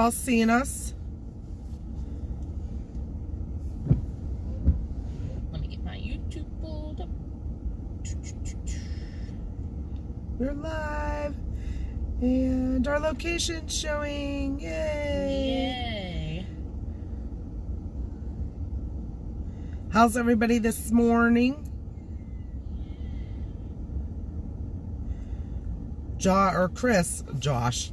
y'all seeing us? Let me get my YouTube pulled up. We're live. And our location showing. Yay! Yay! How's everybody this morning? Josh.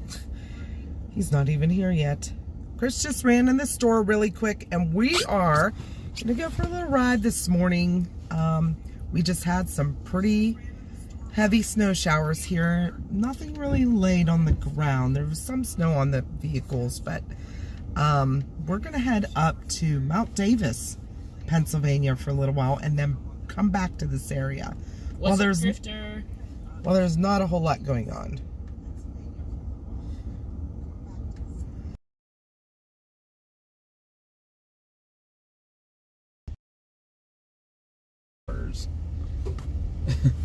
He's not even here yet. Chris just ran in the store really quick, and we are gonna go for a little ride this morning. We just had some pretty heavy snow showers here. Nothing really laid on the ground. There was some snow on the vehicles, but we're gonna head up to Mount Davis, Pennsylvania for a little while, and then come back to this area. What's up, Drifter? Well, there's not a whole lot going on.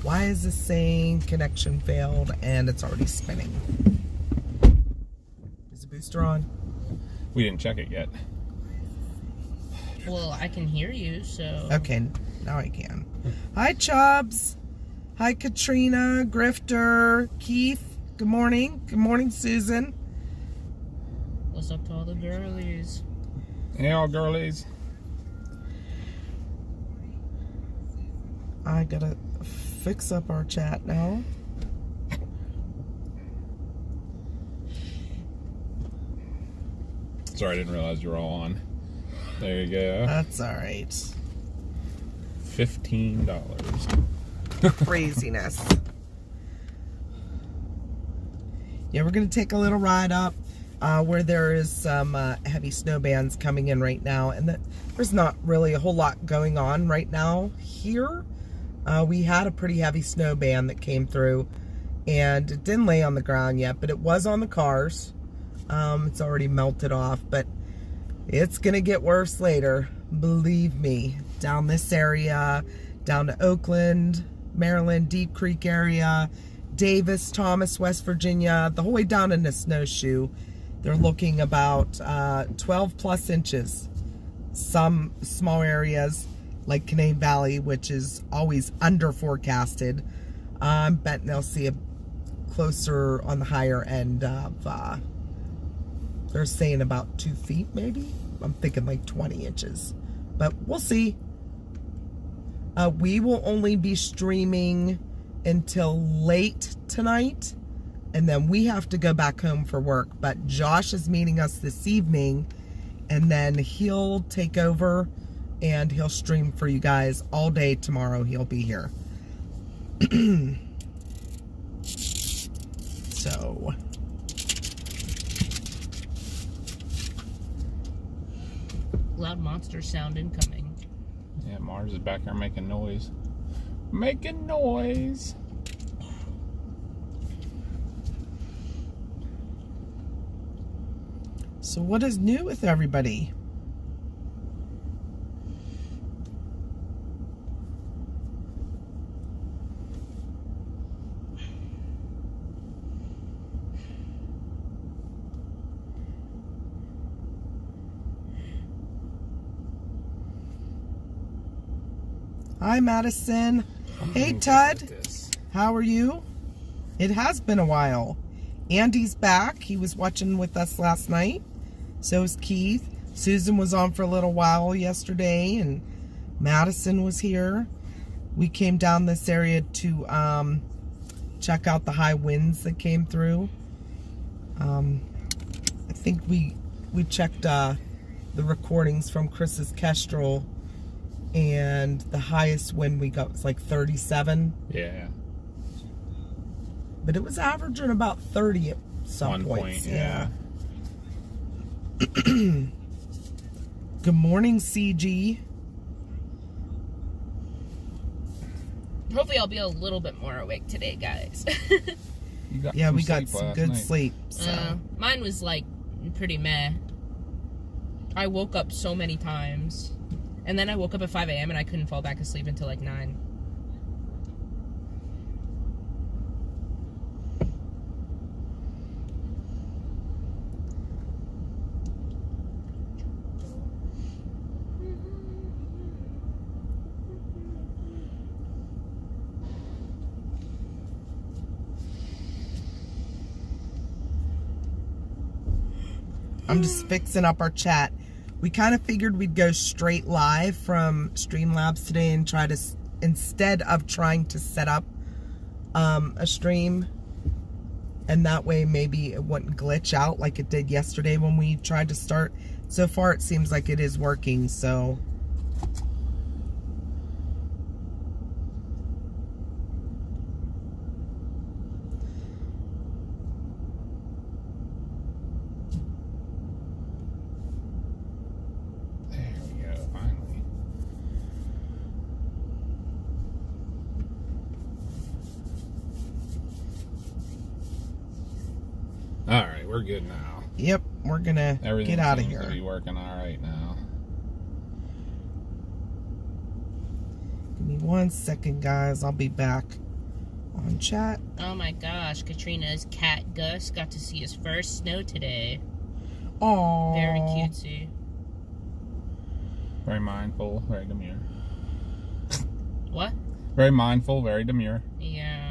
Why is this saying connection failed and it's already spinning? Is the booster on? We didn't check it yet. Well, I can hear you, so... Okay, now I can. Hi, Chubbs. Hi, Katrina, Grifter, Keith. Good morning. Good morning, Susan. What's up to all the girlies? Hey, all girlies. I gotta fix up our chat now. Sorry, I didn't realize you were all on. There you go. That's all right. $15. Craziness. Yeah, we're gonna take a little ride up where there is some heavy snow bands coming in right now, and there's not really a whole lot going on right now here. We had a pretty heavy snow band that came through, and it didn't lay on the ground yet, but it was on the cars. It's already melted off, but it's gonna get worse later, believe me. Down this area, down to Oakland, Maryland, Deep Creek area, Davis, Thomas, West Virginia, the whole way down into Snowshoe. They're looking about 12 plus inches. Some small areas like Canaan Valley, which is always under forecasted. I'm betting they'll see a closer on the higher end of, they're saying about 2 feet maybe. I'm thinking like 20 inches, but we'll see. We will only be streaming until late tonight, and then we have to go back home for work. But Josh is meeting us this evening, and then he'll take over and he'll stream for you guys all day tomorrow. He'll be here. So Loud monster sound incoming. Yeah, Mars is back there making noise. Making noise. So what is new with everybody? Hi, Madison. Hey, Tud. How are you? It has been a while. Andy's back. He was watching with us last night. So is Keith. Susan was on for a little while yesterday, and Madison was here. We came down this area to check out the high winds that came through. I think we checked the recordings from Chris's Kestrel, and the highest wind we got was like 37. Yeah. But it was averaging about 30 at some points. Yeah. Good morning, CG. Hopefully I'll be a little bit more awake today, guys. Yeah, we got some good sleep. So. Mine was like pretty meh. I woke up so many times. And then I woke up at 5 a.m. and I couldn't fall back asleep until like 9. I'm just fixing up our chat. We kind of figured we'd go straight live from Streamlabs today and try to, instead of trying to set up a stream, and that way maybe it wouldn't glitch out like it did yesterday when we tried to start. So far it seems like it is working, so. Alright, we're good now. Yep, we're gonna get out of here. Everything seems to be working alright now. Give me 1 second, guys. I'll be back on chat. Oh my gosh, Katrina's cat Gus got to see his first snow today. Aww. Very cutesy. Very mindful, very demure. What? Very mindful, very demure. Yeah.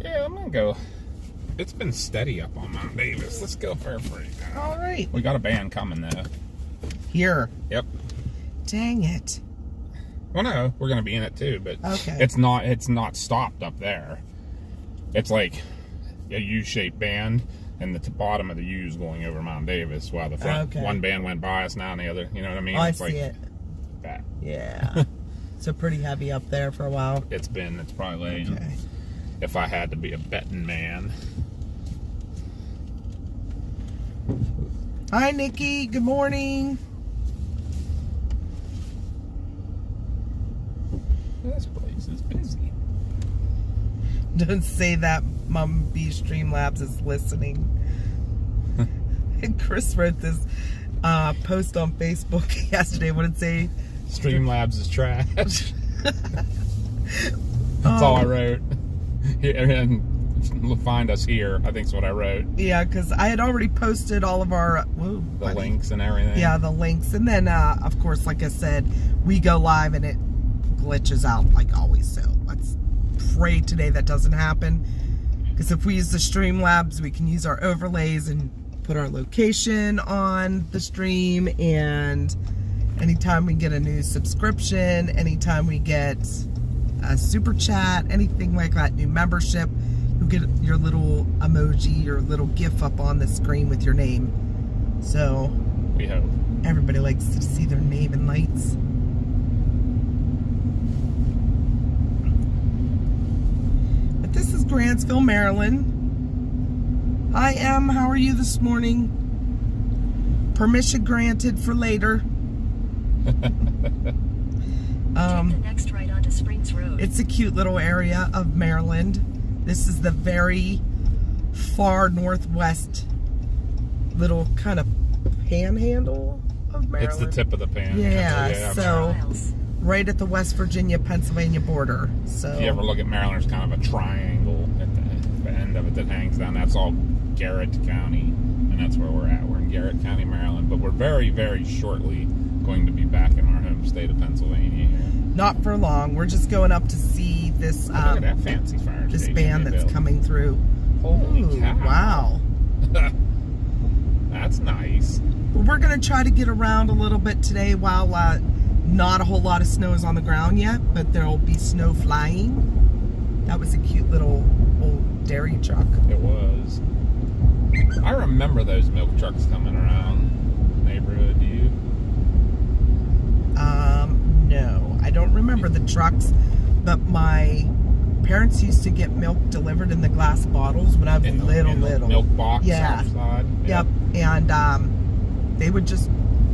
Yeah, I'm gonna go. It's been steady up on Mount Davis. Let's go for a break. All right. We got a band coming though. Here. Yep. Dang it. Well, no, we're gonna be in it too, but okay. It's not stopped up there. It's like a U-shaped band, and the bottom of the U is going over Mount Davis, while the front one band went by us now, and the other. You know what I mean? Oh, it's I like see it. That. Yeah. So pretty heavy up there for a while. It's probably. Okay. If I had to be a betting man. Hi, Nikki. Good morning. This place is busy. Don't say that. Mom B Streamlabs is listening. And Chris wrote this post on Facebook yesterday. What did it say? Streamlabs is trash. That's all I wrote. And find us here, I think is what I wrote. Yeah, because I had already posted all of our links and everything. Yeah, the links. And then, of course, like I said, we go live and it glitches out like always. So let's pray today that doesn't happen. Because if we use the Streamlabs, we can use our overlays and put our location on the stream. And anytime we get a new subscription, anytime we get a super chat, anything like that, new membership, you'll get your little emoji, your little gif up on the screen with your name. So we hope everybody likes to see their name in lights. But this is Grantsville, Maryland. Hi, Em. How are you this morning? Permission granted for later. Take the next right onto Springs Road. It's a cute little area of Maryland. This is the very far northwest little kind of panhandle of Maryland. It's the tip of the panhandle. Yeah, so right at the West Virginia-Pennsylvania border. So if you ever look at Maryland, there's kind of a triangle at the end of it that hangs down. That's all Garrett County, and that's where we're at. We're in Garrett County, Maryland, but we're very, very shortly going to be back in our home state of Pennsylvania here. Not for long. We're just going up to see this look at that fancy fire this station band that's coming through. Holy cow. Wow. That's nice. Well, we're going to try to get around a little bit today while not a whole lot of snow is on the ground yet, but there will be snow flying. That was a cute little old dairy truck. It was. I remember those milk trucks coming around the neighborhood. Do you? No. I don't remember the trucks, but my parents used to get milk delivered in the glass bottles when I was little. Milk box yeah. outside. Yep. And they would just,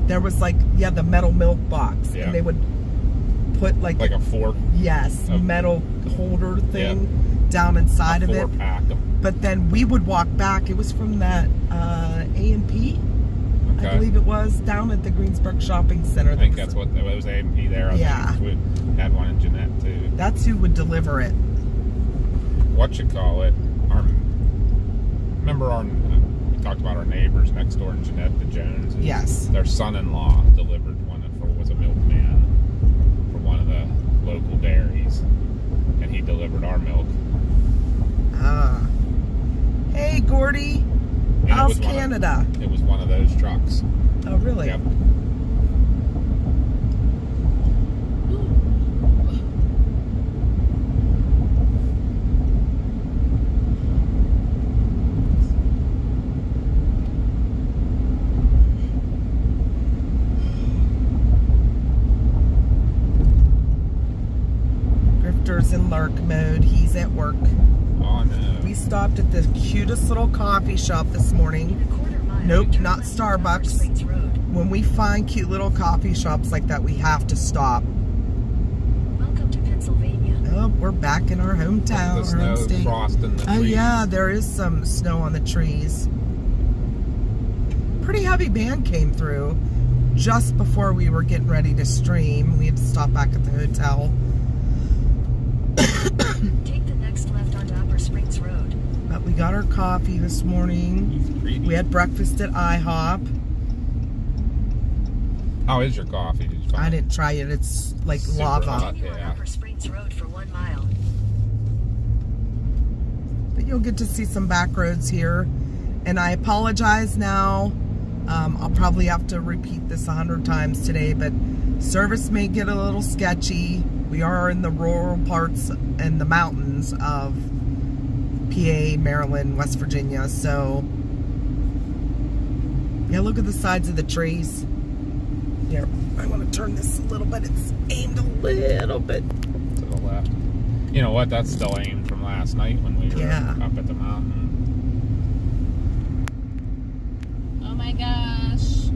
there was like, the metal milk box. Yeah. And they would put like a fork. Yes, metal holder thing down inside of it. Pack. But then we would walk back. It was from that A&P. Okay. I believe it was down at the Greensburg Shopping Center. I think that's what it was. A&P there. Yeah. We had one in Jeanette too. That's who would deliver it. What you call it? Remember we talked about our neighbors next door in Jeanette, the Joneses. Yes. Their son-in-law delivered one was a milkman for one of the local dairies, and he delivered our milk. Ah. How's Canada? It was one of those trucks. Oh, really? Yep. Grifter's in lurk mode. He's at work. Oh no. We stopped at the cutest little coffee shop this morning. In a quarter mile, Nope, turn not left on Upper Starbucks. Springs Road. When we find cute little coffee shops like that, we have to stop. Welcome to Pennsylvania. Oh, we're back in our hometown, The our snow, home state. frost in the Oh trees. yeah, there is some snow on the trees. Pretty heavy band came through just before we were getting ready to stream. We had to stop back at the hotel. Take the next left onto Upper Springs Road. But we got our coffee this morning. He's greedy. We had breakfast at IHOP. How is your coffee? Did you find I didn't try it. It's like Super lava. hot. Continue on Yeah. Upper Springs Road for 1 mile. But you'll get to see some back roads here. And I apologize now. I'll probably have to repeat this 100 times today, but service may get a little sketchy. We are in the rural parts and the mountains of PA, Maryland, West Virginia. So, yeah, look at the sides of the trees. Here, I want to turn this a little bit. It's aimed a little bit. to the left? You know what? That's still aimed from last night when we were Yeah. up at the mountain. Oh my gosh.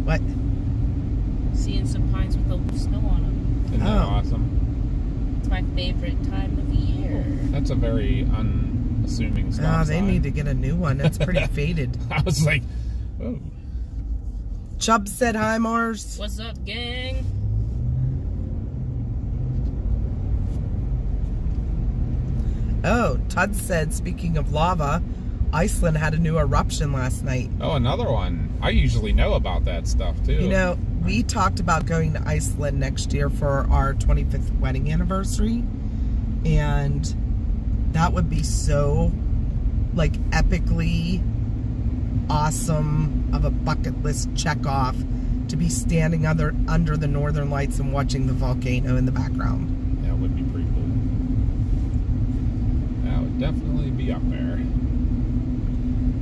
What? Seeing some pines with the snow on them. Isn't that Oh. awesome? It's my favorite time of year. That's a very unassuming stop Oh, they sign. need to get a new one. That's pretty faded. I was like, oh. Chubb said hi, Mars. What's up, gang? Oh, Todd said, speaking of lava, Iceland had a new eruption last night. Oh, another one. I usually know about that stuff too. You know, we talked about going to Iceland next year for our 25th wedding anniversary. And that would be so, like, epically awesome of a bucket list check off to be standing under the northern lights and watching the volcano in the background. Yeah, it would be pretty cool. That would definitely be up there.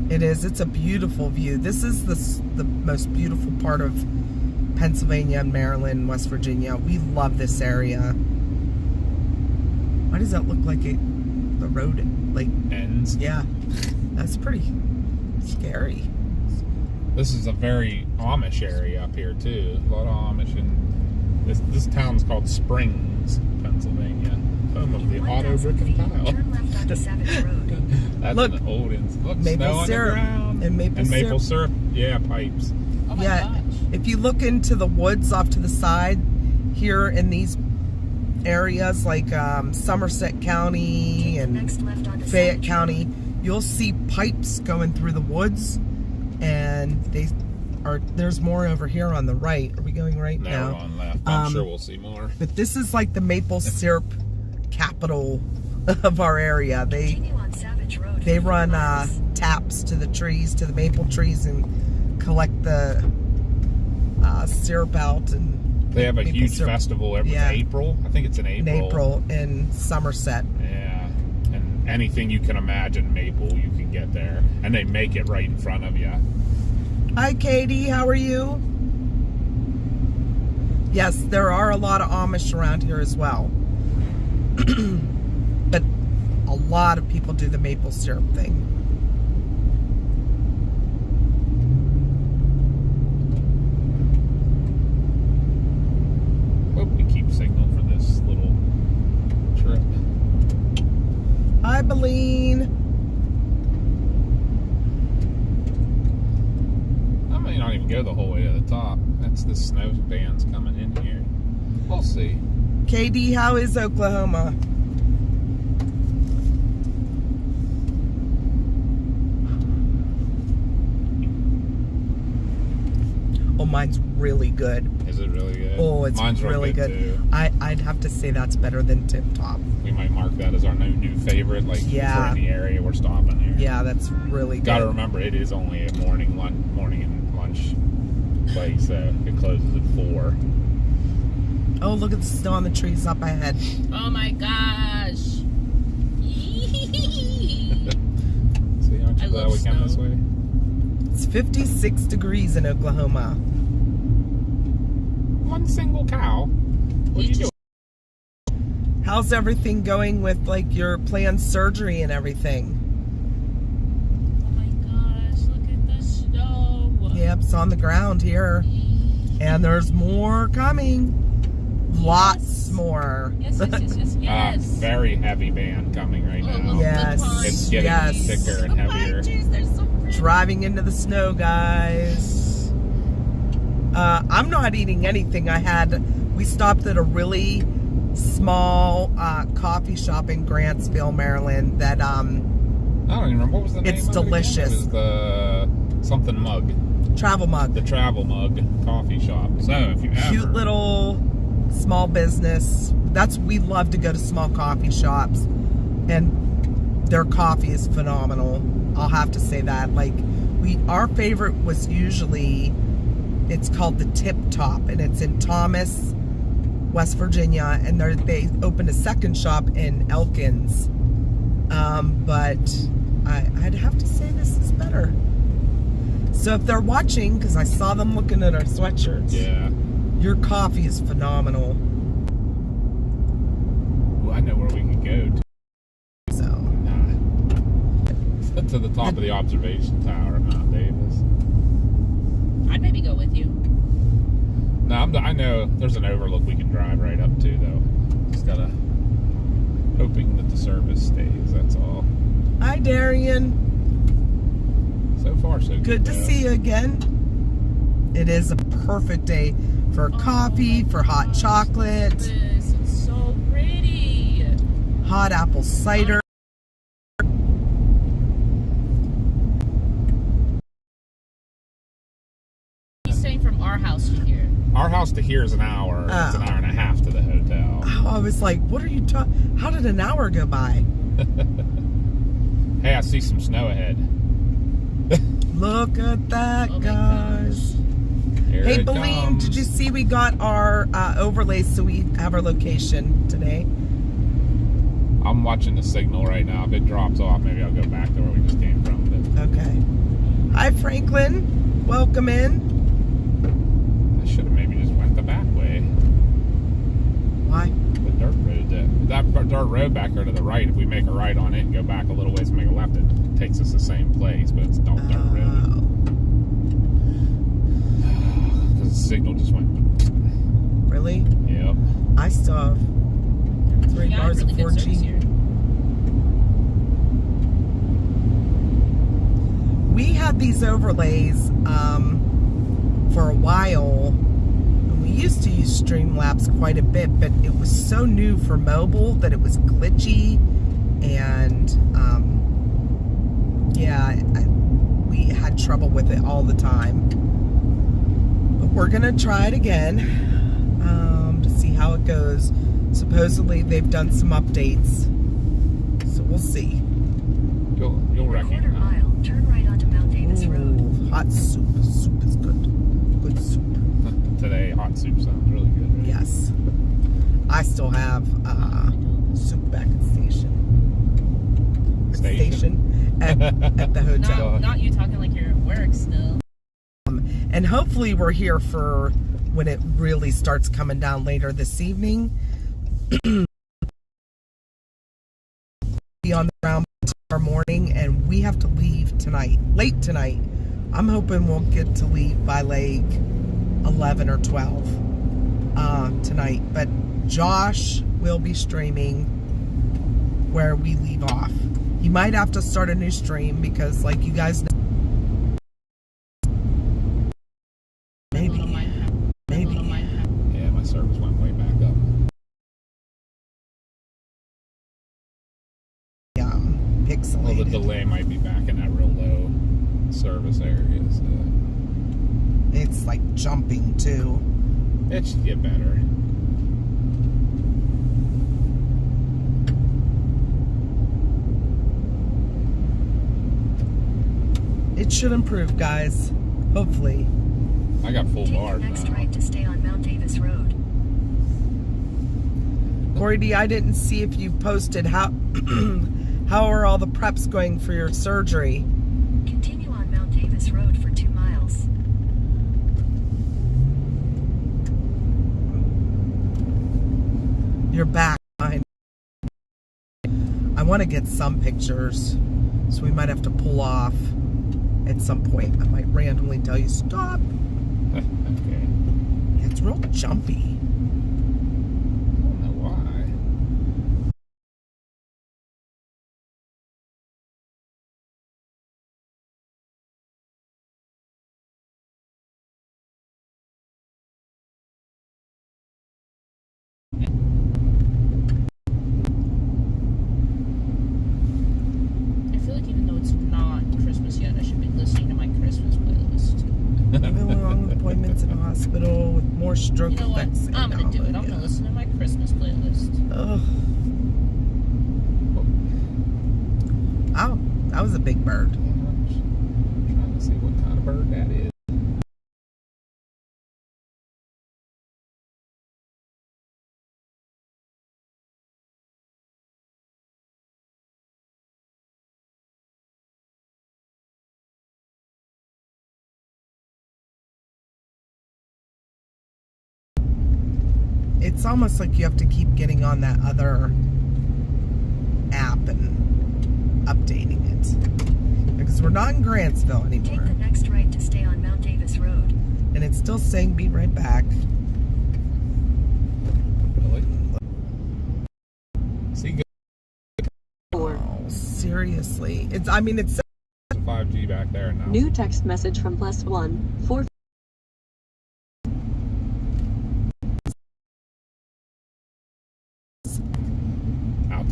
It is. It's a beautiful view. This is the most beautiful part of Pennsylvania and Maryland, West Virginia. We love this area. Why does that look like the road, like, Ends. yeah, that's pretty scary. This is a very Amish area up here too. A lot of Amish in this town's called Springs, Pennsylvania, home of the auto 1,000 brick and feet, tile. turn left onto Savage Road. That's Look, an old look, maple snow on syrup the ground and maple syrup. Yeah, pipes. Oh my Yeah, gosh. if you look into the woods off to the side here in these areas like Somerset County Take the and next left onto Fayette Savage County, you'll see pipes going through the woods, and there's more over here on the right. Are we going right Now we're now? on left. I'm Um, sure we'll see more. But this is like the maple syrup capital of our area. Continue on Savage Road They for 4 run miles. taps to the trees, to the maple trees, and collect the syrup out. And They have a maple huge syrup festival every Yeah. April. I think it's in in April. April in Somerset. Yeah, and anything you can imagine maple, you can get there, and they make it right in front of you. Hi, Katie. How are you? Yes, there are a lot of Amish around here as well. But a lot of people do the maple syrup thing. Hope we keep signal for this little trip. Hi, Beline. I may not even go the whole way to the top. That's the snow band's coming in here. We'll see. KD, how is Oklahoma? Well, mine's really good. Is it really good? Oh, it's Mine's really good. Too. I'd have to say that's better than Tip Top. We might mark that as our new favorite, like if we're in the area, we're stopping there. Yeah, that's really good. Gotta remember, it is only a morning and lunch place, so it closes at 4. Oh, look at the snow on the trees up ahead. Oh my gosh. See, aren't you I glad love we came this snow. way? It's 56 degrees in Oklahoma. One single cow. What are you doing? How's everything going with like your planned surgery and everything? Oh my gosh, look at the snow. Yep, it's on the ground here. And there's more coming. Lots more. Yes. Very heavy band coming right now. Oh, Yes. It's getting Yes. thicker and heavier. Jeez, they're so pretty. Driving into the snow, guys. I'm not eating anything. We stopped at a really small coffee shop in Grantsville, Maryland that I don't even remember what was the name. It's of it again? delicious. It was the something mug, Travel Mug. the Travel Mug coffee shop. So if you ever Cute little small business. We love to go to small coffee shops, and their coffee is phenomenal. I'll have to say that. Like our favorite was usually, it's called the Tip Top, and it's in Thomas, West Virginia, and they opened a second shop in Elkins. But I'd have to say this is better. So if they're watching, because I saw them looking at our sweatshirts, yeah. your coffee is phenomenal. Ooh, I know where we can go to. So To the top of the observation tower at Mount Davis. I'd maybe go with you. No, I know there's an overlook we can drive right up to, though. Just gotta hoping that the service stays. That's all. hi, Darian. So far, so good. Good to though. see you again. It is a perfect day for coffee, for hot chocolate, This is so pretty. hot apple cider. He's saying from our house to here. Our house to here is an hour. It's an Oh. hour and a half to the hotel. Oh, I was like, what are you talking? How did an hour go by? Hey, I see some snow ahead. Look at that, Oh my guys. Here Hey, it Beline, comes. did you see we got our overlays so we have our location today? I'm watching the signal right now. If it drops off, maybe I'll go back to where we just came from. Okay. Hi, Franklin. Welcome in. I should have maybe just went the back way. Why? The dirt road. That dirt road back there to the right, if we make a right on it and go back a little ways and make a left, it takes us the same place, but it's not dirt road. Because the signal just went. Really? Yep. I still have 3 Yeah, bars really of good service 4G. here. We had these overlays for a while. We used to use Streamlabs quite a bit, but it was so new for mobile that it was glitchy, and we had trouble with it all the time. But we're gonna try it again to see how it goes. Supposedly they've done some updates, so we'll see. You'll In a reckon. quarter mile, turn right onto Mount Davis Road. Ooh, hot soup. Soup is good. Good soup. Today, hot soup sounds really good. Right? Yes. I still have soup back at the station. At the hotel. Not you talking like you're at work still. And hopefully we're here for when it really starts coming down later this evening. Be on the ground tomorrow morning, and we have to leave tonight, late tonight. I'm hoping we'll get to leave by like 11 or 12 tonight. But Josh will be streaming where we leave off. He might have to start a new stream because, like you guys know, maybe. Yeah, my service went way back up. Pixelated. Well, the delay might be back in that real low service area. So. It's like jumping too. It should get better. It should improve, guys. Hopefully. I got full Take the bars next now. right to stay on Mount Davis Road. Corey D, I didn't see if you posted how how are all the preps going for your surgery? Continue on Mount Davis Road for 2 miles. You're back. I want to get some pictures, so we might have to pull off at some point. I might randomly tell you stop. Okay. It's real jumpy. I don't know why. I feel like even though it's not Christmas yet, I should be listening to my Christmas playlist. Moving along with appointments in the hospital with more stroke You know what? effects. I'm gonna do it. I'm gonna listen to my Christmas playlist. Ugh. Oh, that was a big bird. Trying to see what kind of bird that is. It's almost like you have to keep getting on that other app and updating it. Because we're not in Grantsville Take anymore. the next right to stay on Mount Davis Road. And it's still saying be right back. Really? See, good. Oh, seriously. It's, I mean, it's 5G back there now. New text message from +1 4. Out.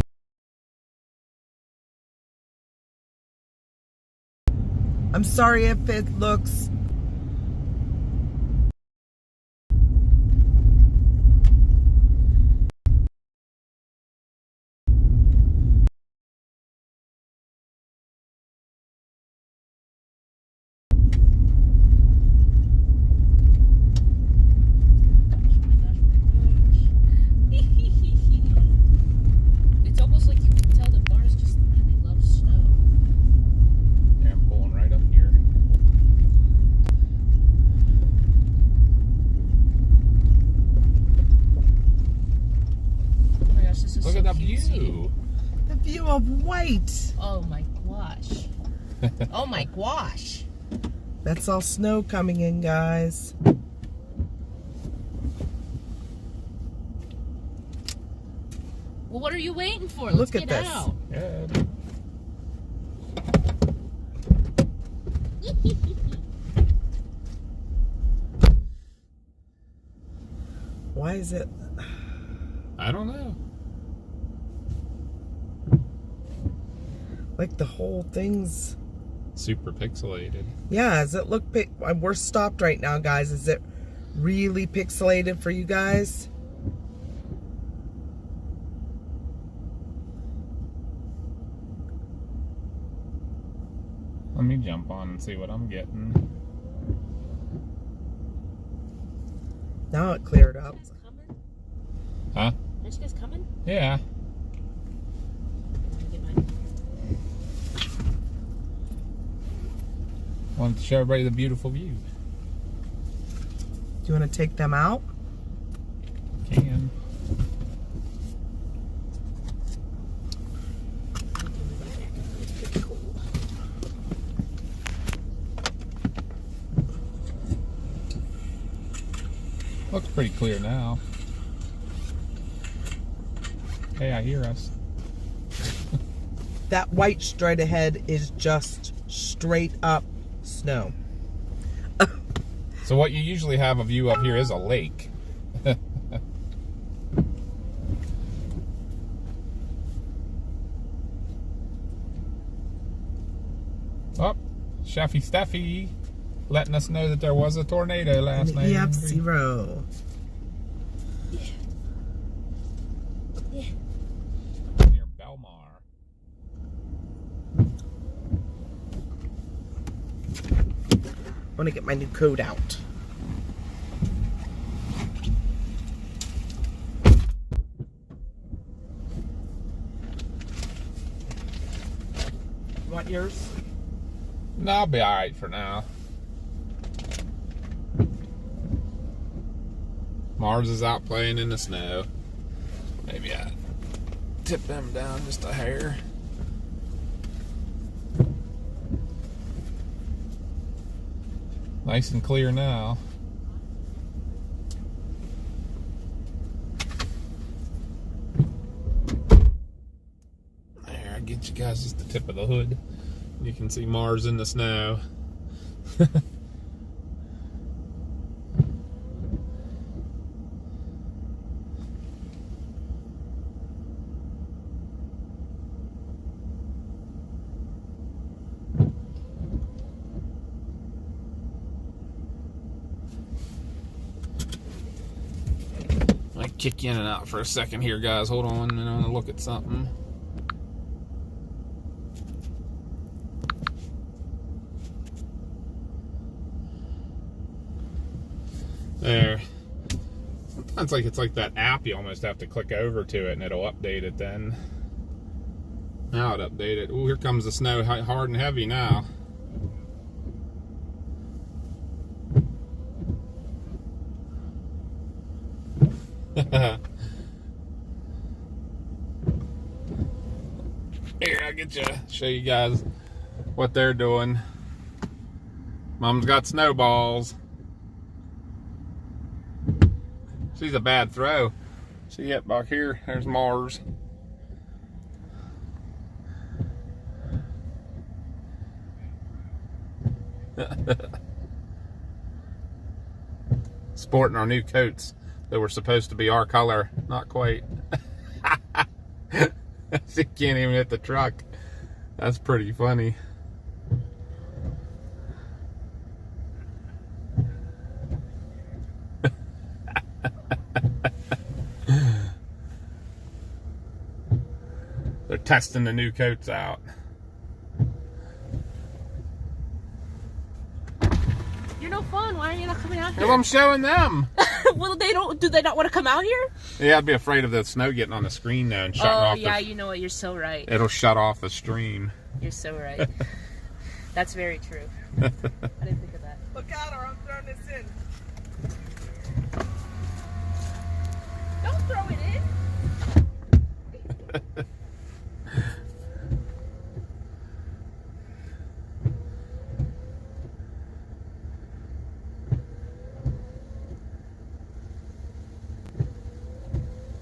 I'm sorry if it looks. It's almost like you can tell that Mars just really loves snow. Yeah, I'm pulling right up here. Oh my gosh, this is Look so at that cutesy. view. The view of white. Oh my gosh. Oh my gosh. That's all snow coming in, guys. Well, what are you waiting for? Look Let's at get this. out. Yeah. Why is it? I don't know. Like the whole thing's. Super pixelated. Yeah, does it look we're stopped right now, guys. Is it really pixelated for you guys? Let me jump on and see what I'm getting. Now it cleared up. You guys coming? Huh? Aren't you guys coming? Yeah. Let me get mine. Wanted to show everybody the beautiful view. Do you want to take them out? Can. Looks pretty clear now. Hey, I hear us. That white straight ahead is just straight up snow. So what you usually have a view of here is a lake. Oh, Shaffy Staffy. letting us know that there was a tornado last night. EF0. Near Belmar. I want to get my new coat out. Want yours? No, I'll be alright for now. Mars is out playing in the snow. Maybe I tip them down just a hair. Nice and clear now. There, I get you guys just the tip of the hood. You can see Mars in the snow. Might kick you in and out for a second here, guys. Hold on, I'm gonna look at something. There. Sometimes it's like that app, you almost have to click over to it and it'll update it then. Now it updated. Oh, here comes the snow hard and heavy now. Here, I'll get you, show you guys what they're doing. Mom's got snowballs. She's a bad throw. See it back here? There's Mars. Sporting our new coats that were supposed to be our color. Not quite. She can't even hit the truck. That's pretty funny. They're testing the new coats out. You're no fun. Why are you not coming out here? Because I'm showing them. Well, do they not want to come out here? Yeah, I'd be afraid of the snow getting on the screen now and shutting off. Oh, yeah, you know what? You're so right. It'll shut off the stream. You're so right. That's very true. I didn't think of that. Look out or I'm throwing this in. Don't throw it in.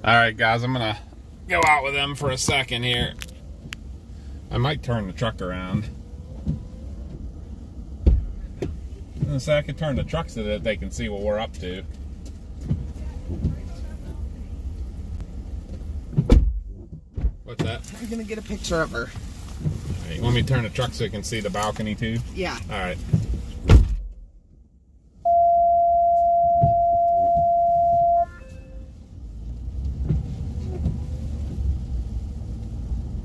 Alright guys, I'm gonna go out with them for a second here. I might turn the truck around. And so I could turn the truck so that they can see what we're up to. What's that? I'm gonna get a picture of her. Right, you want me to turn the truck so you can see the balcony too? Yeah. Alright.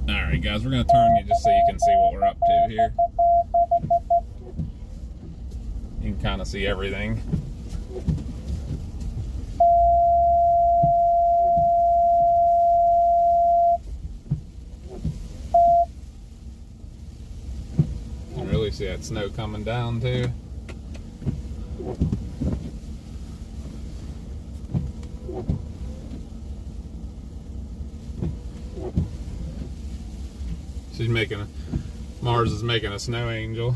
Alright guys, we're going to turn you just so you can see what we're up to here. You can kind of see everything. You can really see that snow coming down too. She's making Mars is making a snow angel.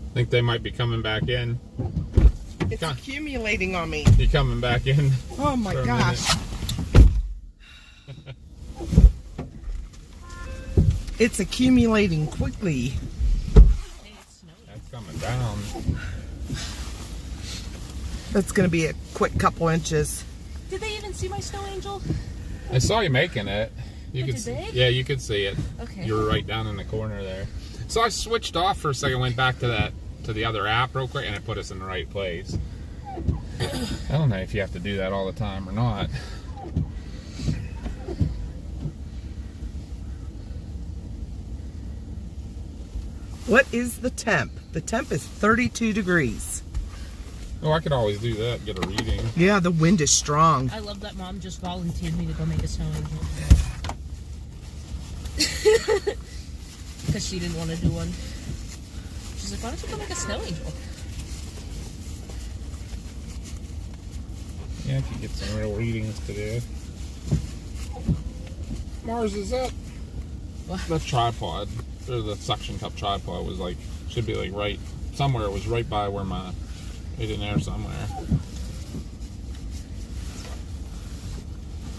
I think they might be coming back in. It's accumulating on me. You coming back in? Oh my gosh. It's accumulating quickly. Hey, it's snowing. That's coming down. That's gonna be a quick couple inches. Did they even see my snow angel? I saw you making it. You could Did they? Yeah, you could see it. Okay. You were right down in the corner there. So I switched off for a second, went back to the other app real quick, and it put us in the right place. I don't know if you have to do that all the time or not. What is the temp? The temp is 32 degrees. Oh, I could always do that, get a reading. Yeah, the wind is strong. I love that Mom just volunteered me to go make a snow angel. Because she didn't want to do one. She's like, why don't you go make a snow angel? Yeah, I could get some real readings today. Mars, is that What? the tripod, or the suction cup tripod was like, should be like right, somewhere, it was right by where my, right in there somewhere.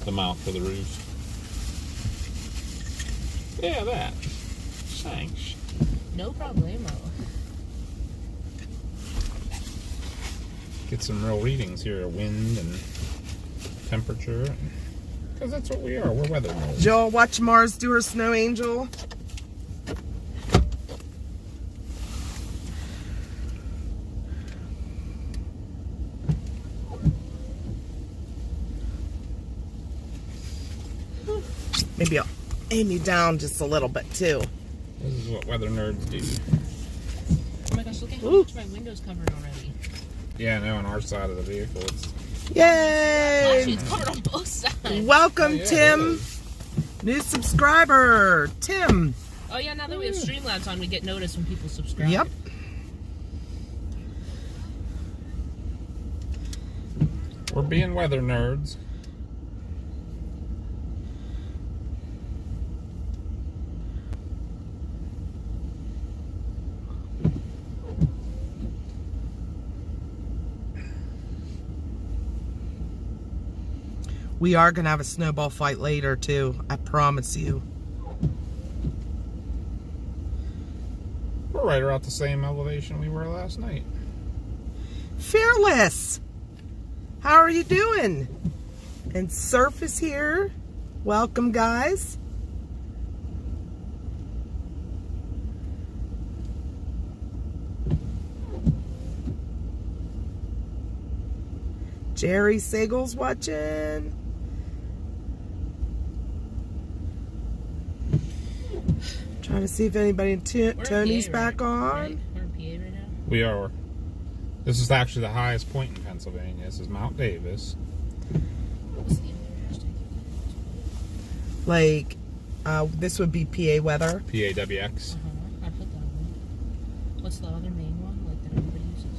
The mount for the roof. Yeah, that. Thanks. No problemo. Get some real readings here, wind and temperature. Because that's what we are, we're weather nerds. Joel, watch Mars do her snow angel. Maybe I'll aim you down just a little bit too. This is what weather nerds do. Oh my gosh, look at how Ooh. much my window's covered already. Yeah, I know, on our side of the vehicle, it's... Actually, Yay! it's covered on both sides. Welcome, Oh, yeah, it Tim. is. New subscriber, Tim. Oh yeah, now that we have Streamlabs on, we get notice when people subscribe. Yep. We're being weather nerds. We are going to have a snowball fight later, too. I promise you. We're right around the same elevation we were last night. Fearless! How are you doing? And Surf is here. Welcome, guys. Jerry Siegel's watching. Trying to see if anybody in We're in Tony's PA back on. Right? We're in PA right now. We are. This is actually the highest point in Pennsylvania. This is Mount Davis. What's the other hashtag? Like, this would be PA weather. PAWX. I put that one. What's the other main one, like that everybody uses?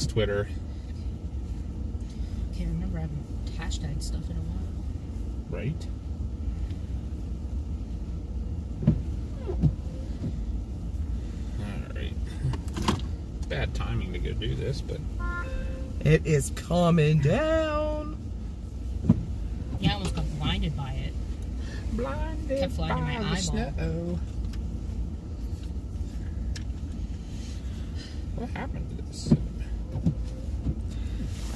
WX Twitter. Can't remember. I haven't hashtagged stuff in a while. Right? Alright. Bad timing to go do this, but... It is coming down. Yeah, I almost got blinded by it. Blinded Kept flying in my by the eyeball. snow. What happened to this?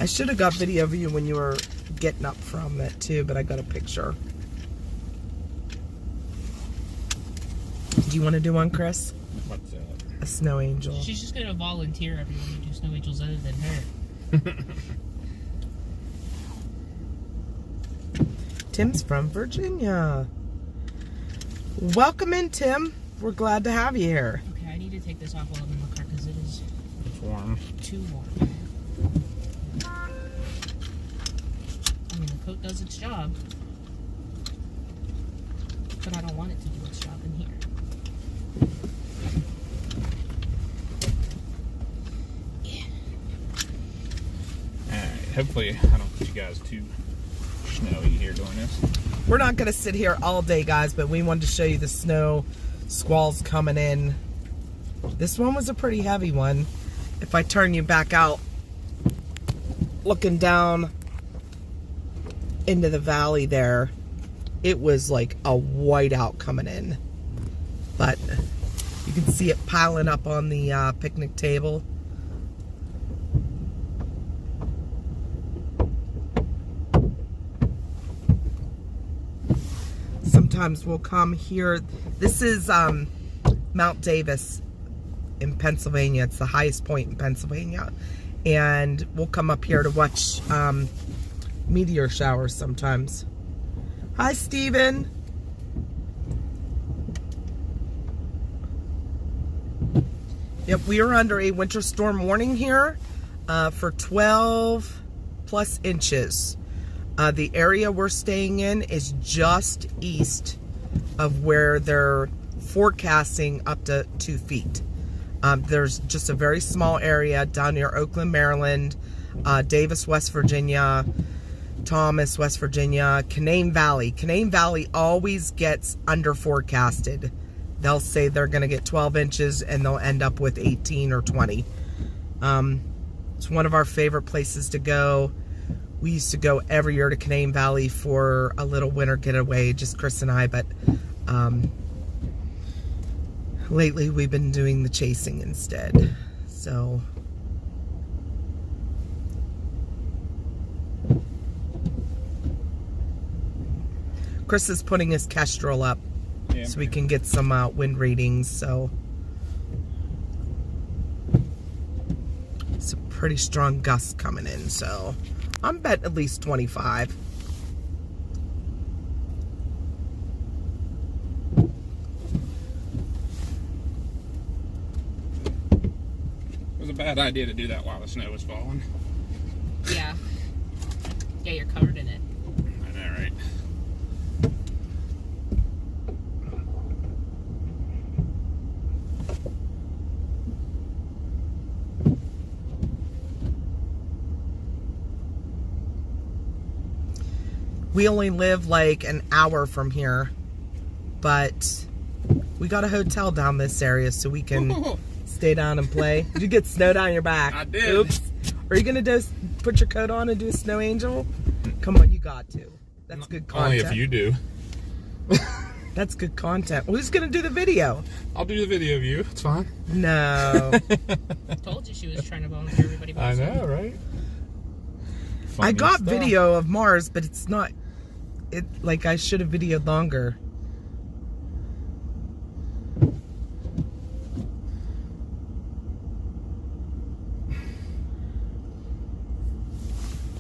I should have got video of you when you were getting up from it too, but I got a picture. Do you want to do one, Chris? What's that? A snow angel. She's just gonna volunteer everyone to do snow angels other than her. Tim's from Virginia. Welcome in, Tim. We're glad to have you here. Okay, I need to take this off while I'm in the car because it is It's warm. too warm. I mean, the coat does its job, but I don't want it to do its job in here. Alright, hopefully I don't get you guys too snowy here doing this. We're not going to sit here all day, guys, but we wanted to show you the snow squalls coming in. This one was a pretty heavy one. If I turn you back out, looking down into the valley there, it was like a whiteout coming in. But you can see it piling up on the picnic table. sometimes we'll come here. This is Mount Davis in Pennsylvania. It's the highest point in Pennsylvania. And we'll come up here to watch meteor showers sometimes. Hi, Steven. Yep, we are under a winter storm warning here for 12 plus inches. The area we're staying in is just east of where they're forecasting up to 2 feet. There's just a very small area down near Oakland, Maryland, Davis, West Virginia, Thomas, West Virginia, Canaan Valley. Canaan Valley always gets under forecasted. They'll say they're going to get 12 inches and they'll end up with 18 or 20. It's one of our favorite places to go. We used to go every year to Canaan Valley for a little winter getaway, just Chris and I, but lately we've been doing the chasing instead. So Chris is putting his Kestrel up so we can get some wind readings. So it's a pretty strong gust coming in, so I'm betting at least 25. It was a bad idea to do that while the snow was falling. Yeah. Yeah, you're covered in it. I know, right? We only live like an hour from here, but we got a hotel down this area so we can stay down and play. Did you get snow down your back? I did. Oops. Are you going to put your coat on and do a snow angel? Come on, you got to. That's good content. Only if you do. That's good content. Who's going to do the video? I'll do the video of you. It's fine. No. Told you she was trying to volunteer everybody. I know, right? I Funny got stuff. video of Mars, but it's not... It like I should have videoed longer.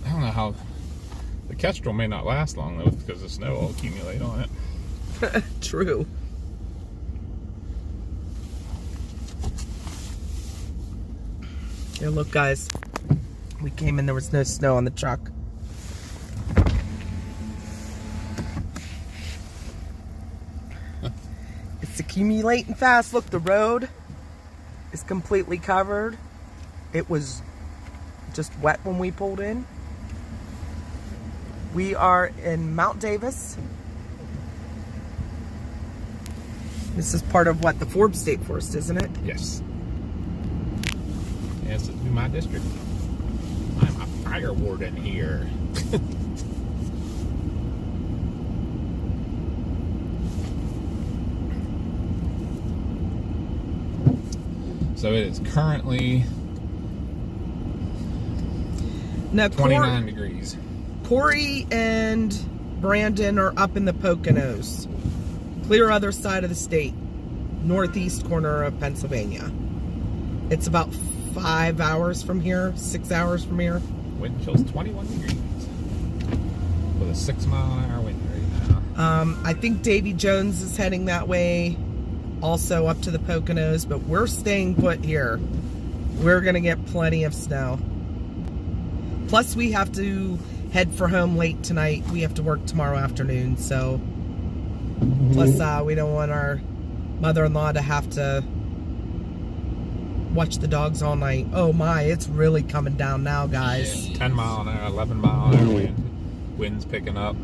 I don't know how the Kestrel may not last long though because the snow will accumulate on it. True. Here, look, guys. We came in, there was no snow on the truck. It's accumulating fast. Look, the road is completely covered. It was just wet when we pulled in. We are in Mount Davis. This is part of what, the Forbes State Forest, isn't it? Yes. Yes, it's my district. I'm a fire warden here. So it is currently Now, 29 degrees. Corey and Brandon are up in the Poconos. Clear other side of the state. Northeast corner of Pennsylvania. It's about 5 hours from here, 6 hours from here. Wind chill's 21 degrees. With a 6-mile-an-hour wind right now. I think Davy Jones is heading that way. Also up to the Poconos, but we're staying put here. We're gonna get plenty of snow. Plus we have to head for home late tonight. We have to work tomorrow afternoon, so plus we don't want our mother-in-law to have to watch the dogs all night. Oh my, it's really coming down now, guys. Yeah, 10-mile-an-hour, 11-mile-an-hour wind. Wind's picking up.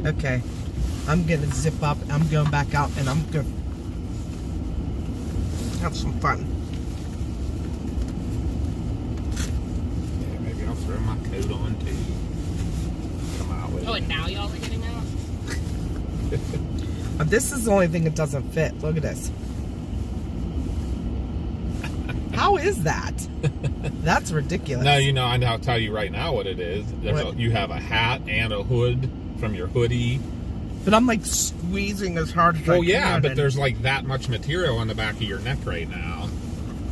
Okay, I'm gonna zip up. I'm going back out and I'm gonna have some fun. Yeah, maybe I'll throw my coat on too. Come out with Oh, it. and now y'all are getting out? This is the only thing that doesn't fit. Look at this. How is that? That's ridiculous. No, you know, I'll tell you right now what it is. You have a hat and a hood from your hoodie. But I'm like squeezing as hard as I can. Oh yeah, but there's like that much material on the back of your neck right now.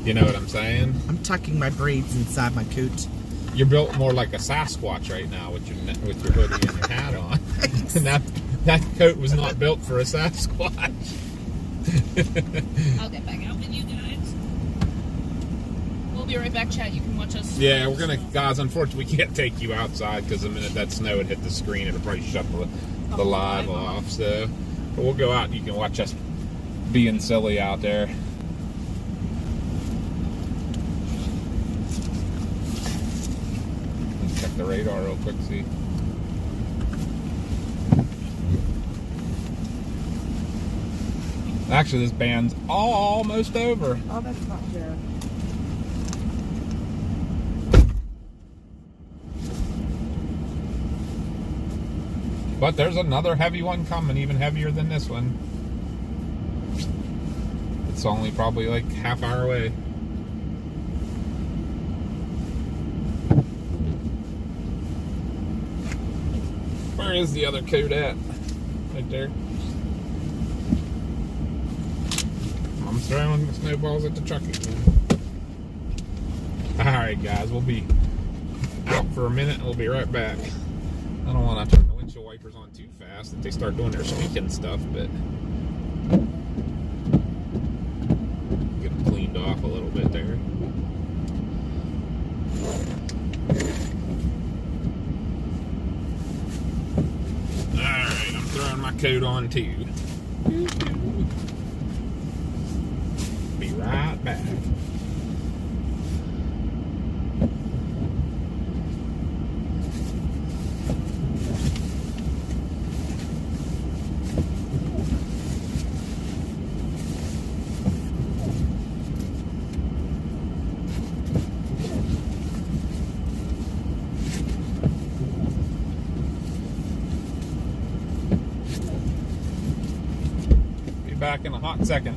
You know what I'm saying? I'm tucking my braids inside my coat. You're built more like a Sasquatch right now with your hoodie and your hat on. And that coat was not built for a Sasquatch. I'll get back out with you guys. We'll be right back, chat. You can watch us. Yeah, we're gonna, guys. Unfortunately, we can't take you outside because the minute that snow would hit the screen, it'll probably shut the live off. So, but we'll go out and you can watch us being silly out there. Let's check the radar real quick. See. Actually, this band's almost over. Oh, that's not fair. But there's another heavy one coming, even heavier than this one. It's only probably like half hour away. Where is the other coat at? Right there. I'm throwing the snowballs at the truck again. Alright guys, we'll be out for a minute and we'll be right back. I don't want to turn the windshield wipers on too fast if they start doing their squeaking stuff, but get them cleaned off a little bit there. Alright, I'm throwing my coat on too. Be right back. Back in a hot second.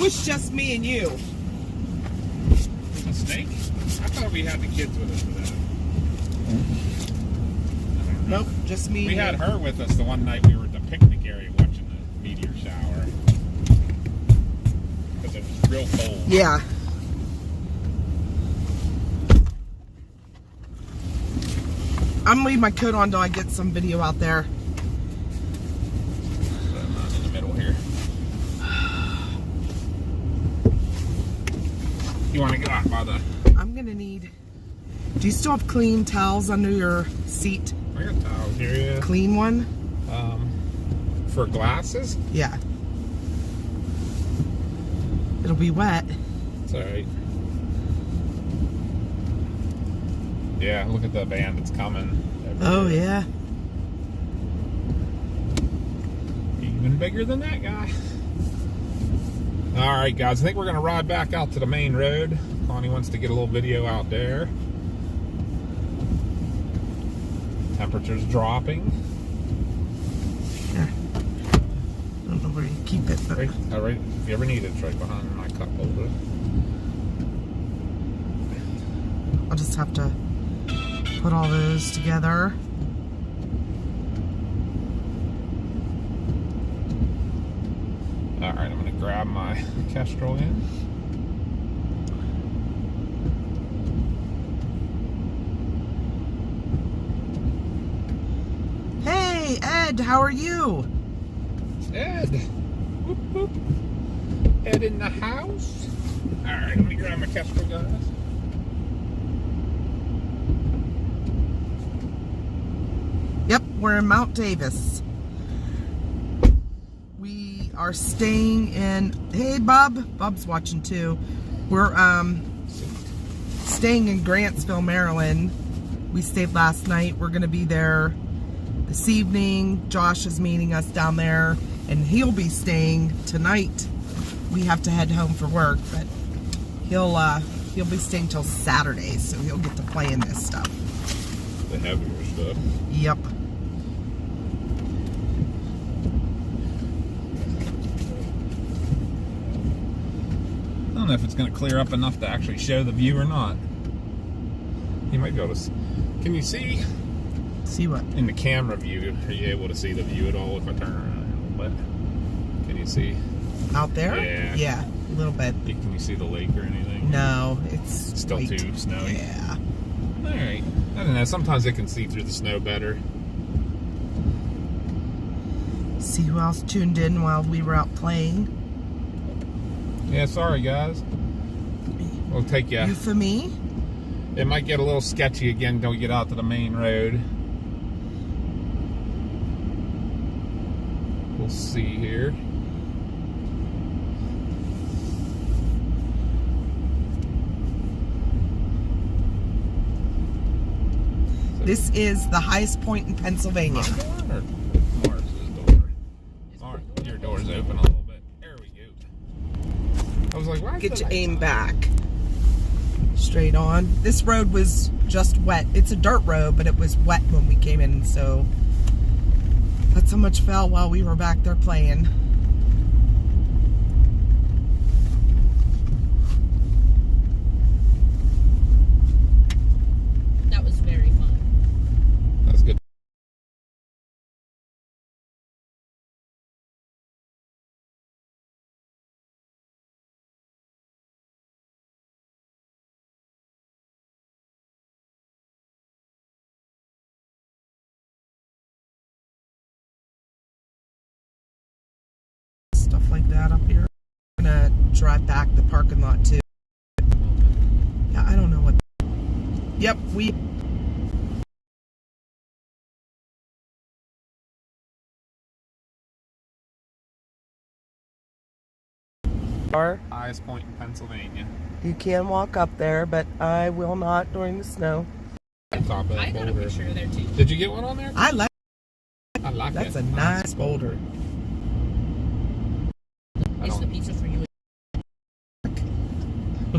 was just me and you. A snake? I thought we had the kids with us for that. Nope, just me. We had her with us the one night we were at the picnic area watching the meteor shower. Because it was real cold. Yeah. I'm gonna leave my coat on until I get some video out there. So I'm not in the middle here. You want to go out by the... I'm gonna need... Do you still have clean towels under your seat? I got towels here, yeah. Clean one? For glasses? Yeah. It'll be wet. It's alright. Yeah, look at the van that's coming. Oh, yeah. Even bigger than that guy. Alright, guys, I think we're going to ride back out to the main road. Connie wants to get a little video out there. Temperature's dropping. Here. I don't know where you keep it, but... Right, if you ever need it, it's right behind my cup holder. I'll just have to put all those together. Alright, I'm going to grab my Kestrel in. Hey, Ed, how are you? Ed! Whoop, whoop. Ed in the house. Alright, let me grab my Kestrel, guys. Yep, we're in Mount Davis. We are staying in... Hey, Bob. Bob's watching, too. We're, staying in Grantsville, Maryland. We stayed last night. We're going to be there this evening. Josh is meeting us down there, and he'll be staying tonight. We have to head home for work, but he'll be staying till Saturday, so he'll get to play in this stuff. The heavier stuff. Yep. I don't know if it's going to clear up enough to actually show the view or not. You might be able to... Can you see? See what? In the camera view, are you able to see the view at all if I turn around a little bit? Can you see? Out there? Yeah. Yeah, a little bit. Can you see the lake or anything? No, it's Still way too snowy? Yeah. Alright. I don't know. Sometimes they can see through the snow better. See who else tuned in while we were out playing. Yeah, sorry guys. We'll take you. Euphemy. It might get a little sketchy again until we get out to the main road. We'll see here. This is the highest point in Pennsylvania. My door or Mars's door? Your door's open a little bit. There we go. I was like, why? Get your aim back. Straight on. This road was just wet. It's a dirt road, but it was wet when we came in, so that's how much fell while we were back there playing. That was very fun. That's good. Stuff like that up here. I'm gonna drive back the parking lot too. Yeah, I don't know what. Yep, we. Highest point in Pennsylvania. You can walk up there, but I will not during the snow. Top of that I got a boulder. picture there too. Did you get one on there? I like. I like it. That's a nice boulder. I It's the don't- pizza for you. Oh,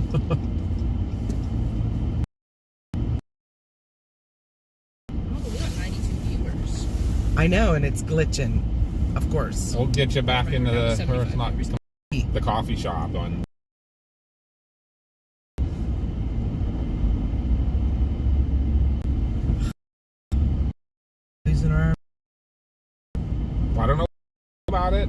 we got 92 viewers. I know, and it's glitching, of course. We'll get you back into the where it's not the coffee shop on. Losing our. I don't know about it.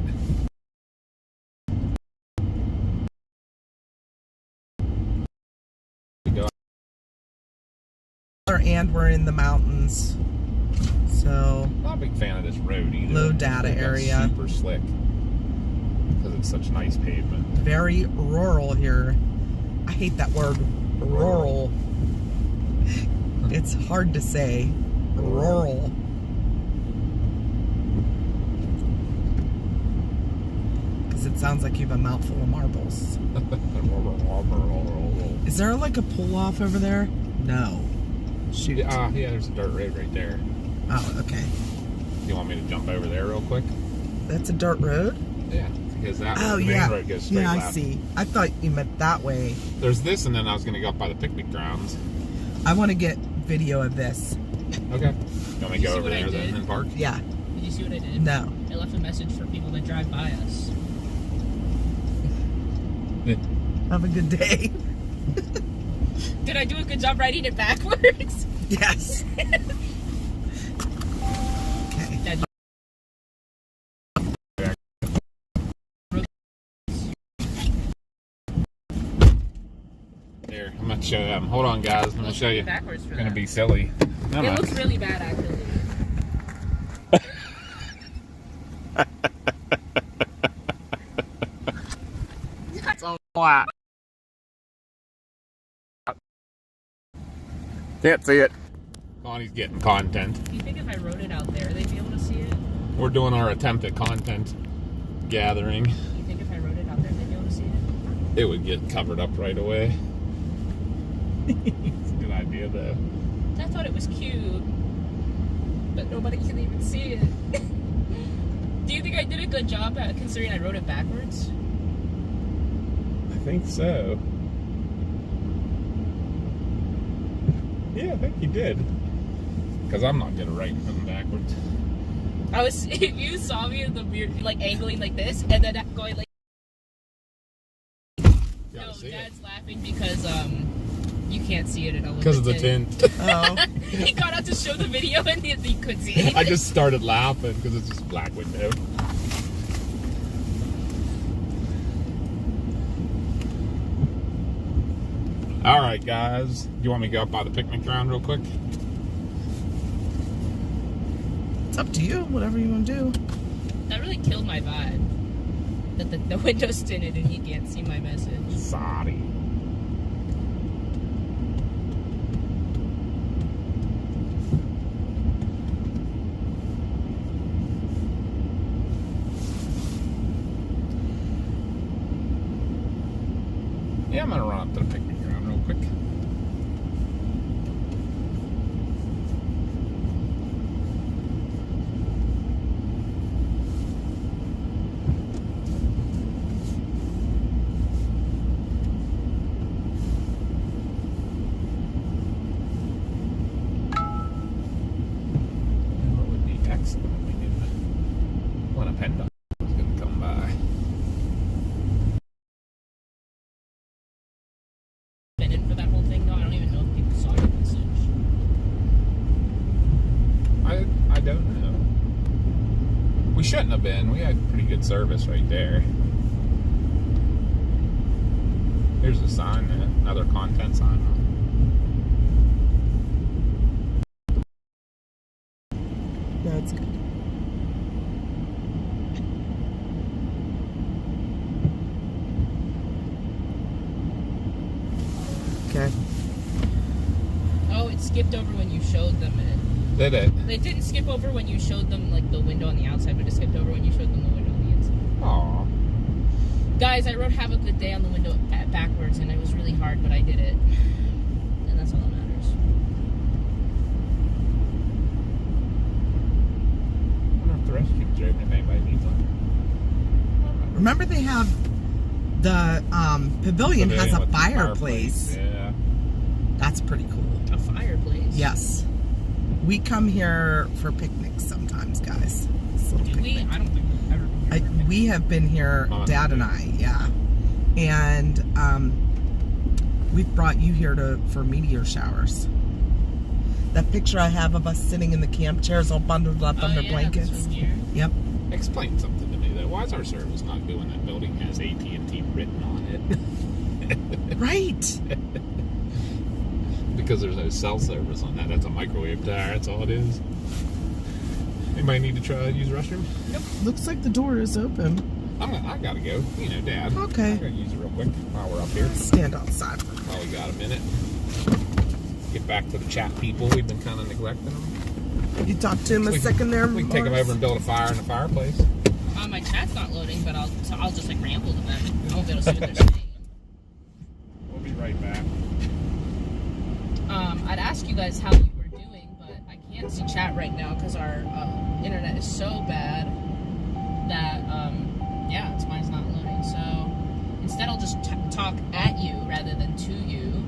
And we're in the mountains, so Not a big fan of this road either. Low data It's area. Super slick because it's such nice pavement. very rural here. I hate that word, rural. It's hard to say, rural. Because it sounds like you have a mouthful of marbles. Is there like a pull off over there? No. Shoot. Yeah, there's a dirt road right there. Oh, okay. You want me to jump over there real quick? That's a dirt road? Yeah, because that Oh, the yeah. main road goes straight Yeah, I left. see. I thought you meant that way. There's this, and then I was going to go up by the picnic grounds. I want to get video of this. Okay. You want me to You go see over what I there then did? and park? Yeah. Did you see what I did? No. I left a message for people that drive by us. Have a good day. Did I do a good job writing it backwards? Yes. Okay. Dad, Here, I'm going to show them. Hold on, guys. I'm going to show you. backwards for It's going to that. be silly. No, It no. looks really bad, actually. It's all flat. Can't see it. Bonnie's getting content. Do you think if I wrote it out there, they'd be able to see it? We're doing our attempt at content gathering. Do you think if I wrote it out there, they'd be able to see it? It would get covered up right away. It's a good idea, though. I thought it was cute, but nobody can even see it. Do you think I did a good job at considering I wrote it backwards? I think so. Yeah, I think you did. Because I'm not good at writing them backwards. I was. You saw me in the weird, like angling like this, and then going like. Gotta No, see Dad's laughing because you can't see it at all. Because of the tint. Oh. He got out to show the video and he couldn't see it. I just started laughing because it's just a black window. All right, guys. Do you want me to go up by the picnic ground real quick? It's up to you, whatever you want to do. That really killed my vibe. That the window's tinted and you can't see my message. Sorry. Yeah, I'm gonna run up to the picnic ground real quick. What would be excellent if we knew when a PennDOT was gonna come by. Been in for that whole thing though. I don't even know if people saw the message. I don't know. We shouldn't have been. We had pretty good service right there. Here's a sign, another content sign. That's good. Okay. Oh, it skipped over when you showed them it. Did it? It didn't skip over when you showed them like the window on the outside, but it skipped over when you showed them the window on the inside. Aw. Guys, I wrote "Have a good day" on the window backwards, and it was really hard, but I did it, and that's all that matters. I wonder if the restrooms are open if anybody needs one. Remember they have the pavilion has a with the fireplace. Yeah. That's pretty cool. A fireplace. Yes. We come here for picnics sometimes, guys. This little Do we? picnic. I don't think we've ever been We have been here, Dad and I, yeah. And we've brought you here for meteor showers. That picture I have of us sitting in the camp chairs all bundled up under blankets. This one here. Yep. Explain something to me though. Why is our service not doing that? Building has AT&T written on it. Right. Because there's no cell service on that. That's a microwave tower. That's all it is. Anybody need to try to use the restroom? Yep. Looks like the door is open. I gotta go. You know, Dad. Okay. I'm gonna use it real quick while we're up here. Stand outside. While we got a minute. Get back to the chat people. We've been kind of neglecting them. You talked to him a second there, We can take them over and build a fire in the fireplace. My chat's not loading, but I'll just like ramble to them. I won't be able to see what they're saying. We'll be right back. I'd ask you guys how you were doing, but I can't see chat right now because our internet is so bad that yeah, mine's not loading. So instead, I'll just talk at you rather than to you.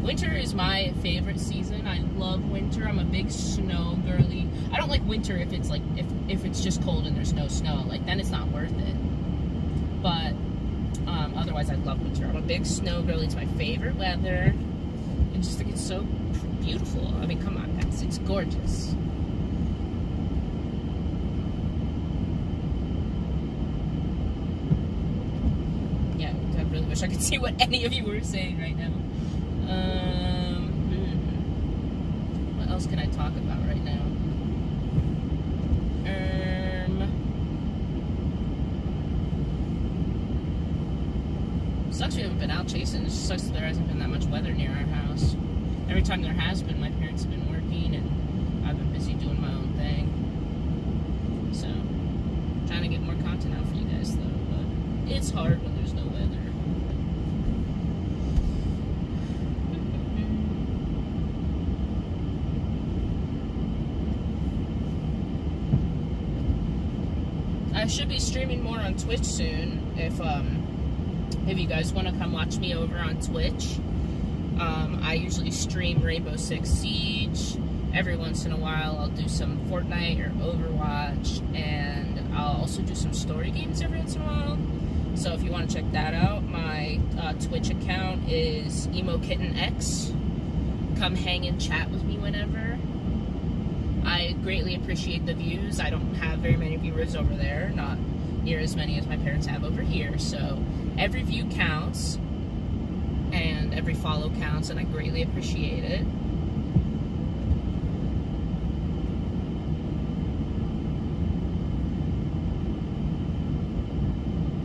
Winter is my favorite season. I love winter. I'm a big snow girly. I don't like winter if it's like if it's just cold and there's no snow. Like then it's not worth it. But otherwise, I love winter. I'm a big snow girly. It's my favorite weather. I just think it's so beautiful. I mean, come on, guys, it's gorgeous. Yeah, I really wish I could see what any of you were saying right now. What else can I talk about right now? Sucks we haven't been out chasing. It just sucks that there hasn't been that much weather near our house. Every time there has been, my parents have been working and I've been busy doing my own thing. So, trying to get more content out for you guys though, but it's hard when there's no weather. I should be streaming more on Twitch soon. If you guys want to come watch me over on Twitch, I usually stream Rainbow Six Siege. Every once in a while, I'll do some Fortnite or Overwatch, and I'll also do some story games every once in a while. So if you want to check that out, my Twitch account is EmoKittenX. Come hang and chat with me whenever. I greatly appreciate the views. I don't have very many viewers over there, not near as many as my parents have over here. So every view counts, and every follow counts, and I greatly appreciate it.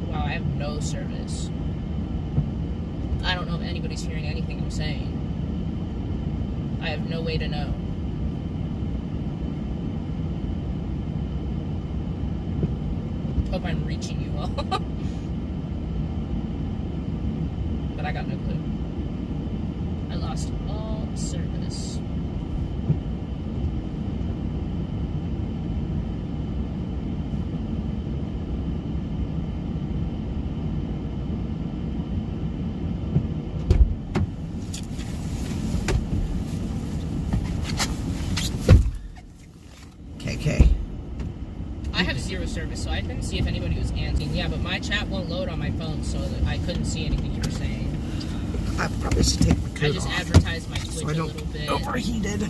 Wow, I have no service. I don't know if anybody's hearing anything I'm saying. I have no way to know. Hope I'm reaching you all. But I got no clue. I lost all service. KK. I have zero service, so I couldn't see if anybody was answering. Yeah, but my chat won't load on my phone, so I couldn't see anything you were saying. I probably should take my coat I just off advertised my Twitch so I a don't little bit. overheated.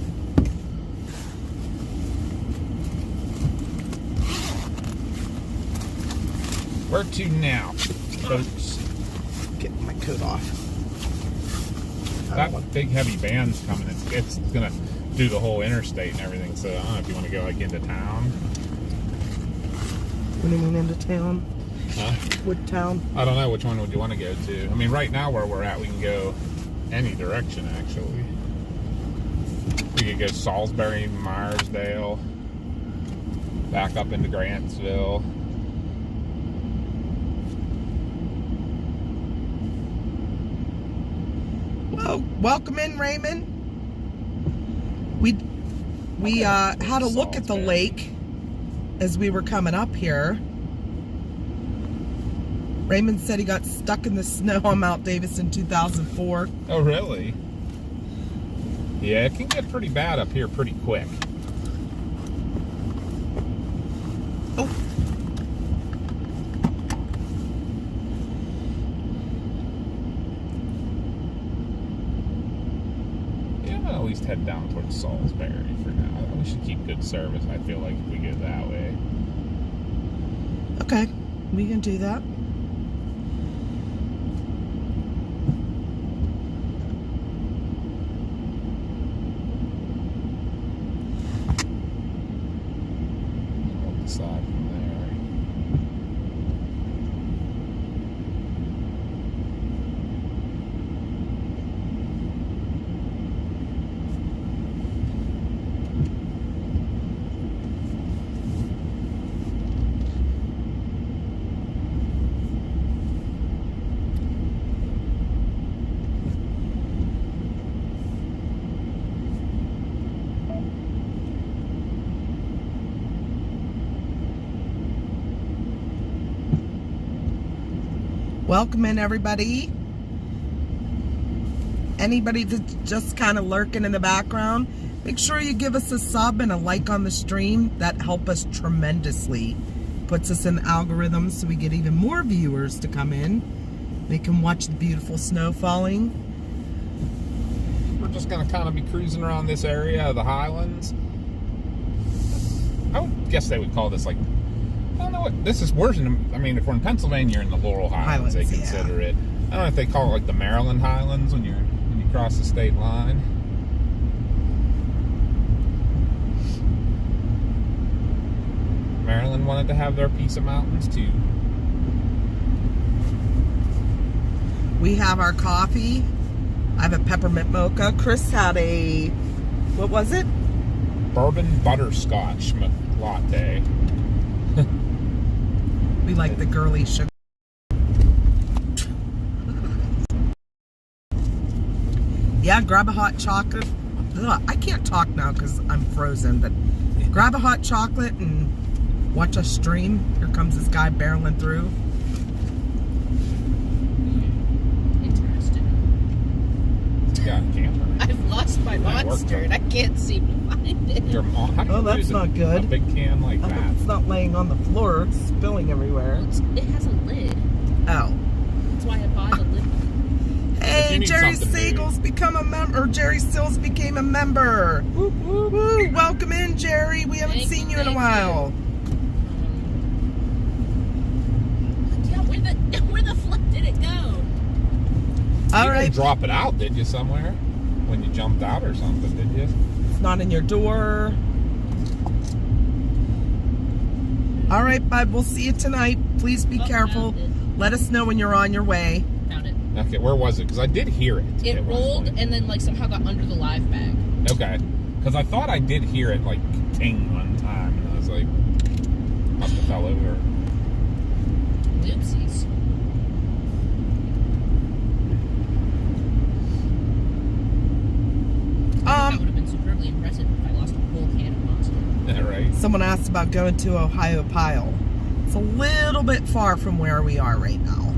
Where to now, folks? Get my coat off. That big heavy van's coming. It's gonna do the whole interstate and everything. So I don't know if you want to go like into town. What do you mean into town? Huh? What town? I don't know. Which one would you want to go to? I mean, right now where we're at, we can go any direction actually. We could go Salsbury, Meyersdale, back up into Grantsville. Well, welcome in, Raymond. We had a look at the lake as we were coming up here. Raymond said he got stuck in the snow on Mount Davis in 2004. Oh, really? Yeah, it can get pretty bad up here pretty quick. least head down towards Salsbury for now. We should keep good service, I feel like, if we go that way. Okay, we can do that. We'll decide from there. Welcome in, everybody. Anybody that's just kind of lurking in the background, make sure you give us a sub and a like on the stream. That helps us tremendously. Puts us in the algorithm so we get even more viewers to come in. They can watch the beautiful snow falling. We're just going to kind of be cruising around this area of the Highlands. I would guess they would call this like, I don't know what this is. Worse than, I mean, if we're in Pennsylvania, you're in the Laurel Highlands, they consider it. I don't know if they call it like the Maryland Highlands when you cross the state line. Maryland wanted to have their piece of mountains too. We have our coffee. I have a peppermint mocha. Chris had a, what was it? Bourbon butterscotch latte. We like the girly sugar. Yeah, grab a hot chocolate. Ugh, I can't talk now because I'm frozen, but grab a hot chocolate and watch us stream. Here comes this guy barreling through. Interesting. Yeah, camper. I've lost my monster and I can't seem to find it. Your mom, how do you Oh, that's lose not good. A big can like I hope that. it's not laying on the floor, it's spilling everywhere. It has a lid. Oh. That's why I bought a lid. If Hey, you need Jerry something Siegel's become a member, or Jerry Sills became a member. Woo, woo, woo. Welcome in, Jerry. We haven't Thank seen you, you in a thank while. Yeah, where the flip did it go? All You right. didn't drop it out, did you, somewhere? When you jumped out or something, did you? It's not in your door. All right, bud. We'll see you tonight. Please be careful. Found it. Let us know when you're on your way. Found it. Okay, where was it? Because I did hear it. It at one rolled point. and then like somehow got under the live bag. Okay. Because I thought I did hear it like ting one time, and I was like, must have fell over. Oopsies. That would have been superbly impressive if I lost a whole can of Monster. Yeah, right. Someone asked about going to Ohio Pile. It's a little bit far from where we are right now.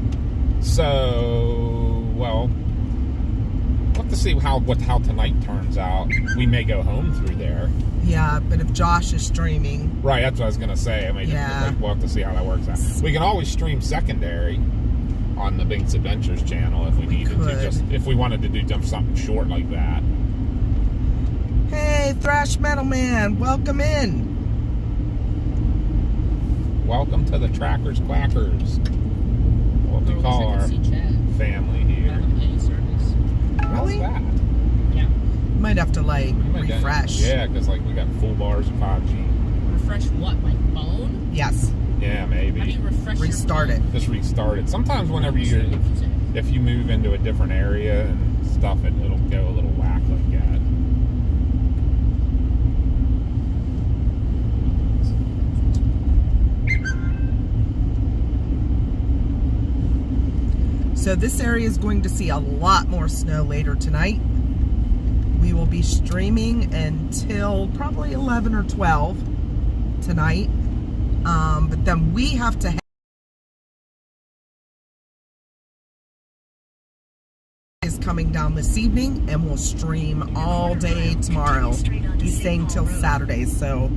So, well, we'll have to see how tonight turns out. We may go home through there. Yeah, but if Josh is streaming, Right, that's what I was going to say. I mean, Yeah. we'll have to see how that works out. We can always stream secondary on the Binks Adventures channel if we needed could. to, just if we wanted to do something short like that. hey, Thrash Metal Man, welcome in. Welcome to the Trackers Quackers. What we Oh, call I our can see chat. family I here. don't have any service. Really? How's that? Yeah. Might have to like We might get- refresh. Yeah, because like we got full bars of 5G. Refresh what? My phone? Yes. Yeah, How do maybe. you refresh Restart your it. phone? Just restart it. Sometimes whenever if you move into a different area and stuff, it'll go a little whack like that. So this area is going to see a lot more snow later tonight. We will be streaming until probably 11 or 12 tonight. But then we have to is coming down this evening, and we'll stream all day tomorrow. He's staying till Saturday, so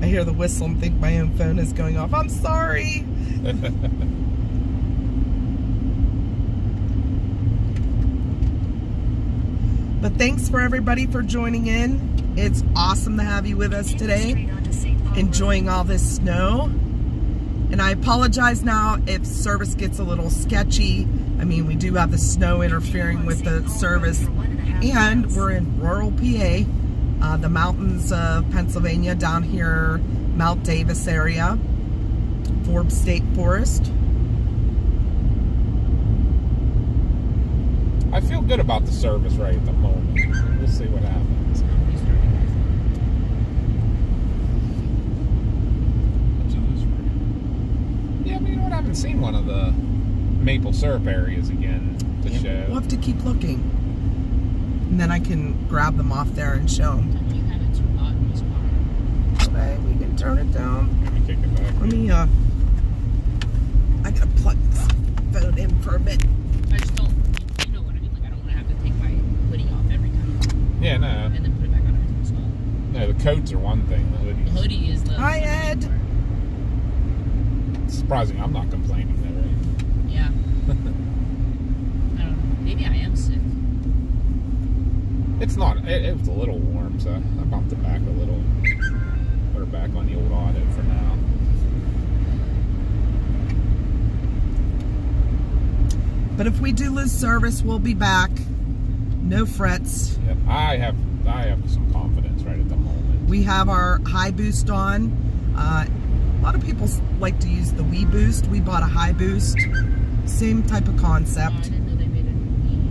I hear the whistle and think my own phone is going off. I'm sorry. But thanks for everybody for joining in. It's awesome to have you with us today, Straight onto St. Paul enjoying Road. all this snow. And I apologize now if service gets a little sketchy. I mean, we do have the snow interfering with the service. And we're in rural PA, the mountains of Pennsylvania, down here, Mount Davis area, Forbes State Forest. I feel good about the service right at the moment. We'll see what happens. Yeah, I mean, I haven't seen one of the maple syrup areas again to show. We'll have to keep looking. And then I can grab them off there and show them. You have it too hot in this car. Okay, we can turn it down. Let me kick it back. Let me, I gotta plug this phone in for a bit. I just don't, you know what I mean? Like, I don't want to have to take my hoodie off every time. Yeah, no. And then put it back on every time. So, No, the coats are one thing. The the hoodies. hoodie is the. Hi, Ed. It's surprising I'm not complaining though, right? Yeah. I don't know. Maybe I am sick. It's not. It was a little warm, so I bumped it back a little. Put her back on the old auto for now. But if we do lose service, we'll be back. No frets. Yep. I have some confidence right at the moment. We have our high boost on. A lot of people like to use the Wii Boost. We bought a high boost. Same type of Oh, I concept. didn't know they made a movie.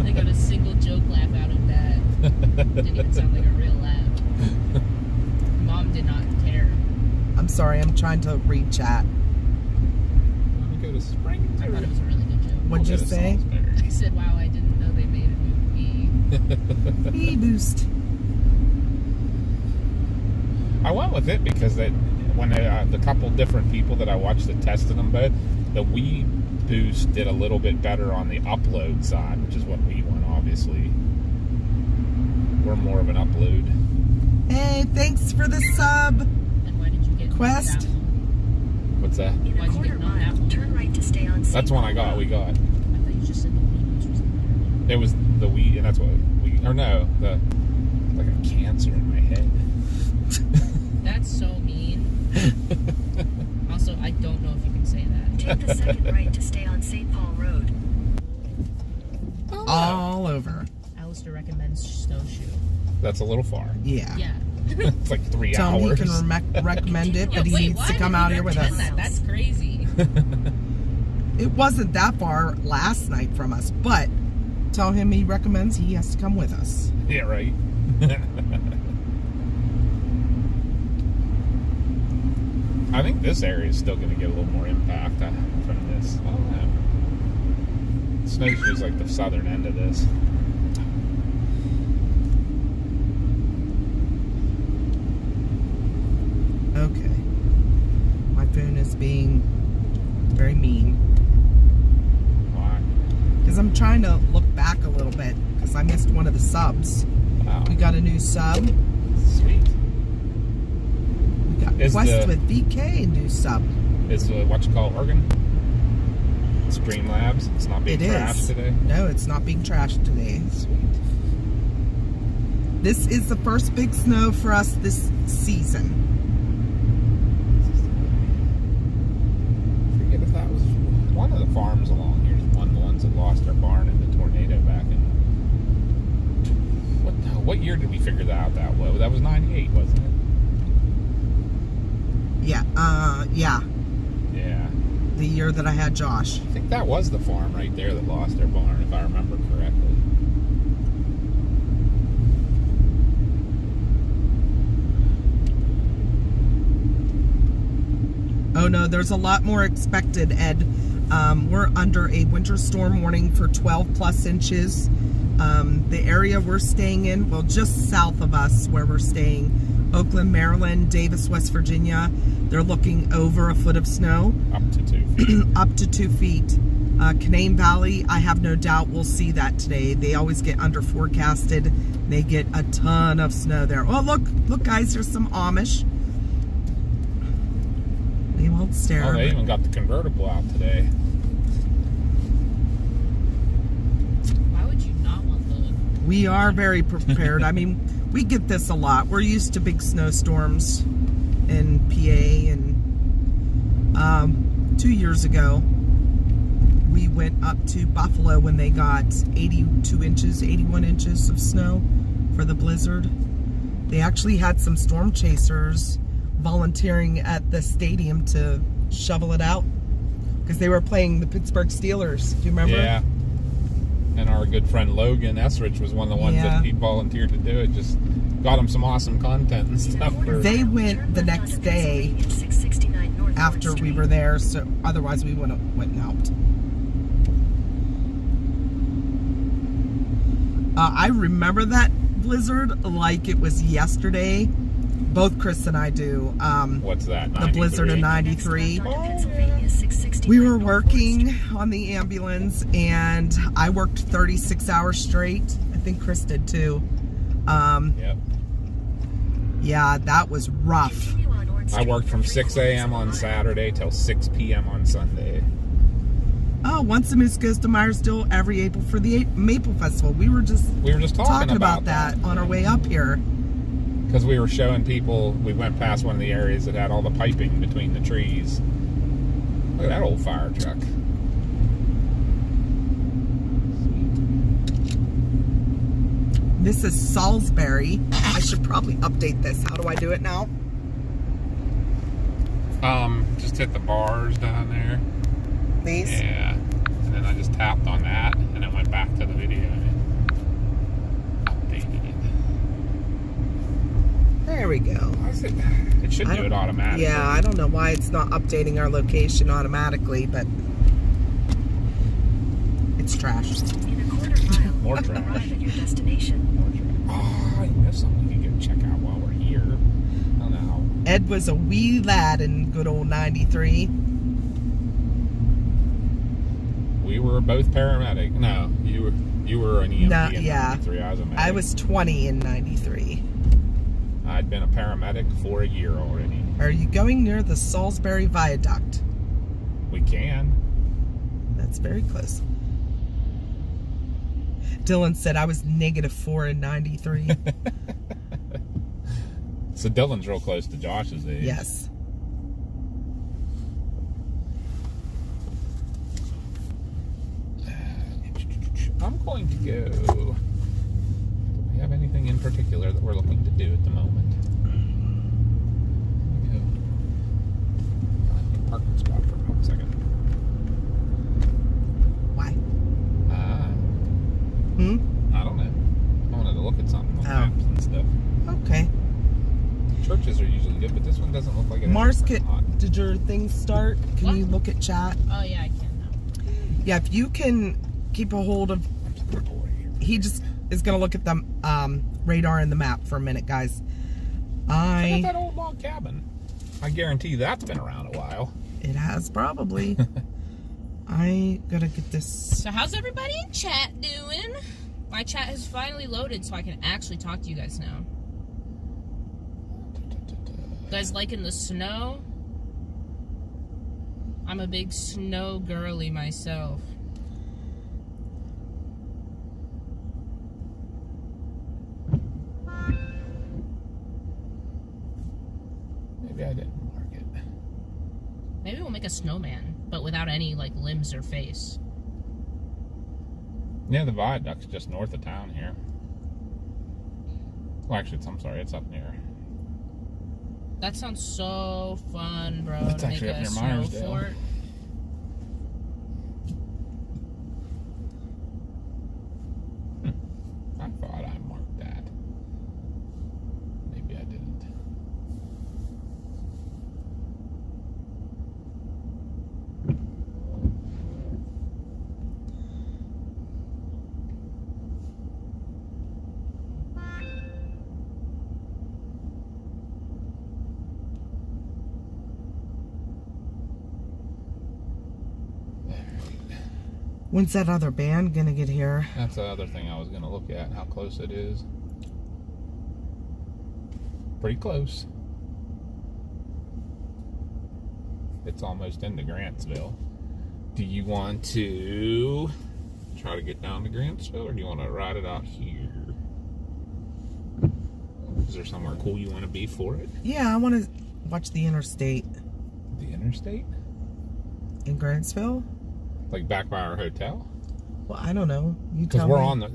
They got a single joke laugh out of that. Didn't even sound like a real laugh. Mom did not care. I'm sorry, I'm trying to read chat. Let me go to spring. I thought it was a really good joke. What'd you say? I said, wow, I didn't know they made a movie. Wii Boost. I went with it because when the couple different people that I watched that tested them both, the Wii Boost did a little bit better on the upload side, which is what we want, obviously. We're more of an upload. Hey, thanks for the sub. And why did you get Quest? that one? What's that? In a Why'd you quarter get on that mile, one? turn right to stay on St. That's one I Paul got. We Road. got. I thought you just said the Windows was in It was the Wii, and that's what we. Or no, the like a cancer in my head. there. That's so mean. Also, I don't know if you can say that. Take the second right to stay on St. Paul Road. All over. Alistair recommends snowshoe. That's a little far. Yeah. Yeah. It's like 3 Tell him he hours. can recommend it, but he wait, needs why to did come he out here with us. recommend that? That's crazy. It wasn't that far last night from us, but tell him he recommends he has to come with us. Yeah, right. I think this area is still going to get a little more impact from this. I don't know. Snowshoe's like the southern end of this. Okay. My phone is being very mean. Why? Because I'm trying to look back a little bit because I missed one of the subs. Wow. We got a new sub. Sweet. We got Is Quest the- with VK, new sub. Is what you call Oregon? Streamlabs. It's not being It is. trashed today. No, it's not being trashed today. Sweet. This is the first big snow for us this season. I forget if that was one of the farms along here. One of the ones that lost their barn in the tornado back in. What year did we figure that out that way? That was 98, wasn't it? Yeah, yeah. Yeah. The year that I had Josh. I think that was the farm right there that lost their barn, if I remember correctly. Oh no, there's a lot more expected, Ed. We're under a winter storm warning for 12 plus inches. The area we're staying in, well, just south of us where we're staying, Oakland, Maryland, Davis, West Virginia, they're looking over a foot of snow. Up to 2 feet. Up to 2 feet. Canaan Valley, I have no doubt we'll see that today. They always get under forecasted. They get a ton of snow there. Oh, look guys, there's some Amish. They won't stare. Oh, they even got the convertible out today. We are very prepared. I mean, we get this a lot. We're used to big snowstorms in PA, and 2 years ago, we went up to Buffalo when they got 82 inches, 81 inches of snow for the blizzard. They actually had some storm chasers volunteering at the stadium to shovel it out because they were playing the Pittsburgh Steelers. Do you remember? Yeah. And our good friend Logan Esrich was one of the ones that he volunteered to do it. Just got him some awesome content and stuff. They went the next day after we were there, so otherwise we went and helped. I remember that blizzard like it was yesterday. Both Chris and I do. What's that? The blizzard in 93. We were working on the ambulance, and I worked 36 hours straight. I think Chris did too. Yep. Yeah, that was rough. I worked from 6 a.m. on Saturday till 6 p.m. on Sunday. Oh, Once the Moose Goes to Myersville every April for the Maple Festival. We were just talking about that on our way up here. Because we were showing people, we went past one of the areas that had all the piping between the trees. Look at that old fire truck. This is Salsbury. I should probably update this. How do I do it now? Just hit the bars down there. These? Yeah. And then I just tapped on that, and it went back to the video and updated it. There we go. It should do it automatically. Yeah, I don't know why it's not updating our location automatically, but it's trash. In a quarter mile, More trash. arrive at your destination. Oh, you know something you can go check out while we're here. I don't know. Ed was a wee lad in good old 93. We were both paramedic. No, you were an EMT in 93. I was a medic. I was 20 in 93. I'd been a paramedic for a year already. Are you going near the Salsbury Viaduct? We can. That's very close. Dylan said I was -4 in 93. So Dylan's real close to Josh's age. Yes. I'm going to go. Do we have anything in particular that we're looking to do at the moment? Go. Parking spot for a second. Why? I don't know. I wanted to look at something on maps and stuff. Okay. Churches are usually good, but this one doesn't look like it. Mars, did your thing start? Can you look at chat? Oh yeah, I can now. Yeah, if you can keep a hold of. He just is going to look at the radar and the map for a minute, guys. Look at that old log cabin. I guarantee that's been around a while. It has probably. I gotta get this. So how's everybody in chat doing? My chat has finally loaded, so I can actually talk to you guys now. You guys liking the snow? I'm a big snow girly myself. Maybe I didn't mark it. Maybe we'll make a snowman, but without any like limbs or face. Yeah, the viaduct's just north of town here. Well, actually, I'm sorry, it's up near. That sounds so fun, bro. It's to make actually up a near snow Myersville. fort. I thought I marked that. Maybe I didn't. When's that other band gonna get here? That's the other thing I was going to look at, how close it is. Pretty close. It's almost into Grantsville. Do you want to try to get down to Grantsville, or do you want to ride it out here? Is there somewhere cool you want to be for it? Yeah, I want to watch the interstate. The interstate? In Grantsville? Like back by our hotel? Well, I don't know. You Because tell we're me.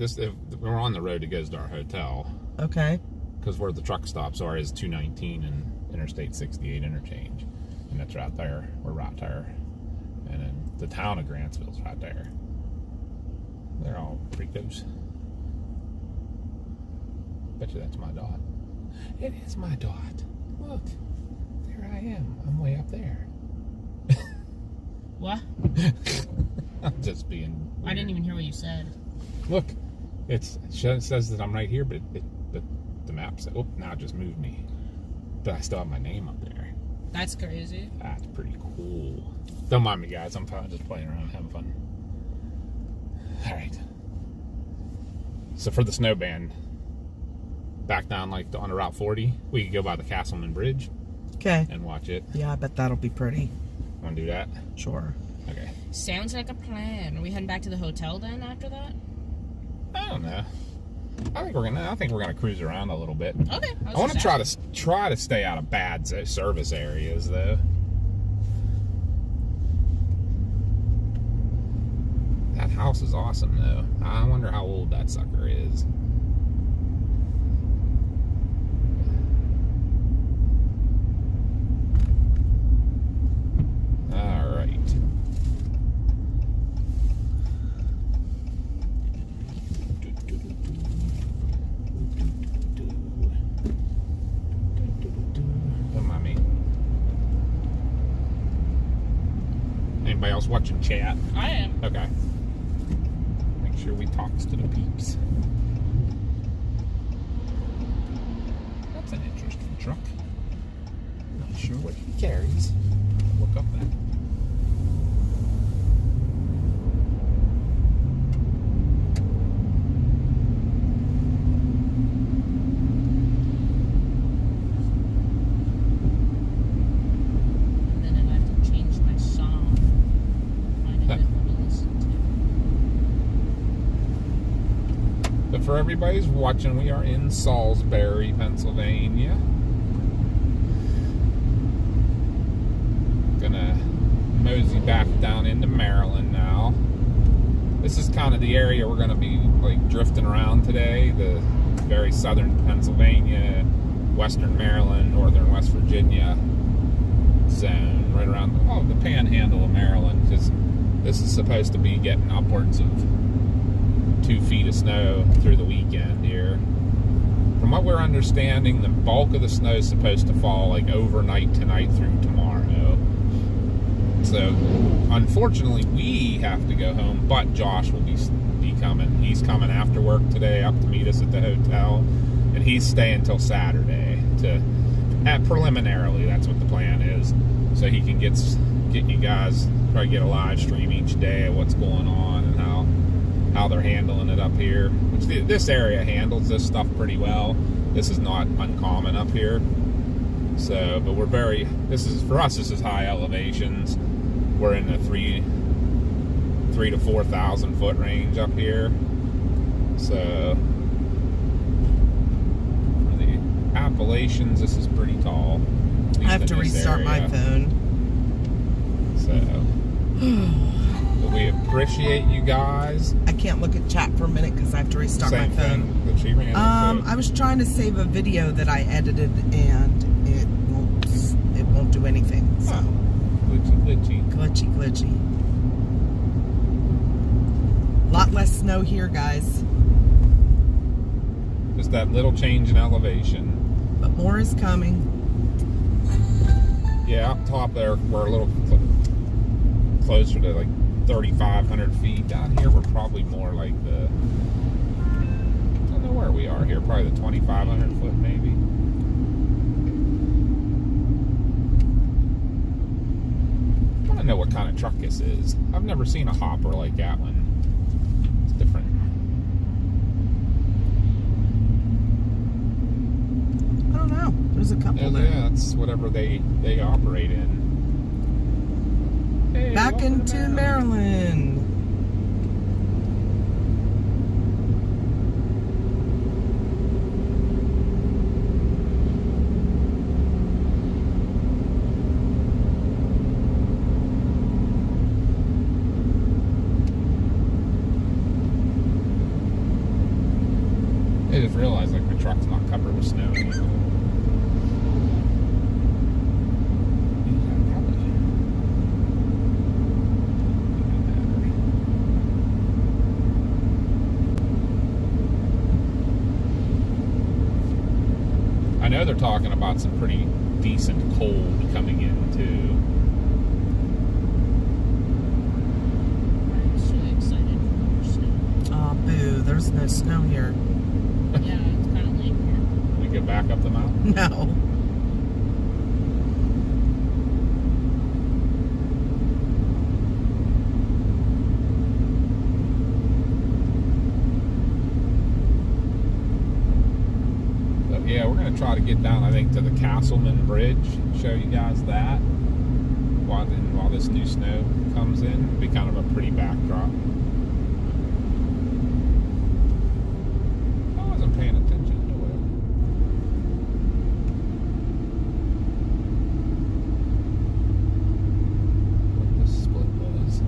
we're on the road that goes to our hotel. Okay. Because where the truck stops are is 219 and Interstate 68 interchange, and that's right there. We're right there, and then the town of Grantsville's right there. They're all pretty close. Bet you that's my dot. It is my dot. Look, there I am. I'm way up there. What? I'm just being weird. I didn't even hear what you said. Look, it says that I'm right here, but the map said, oh, now it just moved me. But I still have my name up there. That's crazy. That's pretty cool. Don't mind me, guys. I'm just playing around, having fun. All right. So for the snowband, back down like on the Route 40, we could go by the Castleman Bridge Okay. and watch it. Yeah, I bet that'll be pretty. Want to do that? Sure. Okay. Sounds like a plan. Are we heading back to the hotel then after that? I don't know. I think we're gonna cruise around a little bit. Okay. I want to try to stay out of bad service areas though. That house is awesome though. I wonder how old that sucker is. All right. Don't mind me. Anybody else watching chat? I am. Okay. Make sure we talks to the peeps. That's an interesting truck. Not sure what he carries. Look up that. And then I have to change my song. Find a good one to listen to. But for everybody who's watching, we are in Salsbury, Pennsylvania. Gonna mosey back down into Maryland now. This is kind of the area we're gonna be like drifting around today. The very southern Pennsylvania, western Maryland, northern West Virginia zone, right around the panhandle of Maryland. Because this is supposed to be getting upwards of 2 feet of snow through the weekend here. From what we're understanding, the bulk of the snow is supposed to fall like overnight tonight through tomorrow. So, unfortunately, we have to go home, but Josh will be coming. He's coming after work today up to meet us at the hotel, and he's staying till Saturday. Preliminarily, that's what the plan is. So he can get you guys, probably get a live stream each day of what's going on and how they're handling it up here. Which this area handles this stuff pretty well. This is not uncommon up here. So, but for us, this is high elevations. We're in the 3 to 4,000 foot range up here. So, for the Appalachians, this is pretty tall. I have to restart my phone. So, but we appreciate you guys. I can't look at chat for a minute because I have to restart my Same phone. thing that she ran into. I was trying to save a video that I edited and it won't do anything. So glitchy. A lot less snow here, guys. Just that little change in elevation. But more is coming. Yeah, up top there, we're a little closer to like 3,500 feet. Down here, we're probably more like I don't know where we are here, probably the 2,500 foot maybe. I want to know what kind of truck this is. I've never seen a hopper like that one. It's different. I don't know. There's a couple there. Yeah, that's whatever they operate in. Hey, Back welcome into to Maryland. I just realized like my truck's not covered with snow anymore. I know they're talking about some pretty decent cold coming in too. I'm so excited for more snow. Oh, boo, there's no snow here. Yeah, it's kind of late here. Can we get back up the mountain? No. But yeah, we're going to try to get down, I think, to the Castleman Bridge, show you guys that while this new snow comes in. It'll be kind of a pretty backdrop. I wasn't paying attention to what this split was.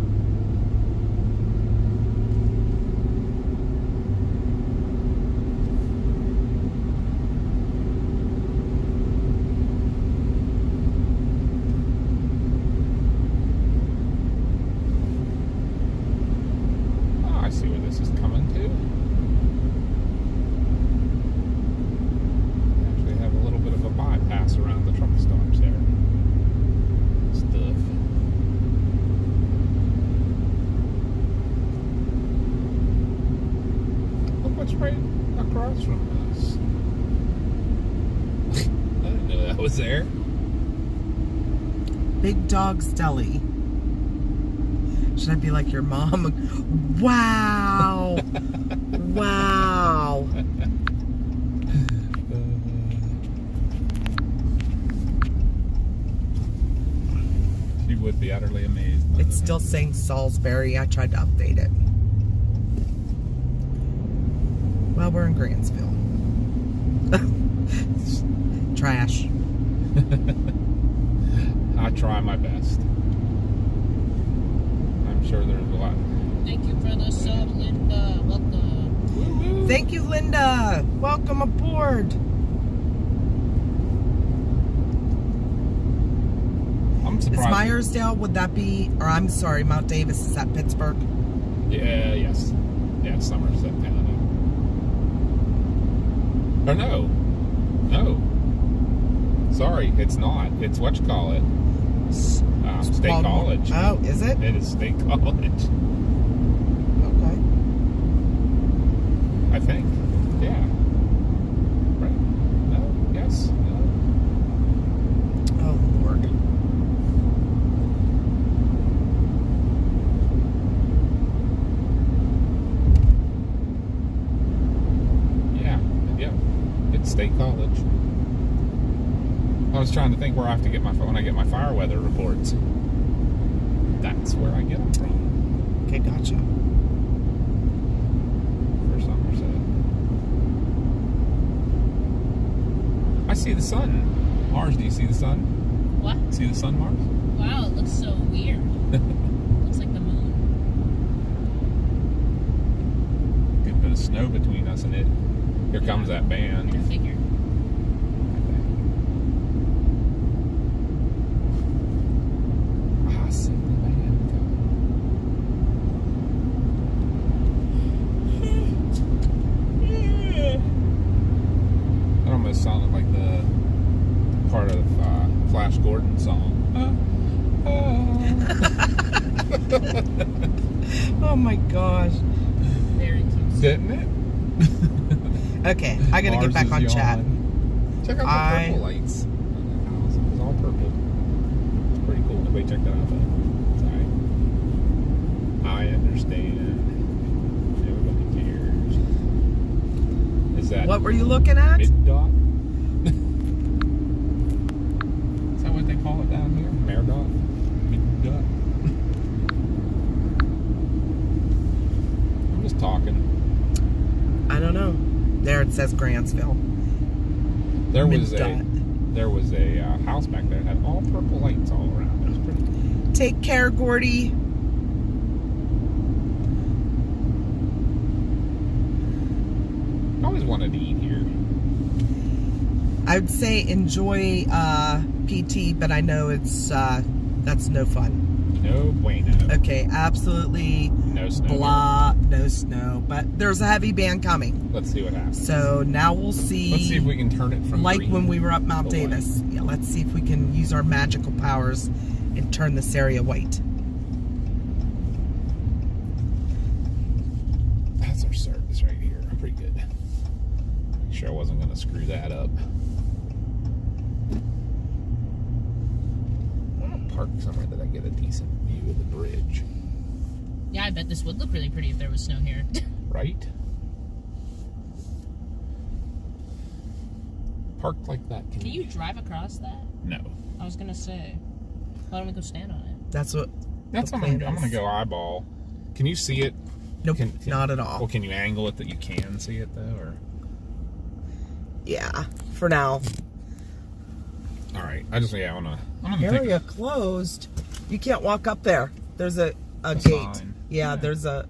Oh, I see where this is coming to. Actually have a little bit of a bypass around the truck stops there. Stuff. Look what's right across from us. I didn't know that was there. Big Dog's Deli. Should I be like your mom? Wow. Wow. She would be utterly amazed. by It's that. still saying Salsbury. I tried to update it. Well, we're in Grantsville. Trash. I try my best. I'm sure there's a lot. Thank you for the sub, Linda. Welcome. Thank you, Linda. Welcome aboard. I'm Is surprised. Myersdale, would that be, or I'm sorry, Mount Davis, is that Pittsburgh? Yeah, yes. Yeah, Somerset County. Or no. No. Sorry, it's not. It's what you call it. State Baltimore. College. Oh, is it? It is State College. Okay. I think. Yeah. Right? No? Yes? No? Oh, Lord. Yeah. Yeah. It's State College. I was trying to think where I have to get when I get my fire weather reports. That's where I get them from. Okay, gotcha. For Somerset. I see the sun. Mars, do you see the sun? What? See the sun, Mars? Wow, it looks so weird. Looks like the moon. Good bit of snow between us and it. Here comes that band. I figured. I see the band coming. That almost sounded like the part of Flash Gordon's song. Oh my gosh. Very cute. Didn't it? Okay, I gotta get Mars back is on chat. yawning. Check out the purple lights on that house. It was all purple. It's pretty cool. Nobody checked that out though. Sorry. I understand. Everybody cares. Is that What were you looking at? mid dot? Is that what they call it down here? Mare dot? Mid dot? I'm just talking. I don't know. There it says Grantsville. There was Mid-dot. a house back there that had all purple lights all around. It was pretty cool. Take care, Gordy. Oh always wanted to eat here. I would say enjoy PT, but I know it's that's no fun. No bueno. Okay, absolutely No snow. blah, no snow. But there's a heavy band coming. Let's see what happens. So now we'll see. Let's see if we can turn it from like green when we were up Mount to white. Davis. Yeah, let's see if we can use our magical powers and turn this area white. That's our service right here. Pretty good. Make sure I wasn't going to screw that up. I want to park somewhere that I get a decent view of the bridge. Yeah, I bet this would look really pretty if there was snow here. Right? Parked like that. Can you drive across that? No. I was gonna say. Why don't we go stand on it? That's what. That's the I'm gonna, plan I'm gonna is. go eyeball. Can you see it? Nope, not at all. Well, can you angle it that you can see it though? Or Yeah, for now. all right, I'm gonna Area closed. You can't walk up there. There's a A gate. sign. Yeah, Yeah. there's a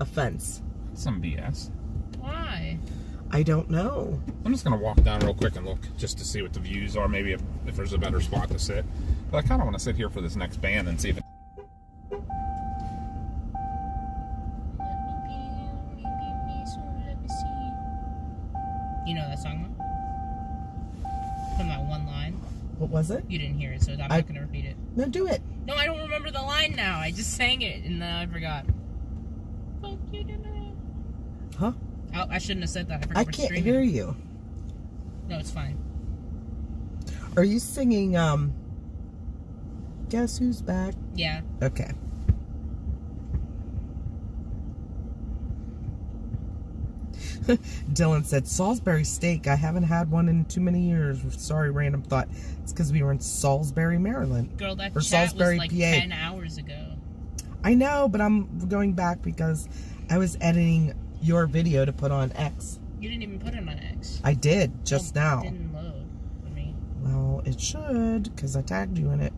fence. some BS. Why? I don't know. I'm just gonna walk down real quick and look just to see what the views are. Maybe if there's a better spot to sit. But I kind of want to sit here for this next band and see if it. You know that song? From that one line. What was it? You didn't hear it, so I'm not gonna repeat it. No, do it. No, I don't remember the line now. I just sang it and then I forgot. Fuck you tonight. Huh? Oh, I shouldn't have said that. I forgot I we're can't streaming. hear you. No, it's fine. Are you singing, Guess Who's Back? Yeah. Okay. Dylan said, Salisbury steak. I haven't had one in too many years. Sorry, random thought. It's because we were in Salisbury, Maryland. Girl, that Or chat Salsbury, was like PA. 10 hours ago. I know, but I'm going back because I was editing your video to put on X. You didn't even put it on X. I did, just Well, now. It didn't load for me. Well, it should, because I tagged you in it.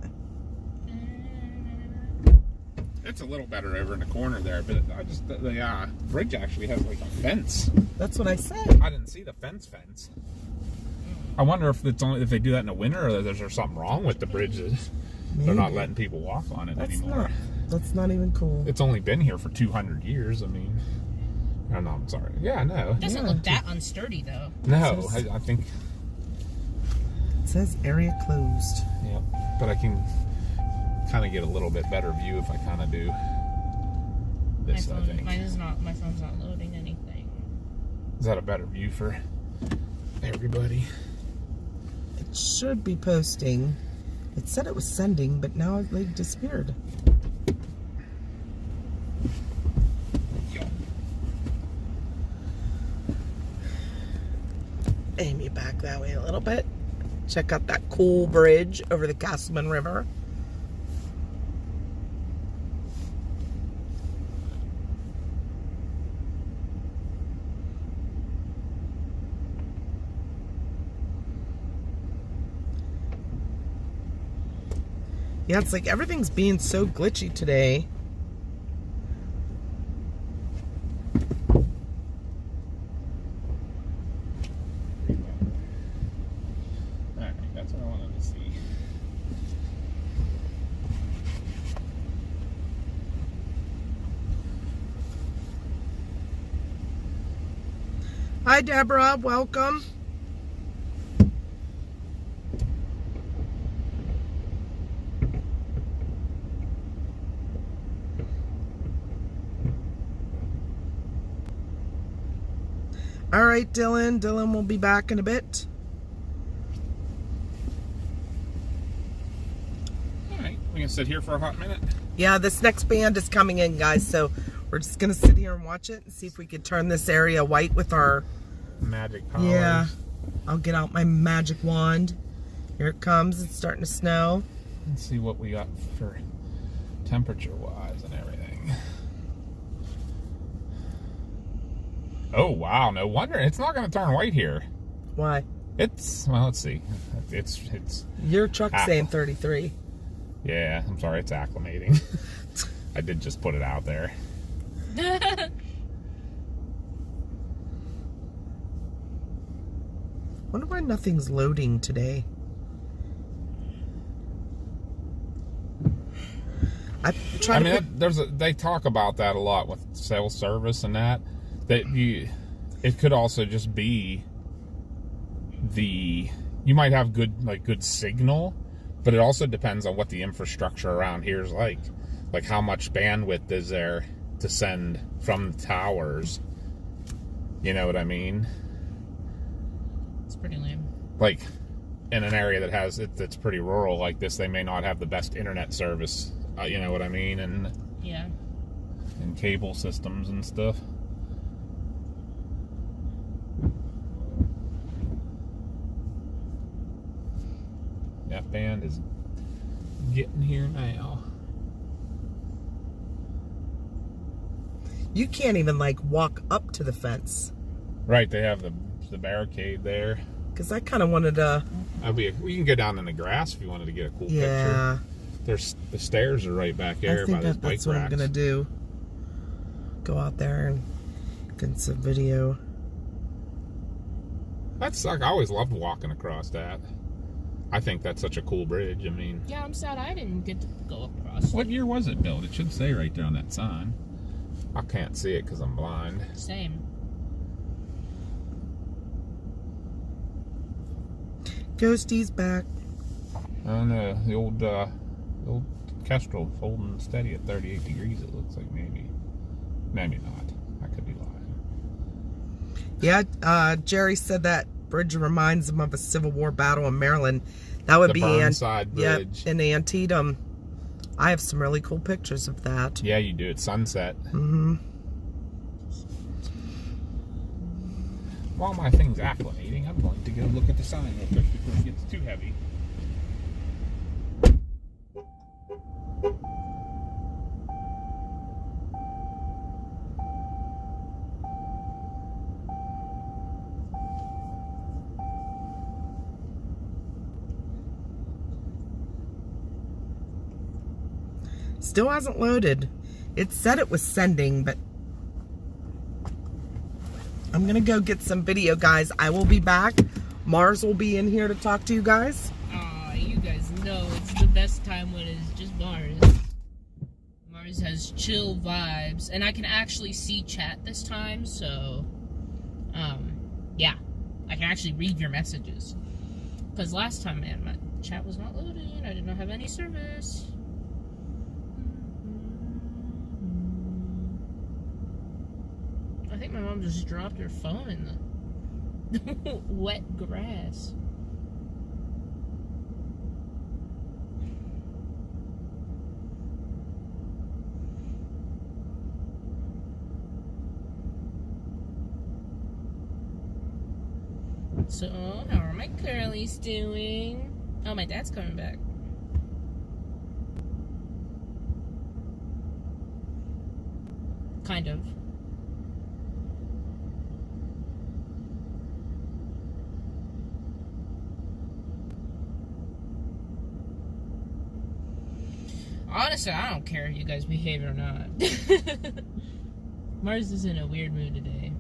It's a little better over in the corner there, but the bridge actually has like a fence. That's what I said. I didn't see the fence. I wonder if it's only if they do that in the winter, or is there something wrong with the bridges? They're not Maybe. letting people walk on it That's anymore. that's not even cool. It's only been here for 200 years. I mean, oh, no, I'm sorry. Yeah, no, It doesn't Yeah. look that unsturdy, though. no. Says- I think, It says area closed. yeah, but I can kind of get a little bit better view if I kind of do this. I think My phone's not loading anything. is that a better view for everybody? It should be posting. It said it was sending, but now it like disappeared. Aim you back that way a little bit. Check out that cool bridge over the Castleman River. Yeah, it's like everything's being so glitchy today. Alright, that's what I wanted to see. Hi, Deborah. Welcome. All right, Dylan. Dylan will be back in a bit. Alright, we can sit here for a hot minute. Yeah, this next band is coming in, guys. So we're just going to sit here and watch it and see if we can turn this area white with our... Magic powers. Yeah. I'll get out my magic wand. Here it comes. It's starting to snow. Let's see what we got for temperature-wise and everything. Oh, wow. No wonder. It's not going to turn white here. Why? It's, well, let's see. It's Your truck's Apple. saying 33. yeah, I'm sorry. It's acclimating. I did just put it out there. Wonder why nothing's loading today. I mean, they talk about that a lot with cell service and that it could also just be you might have good signal, but it also depends on what the infrastructure around here is like how much bandwidth is there to send from the towers. You know what I mean? It's pretty lame. Like in an area that's pretty rural like this, they may not have the best internet service. You know what I mean? And yeah, and cable systems and stuff. That band is getting here now. You can't even walk up to the fence. Right, they have the barricade there. Because I kind of wanted to. We can go down in the grass if you wanted to get a cool yeah. picture. The stairs are right back there by those bike racks. That's what I'm gonna do. Go out there and get some video. That sucks. I always loved walking across that. I think that's such a cool bridge. I mean, yeah, I'm sad I didn't get to go across. What year was it built? It should say right there on that sign. I can't see it because I'm blind. Same. Ghosty's back. I don't know. The old Kestrel holding steady at 38 degrees. It looks like maybe not. I could be lying. Yeah, Jerry said that bridge reminds him of a Civil War battle in Maryland. That would be Burnside Bridge. Yep, in Antietam. I have some really cool pictures of that. Yeah, you do. It's sunset. Mm-hmm. While my thing's acclimating, I'm going to go look at the sign real quick before it gets too heavy. Still hasn't loaded. It said it was sending, but I'm gonna go get some video, guys. I will be back. Mars will be in here to talk to you guys. You guys know it's the best time when it's just Mars. Mars has chill vibes, and I can actually see chat this time, so yeah, I can actually read your messages. Because last time, man, my chat was not loading. I did not have any service. I think my mom just dropped her phone in the wet grass. So, how are my curlies doing? Oh, my dad's coming back. Kind of. Honestly, I don't care if you guys behave or not. Mars is in a weird mood today.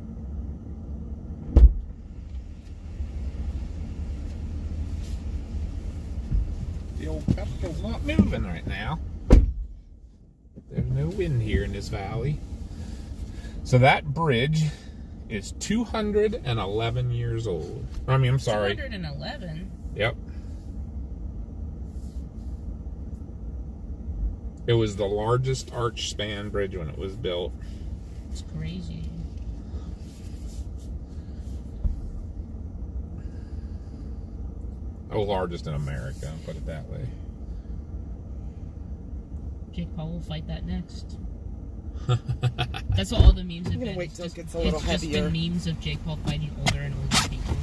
The old Kestrel's not moving right now. There's no wind here in this valley. So that bridge is 211 years old. I mean, I'm sorry. 211? Yep. It was the largest arch span bridge when it was built. It's crazy. Oh, largest in America, I'll put it that way. Jake Paul will fight that next. That's what all the memes have I'm gonna been. wait till it gets a little it's just heavier. been memes of Jake Paul fighting older and older people.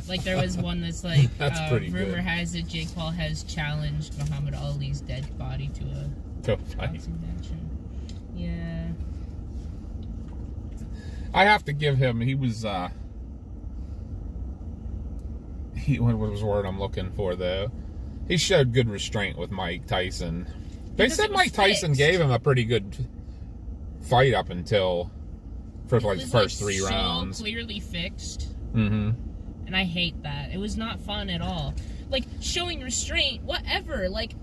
Like there was one that's like, That's pretty rumor good. has it Jake Paul has challenged Muhammad Ali's dead body to a fight. boxing match. Yeah. I have to give him, he was, what was the word I'm looking for, though? He showed good restraint with Mike Tyson. They Because said it was Mike Tyson fixed. gave him a pretty good fight up until, for like the It was, first three so rounds. clearly fixed. Mm-hmm. And I hate that. It was not fun at all. Like, showing restraint, whatever. Like,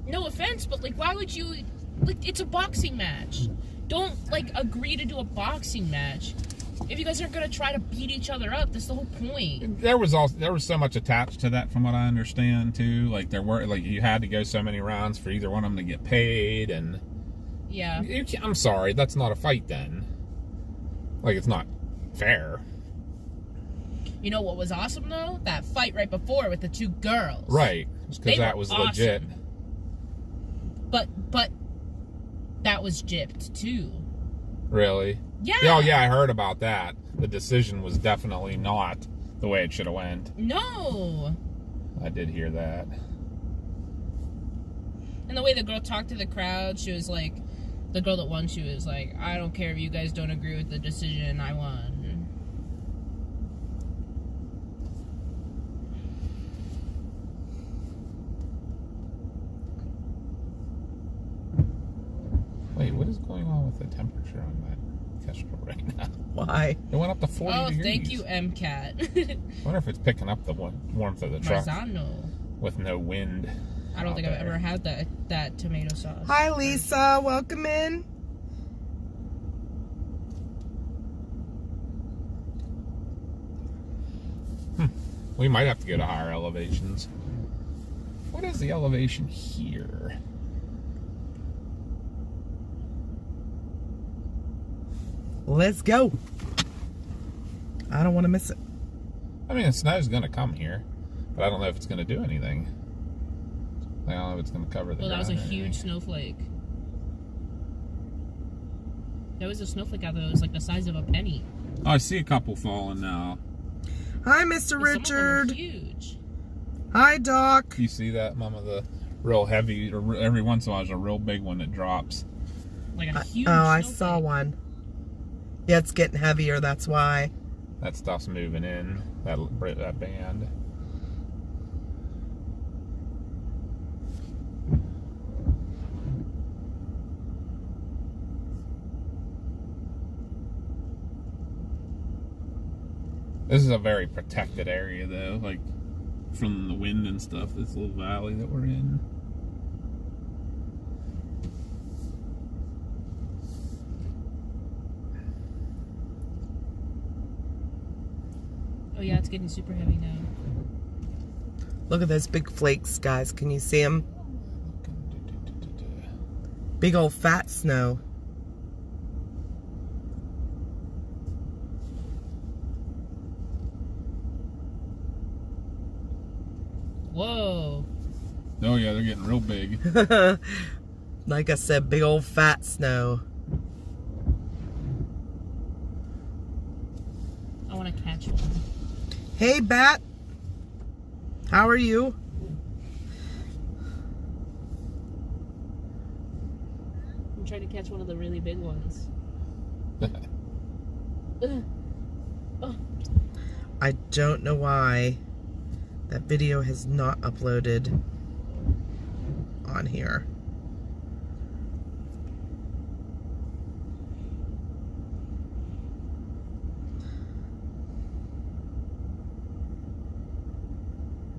no offense, but, like, why would you... Like, it's a boxing match. Don't, like, agree to do a boxing match. If you guys aren't going to try to beat each other up, that's the whole point. There was so much attached to that, from what I understand, too. Like, you had to go so many rounds for either one of them to get paid, and... Yeah. I'm sorry, that's not a fight, then. Like, it's not fair. You know what was awesome, though? That fight right before with the two girls. Right. Because that was awesome. legit. But that was gypped, too. Really? Yeah. Oh, yeah, I heard about that. The decision was definitely not the way it should have went. No. I did hear that. And the way the girl talked to the crowd, she was like, the girl that won, she was like, I don't care if you guys don't agree with the decision, I won. Wait, what is going on with the temperature on that Kestrel right now? Why? It went up to 40 degrees. Oh, thank you, MCAT. I wonder if it's picking up the warmth of the truck Marzano. with no wind. I don't think I've ever had that tomato sauce. Hi, Lisa. Welcome in. We might have to go to higher elevations. What is the elevation here? Let's go. I don't want to miss it. I mean, the snow's going to come here, but I don't know if it's going to do anything. I don't know if it's going to cover the Well, that was a ground or huge anything. snowflake. There was a snowflake out there that was like the size of a penny. Oh, I see a couple falling now. Hi, Mr. But some of them are Richard. huge. Hi, Doc. You see that, Mama? The real heavy, or every once in a while, there's a real big one that drops. Like a huge Oh, I snowflake. saw one. Yeah, it's getting heavier. That's why. That stuff's moving in, that band. This is a very protected area, though, like from the wind and stuff, this little valley that we're in. Oh yeah, it's getting super heavy now. Look at those big flakes, guys. Can you see them? Big old fat snow. Whoa. Oh yeah, they're getting real big. Like I said, big old fat snow. I want to catch one. Hey, Bat. How are you? I'm trying to catch one of the really big ones. Oh. I don't know why that video has not uploaded on here.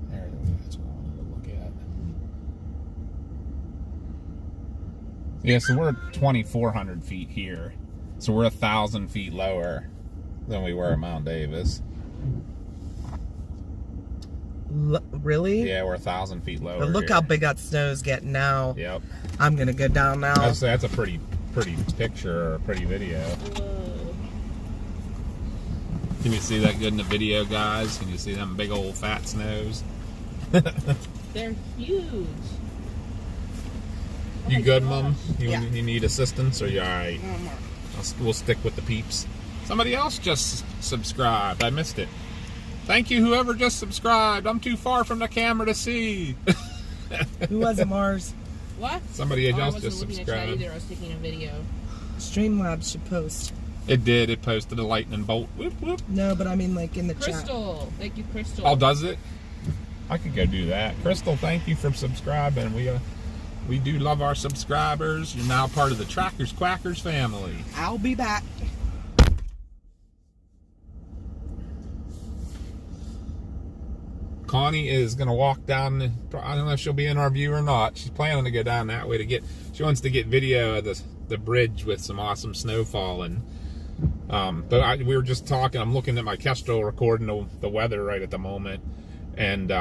There, that's what I wanted to look at. Yeah, so we're 2,400 feet here. So we're 1,000 feet lower than we were at Mount Davis. Really? Yeah, we're 1,000 feet lower. But look here. how big that snow's getting now. Yep. I'm gonna go down now. I'd say that's a pretty picture or a pretty video. Whoa. Can you see that good in the video, guys? Can you see them big old fat snows? They're huge. Oh You my good, gosh. Mom? You Yeah. need assistance, or you alright? Oh my. We'll stick with the peeps. Somebody else just subscribed. I missed it. Thank you, whoever just subscribed. I'm too far from the camera to see. Who was it, Mars? What? Somebody I else wasn't just looking at subscribed. chat either. I was taking a video. Streamlabs should post. It did. It posted a lightning bolt. Whoop, whoop. No, but I mean like in the chat. Crystal. Thank you, Crystal. Oh, does it? I could go do that. Crystal, thank you for subscribing. We do love our subscribers. You're now part of the Trackers Quackers family. I'll be back. Connie is going to walk down. I don't know if she'll be in our view or not. She's planning to go down that way to get. She wants to get video of the bridge with some awesome snow falling. But we were just talking. I'm looking at my Kestrel recording the weather right at the moment, and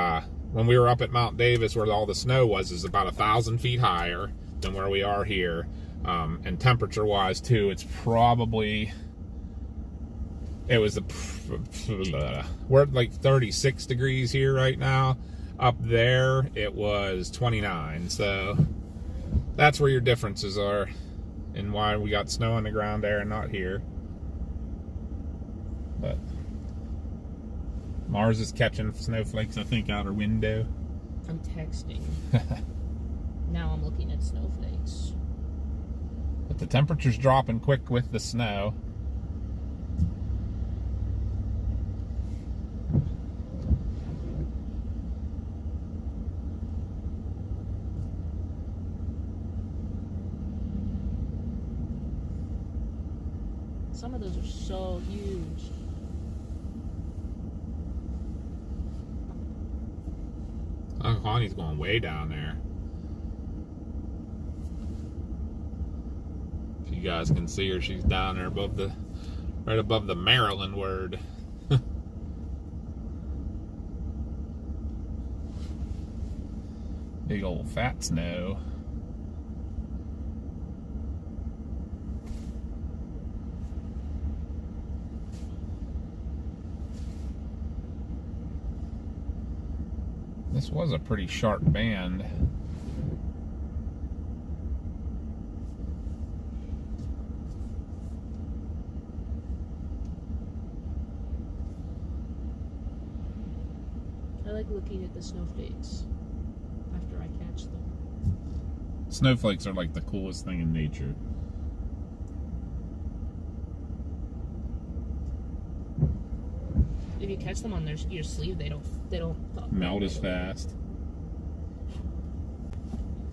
when we were up at Mount Davis, where all the snow was, is about 1,000 feet higher than where we are here, and temperature-wise too, it's probably. It was we're at like 36 degrees here right now. Up there, it was 29. So that's where your differences are, and why we got snow on the ground there and not here. But Mars is catching snowflakes, I think, out her window. I'm texting. Now I'm looking at snowflakes. But the temperature's dropping quick with the snow. Some of those are so huge. Oh, Connie's going way down there. If you guys can see her, she's down there right above the Maryland word. Big old fat snow. This was a pretty sharp band. I like looking at the snowflakes after I catch them. Snowflakes are like the coolest thing in nature. If you catch them on your sleeve, they don't Melt as fast.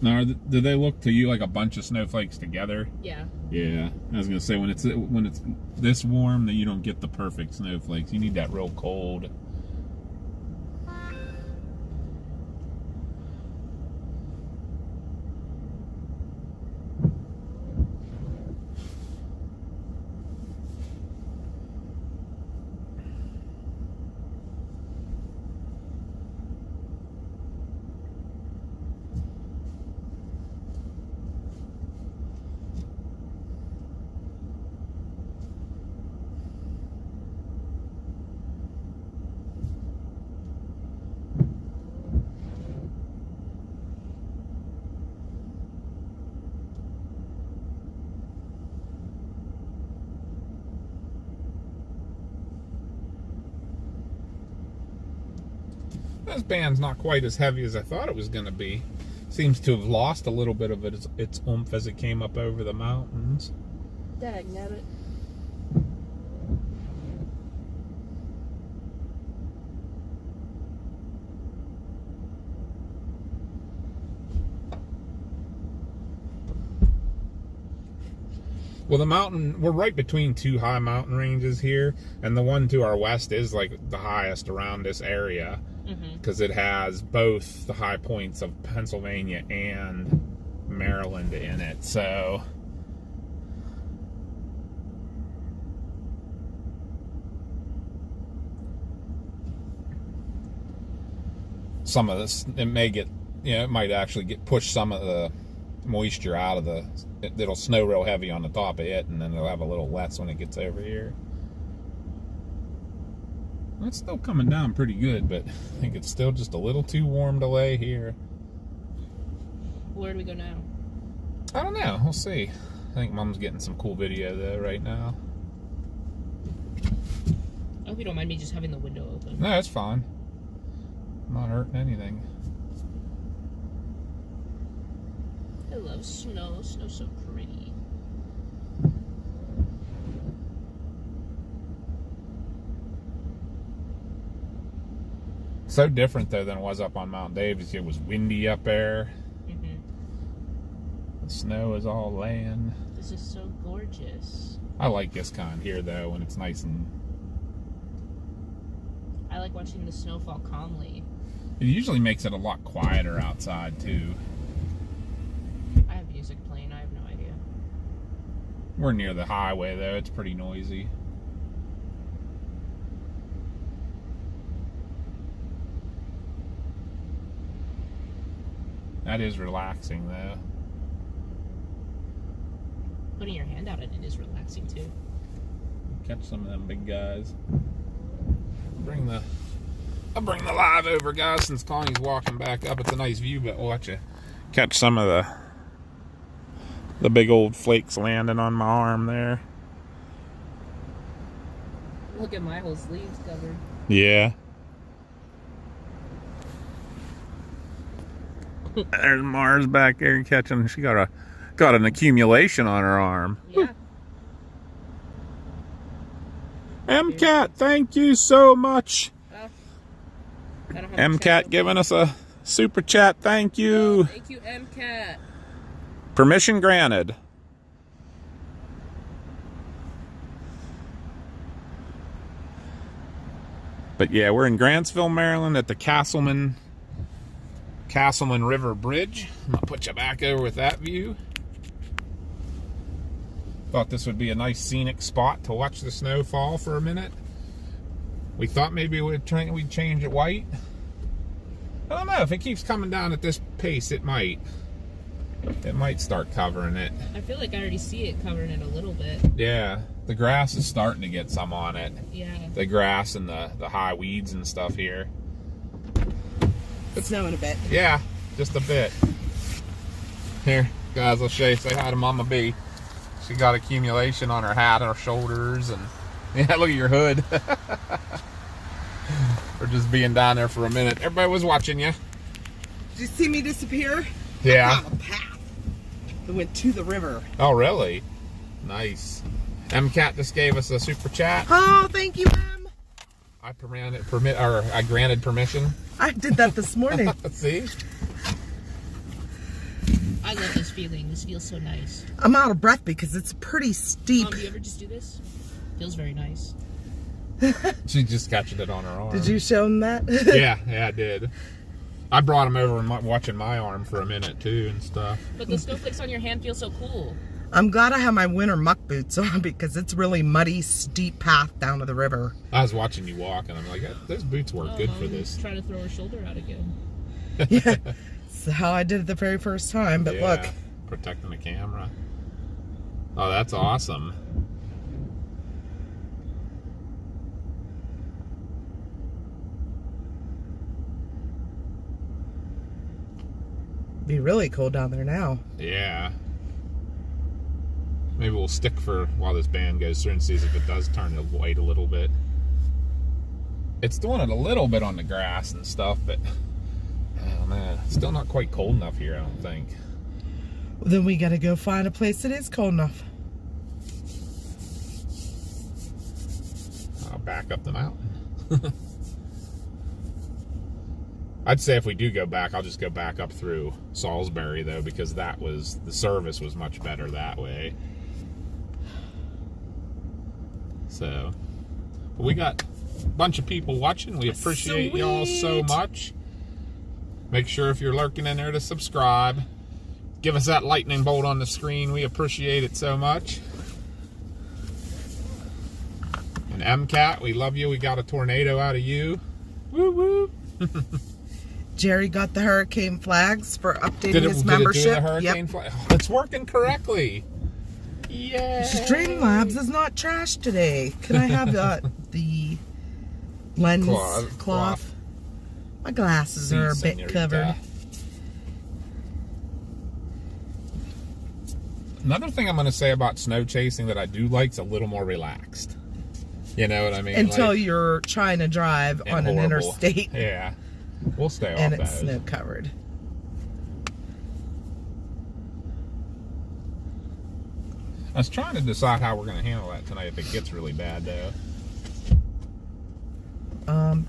Now, do they look to you like a bunch of snowflakes together? Yeah. Yeah, I was gonna say when it's this warm, that you don't get the perfect snowflakes. You need that real cold. This band's not quite as heavy as I thought it was going to be. Seems to have lost a little bit of its oomph as it came up over the mountains. Dagnabbit. Well, the mountain, we're right between two high mountain ranges here, and the one to our west is like the highest around this area, because it has both the high points of Pennsylvania and Maryland in it. So some of this, it may get, it might actually push some of the moisture out of it'll snow real heavy on the top of it, and then it'll have a little less when it gets over here. It's still coming down pretty good, but I think it's still just a little too warm to lay here. Where do we go now? I don't know. We'll see. I think Mom's getting some cool video though right now. I hope you don't mind me just having the window open. No, it's fine. I'm not hurting anything. I love snow. Snow's so pretty. So different though than it was up on Mount Davis. It was windy up there. The snow is all laying. This is so gorgeous. I like this kind here though, when it's nice and. I like watching the snow fall calmly. It usually makes it a lot quieter outside too. I have music playing. I have no idea. We're near the highway though. It's pretty noisy. That is relaxing though. Putting your hand out in it is relaxing too. Catch some of them big guys. I'll bring the live over, guys, since Connie's walking back up. It's a nice view, but we'll let you catch some of the big old flakes landing on my arm there. Look at my whole sleeves covered. Yeah. There's Mars back there catching. She got an accumulation on her arm. Yeah. MCAT, thank you so much. I don't have a MCAT channel. giving us a super chat. Thank you. Oh, thank you, MCAT. Permission granted. But yeah, we're in Grantsville, Maryland at the Castleman River Bridge. I'm gonna put you back over with that view. Thought this would be a nice scenic spot to watch the snow fall for a minute. We thought maybe we'd change it white. I don't know, if it keeps coming down at this pace, it might start covering it. I feel like I already see it covering it a little bit. Yeah, the grass is starting to get some on it. Yeah. The grass and the high weeds and stuff here. It's snowing a bit. Yeah, just a bit. Here, guys, I'll show you. Say hi to Mama B. She got accumulation on her hat and her shoulders, and yeah, look at your hood. We're just being down there for a minute. Everybody was watching you. Did you see me disappear? Yeah. I found a path that went to the river. Oh, really? Nice. MCAT just gave us a super chat. Oh, thank you, Em. I granted permission. I did that this morning. See? I love this feeling. This feels so nice. I'm out of breath because it's pretty steep. Mom, do you ever just do this? Feels very nice. She just catching it on her arm. Did you show him that? Yeah, I did. I brought him over and watching my arm for a minute too and stuff. But the snowflakes on your hand feel so cool. I'm glad I have my winter muck boots on because it's really muddy, steep path down to the river. I was watching you walk and I'm like, those boots work good for Mom's this. trying to throw her shoulder out again. Yeah, that's how I did it the very first time. But Yeah, look, protecting the camera. Oh, that's awesome. be really cold down there now. Yeah. Maybe we'll stick for while this band goes through and sees if it does turn to white a little bit. It's doing it a little bit on the grass and stuff, but oh man, it's still not quite cold enough here, I don't think. Well, then we got to go find a place that is cold enough. I'll back up the mountain. I'd say if we do go back, I'll just go back up through Salsbury though, because the service was much better that way. So, but we got a bunch of people watching. We appreciate y'all so much. Make sure if you're lurking in there to subscribe. Give us that lightning bolt on the screen. We appreciate it so much. And MCAT, we love you. We got a tornado out of you. Woo woo. Jerry got the hurricane flags for updating his membership. Did it do the hurricane flag? Oh, it's working correctly. Yay. Streamlabs is not trash today. Can I have the lens cloth? My glasses are a bit covered. Another thing I'm going to say about snow chasing that I do like is a little more relaxed. You know what I mean? Until you're trying to drive on an interstate. Yeah. We'll stay off and those. it's snow covered. I was trying to decide how we're going to handle that tonight if it gets really bad, though.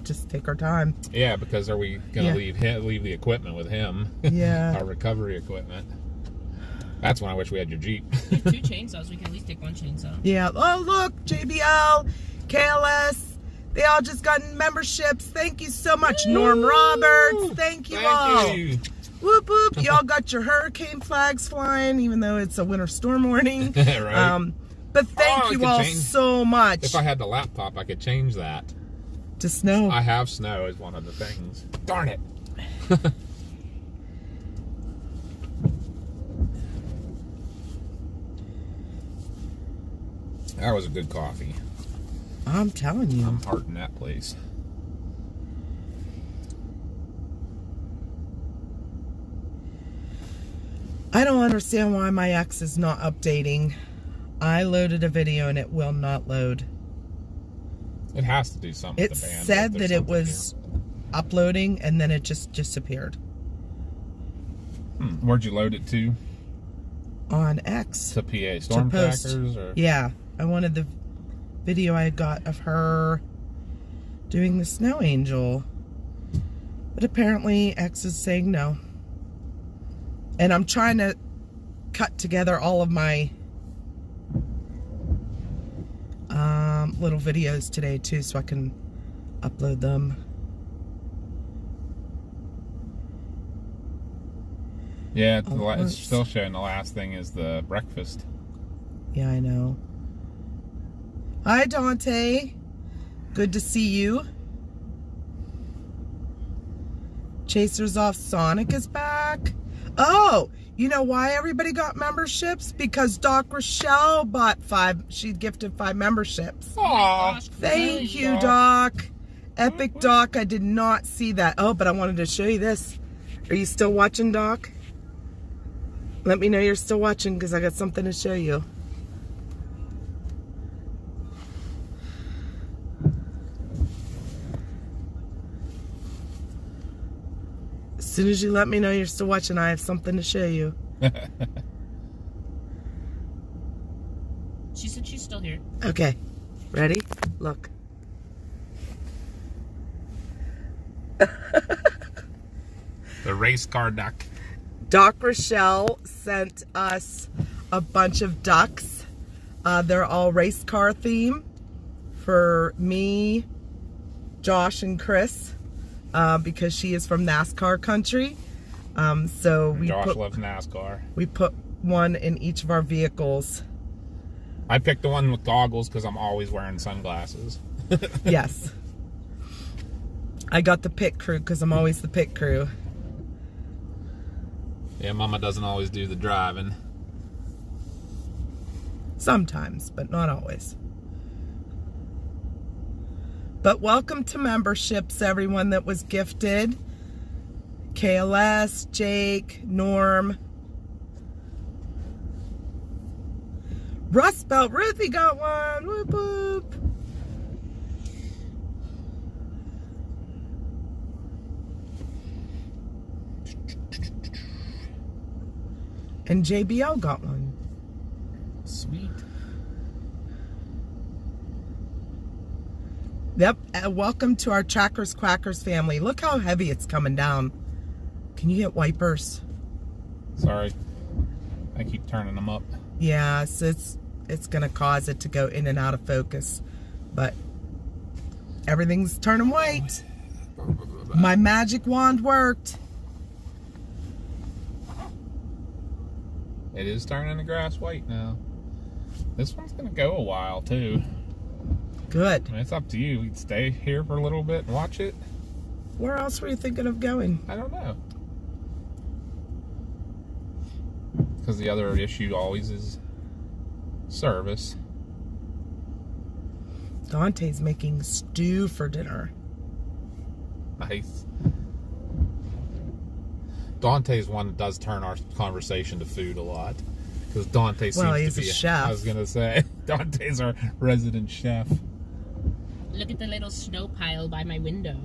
Just take our time. Yeah, because are we going to leave the equipment with him? Yeah. Our recovery equipment. That's when I wish we had your Jeep. We have 2 chainsaws. We can at least take 1 chainsaw. Yeah. Oh, look, JBL, KLS, They all just got memberships. Thank you so much, Norm Roberts. Thank you all. Thank you. Whoop whoop. Y'all got your hurricane flags flying, even though it's a winter storm warning. Right. But thank I you could all change- so much. If I had the laptop, I could change that. To snow. I have snow as one of the things. Darn it. That was a good coffee. I'm telling you. I'm hearting that place. I don't understand why my X is not updating. I loaded a video and it will not load. It has to do something It with the bandwidth. said There's that it something was uploading and then it just disappeared. here. Where'd you load it to? On X. To PA Storm post. Trackers? Or? Yeah. I wanted the video I got of her doing the snow angel. But apparently X is saying no. And I'm trying to cut together all of my little videos today too so I can upload them. Yeah, Oh, it's still showing the last thing is the breakfast. Yeah, I know. Hi, Dante. Good to see you. Chasers Off Sonic is back. Oh, you know why everybody got memberships? Because Doc Rochelle bought 5. She gifted 5 memberships. Aw, Thank you, Doc. Epic Doc. I did not see that. Oh, but I wanted to show you this. Are you still watching, Doc? Let me know you're still watching because I got something to show you. As soon as you let me know you're still watching, I have something to show you. She said she's still here. Okay. Ready? Look. The race car duck. Doc Rochelle sent us a bunch of ducks. They're all race car theme for me, Josh, and Chris because she is from NASCAR country. So Josh loves NASCAR. we put one in each of our vehicles. I picked the one with goggles because I'm always wearing sunglasses. Yes. I got the pit crew because I'm always the pit crew. Yeah, Mama doesn't always do the driving. Sometimes, but not always. But welcome to memberships, everyone that was gifted. KLS, Jake, Norm. Rust Belt, Ruthie got one. Whoop whoop. And JBL got one. Sweet. Yep, welcome to our Trackers Quackers family. Look how heavy it's coming down. Can you get wipers? Sorry. I keep turning them up. Yeah, so it's gonna cause it to go in and out of focus. But everything's turning white. My magic wand worked. It is turning the grass white now. This one's gonna go a while too. Good. I mean, it's up to you. We can stay here for a little bit and watch it. Where else were you thinking of going? I don't know. Because the other issue always is service. Dante's making stew for dinner. Nice. Dante's one that does turn our conversation to food a lot. Because Dante seems he's to be a chef. I was going to say, Dante's our resident chef. Look at the little snow pile by my window.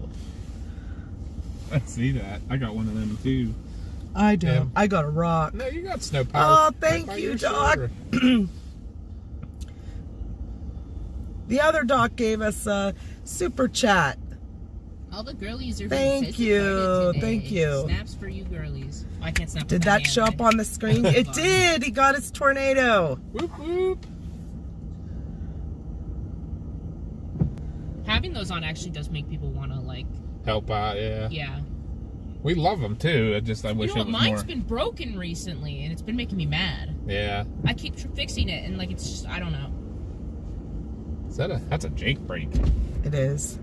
I see that. I got one of them too. I do. Yeah. I got a rock. No, you got snow power. Oh, thank right by you, your Doc. shoulder. The other Doc gave us a super chat. All the girlies are Thank being you, feisty today. thank you. Snaps for you girlies. I can't snap. Did with that hand. show up on the screen? It did. He got his tornado. Whoop whoop. Happy having those on actually does make people want to, like... Help out, yeah. Yeah. We love them, too. I wish it was mine's more... been broken recently, and it's been making me mad. Yeah. I keep fixing it, and, like, it's just, I don't know. That's a Jake brake. It is.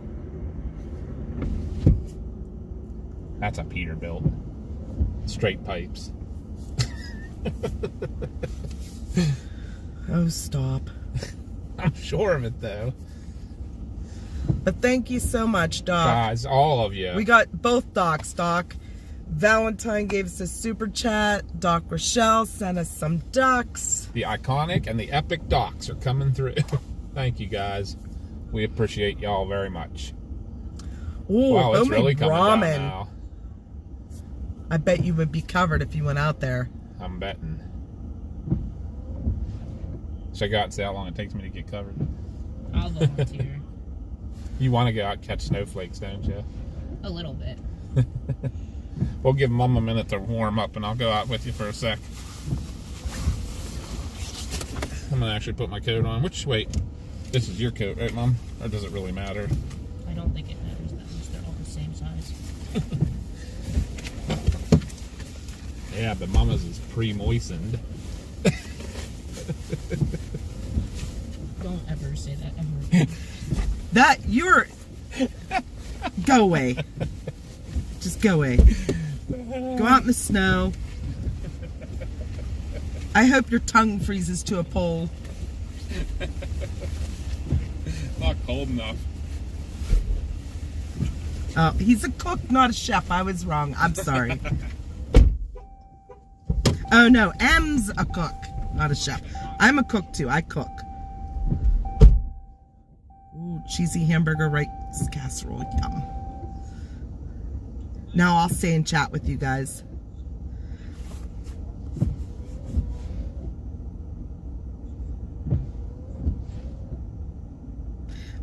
That's a Peterbilt. Straight pipes. Oh, stop. I'm sure of it, though. But thank you so much, Doc. Guys, all of you. We got both Docs. Doc Valentine gave us a super chat. Doc Rochelle sent us some ducks. The iconic and the epic docs are coming through. Thank you, guys. We appreciate y'all very much. Ooh, Wow, it's homemade really coming down ramen. now. I bet you would be covered if you went out there. I'm betting. Should I go out and see how long it takes me to get covered? I'll volunteer. You want to go out and catch snowflakes, don't you? A little bit. We'll give Mom a minute to warm up, and I'll go out with you for a sec. I'm going to actually put my coat on. Wait, this is your coat, right, Mom? Or does it really matter? I don't think it matters that much. They're all the same size. Yeah, but Mama's is pre-moistened. Don't ever say that ever. That, you're... Go away. Just go away. Go out in the snow. I hope your tongue freezes to a pole. Not cold enough. He's a cook, not a chef. I was wrong. I'm sorry. Oh, no. M's a cook, not a chef. I'm a cook, too. I cook. Ooh, cheesy hamburger rice casserole. Yum. Now I'll stay and chat with you guys.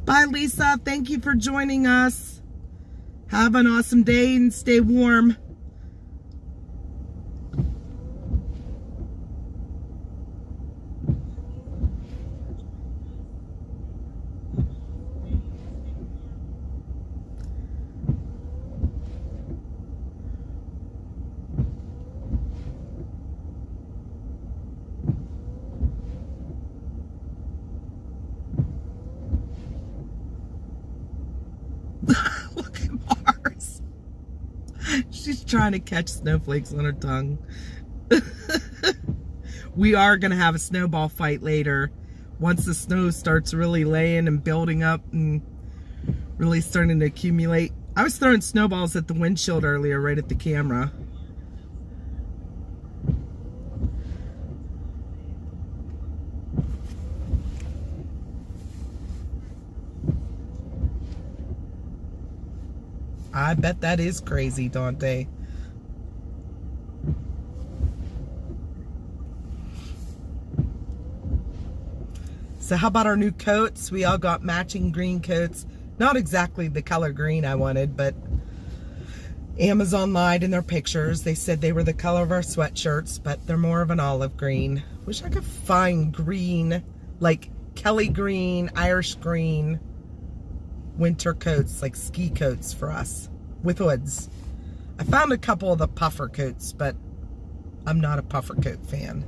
Bye, Lisa. Thank you for joining us. Have an awesome day and stay warm. Look at Mars. She's trying to catch snowflakes on her tongue. We are going to have a snowball fight later. Once the snow starts really laying and building up and really starting to accumulate. I was throwing snowballs at the windshield earlier right at the camera. I bet that is crazy, Dante. So how about our new coats? We all got matching green coats. Not exactly the color green I wanted, but Amazon lied in their pictures. They said they were the color of our sweatshirts, but they're more of an olive green. Wish I could find green, like Kelly green, Irish green, winter coats, like ski coats for us with hoods. I found a couple of the puffer coats, but I'm not a puffer coat fan.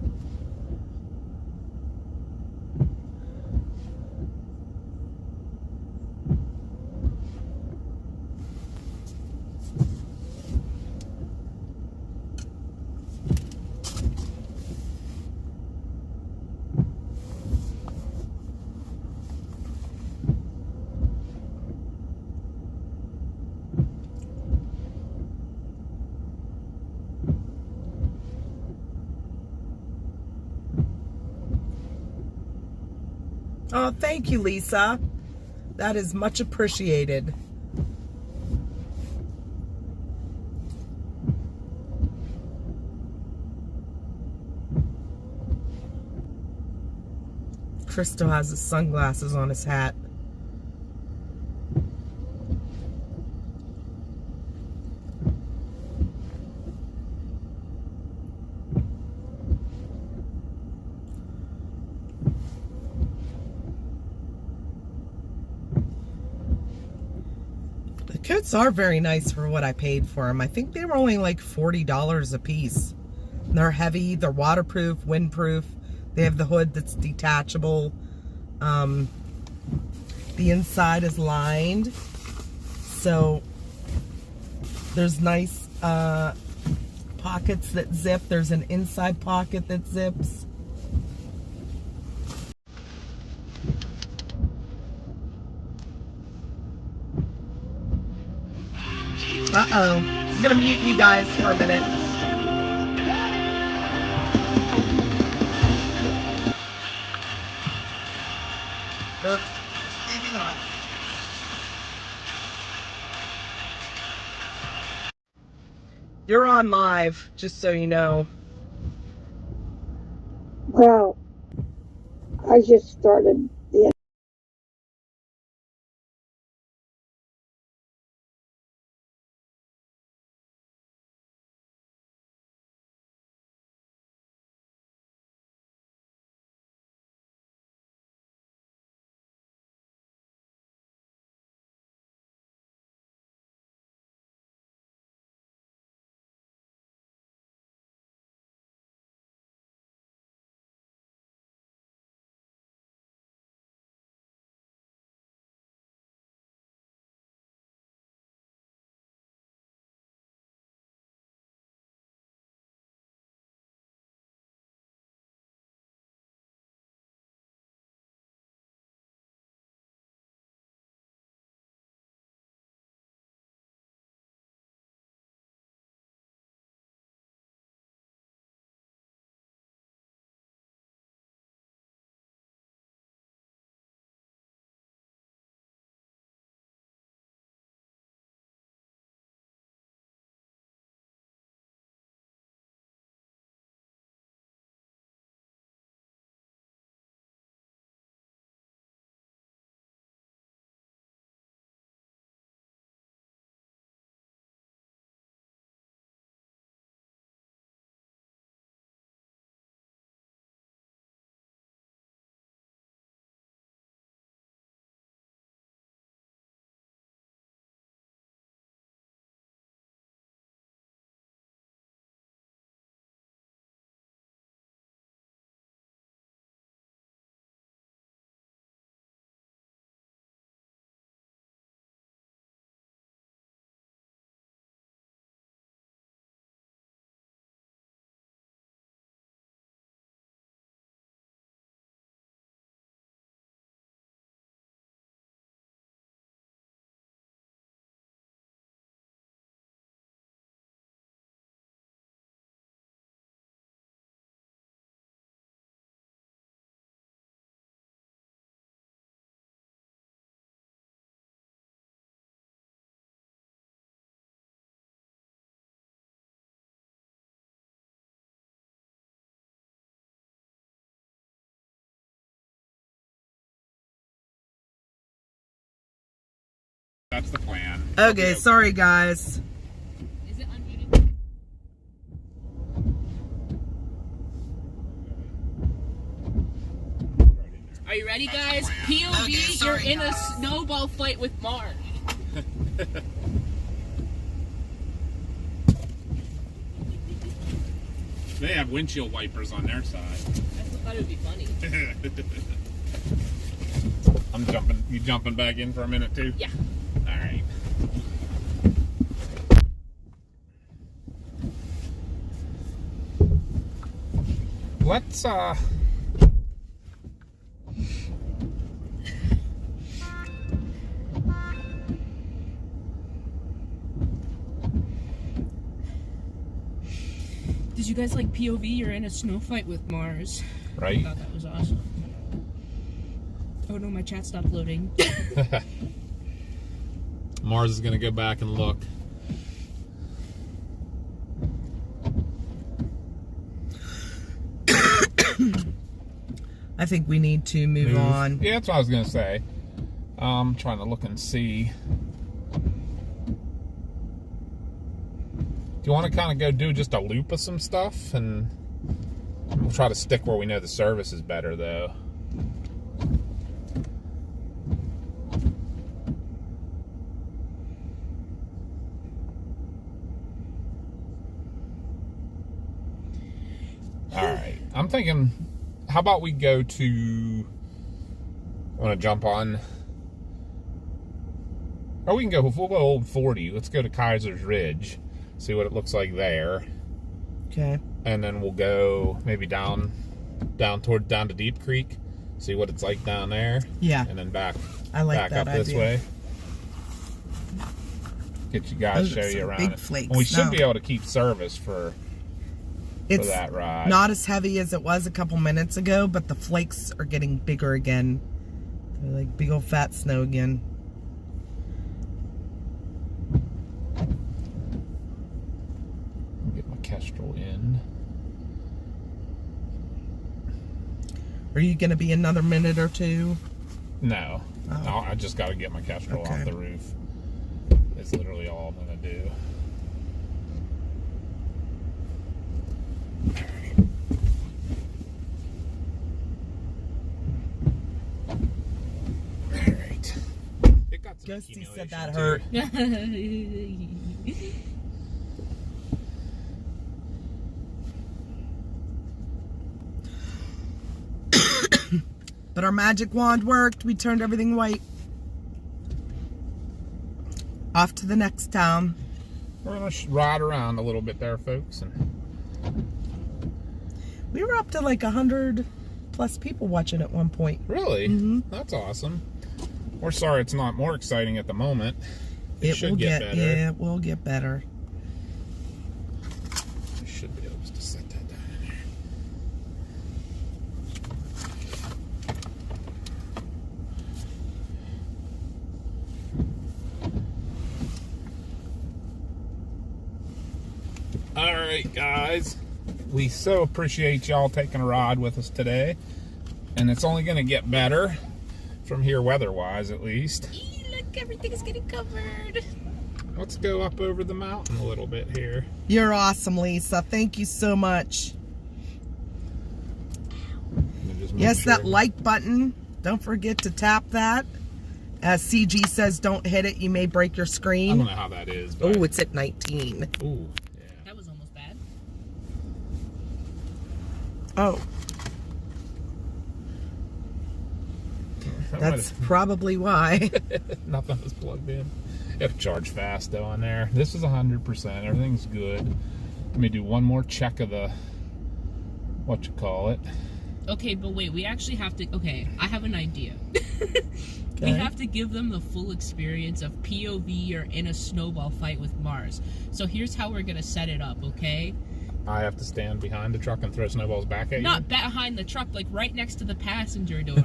Oh, thank you, Lisa. That is much appreciated. Crystal has his sunglasses on his hat. coats are very nice for what I paid for them. I think they were only like $40 a piece. They're heavy, they're waterproof, windproof. They have the hood that's detachable. The inside is lined. So there's nice pockets that zip. There's an inside pocket that zips. Uh-oh. I'm gonna mute you guys for a minute. Maybe not. You're on live, just so you know. Well, I just started the That's the plan. Okay, sorry guys. Is it unmuted? Are you ready, guys? POV, Okay, sorry, you're in a guys. snowball fight with Mars. They have windshield wipers on their side. I thought it would be funny. I'm jumping. You jumping back in for a minute too? Yeah. All right. Let's Did you guys like POV? You're in a snow fight with Mars. I right. thought that was awesome. Oh no, my chat stopped loading. Mars is gonna go back and look. I think we need to move on. Yeah, that's what I was gonna say. I'm trying to look and see. Do you want to kind of go do just a loop of some stuff, and we'll try to stick where we know the service is better, though. I'm thinking, how about we go to, want to jump on, or we can go, we'll go Old 40. Let's go to Kaiser's Ridge, see what it looks like there. Okay. And then we'll go maybe down to Deep Creek, see what it's like down there. Yeah. And then back that up this idea. way. Get you guys, Those are show you some around big it. flakes. Well, we should No. be able to keep service for that ride. Not as heavy as it was a couple minutes ago, but the flakes are getting bigger again. They're like big old fat snow again. Get my Kestrel in. Are you going to be another minute or two? No. Oh. No, I just got to get my Kestrel Okay. off the roof. It's literally all I'm going to do. Alright. It got some Ghosty said accumulation, that too. hurt. But our magic wand worked. We turned everything white. Off to the next town. We're going to ride around a little bit there, folks. And We were up to like 100 plus people watching at one point. really? Mhm. That's awesome. We're sorry it's not more exciting at the moment. It should will get better. Yeah, it will get better. I should be able to set that down in there. All right, guys. We so appreciate y'all taking a ride with us today. And it's only going to get better from here weather-wise, at least. Look, everything is getting covered. Let's go up over the mountain a little bit here. You're awesome, Lisa. Thank you so much. And just make Yes, sure- that like button. Don't forget to tap that. As CG says, don't hit it. You may break your I don't screen. know how that is. But Oh, it's at 19. Ooh, yeah. That was almost bad. Oh, that's probably why. Nothing is plugged in. You have to charge fast though on there. This is 100%. Everything's good. Let me do one more check of the what you call it. Okay, but wait, we actually have to. Okay, I have an idea. We Okay. have to give them the full experience of POV or in a snowball fight with Mars. So here's how we're gonna set it up, okay? I have to stand behind the truck and throw snowballs back at Not you. behind the truck, like right next to the passenger door.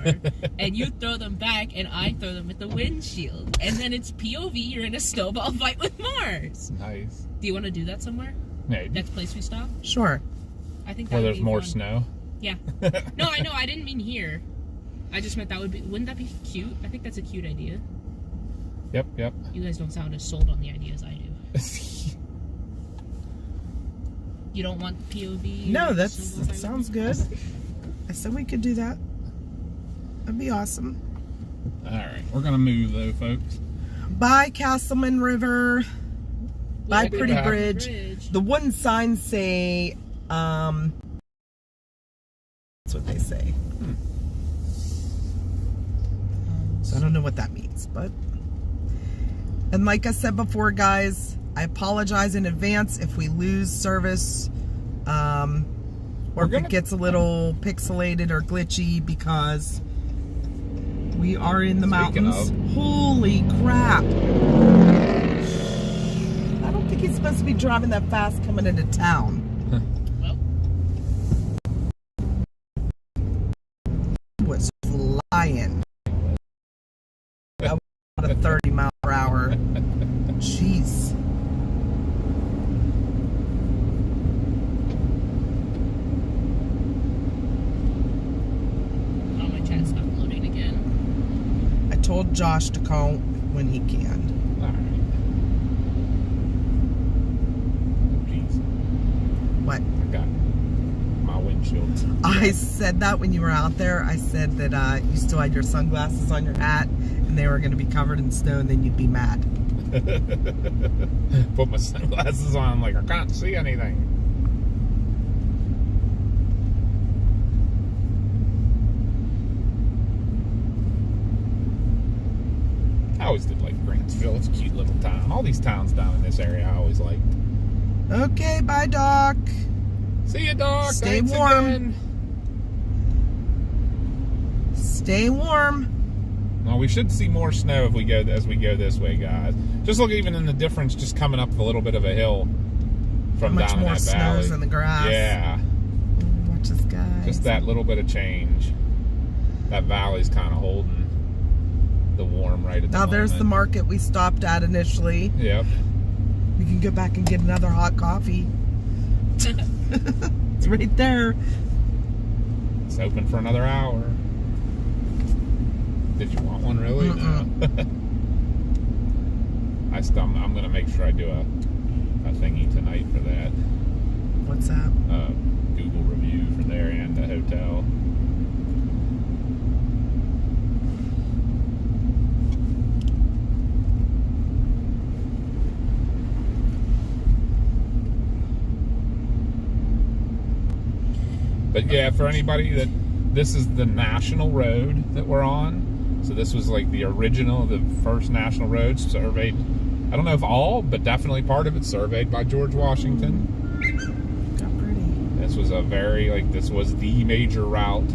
And you throw them back, and I throw them at the windshield. And then it's POV, you're in a snowball fight with Mars. Nice. Do you want to do that somewhere? Maybe. Next place we stop? Sure. I think that Where would there's be more fun. snow. Yeah. No, I know. I didn't mean here. I just meant that would be. Wouldn't that be cute? I think that's a cute idea. Yep, yep. You guys don't sound as sold on the idea as I do. You don't want POV? No, or that snowball fight sounds with good. I said we could do that. That'd be awesome. Alright, we're gonna move though, folks. Bye, Castleman River. Bye, Look at Pretty that Bridge. bridge. The wooden signs say, that's what they say. So I don't know what that means, but. And like I said before, guys, I apologize in advance if we lose service, or if it gets a little pixelated or glitchy, because we are in the Speaking mountains. of. Holy crap. I don't think he's supposed to be driving that fast coming into town. Well, He was flying. That was about a 30 mile per hour. Jeez. oh, my chat's not loading again. I told Josh to call when he can. Alright. Jeez. What? I got my windshield. I said that when you were out there. I said that you still had your sunglasses on your hat and they were going to be covered in snow and then you'd be mad. Put my sunglasses on, like I can't see anything. I always did like Grantsville. It's a cute little town. All these towns down in this area I always liked. Okay, bye, Doc. See you, Doc. Stay Thanks warm. again. Stay warm. Well, we should see more snow as we go this way, guys. Just look even in the difference just coming up a little bit of a hill from How much down in more that snows valley. in the grass. Yeah. Watch this, guys. Just that little bit of change. That valley's kind of holding the warm right at the Now there's the moment. market we stopped at initially. Yep. We can go back and get another hot coffee. It's right there. It's open for another hour. Did you want one, really? No. I'm gonna make sure I do a thingy tonight for that. What's that? Google review for there and the hotel. But yeah, for anybody this is the national road that we're on. So this was like the first national road surveyed. I don't know if all, but definitely part of it surveyed by George Washington. How pretty. This was this was the major route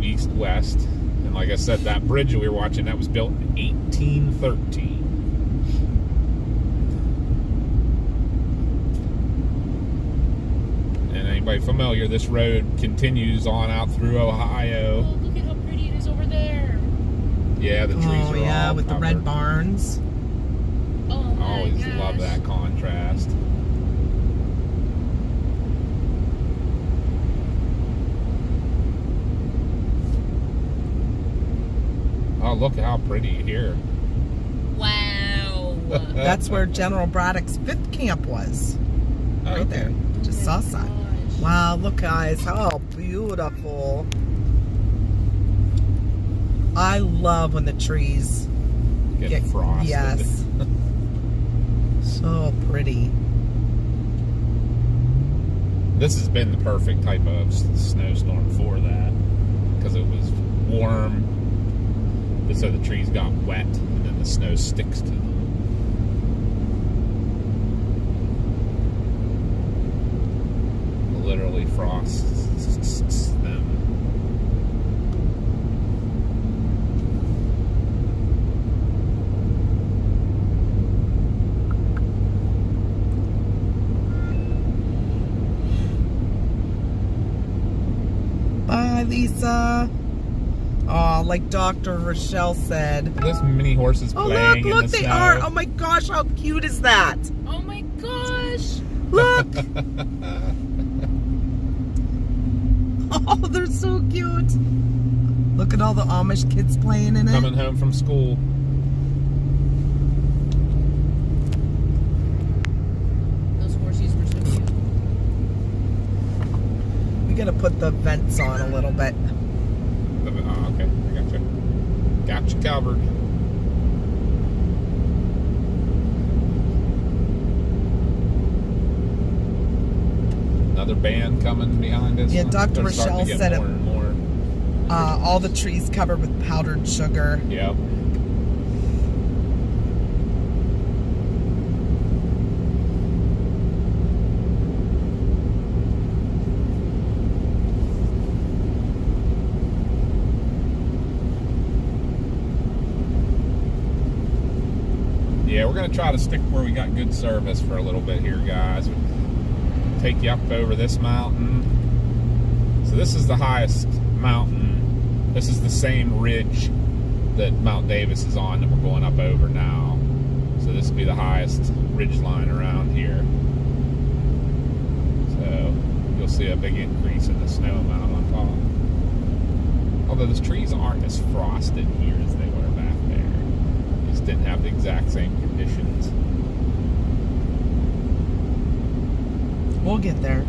east-west. And like I said, that bridge that we were watching, that was built in 1813. Anybody familiar, this road continues on out through Ohio. Oh, look at how pretty it is over there. Yeah, the trees Oh, are yeah, all with the covered. red barns. Oh I my always gosh. love that contrast. Oh, look at how pretty here. Wow. That's where General Braddock's 5th camp was. Oh, Right there. Just saw sign. Wow, look, guys, how beautiful. I love when the trees Get frosted. Yes. So pretty. This has been the perfect type of snowstorm for that, because it was warm, so the trees got wet, and then the snow sticks to them. Literally frosts them. Bye, Lisa. Oh, like Dr. Rochelle said. This mini horse is Oh, playing look, in the they snow. are. Oh my gosh, how cute is that? Oh my gosh. Look. Oh, they're so cute. Look at all the Amish kids playing in it. Coming home from school. Those horses were so cute. We gotta put the vents on a little bit. Oh, okay, I gotcha. Got you covered. Another band coming behind us. Yeah, Dr. They're starting Rochelle to get said more it. and more. All the trees covered with powdered sugar. Yep. Yeah, we're going to try to stick where we got good service for a little bit here, guys. We'll take you up over this mountain. So this is the highest mountain. This is the same ridge that Mount Davis is on that we're going up over now. So this will be the highest ridge line around here. So you'll see a big increase in the snow amount on top. Although the trees aren't as frosted here as they were back there. They just didn't have the exact same conditions. We'll get there.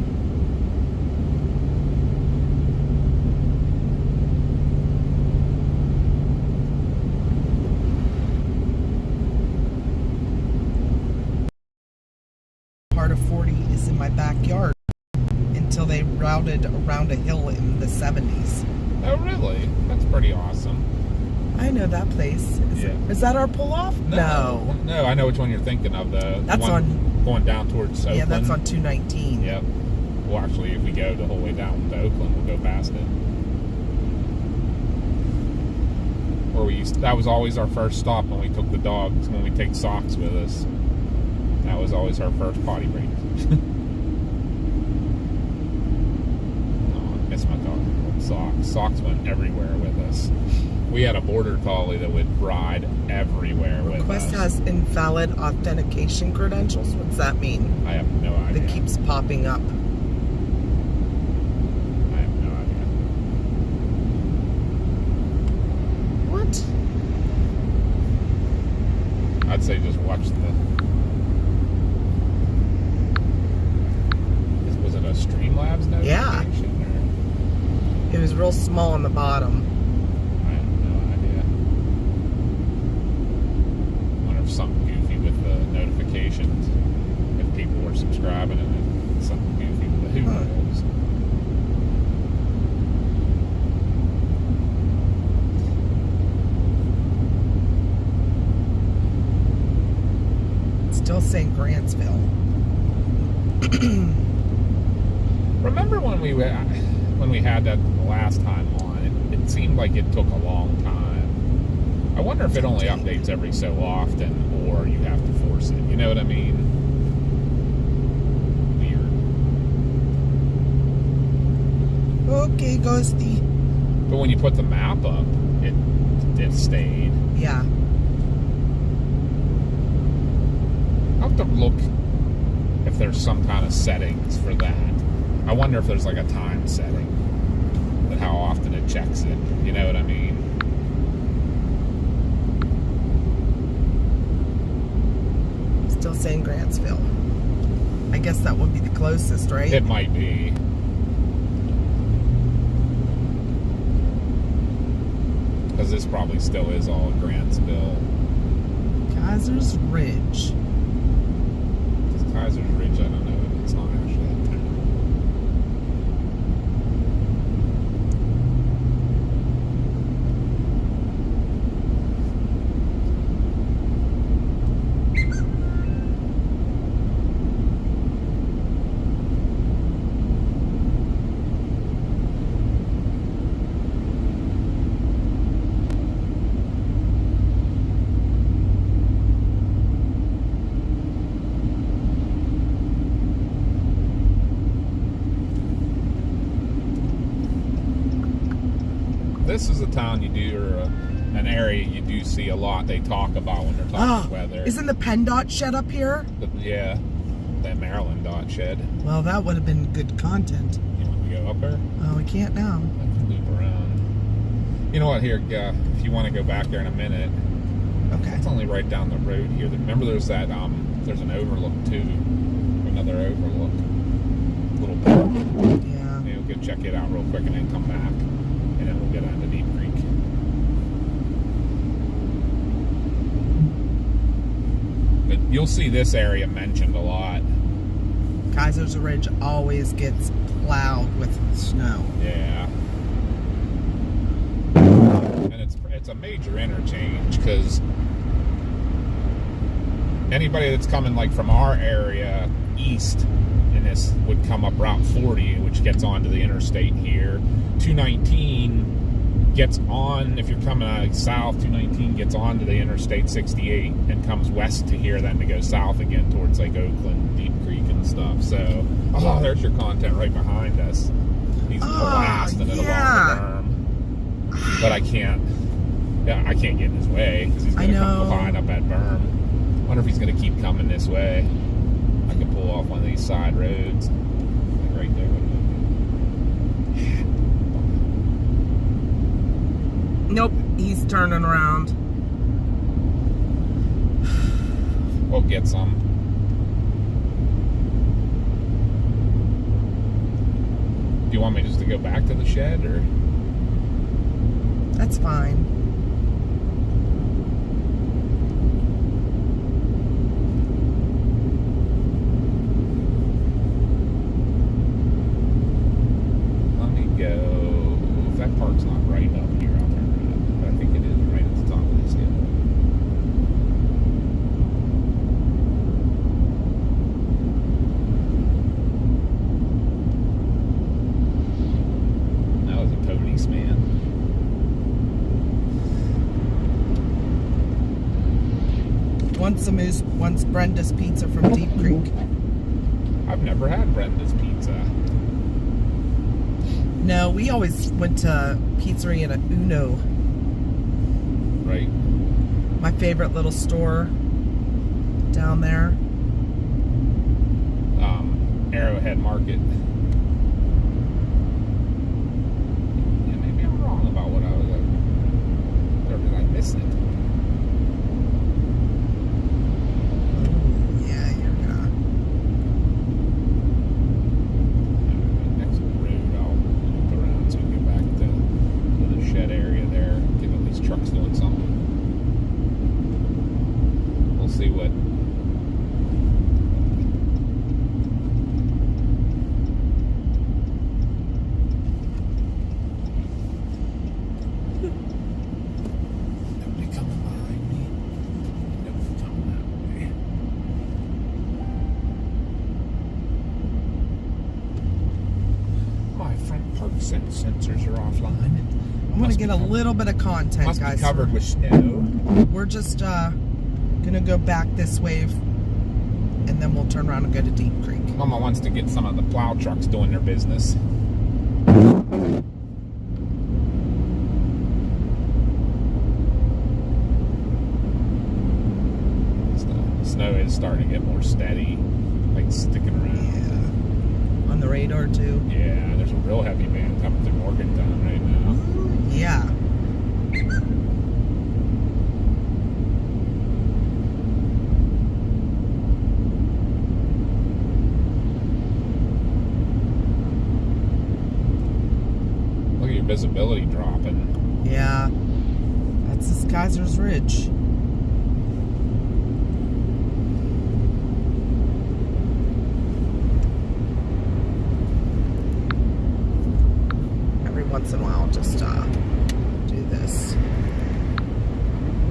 Part of 40 is in my backyard until they routed around a hill in the 70s. Oh, really? That's pretty awesome. I know that place. Is that our pull-off? No. No, I know which one you're thinking of. That's one on... going down towards Oakland. Yeah, that's on 219. Yep. Well, actually, if we go the whole way down to Oakland, we'll go past it. That was always our first stop when we took the dogs, when we take Socks with us. That was always our first potty break. Oh, I miss my dog. Socks. Socks went everywhere with us. We had a border collie that would ride everywhere with us. Request has invalid authentication credentials. What's that mean? I have no idea. That keeps popping up. I have no idea. What? I'd say just watch was it a Streamlabs notification? Yeah. It was real small on the bottom. I have no idea. I wonder if something goofy with the notifications. If people were subscribing and then something goofy with the who knows. Still saying Grantsville. Remember when we had that last time on? It seemed like it took a long time. I wonder if it only updates every so often, or you have to force it. You know what I mean? Weird. Okay, Ghosty. But when you put the map up, it stayed. Yeah. I'll have to look if there's some kind of settings for that. I wonder if there's like a time setting, that how often it checks it. You know what I mean? Still saying Grantsville. I guess that would be the closest, right? It might be. Because this probably still is all Grantsville. Kaiser's Ridge. Because Kaiser's Ridge, I don't know. It's not actually a town. This is a town you do, or an area you do see a lot. They talk about when they're talking weather. Isn't the PennDOT shed up here? Yeah, that Maryland dot shed. Well, that would have been good content. You want to go up there? Oh, we can't now. I can loop around. You know what? Here, if you want to go back there in a minute. Okay. It's only right down the road here. Remember, there's that. There's an overlook too. Another overlook. Little bit. Yeah. Maybe we'll go check it out real quick and then come back. And then we'll get on to Deep Creek. But you'll see this area mentioned a lot. Kaiser's Ridge always gets plowed with snow. Yeah. And it's a major interchange, because anybody that's coming like from our area east in this would come up Route 40, which gets onto the interstate here. 219 gets on, if you're coming out south, 219 gets onto the Interstate 68 and comes west to here, then to go south again towards like Oakland, Deep Creek and stuff. So, there's your content right behind us. He's blasting it along the berm. But I can't get in his way, because he's going to come flying up that berm. I wonder if he's going to keep coming this way. I can pull off one of these side roads. Like right there. Nope, he's turning around. We'll get some. Do you want me just to go back to the shed, or? That's fine. Let me go. If that park's not right up here, I'll turn around. But I think it is right at Pizza Moose wants Brenda's Pizza from Deep Creek. I've never had Brenda's Pizza. No, we always went to Pizzeria at Uno. Right? My favorite little store down there. Arrowhead Market. Yeah, maybe I'm wrong about what I was. Or did I miss it? Yeah, you're gonna. Next road, I'll loop around so we can get back to the shed area there. Get at least trucks doing something. We'll see what. Nobody coming behind me. Nobody coming that way. My front park sensors are offline. I'm gonna get a little bit of content, Must guys. be covered with snow. We're just gonna go back this way, and then we'll turn around and go to Deep Creek. Mama wants to get some of the plow trucks doing their business. The snow is starting to get more steady, like sticking around. Yeah. On the radar too. Yeah, there's a real heavy band coming through Morgantown right now. Yeah. Look at your visibility dropping. Yeah. That's this Kaiser's Ridge. Every once in a while, I'll just do this.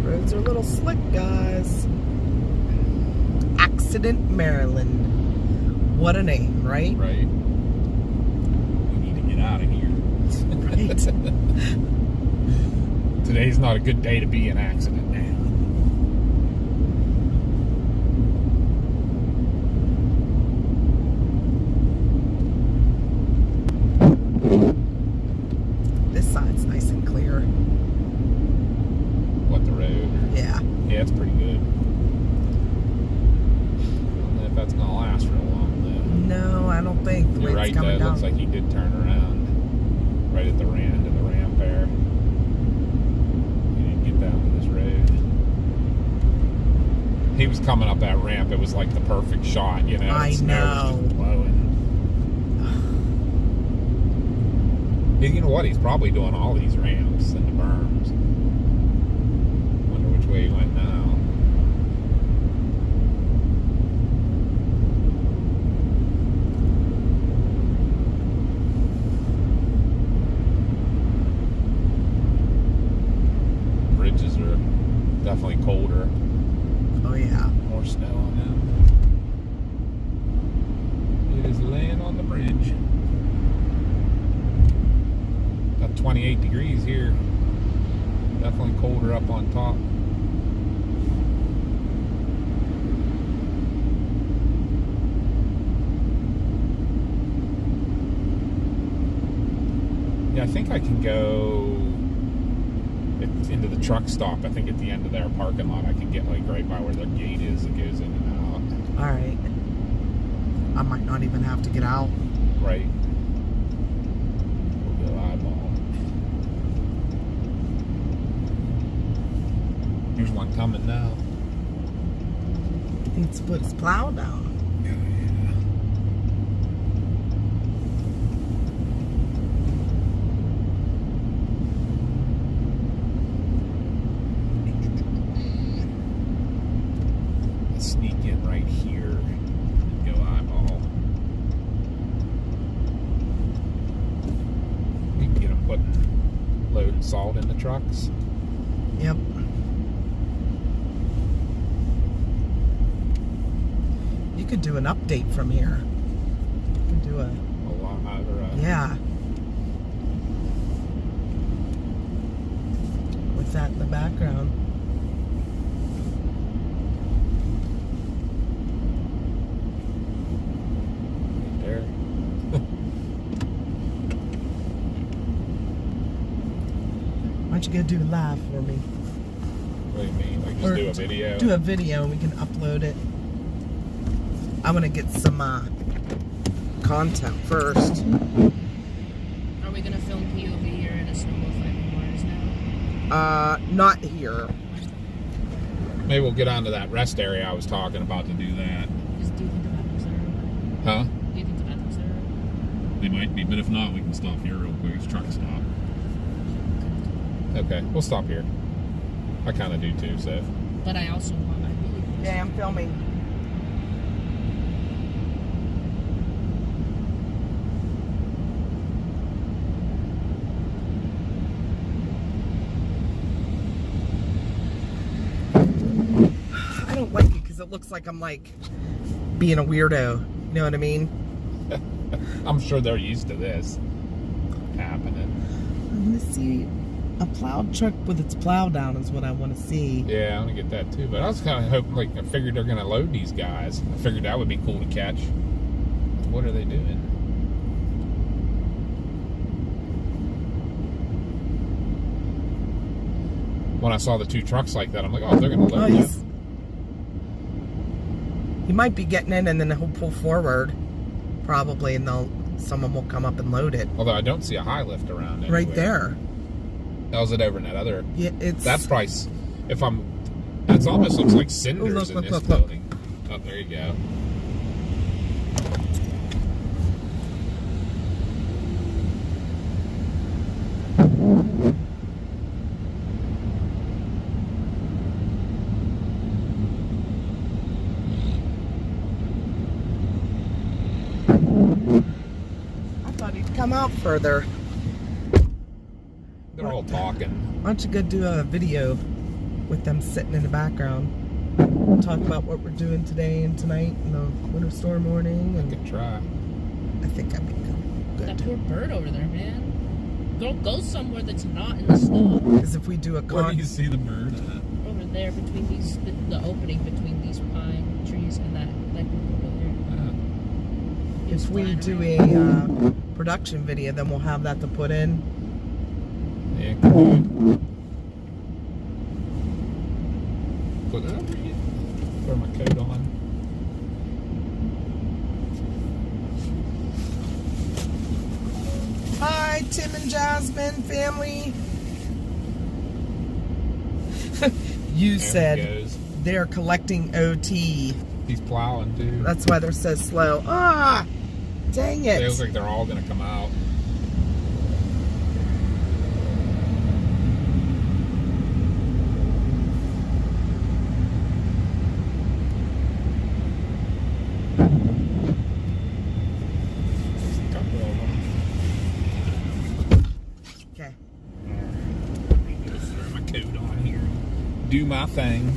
Roads are a little slick, guys. Accident, Maryland. What a name, right? Right. We need to get out of here. Right. Today's not a good day to be in accident now. This side's nice and clear. What, the road? Yeah. Yeah, it's pretty good. I don't know if that's gonna last real long though. No, I don't think. The You're way right it's though, coming it down. looks like he did turn around right at the end of the ramp there. He didn't get down to this road. He was coming up that ramp, it was like the perfect shot, you know. I The snow was know. just blowing. You know what? He's probably doing all these ramps and the berms. Wonder which way he went now. Bridges are definitely colder. Oh, yeah. More snow on them. It is laying on the bridge. About 28 degrees here. Definitely colder up on top. Yeah, I think I can go into the truck stop. I think at the end of their parking lot I can get like right by where their gate is that goes in and out. All right. I might not even have to get out. Right. We'll go eyeball. Here's one coming now. He needs to put his plow down. Yeah. Let's sneak in right here and go eyeball. We can get them putting loading salt in the trucks. Yep. You could do an update from here. You can do a, yeah. With that in the background. don't you go do it live for me? What do you mean? Like Or just do a video? Do a video and we can upload it. I want to get some content first. Are we gonna film POV here in a Snowball fighting Mars now? Not here. Maybe we'll get onto that rest area I was talking about to do that. Do you think the bathrooms there? Huh? Do you think the bathrooms there? They might be, but if not, we can stop here real quick. It's truck stop. Okay, we'll stop here. I kind of do too, so. But I also want my video. Yeah, I'm filming. I don't like it because it looks like I'm like being a weirdo. You know what I mean? I'm sure they're used to this happening. I want to see a plowed truck with its plow down is what I want to see. Yeah, I want to get that too. But I was kind of hoping, like, I figured they're going to load these guys. I figured that would be cool to catch. What are they doing? When I saw the two trucks like that, I'm like, oh, they're going to load them. He might be getting in and then he'll pull forward, probably, and someone will come up and load it. Although I don't see a high lift around anywhere. Right there. How's it over in that other? Yeah, it's. That's probably, if I'm, that's almost looks like cinders look, in look, this look. building. Oh, there you go. I thought he'd come out further. They're all talking. Why don't you go do a video with them sitting in the background? Talk about what we're doing today and tonight and the winter storm warning. I And could try. I think I'd be That good. poor bird over there, man. Girl, go somewhere that's not in the snow. Because if we do a Where do you see the bird at? Over there, between these, the opening between these pine trees and that group over there. He was if we flying do around. a production video, then we'll have that to put in. Yeah, cool. Put it over here. Throw my coat on. Hi, Tim and Jasmine family. You There said he goes. they're collecting OT. He's plowing too. That's why they're so slow. Ah, dang It it. looks like they're all gonna come out. Couple of them. Okay. Let me go throw my coat on here. Do my thing.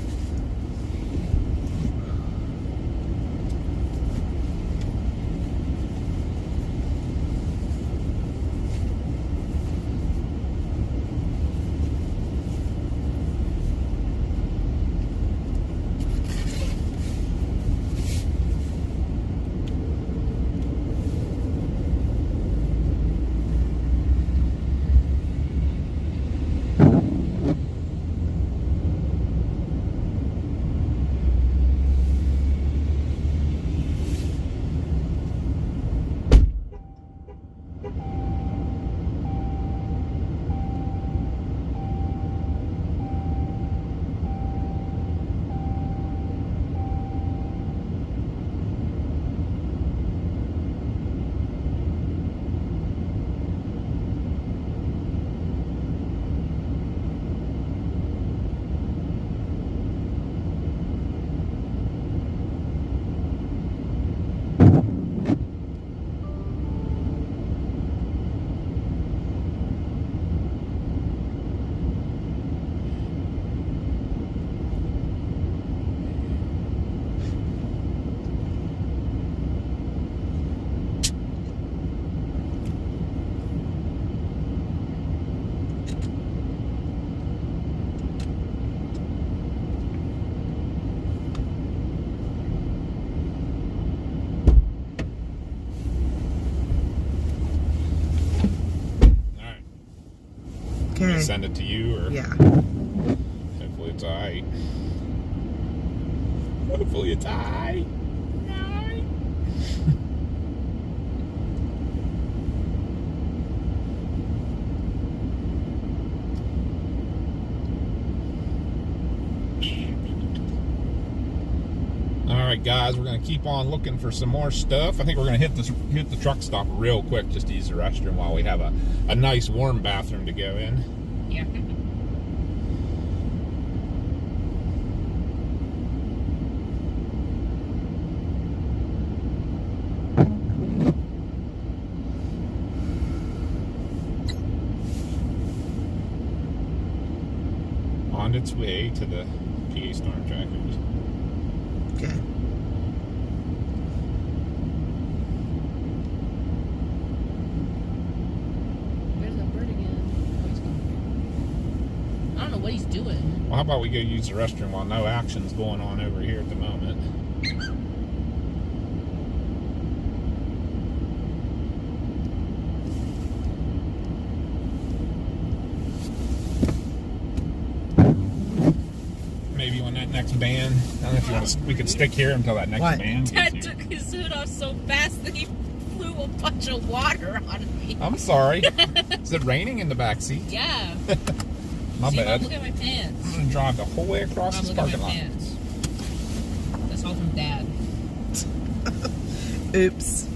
send it to you, or Yeah. hopefully it's alright. Hopefully it's alright. Alright guys, we're going to keep on looking for some more stuff. I think we're going to hit the truck stop real quick just to use the restroom while we have a nice warm bathroom to go in. Yeah. On its way to the PA Storm Trackers. Okay. Where's that bird again? Oh, he's gone. I don't know what he's doing. Well, how about we go use the restroom while no action's going on over here at the moment? Maybe when that next band, I don't know if you want to, we could stick here until that next What? band Dad gets here. took his hood off so fast that he flew a bunch of water on me. I'm sorry. Is it raining in the back seat? Yeah. My See, Mom, bad. look at my pants. I'm gonna drive the whole way across Mom, this look at parking my lot. pants. That's all from Dad. Oops.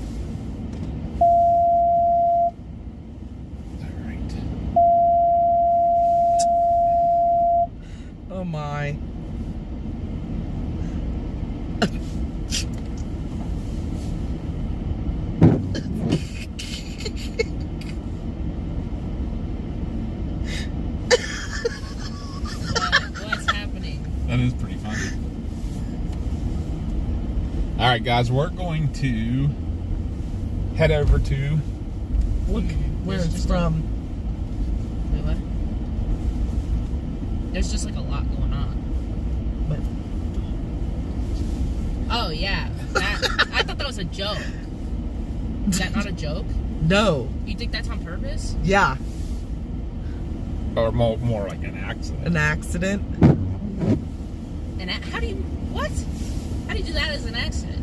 All right. Oh my. What's happening? That is pretty funny. All right, guys, we're going to head over to. Look where There's it's just from. Wait, what? There's just like a lot going on. But Oh, yeah. I thought that was a joke. Is that not a joke? no. You think that's on purpose? Yeah. Or more like an accident. An accident. And how do you... What? How do you do that as an accident?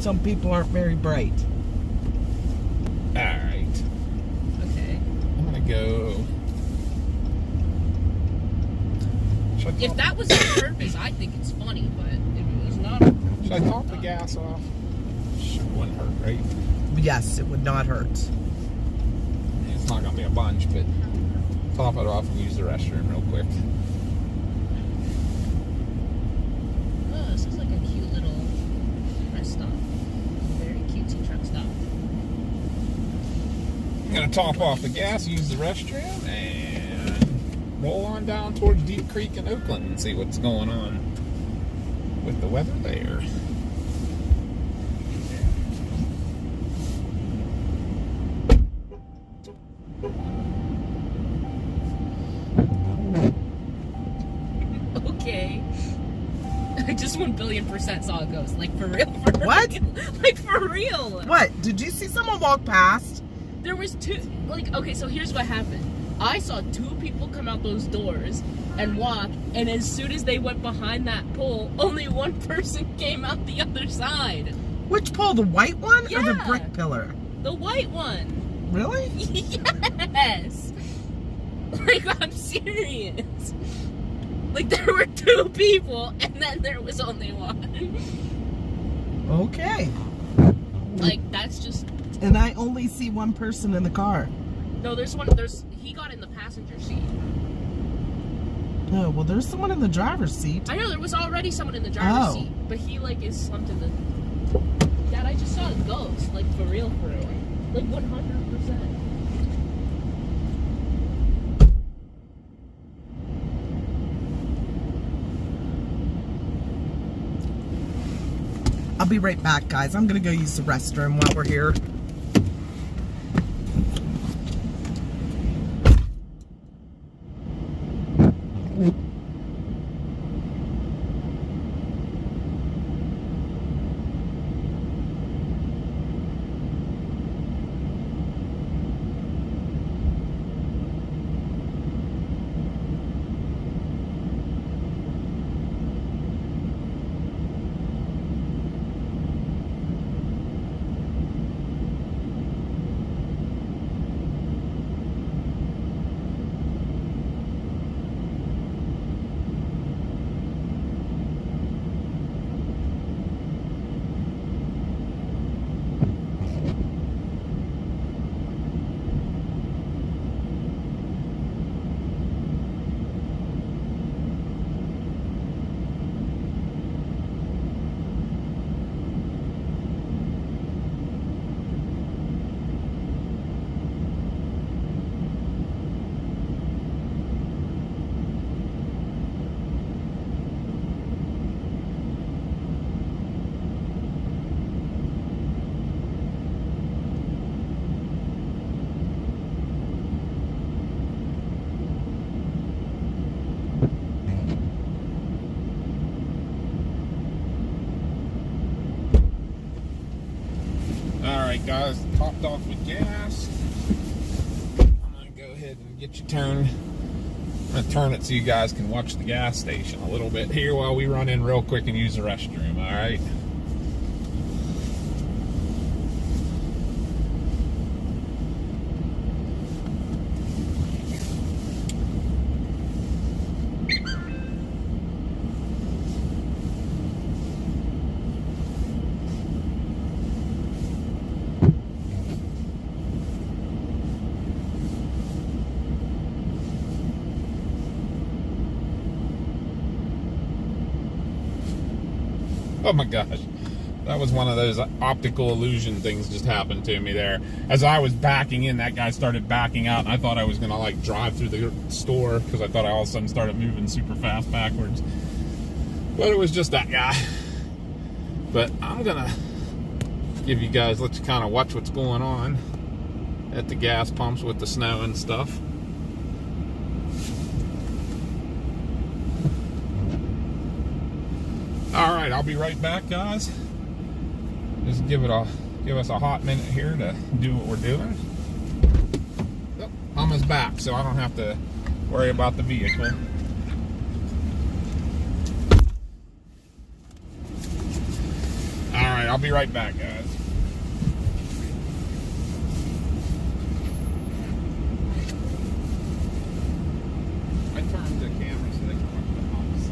Some people aren't very bright. All right. Okay. I'm gonna go. Should I If top- that was on purpose, I think it's funny, but if it was not... should I top the gas off? Sure wouldn't hurt, right? Yes, it would not hurt. It's not gonna be a bunch, but top it off and use the restroom real quick. Oh, this is like a cute little rest stop. Very cutesy truck stop. I'm gonna top off the gas, use the restroom, and roll on down towards Deep Creek in Oakland and see what's going on with the weather there. Okay. I just 1,000,000,000% saw a ghost. Like, for real. For What? real. Like, for real. What? Did you see someone walk past? There was two, like, okay, so here's what happened. I saw two people come out those doors and walk, and as soon as they went behind that pole, only one person came out the other side. Which pole? The white one or the Yeah. brick pillar? The white one. Really? Yes. Like, I'm serious. Like, there were two people, and then there was only one. Okay. Like, that's just... And I only see one person in the car. No, he got in the passenger seat. Oh, well, there's someone in the driver's seat. I know, there was already someone in the driver's Oh. seat, but he, like, is slumped in the... Dad, I just saw a ghost, like, for real, for real. Like, 100%. I'll be right back, guys. I'm gonna go use the restroom while we're here. Alright guys, topped off with gas. I'm gonna go ahead and get you turned. I'm gonna turn it so you guys can watch the gas station a little bit here while we run in real quick and use the restroom, alright? Oh my gosh, that was one of those optical illusion things just happened to me there. As I was backing in, that guy started backing out, and I thought I was gonna like drive through the store because I thought I all of a sudden started moving super fast backwards. But it was just that guy. But I'm gonna give you guys, let you kind of watch what's going on at the gas pumps with the snow and stuff. Alright, I'll be right back, guys. Just give us a hot minute here to do what we're doing. Oh, Mama's back, so I don't have to worry about the vehicle. Alright, I'll be right back, guys. I turned the camera so they can watch the pumps.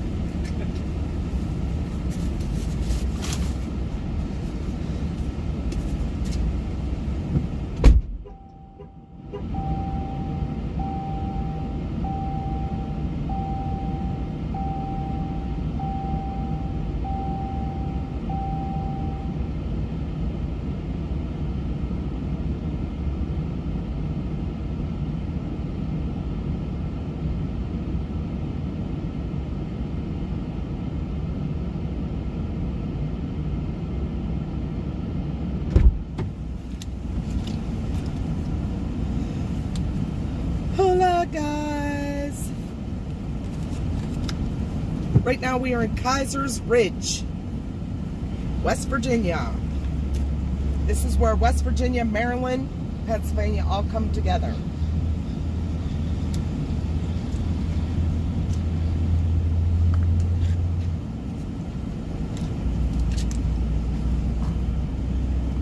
Hola, guys. Right now we are in Kaiser's Ridge, West Virginia. This is where West Virginia, Maryland, Pennsylvania all come together.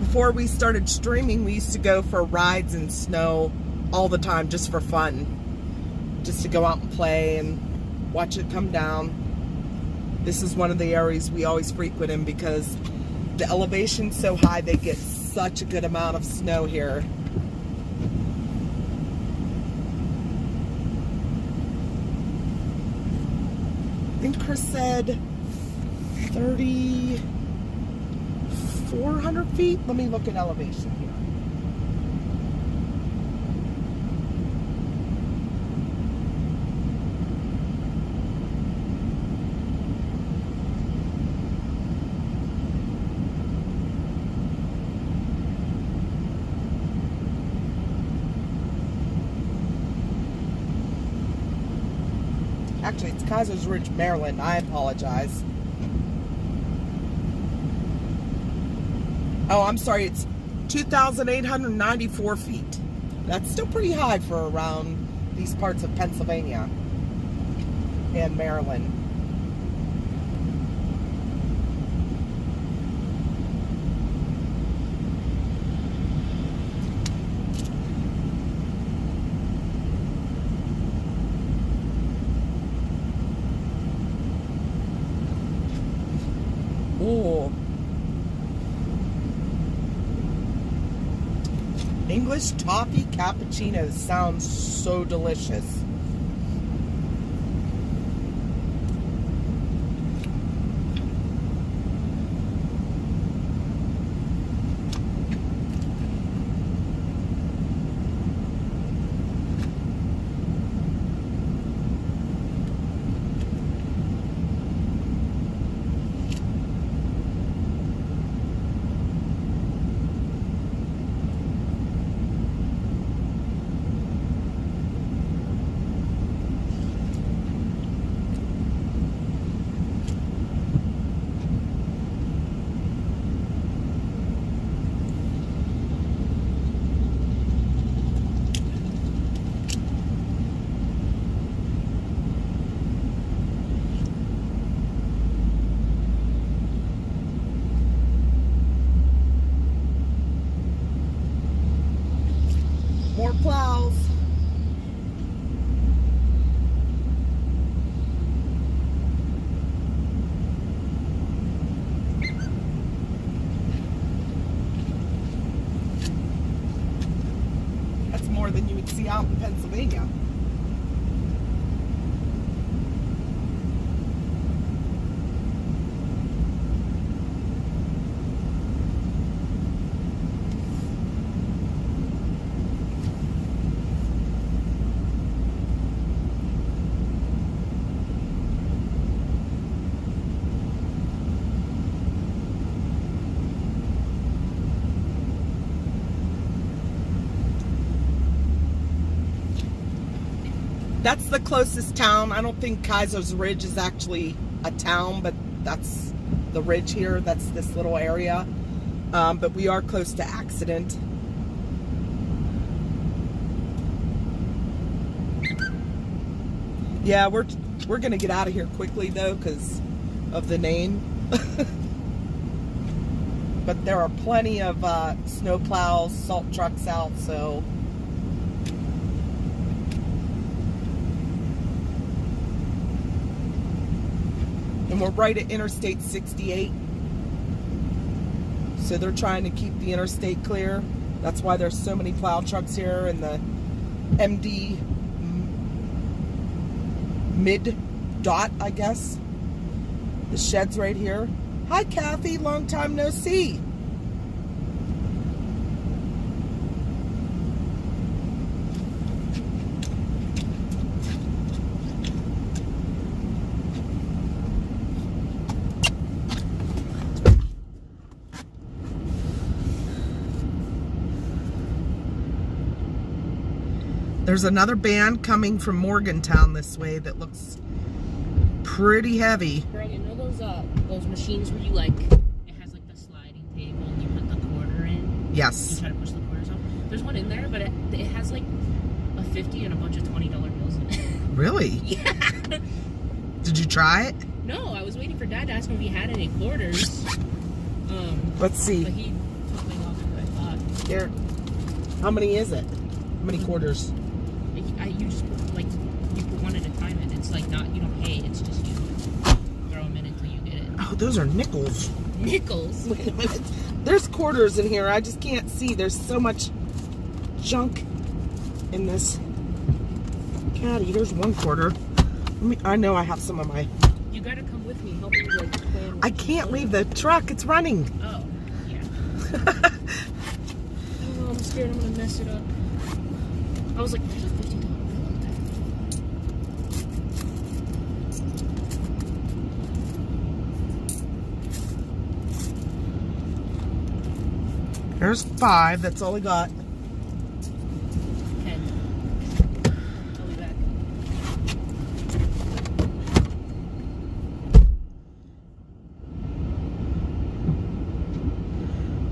Before we started streaming, we used to go for rides in snow all the time, just for fun, just to go out and play and watch it come down. This is one of the areas we always frequent in because the elevation's so high, they get such a good amount of snow here. I think Chris said 3,400 feet. Let me look at elevation here. Actually, it's Kaiser's Ridge, Maryland. I apologize. Oh, I'm sorry. It's 2,894 feet. That's still pretty high for around these parts of Pennsylvania and Maryland. Ooh. English toffee cappuccino sounds so delicious. might see out in Pennsylvania. That's the closest town. I don't think Kaiser's Ridge is actually a town, but that's the ridge here. That's this little area. But we are close to Accident. Yeah, we're gonna get out of here quickly though because of the name. But there are plenty of snow plows, salt trucks out, so. And we're right at Interstate 68. So they're trying to keep the interstate clear. That's why there's so many plow trucks here, and the MD mid dot, I guess. The shed's right here. Hi, Kathy. Long time no see. There's another band coming from Morgantown this way that looks pretty heavy. Bro, you know those machines where you it has like the sliding table and you put the quarter in? Yes. You try to push the quarters off. There's one in there, but it has like a 50 and a bunch of $20 bills in it. Really? Yeah. Did you try it? No, I was waiting for Dad to ask him if he had any quarters. Let's see. But he took way longer than I thought. Here. How many is it? How many quarters? You just put, you put one at a time, and it's like not, you don't pay, it's just you throw them in until you get it. Oh, those are nickels. Nickels? Wait a minute. There's quarters in here. I just can't see. There's so much junk in this caddy. There's one quarter. I know I have some of my... You gotta come with me. Help me, plan. I can't leave the truck. It's running. Oh, yeah. Oh, I'm scared I'm gonna mess it up. I was like, there's a $50 bill in there. There's 5. That's all I got. 10. I'll be back.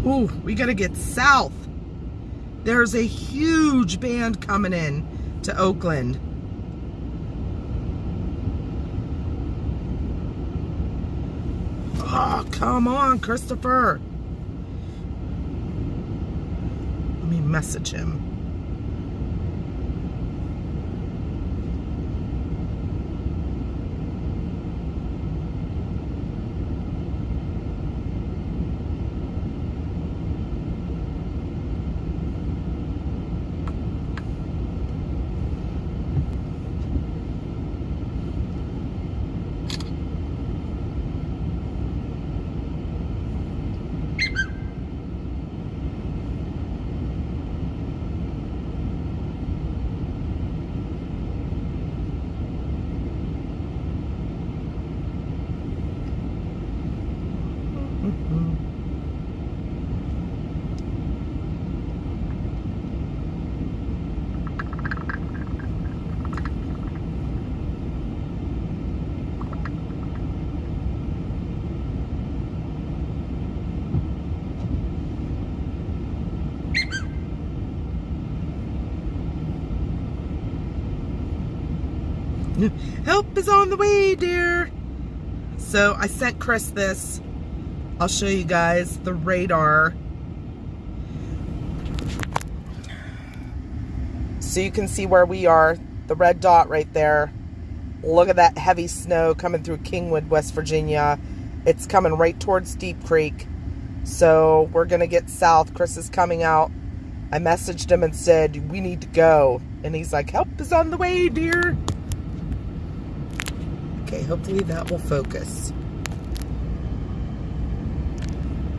Ooh, we gotta get south. There's a huge band coming in to Oakland. Oh, come on, Christopher. Let me message him. Help is on the way, dear. So I sent Chris this. I'll show you guys the radar. So you can see where we are. The red dot right there. Look at that heavy snow coming through Kingwood, West Virginia. It's coming right towards Deep Creek. So we're going to get south. Chris is coming out I messaged him and said, we need to go. And he's like, help is on the way, dear. Okay, hopefully that will focus.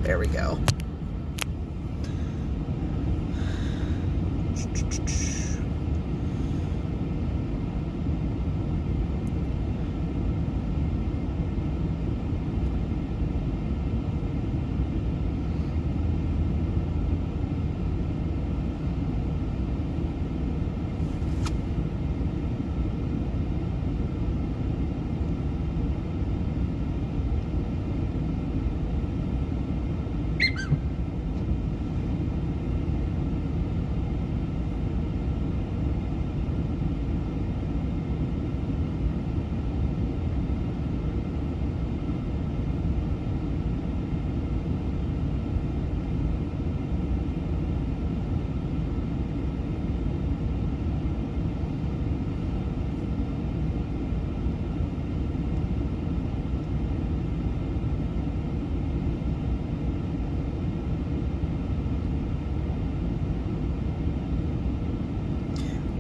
There we go.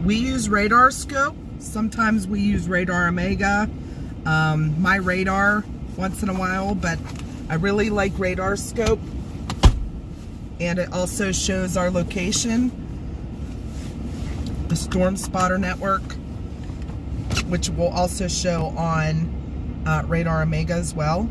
We use radar scope. Sometimes we use radar Omega. My radar once in a while, but I really like radar scope. And it also shows our location. The Storm Spotter Network, which will also show on radar Omega as well.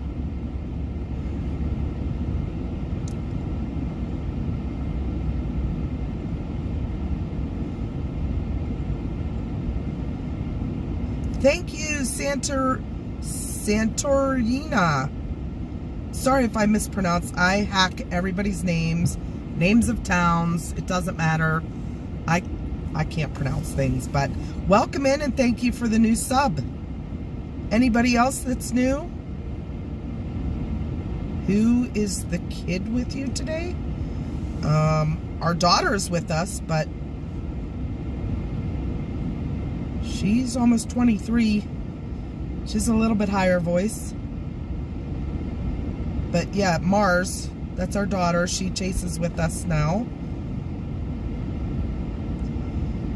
Thank you, Santorina. Sorry if I mispronounce. I hack everybody's names of towns. It doesn't matter. I can't pronounce things, but welcome in and thank you for the new sub. Anybody else that's new? Who is the kid with you today? Our daughter's with us, but she's almost 23. She's a little bit higher voice. But yeah, Mars, that's our daughter. She chases with us now.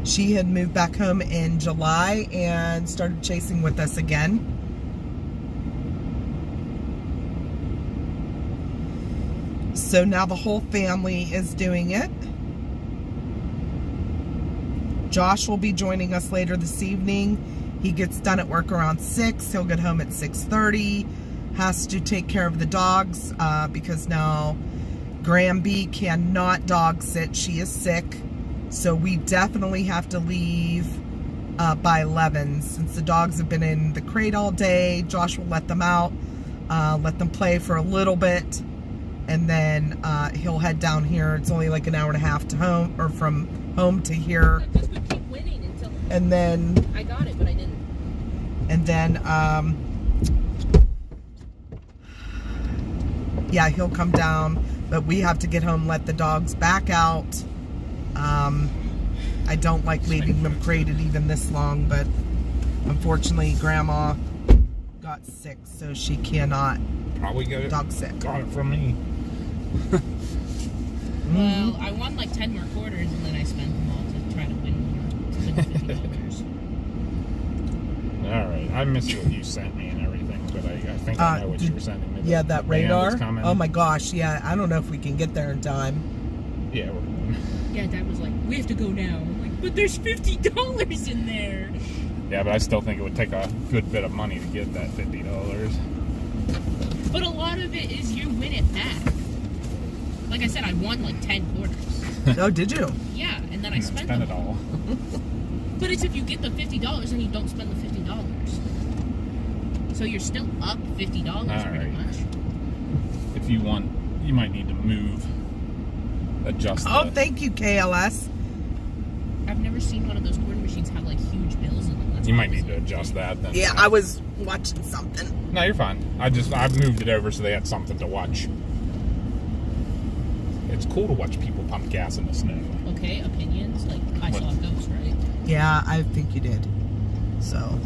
She had moved back home in July and started chasing with us again. So now the whole family is doing it. Josh will be joining us later this evening. He gets done at work around 6. He'll get home at 6:30. Has to take care of the dogs because now Granby cannot dog sit. She is sick. So we definitely have to leave by 11. Since the dogs have been in the crate all day, Josh will let them out, let them play for a little bit, and then he'll head down here. It's only like an hour and a half to home, or from home to here. Just would keep winning until And then I got it, but I didn't. And then, yeah, he'll come down, but we have to get home, let the dogs back out. I don't like leaving them crated even this long, but unfortunately, Grandma got sick, so she cannot Probably dog sit. got it from me. Well, I won like 10 more quarters, and then I spent them all to try to win more, to win $50. Alright, I missed what you sent me and everything, but I think I know what you were sending me. Yeah, that The band radar. is coming. Oh my gosh, yeah. I don't know if we can get there in time. Yeah, we're Yeah, Dad was like, we have to go now. I'm like, but there's $50 in there. yeah, but I still think it would take a good bit of money to get that $50. But a lot of it is you win it back. Like I said, I won like 10 quarters. Oh, did you? Yeah, and then I spent Spend them it all. But it's if you get the $50 and you don't spend the $50. So you're still up $50 pretty Alright. much. If you want, you might need to move, adjust Oh, the- thank you, KLS. I've never seen one of those quarter machines have like huge bills in them. That's You why might I was need to adjust that then. Yeah, I was watching something. No, you're fine. I've moved it over so they had something to watch. It's cool to watch people pump gas in the snow. Okay, opinions. Like, I What? saw a ghost, right? Yeah, I think you did. So,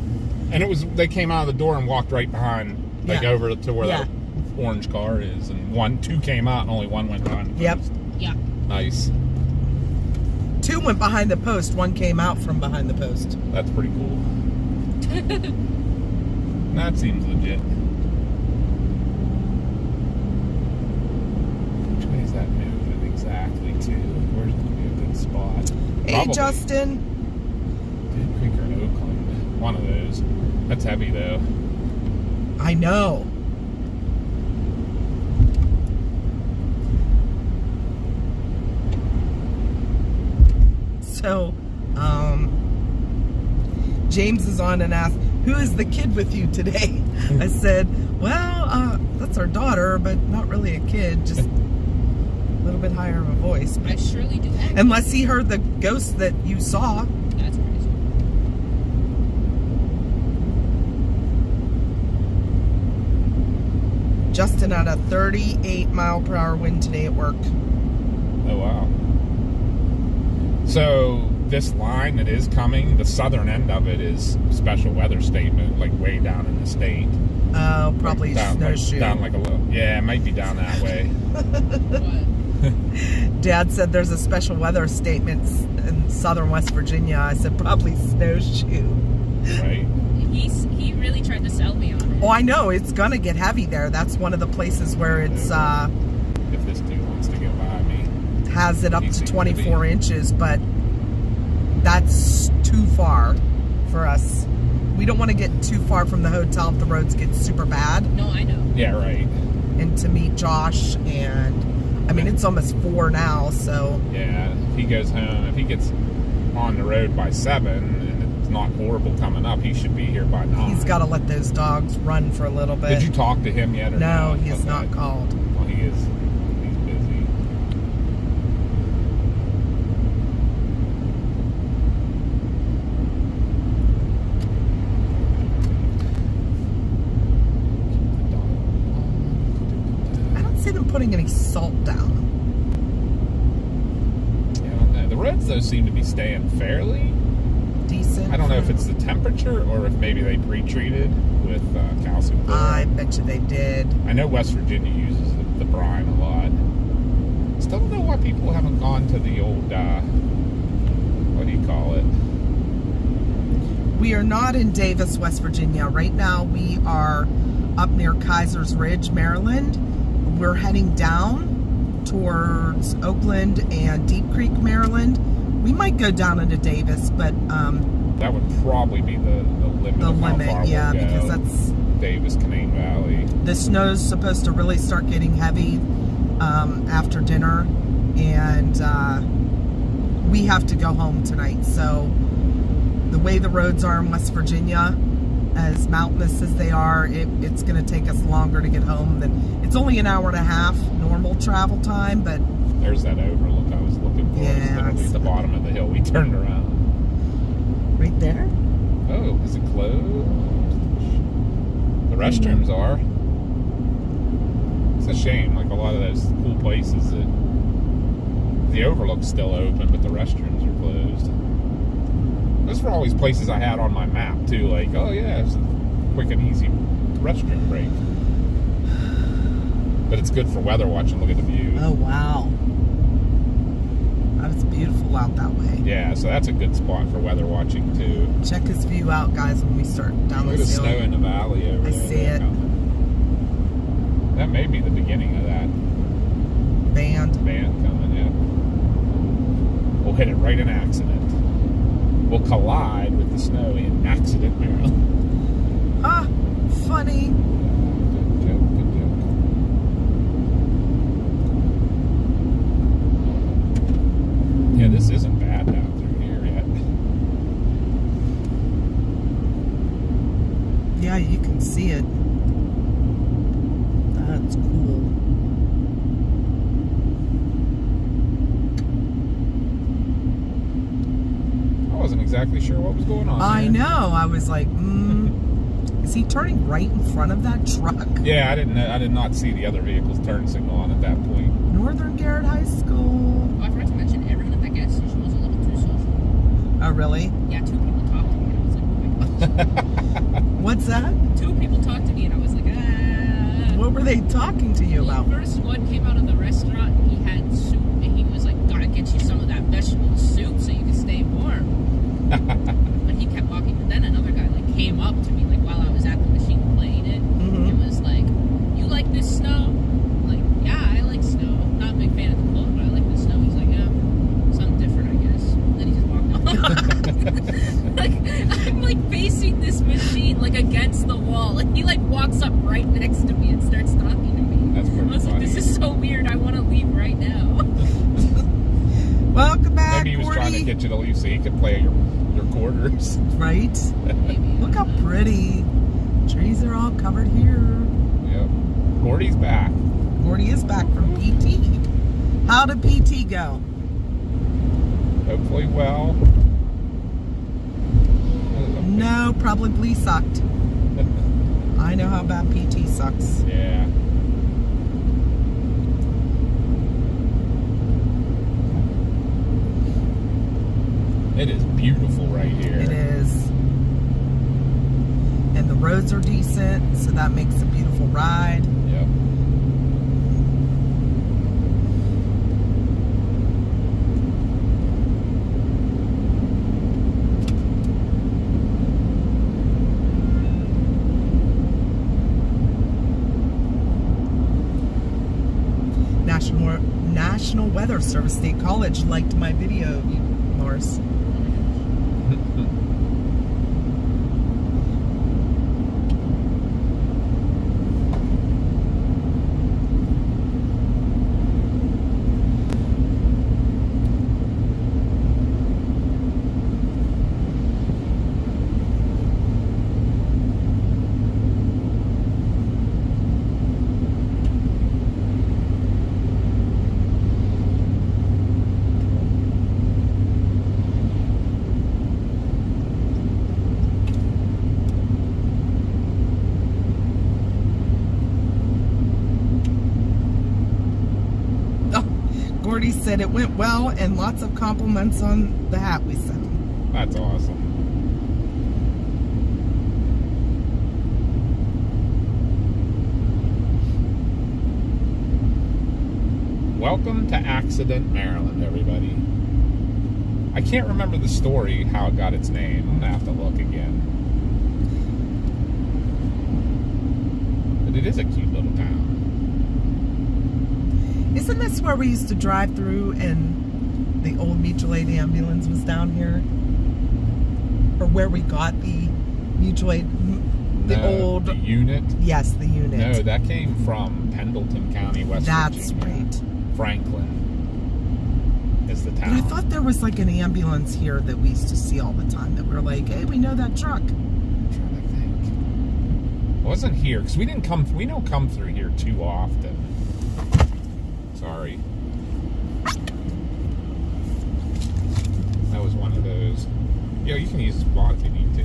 And it was, they came out of the door and walked right behind, like Yeah. over to where Yeah. that orange car is. And two came out and only one went behind. Yep. Yeah. Nice. 2 went behind the post. 1 came out from behind the post. That's pretty cool. That seems legit. Which way is that moving exactly to? Where's going to be a good spot? Hey, Probably Justin. Dead Creek or Oakland. One of those. That's heavy, though. I know. So, James is on and asked, who is the kid with you today? I said, well, that's our daughter, but not really a kid, just a little bit higher of a voice. I surely do that. Unless he heard the ghost that you saw. That's crazy. Justin had a 38-mile-per-hour wind today at work. Oh, wow. So this line that is coming, the southern end of it is special weather statement, like way down in the state. Oh, probably like down, snowshoe. down like a little, yeah, it might be down that way. What? Dad said there's a special weather statement in southern West Virginia. I said probably snowshoe. Right. He really tried to sell me on it. Oh, I know. It's going to get heavy there. That's one of the places where it's If this dude wants to get by me. has it up He to seems to 24 be. inches, but that's too far for us. We don't want to get too far from the hotel if the roads get super bad. No, I know. Yeah, right. And to meet Josh, and I mean, it's almost 4 now, so Yeah, if he goes home, if he gets on the road by 7 and it's not horrible coming up, he should be here by 9. he's got to let those dogs run for a little bit. Did you talk to him yet? Or No, he has Okay. not called. Well, he is. He's busy. I don't see them putting any salt down. Yeah, I don't know. The roads, though, seem to be staying fairly. Decent. I don't know if it's the temperature or if maybe they pre-treated with calcium chloride. I bet you they did. I know West Virginia uses the brine a lot. Still don't know why people haven't gone to the old, what do you call it? We are not in Davis, West Virginia. Right now we are up near Kaiser's Ridge, Maryland. We're heading down towards Oakland and Deep Creek, Maryland. We might go down into Davis, but That would probably be the limit. the of how limit, far yeah, we'll go. because that's Davis, Canaan Valley. the snow's supposed to really start getting heavy after dinner, and we have to go home tonight. So the way the roads are in West Virginia, as mountainous as they are, it's going to take us longer to get home. It's only an hour and a half normal travel time, but There's that overlook I was looking for. Yeah, It's literally at the bottom of the hill. We turned around. right there. Oh, is it closed? The restrooms are. It's a shame. Like a lot of those cool places that the overlook's still open, but the restrooms are closed. Those were always places I had on my map too. Like, oh yeah, it's a quick and easy restroom break. But it's good for weather watching. Look at the view. Oh, wow. It's beautiful out that way. Yeah, so that's a good spot for weather watching too. Check this view out, guys, when we start down Look at the this snow hill. in the valley over I there. see it. Coming. That may be the beginning of that Band. band coming, yeah. We'll hit it right in accident. We'll collide with the snow in accident, Maryland. Ah, funny. Good joke, good joke. Yeah, this isn't bad down through here yet. Yeah, you can see it. That's cool. I wasn't exactly sure what was going on I there. know. I was like, is he turning right in front of that truck? Yeah, I did not see the other vehicle's turn signal on at that point. Northern Garrett High School. Oh, I forgot to mention, everyone at that gas station was a little too social. Oh, really? Yeah, 2 people talked to me, and I was like, oh my gosh. What's that? 2 people talked to me, and I was like, ah. What were they talking to you about? First one came out of the restaurant and he had soup and he was like, gotta get you some of that vegetable soup so you can stay warm. But he kept walking. But then another guy like came up to me like while I was at the machine playing it. Mhm. It was like, you like this snow? I'm like, yeah, I like snow. Not a big fan of the cold, but I like the snow. He's like, yeah, something different, I guess. Then he just walked off. Like, I'm like facing this machine like against the wall, and he like walks up right next to me and starts talking to me. That's pretty I was funny. like, this is so weird. I want to leave right now. Welcome back, Maybe he was Gordy. trying to get you to leave so he could play your quarters. Right? Maybe. Look how pretty. Trees are all covered here. Yep. Gordy's back. Gordy is back from PT. How did PT go? Hopefully well. No, probably sucked. I know how bad PT sucks. Yeah. It is beautiful right here. It is. And the roads are decent, so that makes a beautiful ride. Yep. National Weather Service State College liked my video, Morris. Gordy said it went well and lots of compliments on the hat we sent him. That's awesome. Welcome to Accident, Maryland, everybody. I can't remember the story, how it got its name. I'm going to have to look again. But it is a cute little town. Isn't this where we used to drive through and the old mutual aid ambulance was down here? Or where we got the mutual aid, The unit? Yes, the unit. No, that came from Pendleton County, West That's Virginia. right. Franklin is the But town. I thought there was like an ambulance here that we used to see all the time that we were like, hey, we know that truck. I'm trying to think. It wasn't here, because we don't come through here too often. Sorry. That was one of those. Yo, you can use this spot if you need to.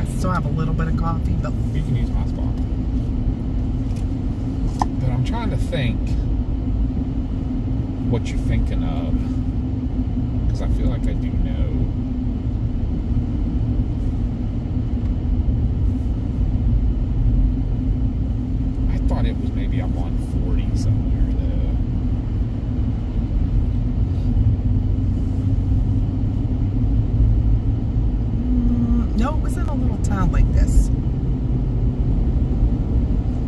I still have a little bit of coffee, but You can use my spot. But I'm trying to think what you're thinking of. Because I feel like I do know. I thought it was maybe up on 40 somewhere, though. no, it was in a little town like this. It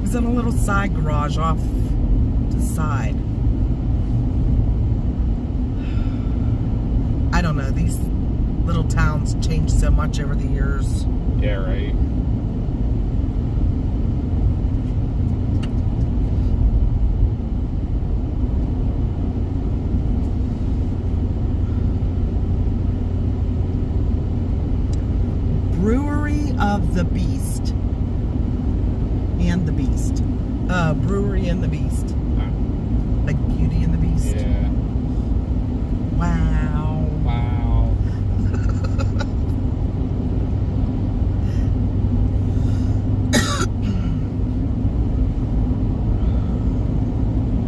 was in a little side garage off to the side. I don't know, these little towns change so much over the years. Yeah, right. Brewery of the Beast. And the Beast. Brewery and the Beast. Like Beauty and the Beast. Yeah. Wow. Wow.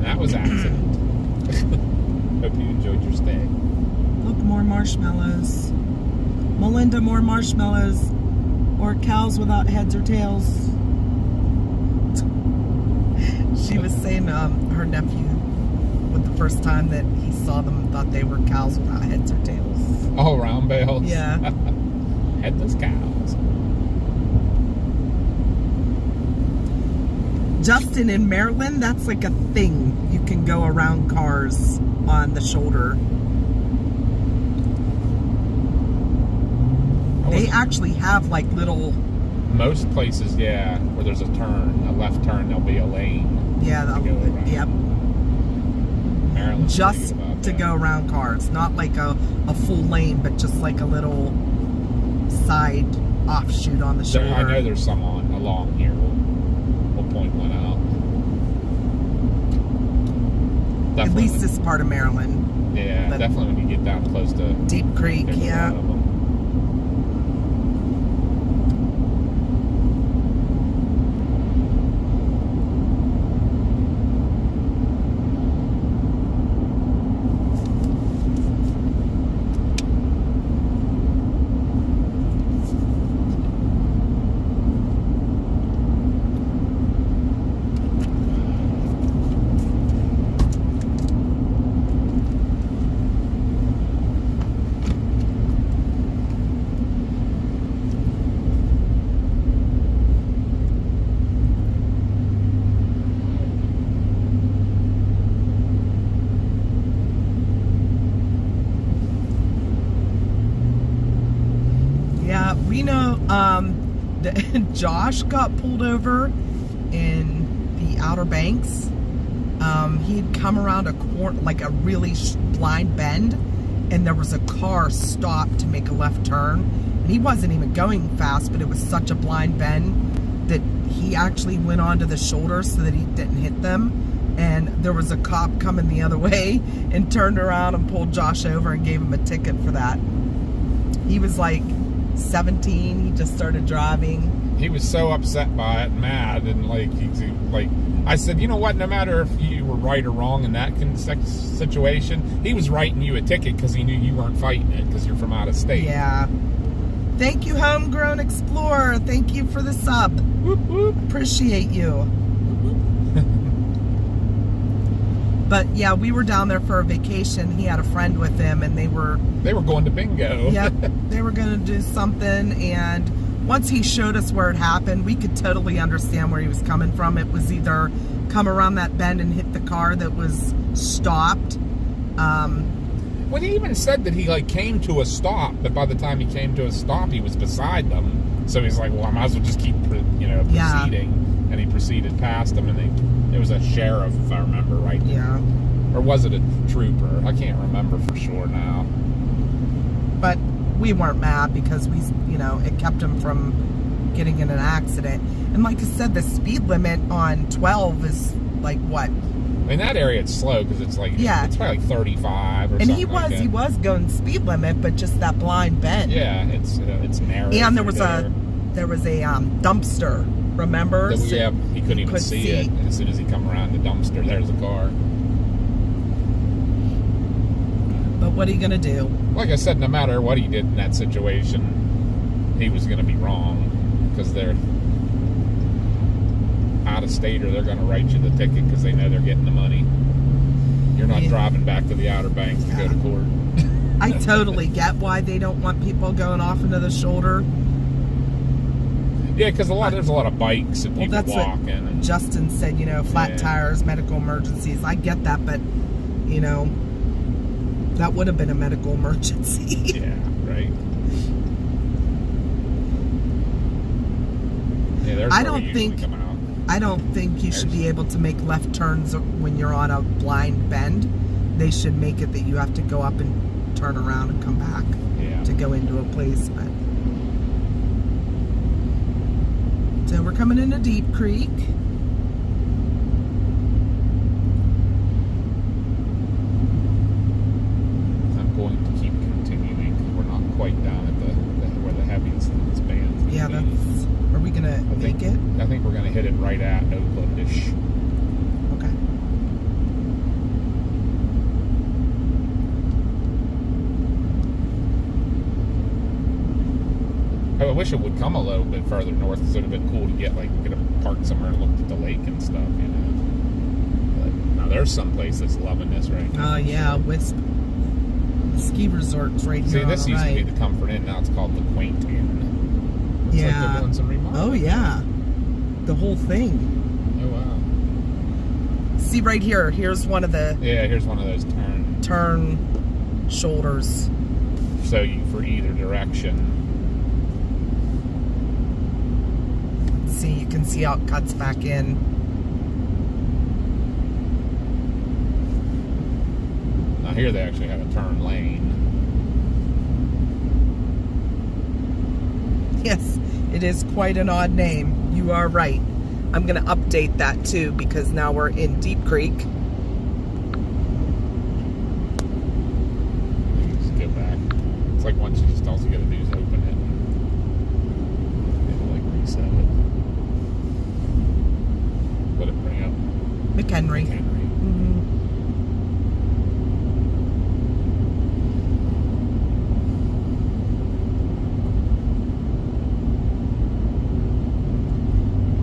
That was accident. Hope you enjoyed your stay. Look, more marshmallows. Melinda, more marshmallows. Or cows without heads or tails. saying her nephew, with the first time that he saw them, thought they were cows without heads or tails. Oh, round bales. Yeah. Headless cows. Justin, in Maryland, that's like a thing. You can go around cars on the shoulder. They actually have like little... Most places, yeah, where there's a turn, a left turn, there'll be a lane. Yeah, yep. Maryland's Just pretty good about to that. go around cars. Not like a full lane, but just like a little side offshoot on the shoulder. I know there's some along here. We'll point one out. At Definitely least this part of Maryland. Yeah, but definitely when you get down close to Deep Creek, there's a yeah. lot of them. Yeah, we know that Josh got pulled over in the Outer Banks. He'd come around a corner, like a really blind bend, and there was a car stopped to make a left turn. And he wasn't even going fast, but it was such a blind bend that he actually went onto the shoulder so that he didn't hit them. And there was a cop coming the other way and turned around and pulled Josh over and gave him a ticket for that. He was like 17. He just started driving. He was so upset by it, mad, and like I said, you know what? No matter if you were right or wrong in that situation, he was writing you a ticket because he knew you weren't fighting it because you're from out of state. Yeah. Thank you, Homegrown Explorer. Thank you for the sub. Whoop, whoop. Appreciate you. But yeah, we were down there for a vacation. He had a friend with him, and they were going to bingo. Yep, they were going to do something, and once he showed us where it happened, we could totally understand where he was coming from. It was either come around that bend and hit the car that was stopped. Well, he even said that he like came to a stop, but by the time he came to a stop, he was beside them. So he's like, well, I might as well just keep, proceeding. Yeah. And he proceeded past them, and it was a sheriff, if I remember right. Yeah. Or was it a trooper? I can't remember for sure now. But we weren't mad because it kept him from getting in an accident. And like I said, the speed limit on 12 is like what? In that area, it's slow because it's like it's probably like 35 or and something. And he was going speed limit, but just that blind bend. Yeah, it's narrow. And there was a dumpster. Remember? Yeah, he couldn't even see it. And as soon as he come around the dumpster, there's a car. But what are you gonna do? Like I said, no matter what he did in that situation, he was gonna be wrong because they're out of state, or they're gonna write you the ticket because they know they're getting the money. You're not driving back to the Outer Banks to go to court. I totally get why they don't want people going off into the shoulder. Yeah, because there's a lot of bikes and people walking. And Justin said, flat tires, medical emergencies. I get that, but that would have been a medical emergency. Yeah, right. Yeah, I don't think you should be able to make left turns when you're on a blind bend. They should make it that you have to go up and turn around and come back to go into a place. But so we're coming into Deep Creek. I'm going to keep continuing. We're not quite down at where the heaviest of these bands. Yeah, are we gonna make it? I think we're gonna hit it right at Oakland-ish. Okay. I wish it would come a little bit further north because it would have been cool to get could have parked somewhere and looked at the lake and stuff, there's some place that's loving this right now. Oh yeah, Wisp Ski Resort's right here. See, on this the used to be right. the Comfort Inn. Now it's called the Quaint Inn. Looks like Yeah. they're doing some remodeling. Oh yeah, the whole thing. Oh wow. See right here. Here's one of the Yeah, here's one of those turn shoulders. so you for either direction. See, you can see how it cuts back in. Now here they actually have a turn lane. Yes, it is quite an odd name. You are right. I'm going to update that too because now we're in Deep Creek. Just go back. It's like once you just all you gotta do is open it. It'll like reset it. Let it bring up McHenry. Henry.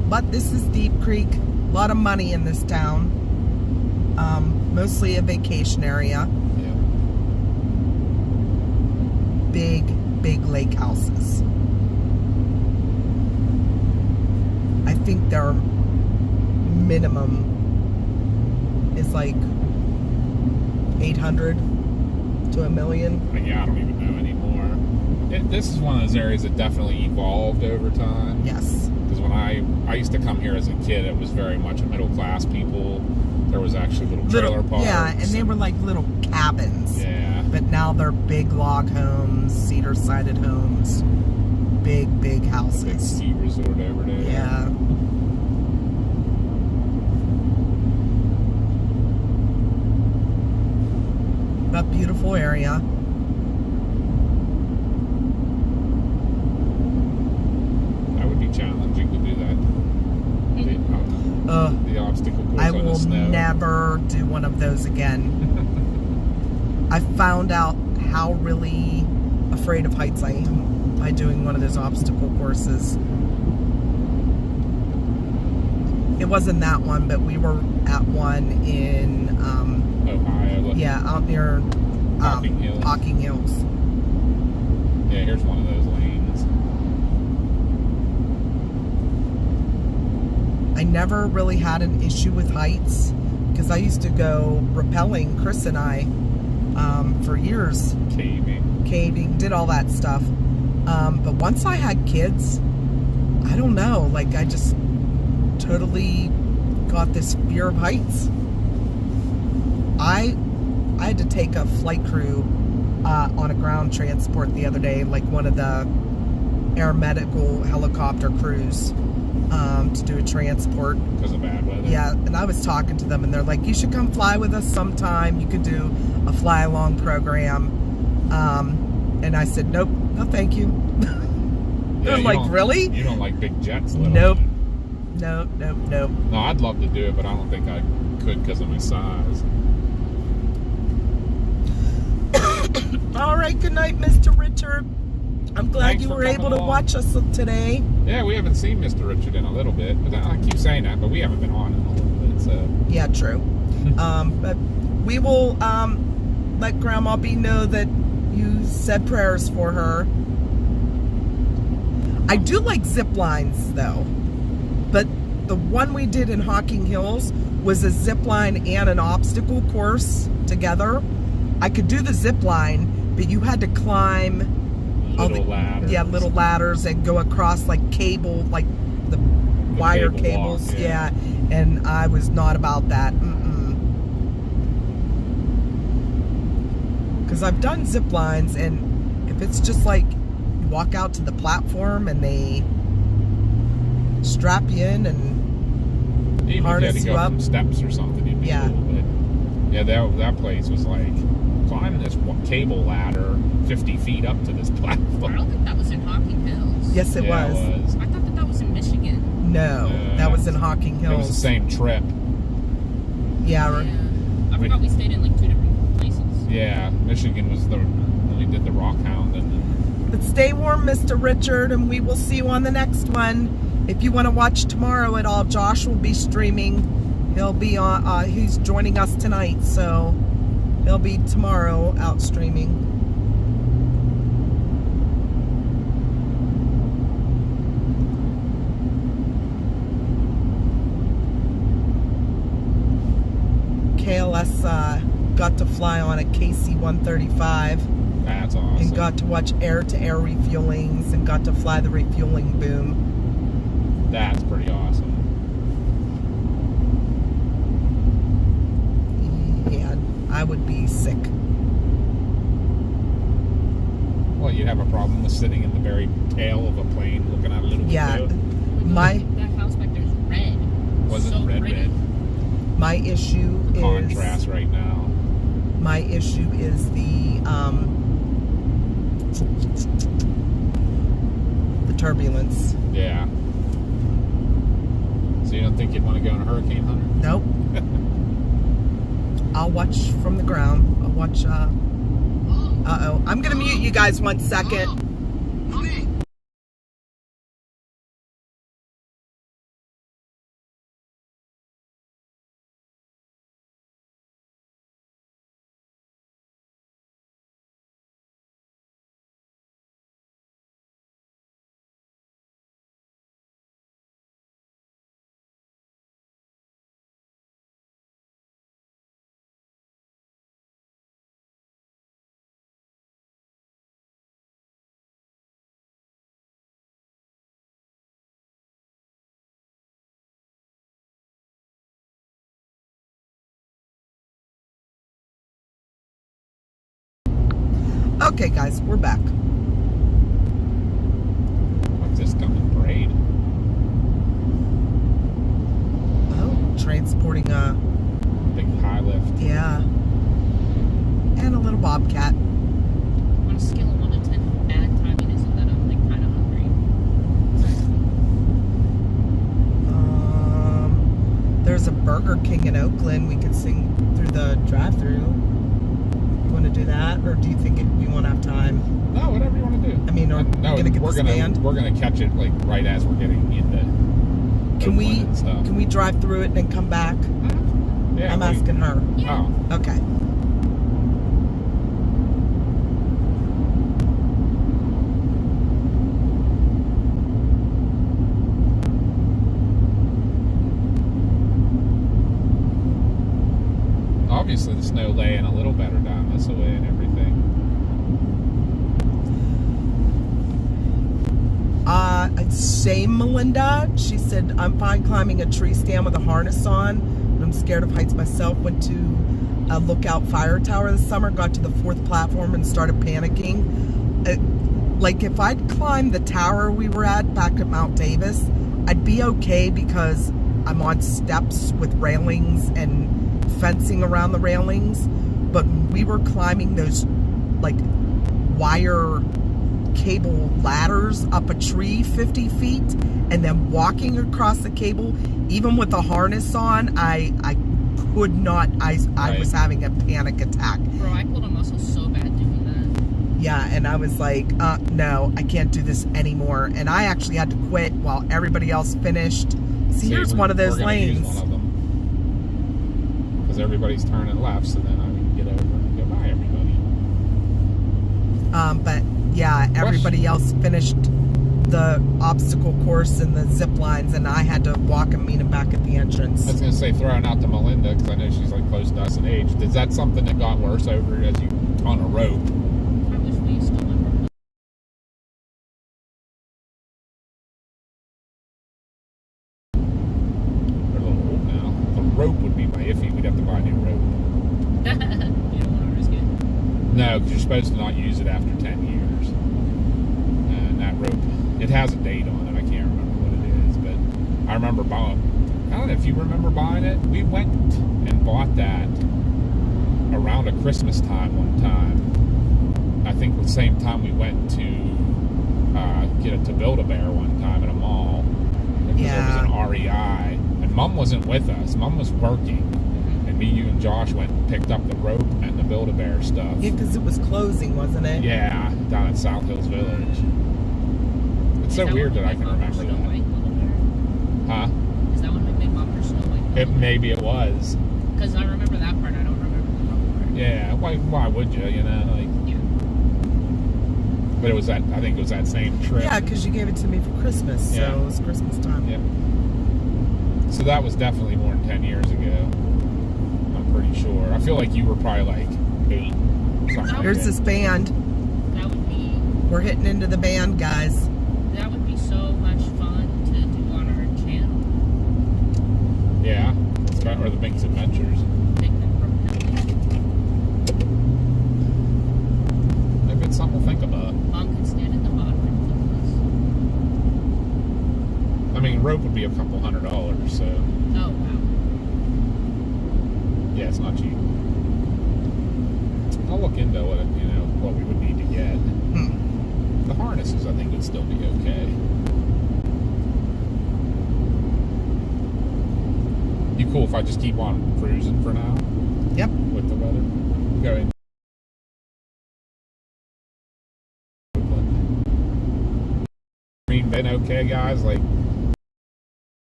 But this is Deep Creek. A lot of money in this town. Mostly a vacation area. Yeah. Big lake houses. I think their minimum is like 800 to $1 million. Yeah, I don't even know anymore. This is one of those areas that definitely evolved over time. Yes. Because when I used to come here as a kid, it was very much a middle class people. There was actually little trailer parks. Yeah, and they were like little cabins. Yeah. But now they're big log homes, cedar-sided homes, big Big houses. ski resort over there. Yeah. But beautiful area. That would be challenging to do that. The obstacle course I on the will snow. never do one of those again. I found out how really afraid of heights I am by doing one of those obstacle courses. It wasn't that one, but we were at one in Ohio. yeah, out near Hocking Hills. Hocking Hills. Yeah, here's one of those lanes. I never really had an issue with heights because I used to go rappelling, Chris and I, for years, caving, did all that stuff. But once I had kids, I don't know, like I just totally got this fear of heights. I had to take a flight crew on a ground transport the other day, like one of the air medical helicopter crews, to do a transport. Because of bad weather. Yeah, and I was talking to them, and they're like, "You should come fly with us sometime. You could do a fly-along program." And I said, "Nope, no, thank you." They're you like, don't- "Really?" You don't like big jets, little. Nope. Nope. No, I'd love to do it, but I don't think I could because of my size. All right, good night, Mr. Richard. I'm glad Thanks you for were coming able to along. watch us today. Yeah, we haven't seen Mr. Richard in a little bit. But I keep saying that, but we haven't been on in a little bit, so. Yeah, true. But we will let Grandma B know that you said prayers for her. I do like zip lines, though. But the one we did in Hocking Hills was a zip line and an obstacle course together. I could do the zip line, but you had to climb Little ladders. Yeah, little ladders and go across like cable, like the wire cable cables. walk, yeah. And I was not about that. Because I've done zip lines, and if it's just like you walk out to the platform and they strap you in and Even if you had harness to you go up. up steps or something, it'd be Yeah. cool. But yeah, that place was like climbing this cable ladder 50 feet up to this I platform. don't think that was in Hocking Hills. yes, it Yeah, was. It was. I thought that was in Michigan. No, that was in Hocking It was Hills. the same trip. Yeah, I forgot we stayed in like 2 different places. Yeah, Michigan was when we did the Rock Hound and But stay warm, Mr. Richard, and we will see you on the next one. If you want to watch tomorrow at all, Josh will be streaming He'll be on. He's joining us tonight, so he'll be tomorrow out streaming. KLS got to fly on a KC-135. That's awesome. And got to watch air-to-air refuelings and got to fly the refueling boom. That's pretty awesome. Yeah, I would be sick. Well, you'd have a problem with sitting in the very tail of a plane looking out a little Yeah, window. That house back there is red. Was it So red, pretty. red? My issue The is contrast right now. my issue is the turbulence. Yeah. So you don't think you'd want to go on a hurricane, Hunter? Nope. I'll watch from the ground. I'll watch. Uh-oh. I'm gonna mute you guys 1 second. Okay, guys, we're back. What's this coming parade? Oh, transporting a Big high lift. yeah, and a little bobcat. On a scale of 1 to 10, how bad timing is it that I'm like kind of hungry? There's a Burger King in Oakland. We could sing through the drive-through. Want to do that, or do you think we won't have time? No, whatever you want to do. I mean, are we gonna get the stand? We're gonna catch it like right as we're getting into. Can we Oakland and stuff. can we drive through it and then come back? Yeah, I'm asking her. Oh, Okay. obviously the snow laying a little better down this way and everything. Same Melinda. She said, I'm fine climbing a tree stand with a harness on, but I'm scared of heights myself. Went to a Lookout Fire Tower this summer, got to the 4th platform and started panicking. Like if I'd climbed the tower we were at back at Mount Davis, I'd be okay because I'm on steps with railings and fencing around the railings. But we were climbing those like wire cable ladders up a tree 50 feet and then walking across the cable, even with the harness on, I could not. I was having a panic attack. Bro, I pulled a muscle so bad doing that. Yeah, and I was like, no, I can't do this anymore. And I actually had to quit while everybody else finished. See, here's one of those lanes. Use one of them because everybody's turning left, so then I can get over and go by everybody. But yeah, everybody else finished the obstacle course and the zip lines, and I had to walk and meet them back at the entrance. I was going to say, throwing out to Melinda, because I know she's like close to us in age. Is that something that got worse over as you on a rope? I wish we still remember. They're a little old now. The rope would be my iffy. We'd have to buy a new rope. You don't want to risk it? No, because you're supposed to not use it after 10 years. And that rope, it has a date on it. I can't remember what it is, but I remember buying. I don't know if you remember buying it. We went and bought that around a Christmas time one time. I think the same time we went to get a Build-A-Bear one time at a mall. Because there was an REI. And Mom wasn't with us. Mom was working. And me, you, and Josh went and picked up the rope and the Build-A-Bear stuff. Yeah, because it was closing, wasn't it? Yeah, down at South Hills Village. It's so weird that I can remember that. Huh? Is that one of my big mom for Snow White? Maybe it was. Because I remember that part. I don't remember the whole part. Yeah. Why would you? You know, like. Yeah. But it was that. I think it was that same trip. Yeah, because you gave it to me for Christmas, so Yeah. it was Christmas time. Yeah. So that was definitely more than 10 years ago. I'm pretty sure. I feel like you were probably like 8. Something Here's like this band. That would be. We're hitting into the band, guys. That would be so much fun to do on our channel. Yeah. Or the Bink's Adventures. Picnic from Hell. Maybe it's something to think about. Mom can stand at the bottom and I mean, rope would be a couple $100, so flip us. Oh, wow. yeah, it's not cheap. I'll look into what what we would need to get. The harnesses, I think, would still be okay. You cool if I just keep on cruising for now Yep. with the weather? Go in. Green been okay, guys? Like,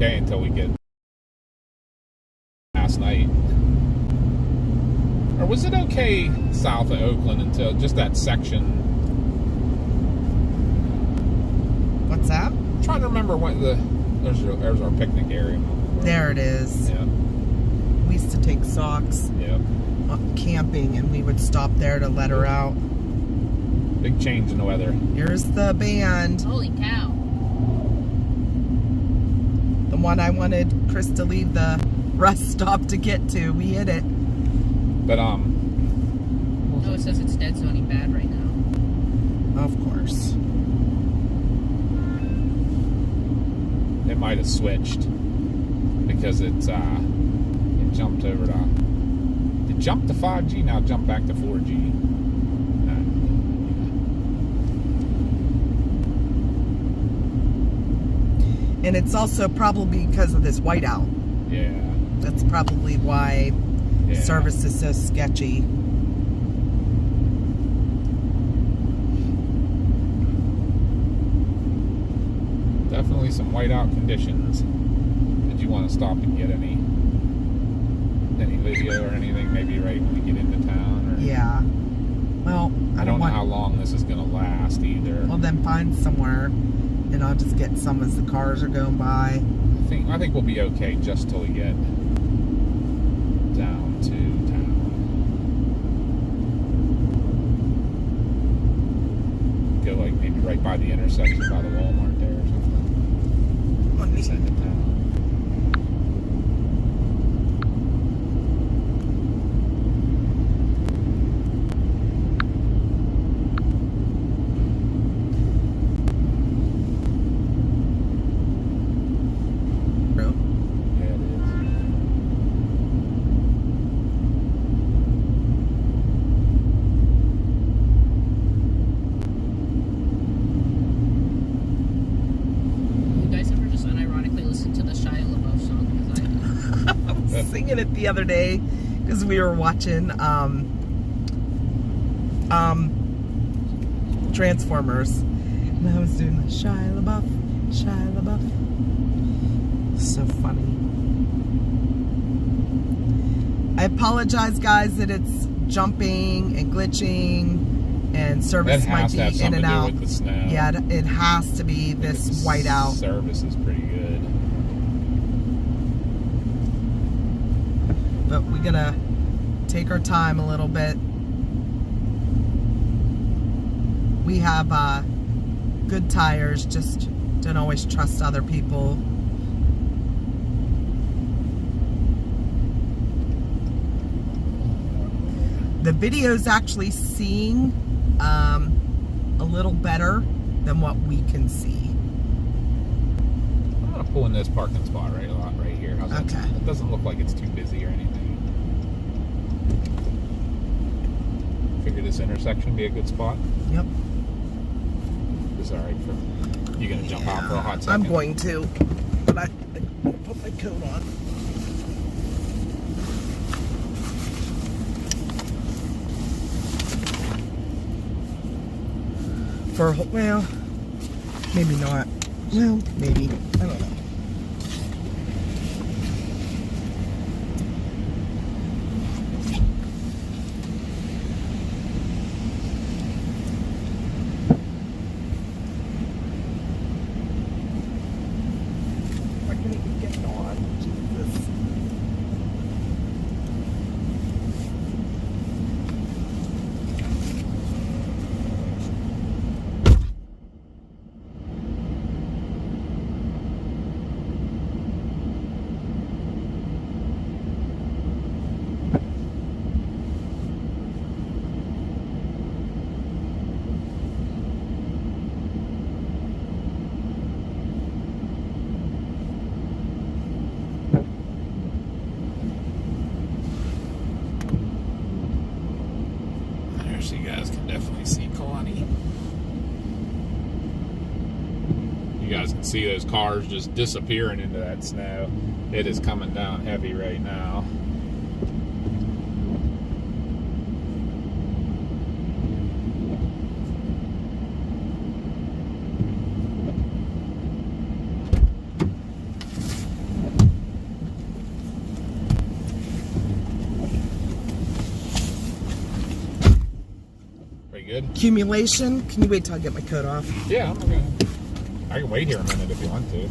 okay until we get last night. Or was it okay south of Oakland until just that section? What's that? I'm trying to remember when there's our picnic area. There it is. Yeah. We used to take socks Yeah. camping, and we would stop there to let her out. Big change in the weather. Here's the band. Holy cow. The one I wanted Chris to leave the rest stop to get to. We hit it. But Oh, it says it's dead zoning bad right now. Of course. it might have switched because it jumped over to. It jumped to 5G, now jumped back to 4G. And it's also probably because of this whiteout. Yeah. That's probably why Yeah. service is so sketchy. Definitely some whiteout conditions. Did you want to stop and get any video or anything? Maybe right when we get into town? Or, Yeah. Well, I don't know how long this is going to last either. Well, then find somewhere, and I'll just get some as the cars are going by. I think we'll be okay just till we get down to town. Go like maybe right by the intersection by the Walmart there or something. Let me Send it down. Yeah, it is. You guys ever just unironically listen to the Shia LaBeouf song? Because I was singing it the other day because we were watching Transformers, and I was doing the Shia LaBeouf. So funny. I apologize, guys, that it's jumping and glitching, and service That might has be to have in something and to do out. with the snow. Yeah, it has to be this whiteout. Service is pretty good. But we gotta take our time a little bit. We have good tires, just don't always trust other people. The video's actually seeing a little better than what we can see. I'm gonna pull in this parking spot right here. How's that? Okay. It doesn't look like it's too busy or anything. Figure this intersection would be a good spot. Yep. Is alright for you gonna jump out for a hot second? I'm going to, but I put my coat on. Well, maybe not. Well, maybe. I don't know. See those cars just disappearing into that snow. It is coming down heavy right now. Pretty good? Accumulation. Can you wait till I get my coat off? Yeah, I'm okay. I can wait here a minute if you want to.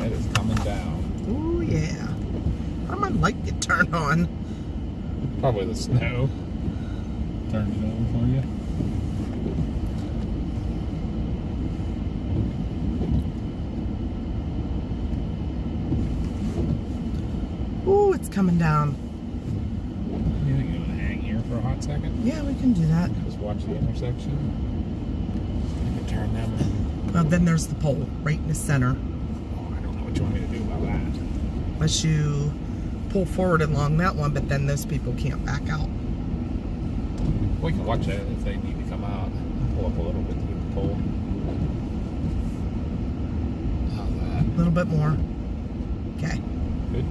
It is coming down. Oh yeah. Why my light get turned on? Probably the snow. Turn it over for you. Ooh, it's coming down. You think you want to hang here for a hot second? Yeah, we can do that. Just watch the intersection. You can turn them. Well, then there's the pole right in the center. Oh, I don't know what you want me to do about that. Unless you pull forward along that one, but then those people can't back out. We can watch it if they need to come out. Pull up a little bit to get the pole. How's that? A little bit more. Okay. Good?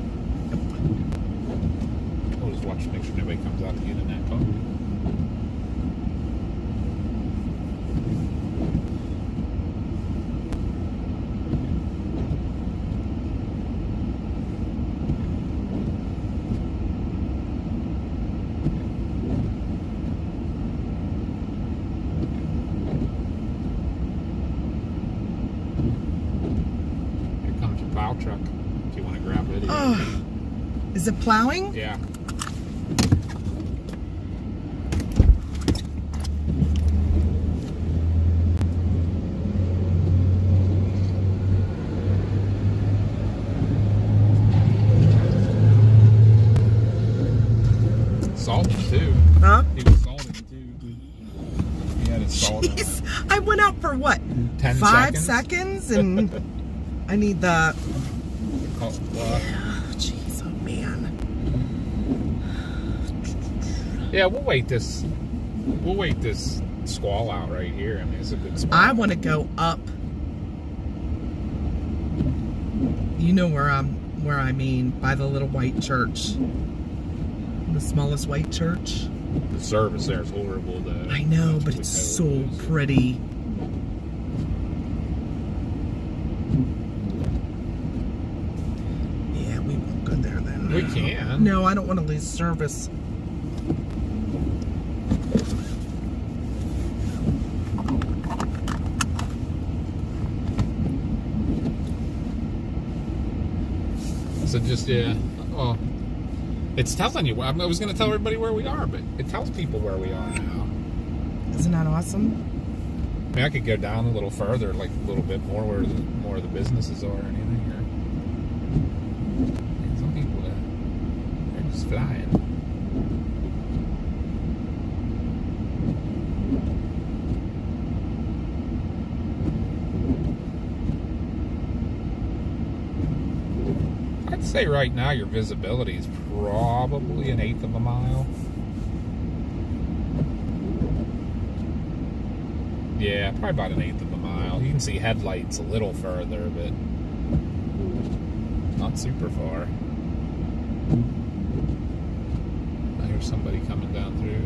We'll just watch to make sure nobody comes out to get in that car. Here comes your plow truck. If you want to grab it. Oh, is it plowing? Yeah. Salting too. Huh? He was salting too. He had his salt on it. Jeez, I went out for what? 10 5 seconds? seconds, and I need the. Oh, Jeez, oh man. yeah, we'll wait this squall out right here. I mean, it's a good spot. I want to go up. You know where I mean, by the little white church. The smallest white church. The service there is horrible though. I know, That's but what it's we so know. pretty. Yeah, we won't go there then. We can. No, I don't want to lose service. So just well, it's telling you. I was going to tell everybody where we are, but it tells people where we are now. Isn't that awesome? I mean, I could go down a little further, like a little bit more where more of the businesses are or anything. Or some people they're just flying. I'd say right now your visibility is probably 1/8 of a mile. Yeah, probably about 1/8 of a mile. You can see headlights a little further, but not super far. I hear somebody coming down through.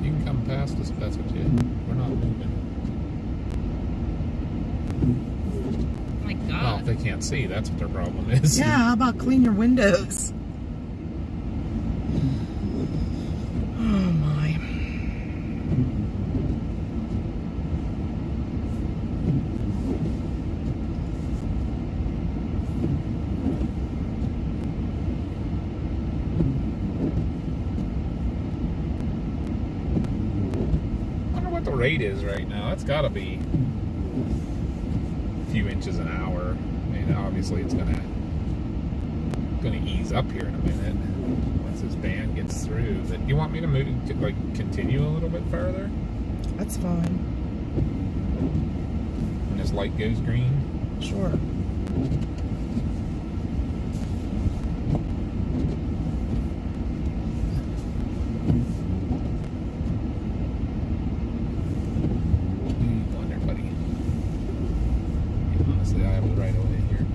You can come past us if that's what you. We're not moving. Oh my Well, god. if they can't see, that's what their problem is. Yeah, how about clean your windows? Oh my. I wonder what the rate is right now. That's got to be a few inches an hour. I mean, obviously it's gonna ease up here in a minute. once this band gets through. But you want me to move, like, continue a little bit further That's fine. when this light goes green? Sure. Honestly, I have it right away here.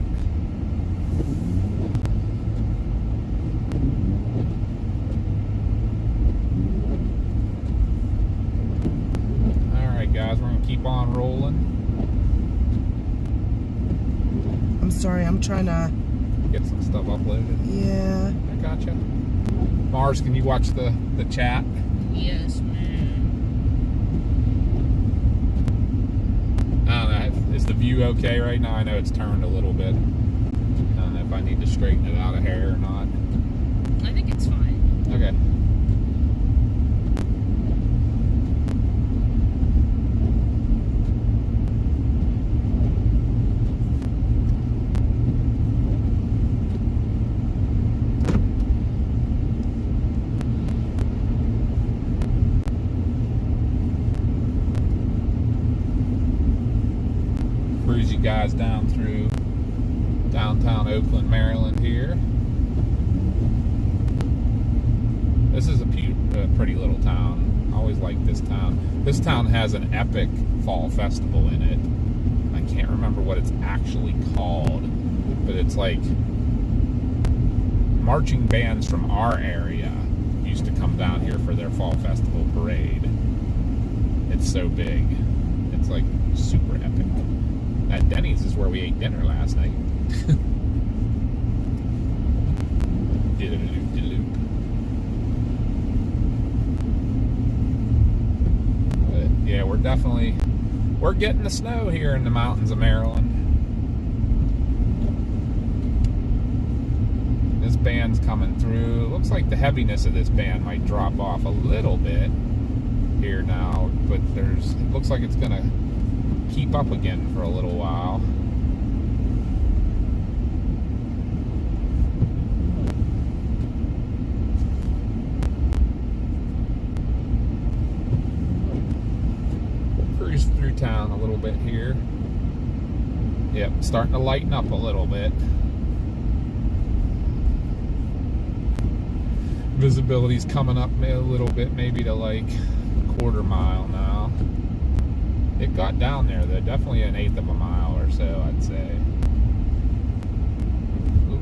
Alright guys, we're gonna keep on rolling. I'm sorry, I'm trying to... Get some stuff uploaded. Yeah. I gotcha. Mars, can you watch the chat? Yes, man. I don't know, is the view okay right now? I know it's turned a little bit. I don't know if I need to straighten it out of hair or not. I think it's fine. Okay. Cruise you guys down through downtown Oakland, Maryland here. This is a pretty little town. I always like this town. This town has an epic fall festival in it. I can't remember what it's actually called, but it's like marching bands from our area used to come down here for their fall festival parade. It's so big. It's like super epic. At Denny's is where we ate dinner last night. But yeah, we're getting the snow here in the mountains of Maryland. This band's coming through. It looks like the heaviness of this band might drop off a little bit here now, but it looks like it's gonna keep up again for a little while. Cruise through town a little bit here. Yep, starting to lighten up a little bit. Visibility's coming up a little bit, maybe to like a quarter mile now. It got down there, though. Definitely an eighth of a mile or so, I'd say. Ooh,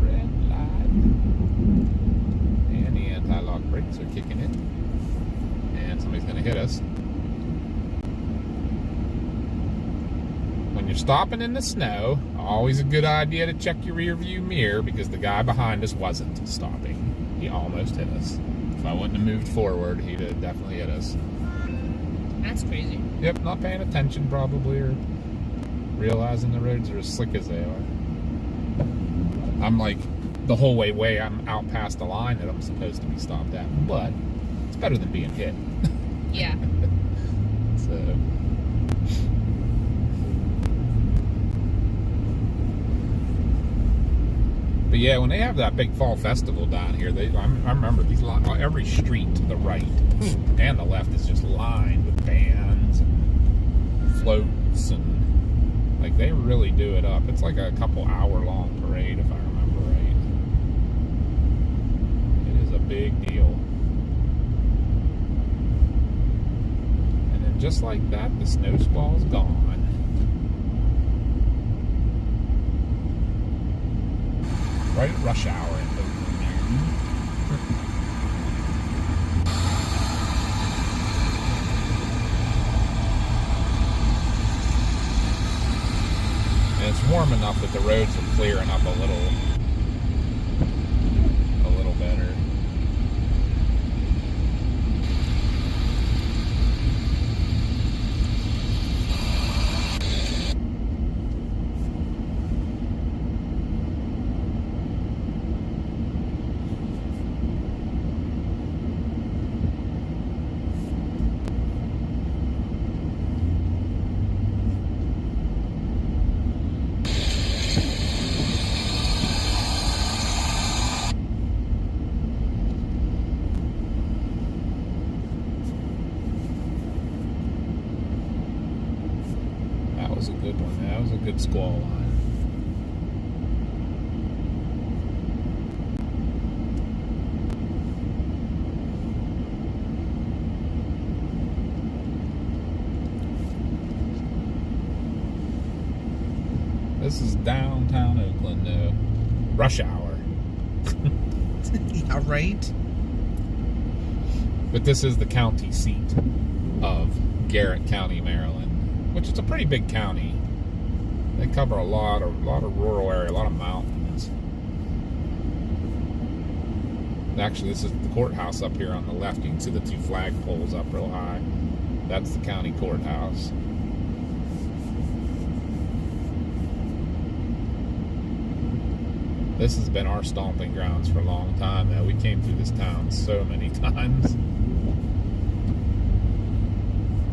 red light. And the anti-lock brakes are kicking in. And somebody's going to hit us. When you're stopping in the snow, always a good idea to check your rear view mirror, because the guy behind us wasn't stopping. He almost hit us. If I wouldn't have moved forward, he'd have definitely hit us. That's crazy. Yep, not paying attention probably, or realizing the roads are as slick as they are. I'm like, the whole way I'm out past the line that I'm supposed to be stopped at, but it's better than being hit. Yeah. So, but yeah, when they have that big fall festival down here, I remember these every street to the right and the left is just lined with bands and floats, and like they really do it up. It's like a couple hour long parade, if I remember right. It is a big deal. And then just like that, the snow squall's gone. Right at rush hour in Oakland. And it's warm enough that the roads are clearing up a little better. was a good one. That was a good squall line. This is downtown Oakland, rush hour. Yeah, right? But this is the county seat of Garrett County, Maryland, which is a pretty big county. They cover a lot of rural area, a lot of mountains. Actually, this is the courthouse up here on the left. You can see the two flagpoles up real high. That's the county courthouse. This has been our stomping grounds for a long time now. We came through this town so many times.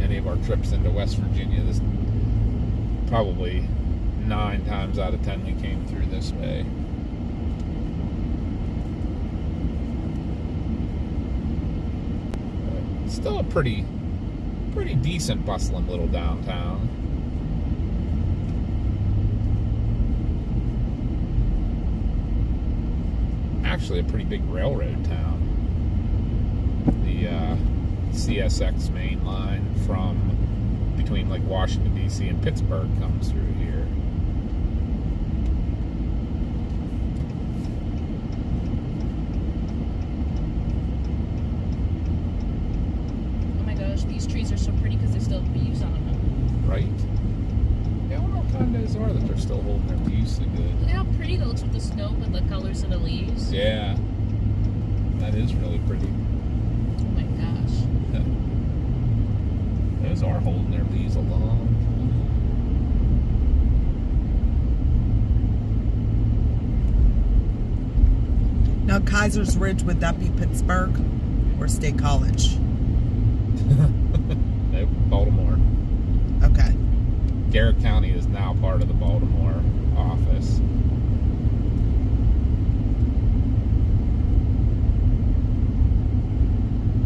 Any of our trips into West Virginia, this probably 9 times out of 10 we came through this way. But still a pretty decent bustling little downtown. Actually a pretty big railroad town. The CSX main line from between like Washington D.C. and Pittsburgh comes through here. Oh my gosh, these trees are so pretty because they still have leaves on them. Right? Yeah, I wonder what kind of those are that they're still holding their leaves so good. Look at how pretty that looks with the snow and the colors of the leaves. Yeah. That is really pretty. Oh my gosh. Those are holding their leaves a long time. Now, Kaiser's Ridge, would that be Pittsburgh or State College? Nope, Baltimore. Okay. Garrett County is now part of the Baltimore office.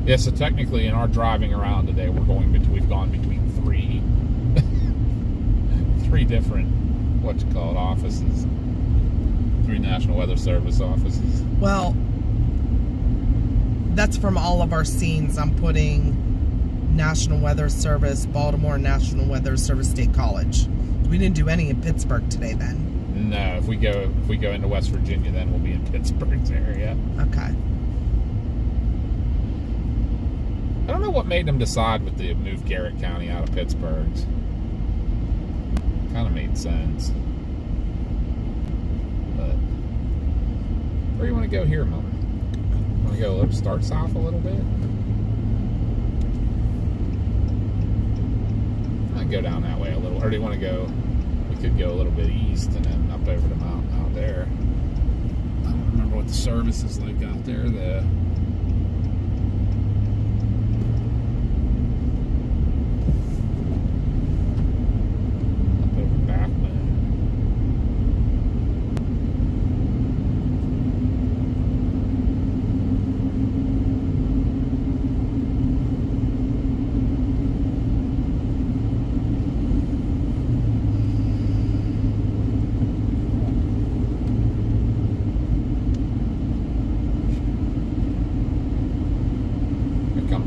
Yeah, so technically in our driving around today, we've gone between three different, offices. 3 National Weather Service offices. Well, that's from all of our scenes. I'm putting National Weather Service, Baltimore National Weather Service, State College. We didn't do any in Pittsburgh today then. No, if we go into West Virginia, then we'll be in Pittsburgh's area. Okay. I don't know what made them decide with the move Garrett County out of Pittsburgh's. Kind of made sense. But where do you want to go here, Mom? Want to go start south a little bit? I'd go down that way a little. Or do you want to go? We could go a little bit east and then up over the mountain out there. I don't remember what the service is like out there.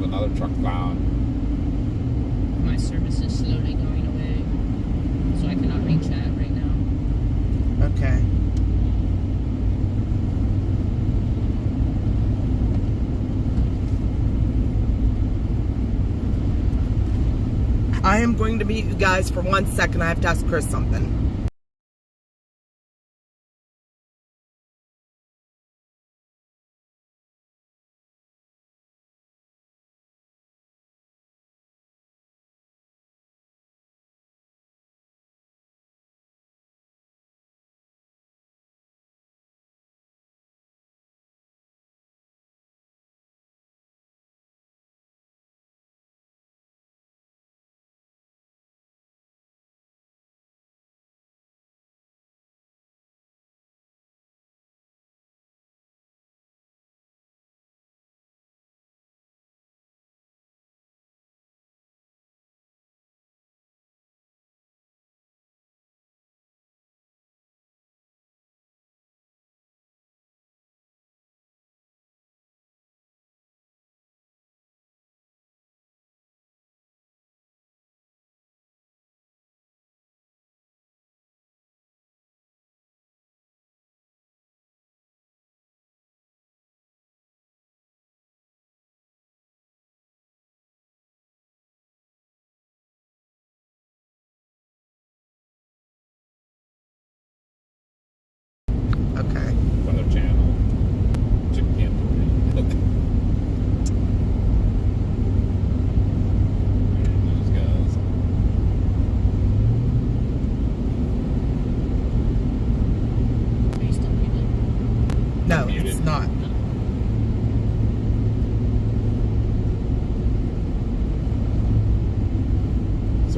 Another truck bound. My service is slowly going away, so I cannot read chat right now. Okay. I am going to meet you guys for 1 second. I have to ask Chris something.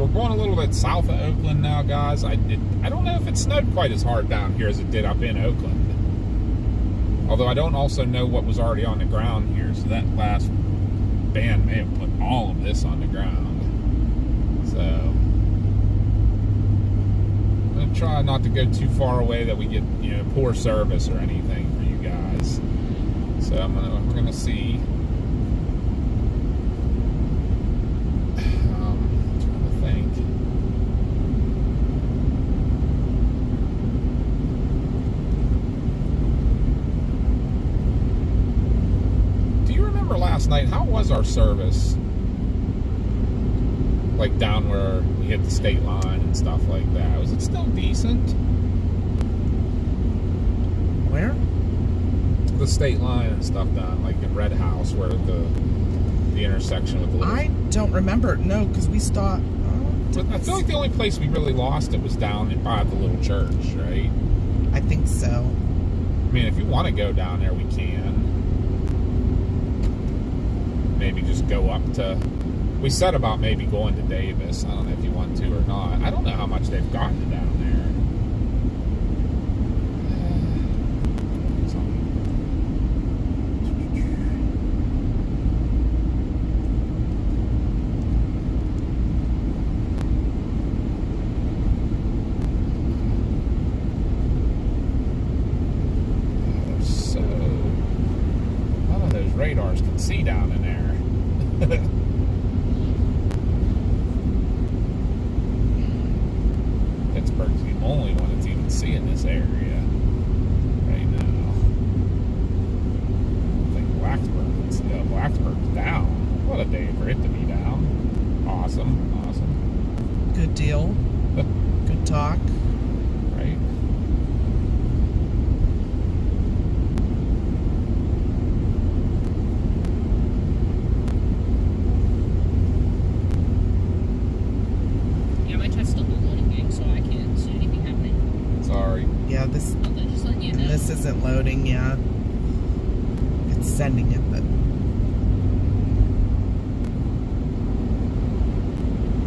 So we're going a little bit south of Oakland now, guys. I don't know if it snowed quite as hard down here as it did up in Oakland. Although I don't also know what was already on the ground here. So that last band may have put all of this on the ground. So I'm going to try not to go too far away that we get, you know, poor service or anything for you guys. So we're going to see. Last night, how was our service? Like down where we hit the state line and stuff like that. Was it still decent? Where? The state line and stuff down, like in Red House, where the intersection with the little... I don't remember. No, because we stopped. I feel like the only place we really lost it was down by the little church, right? I think so. I mean, if you want to go down there, we can. Maybe just go up to... We said about maybe going to Davis. I don't know if you want to or not. I don't know how much they've gotten down there. None of those radars can see down in there. Pittsburgh's the only one that's even seeing this area right now. I think Blacksburg's down. What a day for it to be down. Awesome. Good deal. Good talk. Right. Yeah, this isn't loading yet. It's sending it, but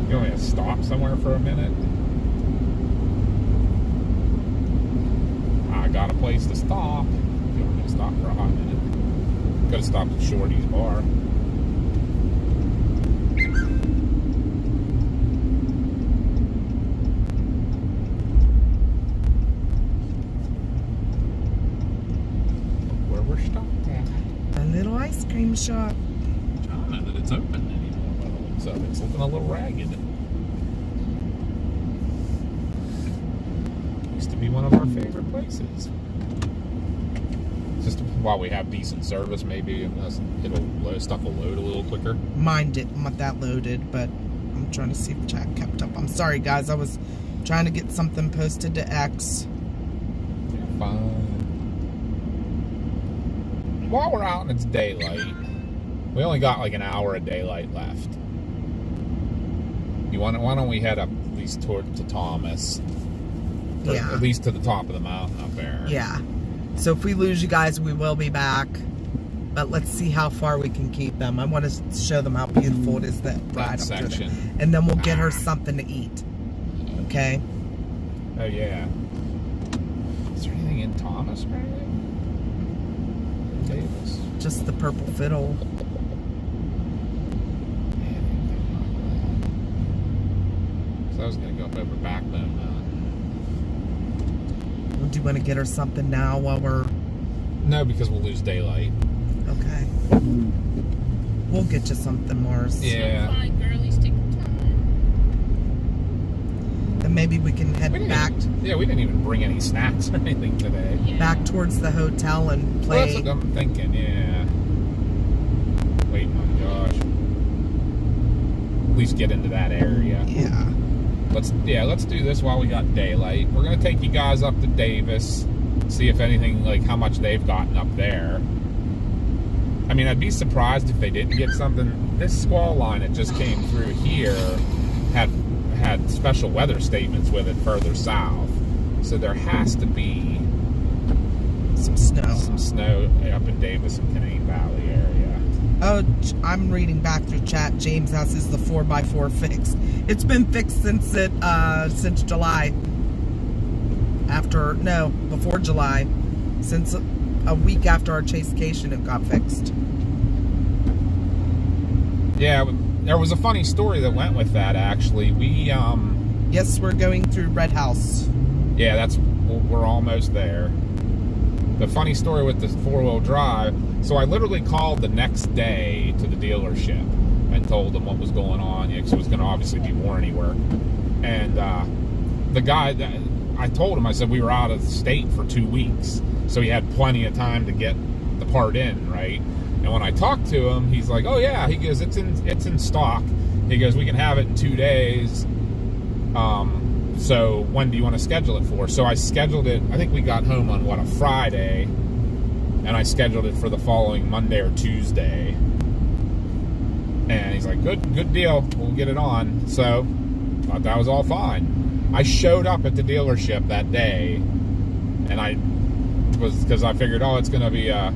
You want me to stop somewhere for a minute? I got a place to stop. You want me to stop for a hot minute? Could have stopped at Shorty's bar. ice cream shop. I don't know that it's open anymore by the looks of it. It's looking a little ragged. Used to be one of our favorite places. Just while we have decent service, maybe stuff will load a little quicker. Mine didn't want that loaded, but I'm trying to see if chat kept up. I'm sorry, guys. I was trying to get something posted to X. You're fine. While we're out and it's daylight, we only got like an hour of daylight left. Why don't we head up at least to Thomas? Yeah. At least to the top of the mountain up there. Yeah. So if we lose you guys, we will be back. But let's see how far we can keep them. I want to show them how beautiful it is that ride up to there. And then we'll get her something to eat. Okay? Oh, yeah. Is there anything in Thomas, right? Davis. Just the purple fiddle. So I was going to go up over Backbone Mountain. Do you want to get her something now while we're... No, because we'll lose daylight. Okay. We'll get you something, Mars. Yeah. Fine, girlies, take your time. Then maybe we can head back. We didn't even bring any snacks or anything today. Yeah. Back towards the hotel and play. Well, that's what I'm thinking, yeah. Wait, my gosh. At least get into that area. Yeah. Let's do this while we got daylight. We're gonna take you guys up to Davis, see if anything, like how much they've gotten up there. I mean, I'd be surprised if they didn't get something. This squall line that just came through here had special weather statements with it further south, so there has to be Some snow. some snow up in Davis and Canaan Valley area. Oh, I'm reading back through chat. James asks, is the 4x4 fixed? It's been fixed since July. Before July. Since a week after our chasecation, it got fixed. Yeah, there was a funny story that went with that, actually. Yes, we're going through Red House. Yeah, we're almost there. The funny story with this four-wheel drive, so I literally called the next day to the dealership and told them what was going on, because it was going to obviously be warranty work. And the guy, I told him, I said we were out of the state for 2 weeks, so he had plenty of time to get the part in, right? And when I talked to him, he's like, oh yeah, he goes, it's in stock. He goes, we can have it in 2 days. So when do you want to schedule it for? So I scheduled it, I think we got home on a Friday, and I scheduled it for the following Monday or Tuesday. And he's like, good deal, we'll get it on. So thought that was all fine. I showed up at the dealership that day, and because I figured, it's going to be a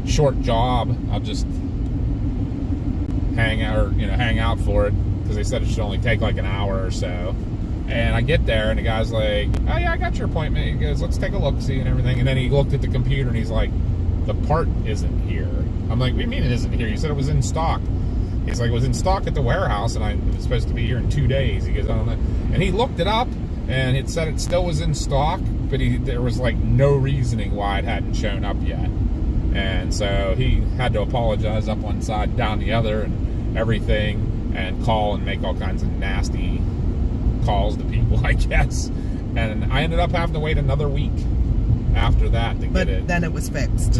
short job, I'll just hang out for it, because they said it should only take like an hour or so. And I get there, and the guy's like, oh yeah, I got your appointment. He goes, let's take a look-see and everything. And then he looked at the computer, and he's like, the part isn't here. I'm like, what do you mean it isn't here? You said it was in stock. He's like, it was in stock at the warehouse, and I was supposed to be here in 2 days. He goes, I don't know. And he looked it up, and it said it still was in stock, but there was like no reasoning why it hadn't shown up yet. And so he had to apologize up one side, down the other, and everything, and call and make all kinds of nasty calls to people, I guess. And I ended up having to wait another week after that to get it. But then it was fixed.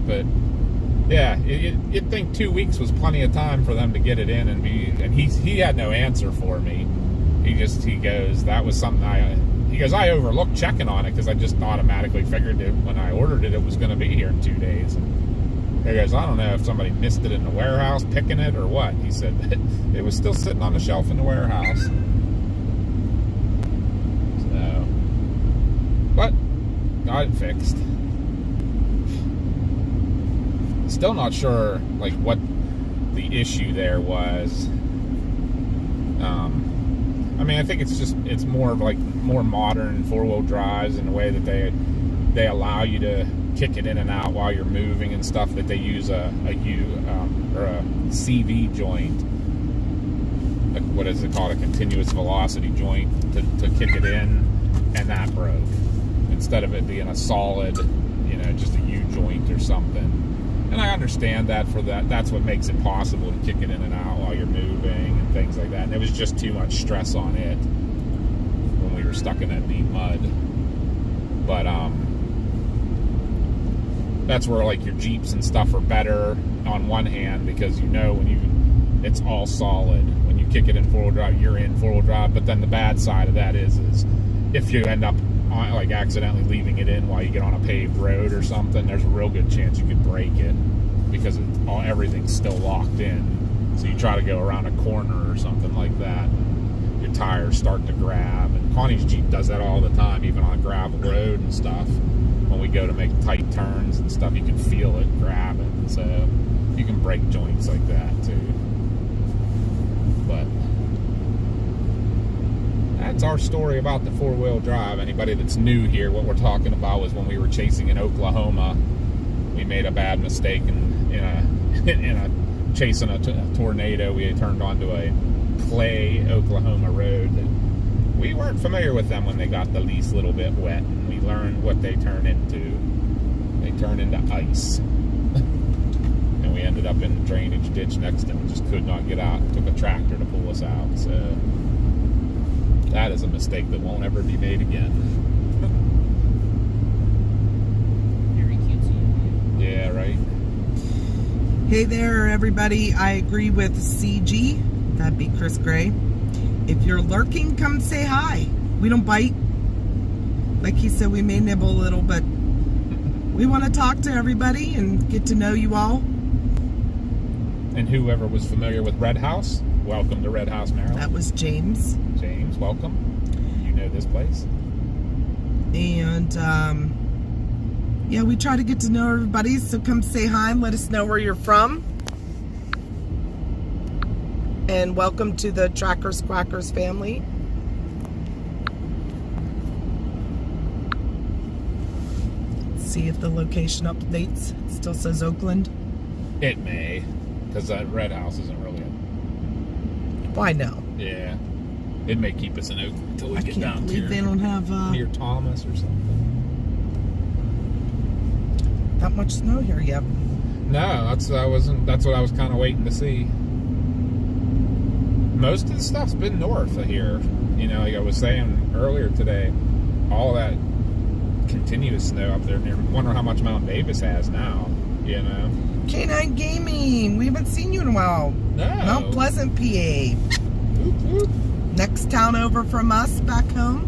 But yeah, you'd think 2 weeks was plenty of time for them to get it in, and he had no answer for me. He goes, that was something he goes, I overlooked checking on it, because I just automatically figured that when I ordered it, it was going to be here in 2 days. And he goes, I don't know if somebody missed it in the warehouse picking it or what. He said that it was still sitting on the shelf in the warehouse. So, but got it fixed. Still not sure like what the issue there was. I mean, I think it's more of like more modern four-wheel drives in the way that they allow you to kick it in and out while you're moving and stuff, that they use a CV joint. Like, what is it called? A continuous velocity joint to kick it in, and that broke. Instead of it being a solid, just a U joint or something. And I understand that that's what makes it possible to kick it in and out while you're moving and things like that. And it was just too much stress on it when we were stuck in that deep mud. But that's where like your Jeeps and stuff are better on one hand, because when it's all solid. When you kick it in four-wheel drive, you're in four-wheel drive. But then the bad side of that is if you end up like accidentally leaving it in while you get on a paved road or something, there's a real good chance you could break it, because everything's still locked in. So you try to go around a corner or something like that, and your tires start to grab. And Connie's Jeep does that all the time, even on a gravel road and stuff. When we go to make tight turns and stuff, you can feel it grabbing. So you can break joints like that too. But that's our story about the four-wheel drive. Anybody that's new here, what we're talking about was when we were chasing in Oklahoma, we made a bad mistake in chasing a tornado. We turned onto a clay Oklahoma road that we weren't familiar with them when they got the least little bit wet, and we learned what they turn into. They turn into ice. And we ended up in the drainage ditch next to them and just could not get out. It took a tractor to pull us out. So that is a mistake that won't ever be made again. Very cutesy. Yeah, right. Hey there, everybody. I agree with CG. That'd be Chris Gray. If you're lurking, come say hi. We don't bite. Like he said, we may nibble a little, but we want to talk to everybody and get to know you all. And whoever was familiar with Red House, welcome to Red House, Maryland. That was James. James, welcome. You know this place. And, yeah, we try to get to know everybody, so come say hi and let us know where you're from. And welcome to the Trackers Quackers family. Let's see if the location updates. It still says Oakland. It may, because that red house isn't really. Why no? Yeah, it may keep us in Oakland until we I get can't down believe to they don't have near Thomas or something. that much snow here yet. No, that's what I was kind of waiting to see. Most of the stuff's been north of here. You know, like I was saying earlier today, all that continuous snow up there. Wonder how much Mount Davis has now. You know. K9 Gaming. We haven't seen you in a while. No. Mount Pleasant, PA. Whoop, whoop. Next town over from us back home.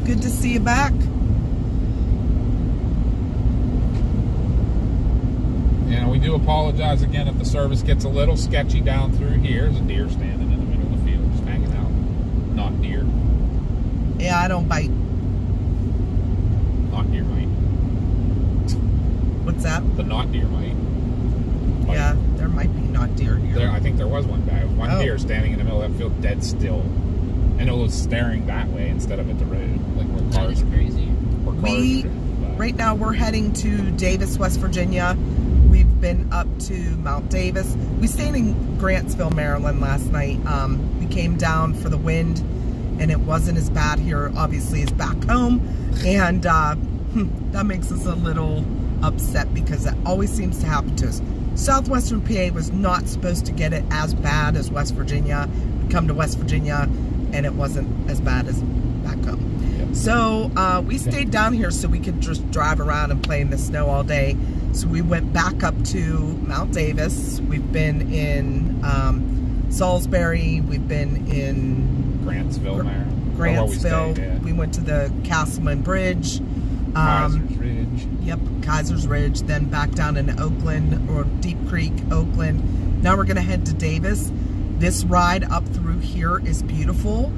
Good to see you back. And we do apologize again if the service gets a little sketchy down through here. There's a deer standing in the middle of the field, just hanging out. Not deer. Yeah, I don't bite. Not deer might. What's that? The not deer might. Bite. Yeah, there might be not deer here. There, I think there was one guy. One Oh. deer standing in the middle of that field, dead still. And it was staring that way instead of at the road. Like where That cars is crazy. where cars We, are driving by. right now, we're heading to Davis, West Virginia. We've been up to Mount Davis. We stayed in Grantsville, Maryland last night. We came down for the wind, and it wasn't as bad here, obviously, as back home. And that makes us a little upset because that always seems to happen to us. Southwestern PA was not supposed to get it as bad as West Virginia. We come to West Virginia, and it wasn't as bad as back home. Yep. So we stayed down here so we could just drive around and play in the snow all day. So we went back up to Mount Davis. We've been in Salsbury. We've been in Grantsville, Maryland. Grantsville. We went to the Castleman Bridge. Kaiser's Ridge. Yep, Kaiser's Ridge. Then back down into Oakland, or Deep Creek, Oakland. Now we're going to head to Davis. This ride up through here is beautiful.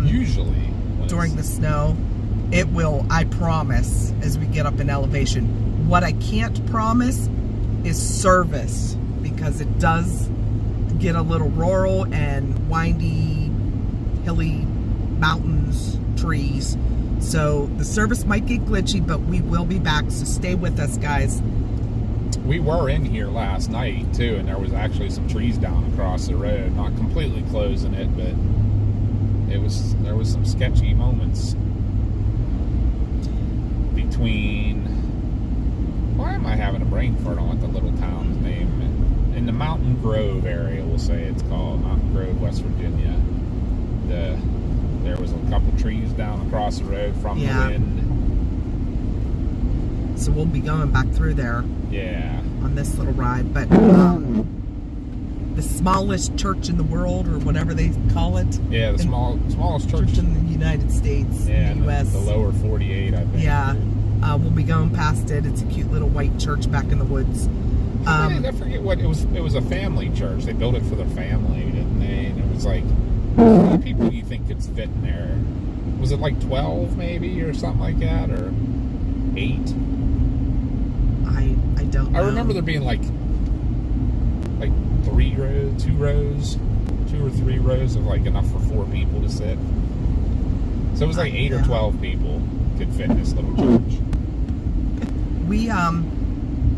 Usually. when During the it's- snow. It will, I promise, as we get up in elevation. What I can't promise is service, because it does get a little rural and windy, hilly mountains, trees. So the service might get glitchy, but we will be back, so stay with us, guys. We were in here last night too, and there was actually some trees down across the road. Not completely closing it, but there was some sketchy moments between. Why am I having a brain fart on what the little town's name is? In the Mountain Grove area, we'll say it's called Mountain Grove, West Virginia. There was a couple trees down across the road from Yeah. the wind. So we'll be going back through there Yeah. on this little ride. But the smallest church in the world, or whatever they call it. Yeah, the smallest church in the United States, yeah, in the U.S. the lower 48, I think. Yeah. We'll be going past it. It's a cute little white church back in the woods. I forget what it was. It was a family church. They built it for their family, didn't they? And it was like, how many people do you think could fit in there? Was it like 12 maybe, or something like that, or 8? I don't know. I remember there being like 3 rows, 2 rows, 2 or 3 rows of like enough for 4 people to sit. So it was like 8 or 12 people could fit in this little church. We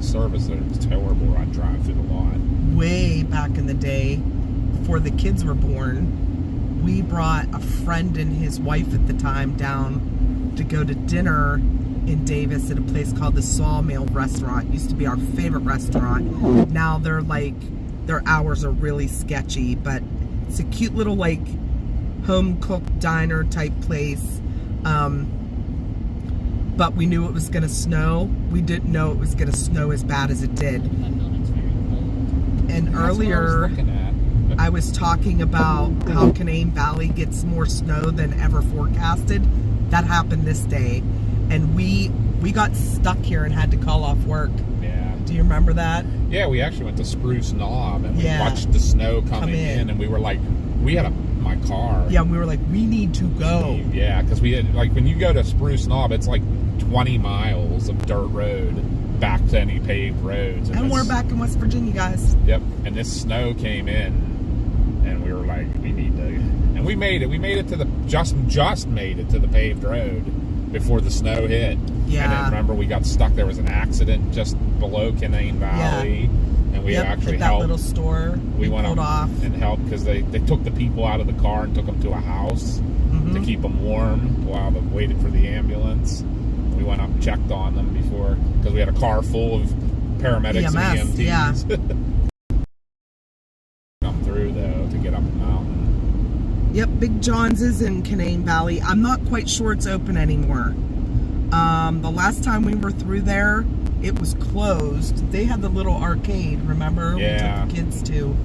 Service there was terrible. I'd drive through the lot. way back in the day, before the kids were born, we brought a friend and his wife at the time down to go to dinner in Davis at a place called the Sawmill Restaurant. It used to be our favorite restaurant. Now their hours are really sketchy, but it's a cute little home cooked diner type place. But we knew it was going to snow. We didn't know it was going to snow as bad as it did. That building's very cold. And That's what earlier, I was looking at. I was talking about how Canaan Valley gets more snow than ever forecasted. That happened this day. And we got stuck here and had to call off work. Yeah. Do you remember that? Yeah, we actually went to Spruce Knob and we Yeah. watched the snow Come coming in. in, and we were like, we had my car. Yeah, we were like, we need to go. Yeah, because we had, when you go to Spruce Knob, it's like 20 miles of dirt road back to any paved roads. And we're back in West Virginia, guys. Yep. And this snow came in, and we were like, we need to. And we made it. We made it to the just made it to the paved road before the snow hit. Yeah. And then remember, we got stuck. There was an accident just below Canaan Valley, and we actually at that helped. little store. We went pulled up off and helped because they took the people out of the car and took them to a house to keep them warm while they waited for the ambulance. We went up and checked on them before, because we had a car full of paramedics and EMTs. Yeah. Come through though to get up the mountain. Yep, Big John's is in Canaan Valley. I'm not quite sure it's open anymore. The last time we were through there, it was closed. They had the little arcade, remember? Yeah. We took the kids to.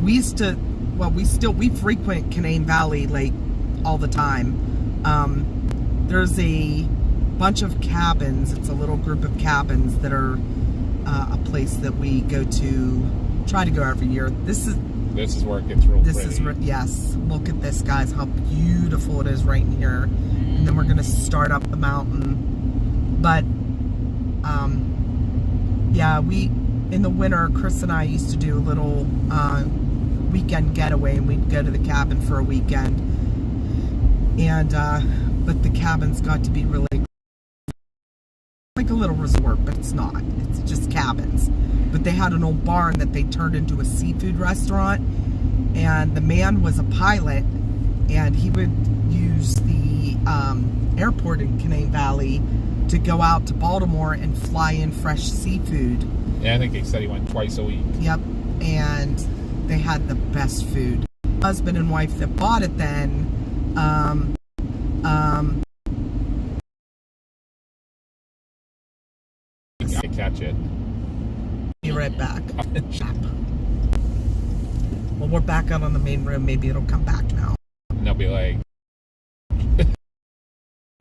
We used to, well, we frequent Canaan Valley like all the time. There's a bunch of cabins. It's a little group of cabins that are a place that we go to, try to go every year. This is where it gets real pretty. Yes. Look at this, guys, how beautiful it is right in here. And then we're going to start up the mountain. But, yeah, in the winter, Chris and I used to do a little weekend getaway, and we'd go to the cabin for a weekend. And, but the cabins got to be really like a little resort, but it's not. It's just cabins. But they had an old barn that they turned into a seafood restaurant, and the man was a pilot, and he would use the airport in Canaan Valley to go out to Baltimore and fly in fresh seafood. Yeah, I think he said he went twice a week. Yep, and they had the best food. Husband and wife that bought it then, I catch it. be right back. Well, we're back out on the main road. Maybe it'll come back now. And they'll be like,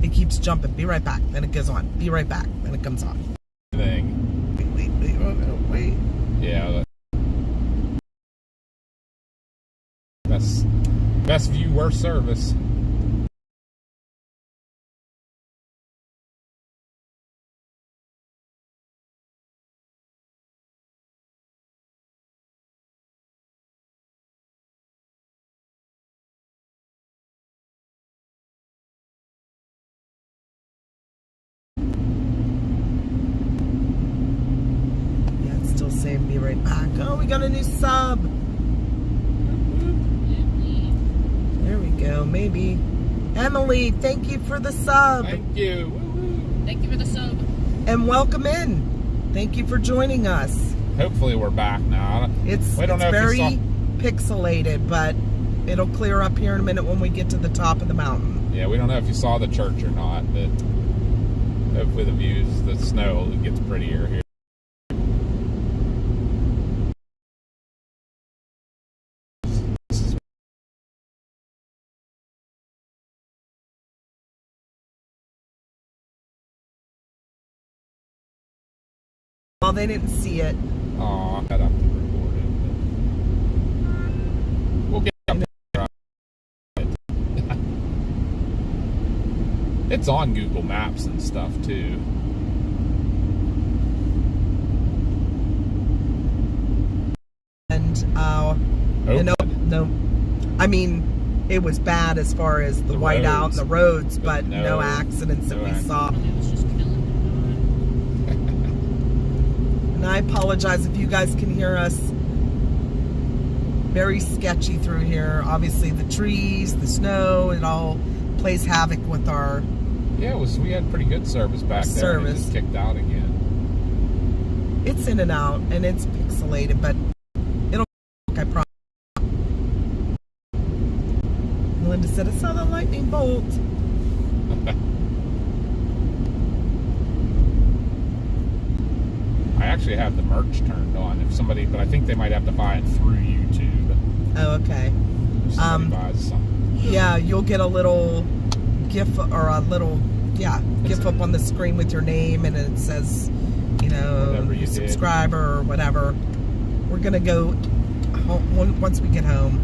It keeps jumping. Be right back. Then it goes on. Be right back. Then it comes on. thing. Wait. Yeah. Best view, worst service. Yeah, it's still saying be right back. Oh, we got a new sub. There we go. Maybe. Emily, thank you for the sub. Thank you. Woo-hoo. Thank you for the sub. And welcome in. Thank you for joining us. Hopefully we're back now. It's very pixelated, but it'll clear up here in a minute when we get to the top of the mountain. Yeah, we don't know if you saw the church or not, but hopefully the views, the snow gets prettier here. Well, they didn't see it. Aw, got up to record it. But we'll get up there. It's on Google Maps and stuff too. And Oakland. no, I mean, it was bad as far as the whiteout and the roads, but no accidents that we saw. It was just killing And I apologize if you guys can hear us. Very sketchy through here. Obviously, the trees, the snow, it all plays havoc with our Yeah, we had pretty good service back there. And it just kicked out again. It's in and out, and it's pixelated, but it'll. I promise. Melinda said, "I saw the lightning bolt." I actually have the merch turned on. But I think they might have to buy it through YouTube. Oh, okay. If somebody buys something. Yeah, you'll get a little GIF or a little GIF up on the screen with your name, and it says, subscriber or whatever. We're gonna go home once we get home.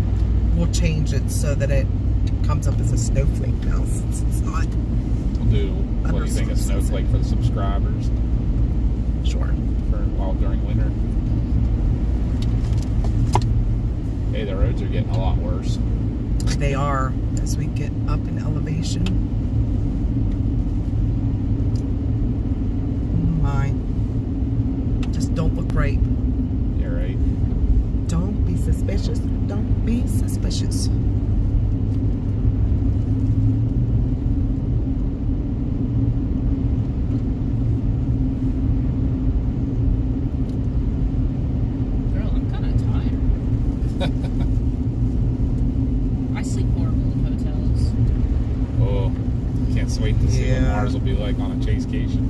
We'll change it so that it comes up as a snowflake now, since it's not do, what do you think, a snowflake for the subscribers? Sure. During winter. Hey, the roads are getting a lot worse. They are, as we get up in elevation. Oh my. Just don't look right. You're right. Don't be suspicious. Don't be suspicious. Girl, I'm kind of tired. I sleep horrible in hotels. Oh, can't wait to see what Yeah. Mars will be like on a chasecation.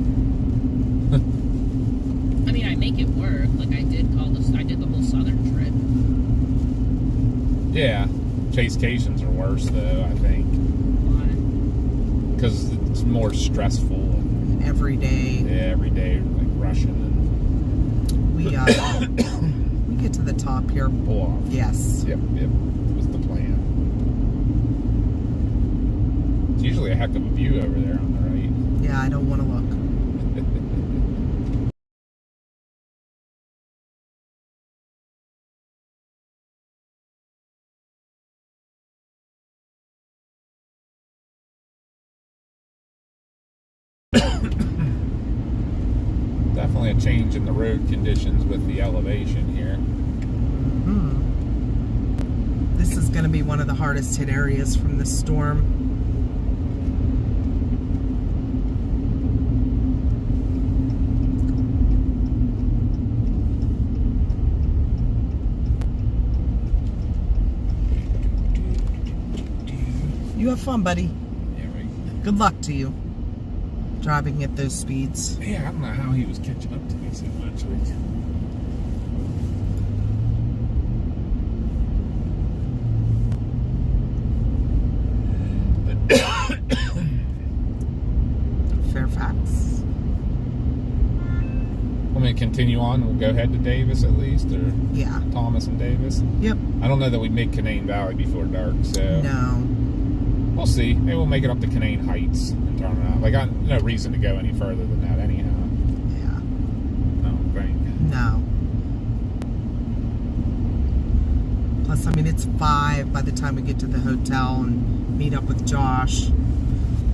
I mean, I make it work. Like I did the whole southern trip. Yeah, chasecations are worse though, I think, because it's more stressful. And, Every day. yeah, every day like rushing and We we get to the top here. pull off. Yes. Yep, was the plan. It's usually a heck of a view over there on the right. Yeah, I don't want to look. Definitely a change in the road conditions with the elevation here. This is going to be one of the hardest hit areas from the storm. You have fun, buddy. Yeah, right. Good luck to you. Driving at those speeds. Yeah, I don't know how he was catching up to me so much. Fairfax. Want me to continue on? We'll go ahead to Davis at least, or Yeah. Thomas and Davis. Yep. I don't know that we'd make Canaan Valley before dark, so No. we'll see. Maybe we'll make it up to Canaan Heights and turn around. Like, I no reason to go any further than that anyhow. Yeah. I don't think. No. Plus, I mean, it's 5 by the time we get to the hotel and meet up with Josh.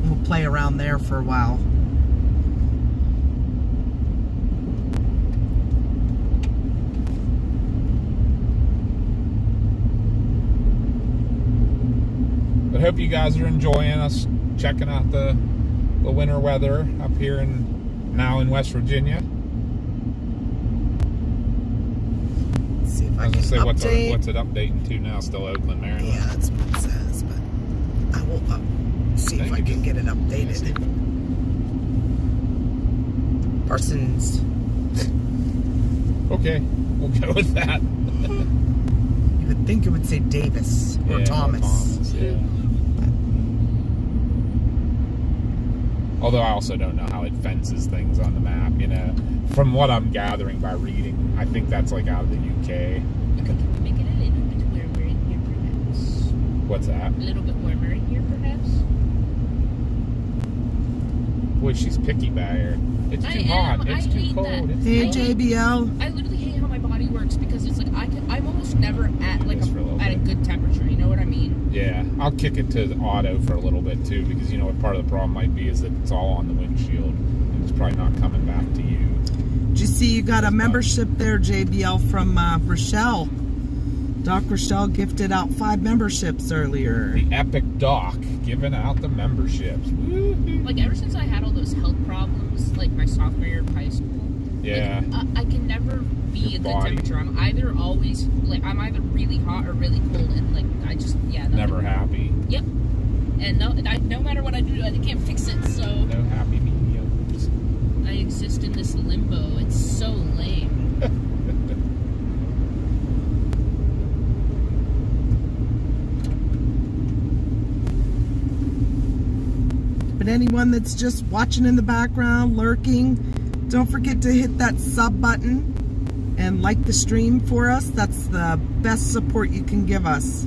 We'll play around there for a while. But hope you guys are enjoying us checking out the winter weather up here now in West Virginia. Let's see if I I was can gonna say update. what's it updating to now? Still Oakland, Maryland. Yeah, that's what it says, but I will see if I can get it updated. Parsons. Okay, we'll go with that. You would think it would say Davis or Yeah, Thomas. yeah. Although I also don't know how it fences things on the map, you know. From what I'm gathering by reading, I think that's like out of the UK. Make it a little bit warmer in here, perhaps. What's that? A little bit warmer in here, perhaps. Boy, she's picky by her. It's too hot. It's too hate cold. that. It's Hey, cold. JBL. I literally hate how my body works because it's like I'm almost never at like This for a little at a bit. good temperature. You know what I mean? Yeah, I'll kick it to the auto for a little bit too, because you know what part of the problem might be is that it's all on the windshield and it's probably not coming back to you. Did you see you got a membership there, JBL, from Rochelle? Doc Rochelle gifted out 5 memberships earlier. The Epic Doc giving out the memberships. Woo-hoo. Like ever since I had all those health problems, like my sophomore year of high school. Yeah. Like, I can never be Your a good body. temperature. I'm either really hot or really cold, and like I just Never happy. Yep. And no matter what I do, I can't fix it. So No happy mediums. I exist in this limbo. It's so lame. But anyone that's just watching in the background, lurking, don't forget to hit that sub button and like the stream for us. That's the best support you can give us.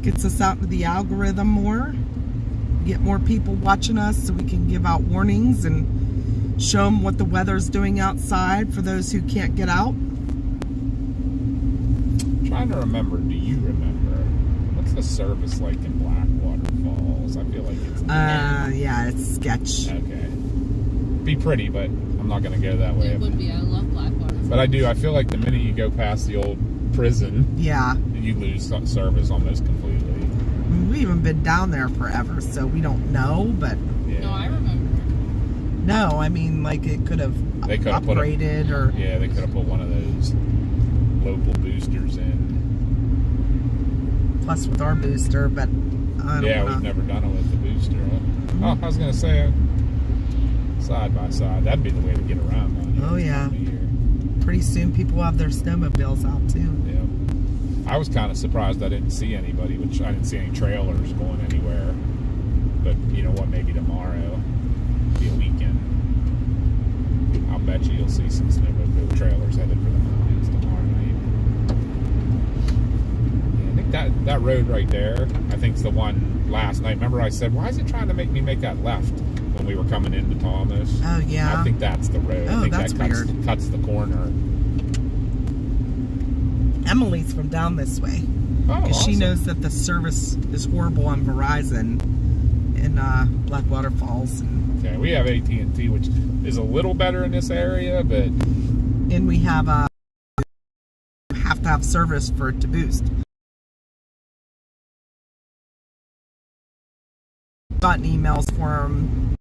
Gets us out into the algorithm more. get more people watching us so we can give out warnings and show them what the weather's doing outside for those who can't get out. I'm trying to remember, do you remember? What's the service like in Blackwater Falls? I feel like it's... yeah, it's sketch. Okay. Be pretty, but I'm not going to go that way. It would be. I love Blackwater. But I do. I feel like the minute you go past the old prison, Yeah. you lose service almost completely. We haven't been down there forever, so we don't know, but... Yeah. No, I remember. No, I mean, like, it could have They could have upgraded or... Yeah, they could have put one of those local boosters in. Plus with our booster, but I don't Yeah, know. we've never done it with the booster. Oh, I was going to say, side by side, that'd be the way to get around down here. Oh, yeah. This time of year. Pretty soon people will have their snowmobiles out, too. Yeah. I was kind of surprised I didn't see anybody, which I didn't see any trailers going anywhere. But you know what, maybe tomorrow, be a weekend. I'll bet you'll see some snowmobile trailers headed for the mountains tomorrow night. Yeah, I think that road right there, I think is the one last night. Remember I said, why is it trying to make me make that left when we were coming into Thomas? Oh, yeah. I think that's the road. Oh, I think that's that weird. cuts the corner. Emily's from down this way. Oh, Because she awesome. knows that the service is horrible on Verizon in Blackwater Falls. Okay, we have AT&T, which is a little better in this area, but And we have to have service for it to boost. Gotten emails for them.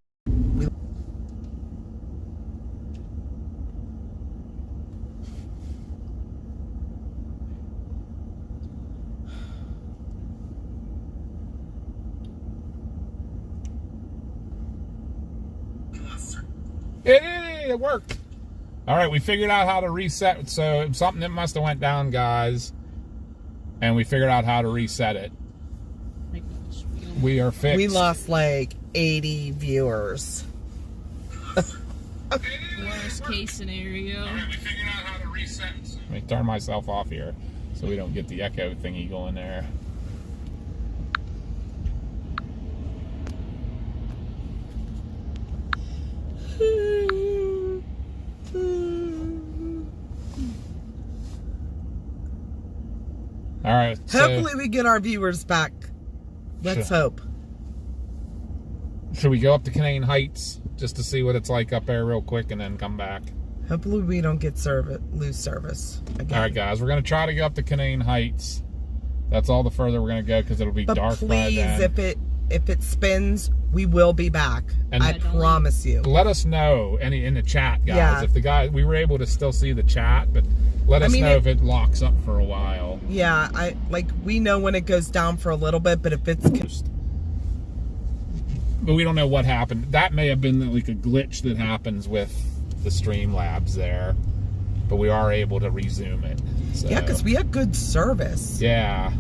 it worked. All right, we figured out how to reset. So something that must have went down, guys, and we figured out how to reset it. We are fixed. We lost like 80 viewers. Worst case scenario. All right, we figured out how to reset. Let me turn myself off here so we don't get the echo thingy going there. All right. Hopefully we get our viewers back. Let's hope. Should we go up to Canaan Heights just to see what it's like up there real quick and then come back? Hopefully we don't get lose service again. All right, guys. We're going to try to go up to Canaan Heights. That's all the further we're going to go because it'll be But dark by please, then. if it spins, we will be back. And I promise you. Let us know in the chat, guys. Yeah. If we were able to still see the chat, but let us know if it locks up for a while. Yeah, we know when it goes down for a little bit, but if it's But we don't know what happened. That may have been like a glitch that happens with the Streamlabs there, but we are able to resume it. So. yeah, because we had good service. Yeah.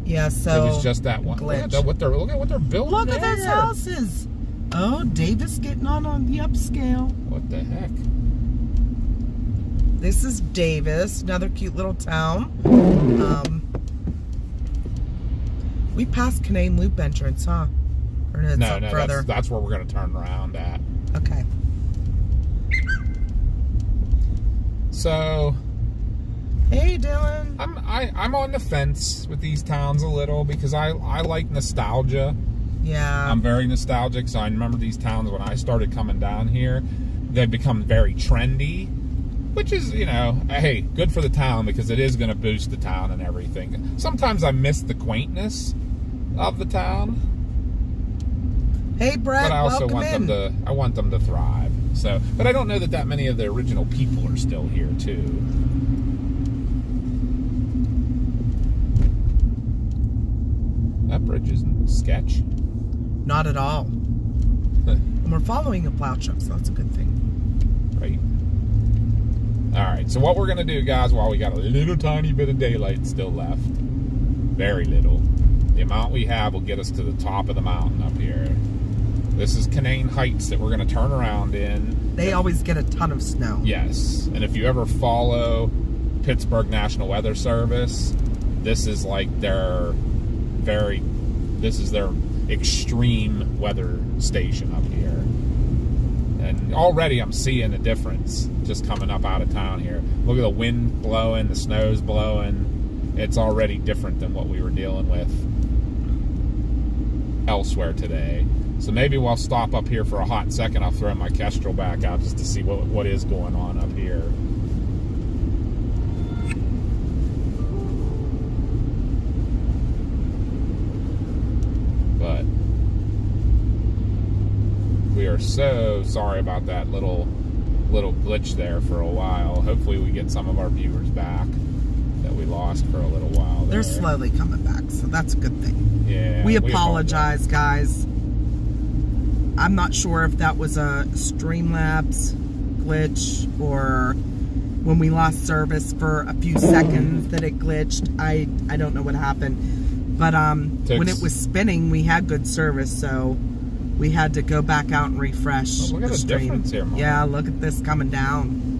Yeah, so It was just that one. glitch. Look at what they're building. Look at there. those houses. Oh, Davis getting on the upscale. What the heck? This is Davis, another cute little town. We passed Canaan Loop entrance, huh? Or no, it's No, up further. that's where we're going to turn around at. Okay. So, Hey, Dylan. I'm on the fence with these towns a little because I like nostalgia. Yeah. I'm very nostalgic, so I remember these towns when I started coming down here. They've become very trendy, which is, hey, good for the town because it is going to boost the town and everything. Sometimes I miss the quaintness of the town. Hey, Brett, But I also welcome want them to thrive. So, but I don't know that many of the original people are still here too. That bridge isn't sketch. Not at all. And we're following a plow truck, so that's a good thing. Right. All right. So what we're gonna do, guys, while we got a little tiny bit of daylight still left, very little. The amount we have will get us to the top of the mountain up here. This is Canaan Heights that we're going to turn around in. They always get a ton of snow. Yes. And if you ever follow Pittsburgh National Weather Service, this is like this is their extreme weather station up here. And already I'm seeing a difference just coming up out of town here. Look at the wind blowing, the snow's blowing. It's already different than what we were dealing with elsewhere today. So maybe we'll stop up here for a hot second. I'll throw my Kestrel back out just to see what is going on up here. But we are so sorry about that little glitch there for a while. Hopefully we get some of our viewers back that we lost for a little while there. They're slowly coming back, so that's a good thing. Yeah. We apologize, guys. I'm not sure if that was a Streamlabs glitch or when we lost service for a few seconds that it glitched. I don't know what happened. But when it was spinning, we had good service, so we had to go back out and refresh look at the the stream. difference here, Mom. Yeah, look at this coming down.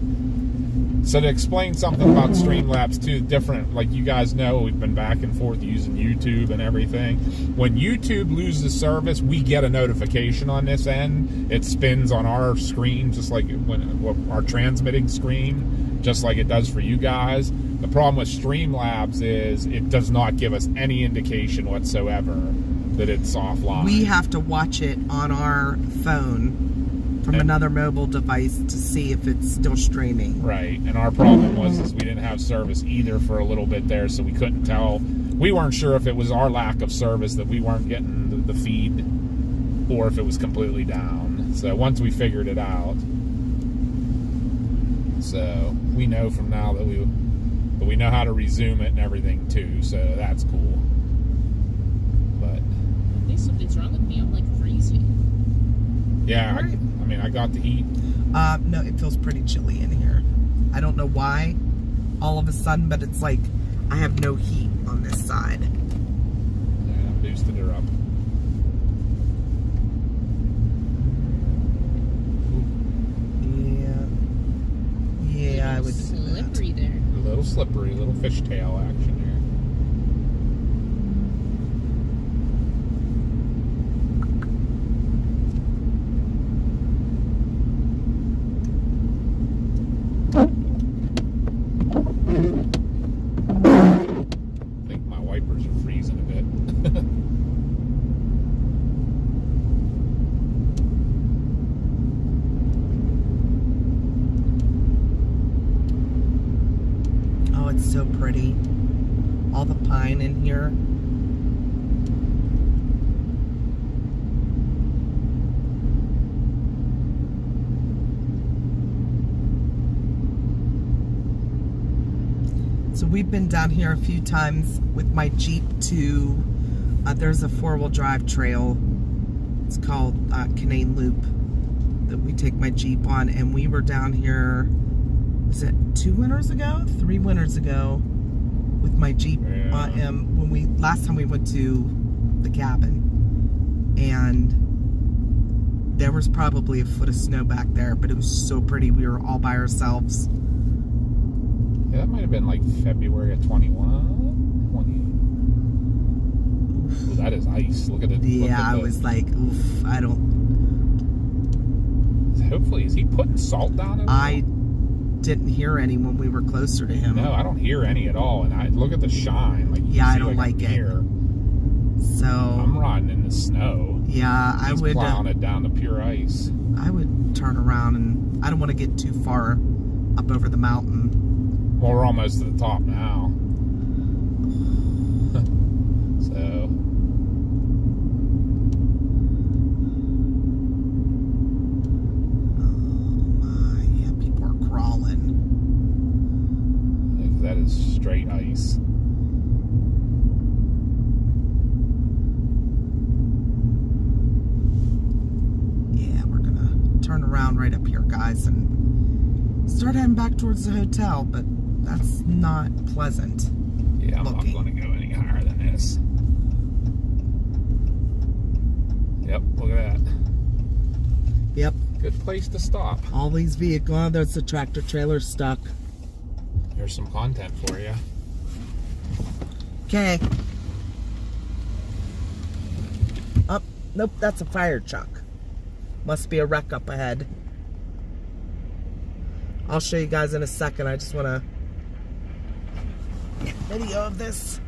So to explain something about Streamlabs too, different, like you guys know, we've been back and forth using YouTube and everything. When YouTube loses service, we get a notification on this end. It spins on our screen, just like when our transmitting screen, just like it does for you guys. The problem with Streamlabs is it does not give us any indication whatsoever that it's offline. We have to watch it on our phone from another mobile device to see if it's still streaming. Right, and our problem was we didn't have service either for a little bit there, so we couldn't tell. We weren't sure if it was our lack of service that we weren't getting the feed or if it was completely down. So once we figured it out, so we know from now that we know how to resume it and everything too, so that's cool. But I think something's wrong with me. I'm like freezing. yeah, I mean, I got the heat. No, it feels pretty chilly in here. I don't know why all of a sudden, but it's like I have no heat on this side. Yeah, I boosted her up. Yeah, I would do Slippery that. there. A little slippery, a little fishtail action here. I think my wipers are freezing a bit. Oh, it's so pretty. All the pine in here. So we've been down here a few times with my Jeep to, there's a 4-wheel drive trail. It's called Canaan Loop that we take my Jeep on, and we were down here, was it 2 winters ago? 3 winters ago with my Jeep. Yeah. When last time we went to the cabin, and there was probably a foot of snow back there, but it was so pretty. We were all by ourselves. Yeah, that might have been like February of 21, 20. Ooh, that is ice. Look at it. Yeah, I was like, oof, I don't. Hopefully, is he putting salt down at all? I didn't hear any when we were closer to him. No, I don't hear any at all. And I look at the shine. Like, you Yeah, can I see, don't like it. here. So I'm riding in the snow. yeah, He's plowing it down to pure ice. I would turn around, and I don't want to get too far up over the mountain. Well, we're almost to the top now. So. Yeah, people are crawling. Yeah, that is straight ice. Yeah, we're gonna turn around right up here, guys, and start heading back towards the hotel, but that's not pleasant. Yeah, I'm looking. not going to go any higher than this. Yep, look at that. Yep, Good place to stop. all these vehicles. Oh, there's the tractor trailer stuck. Here's some content for you. Okay. Up, Nope, that's a fire truck. Must be a wreck up ahead. I'll show you guys in a second. I just want to get video of this.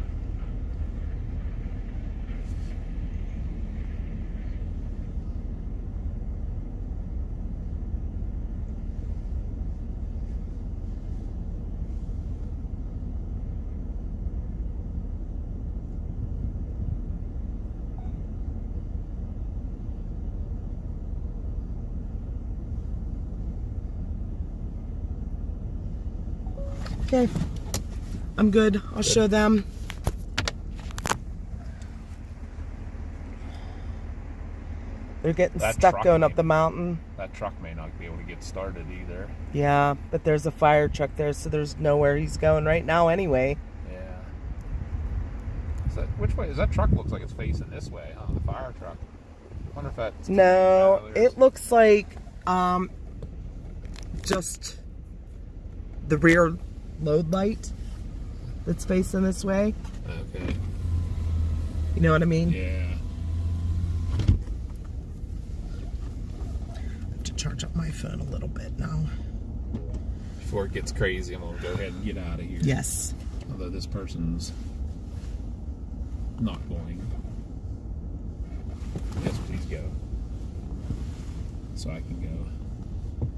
Okay, I'm good. I'll show them. They're getting stuck going up the mountain. That truck may not be able to get started either. Yeah, but there's a fire truck there, so there's nowhere he's going right now anyway. Yeah. Which way? That truck looks like it's facing this way, huh? The fire truck. I wonder if that's... No, it looks like just the rear load light that's facing this way. Okay. You know what I mean? Yeah. I have to charge up my phone a little bit now. Before it gets crazy, I'm gonna go ahead and get out of here. Yes. Although this person's not going. Yes, please go. So I can go.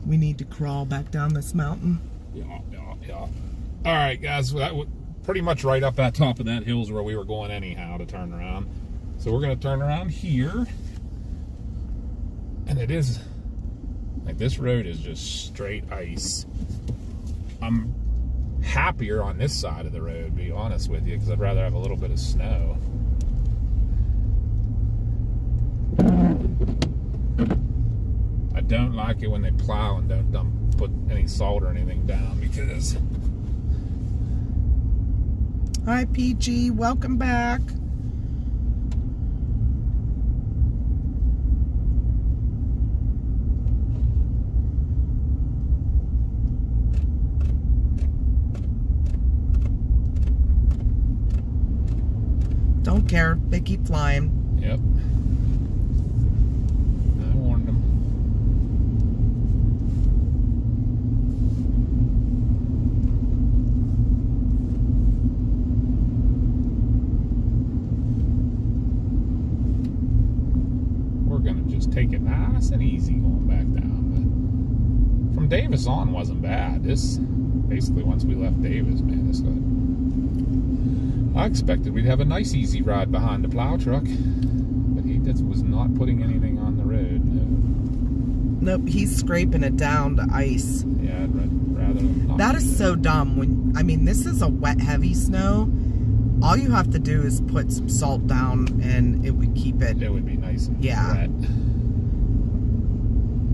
We need to crawl back down this mountain. Yeah. All right, guys. That pretty much right up that top of that hill's where we were going anyhow to turn around. So we're going to turn around here. And it is, like, this road is just straight ice. I'm happier on this side of the road, to be honest with you, because I'd rather have a little bit of snow. I don't like it when they plow and don't put any salt or anything down, because... Hi, PG. Welcome back. Don't care. They keep flying. Yep. I warned them. We're gonna just take it nice and easy going back down. But from Davis on wasn't bad. This basically once we left Davis, man, this got... I expected we'd have a nice easy ride behind the plow truck, but he just was not putting anything on the road. No. Nope, he's scraping it down to ice. Yeah, I'd rather not. That is so dumb. When I mean, this is a wet, heavy snow. All you have to do is put some salt down, and it would keep it. It would be nice and Yeah. wet.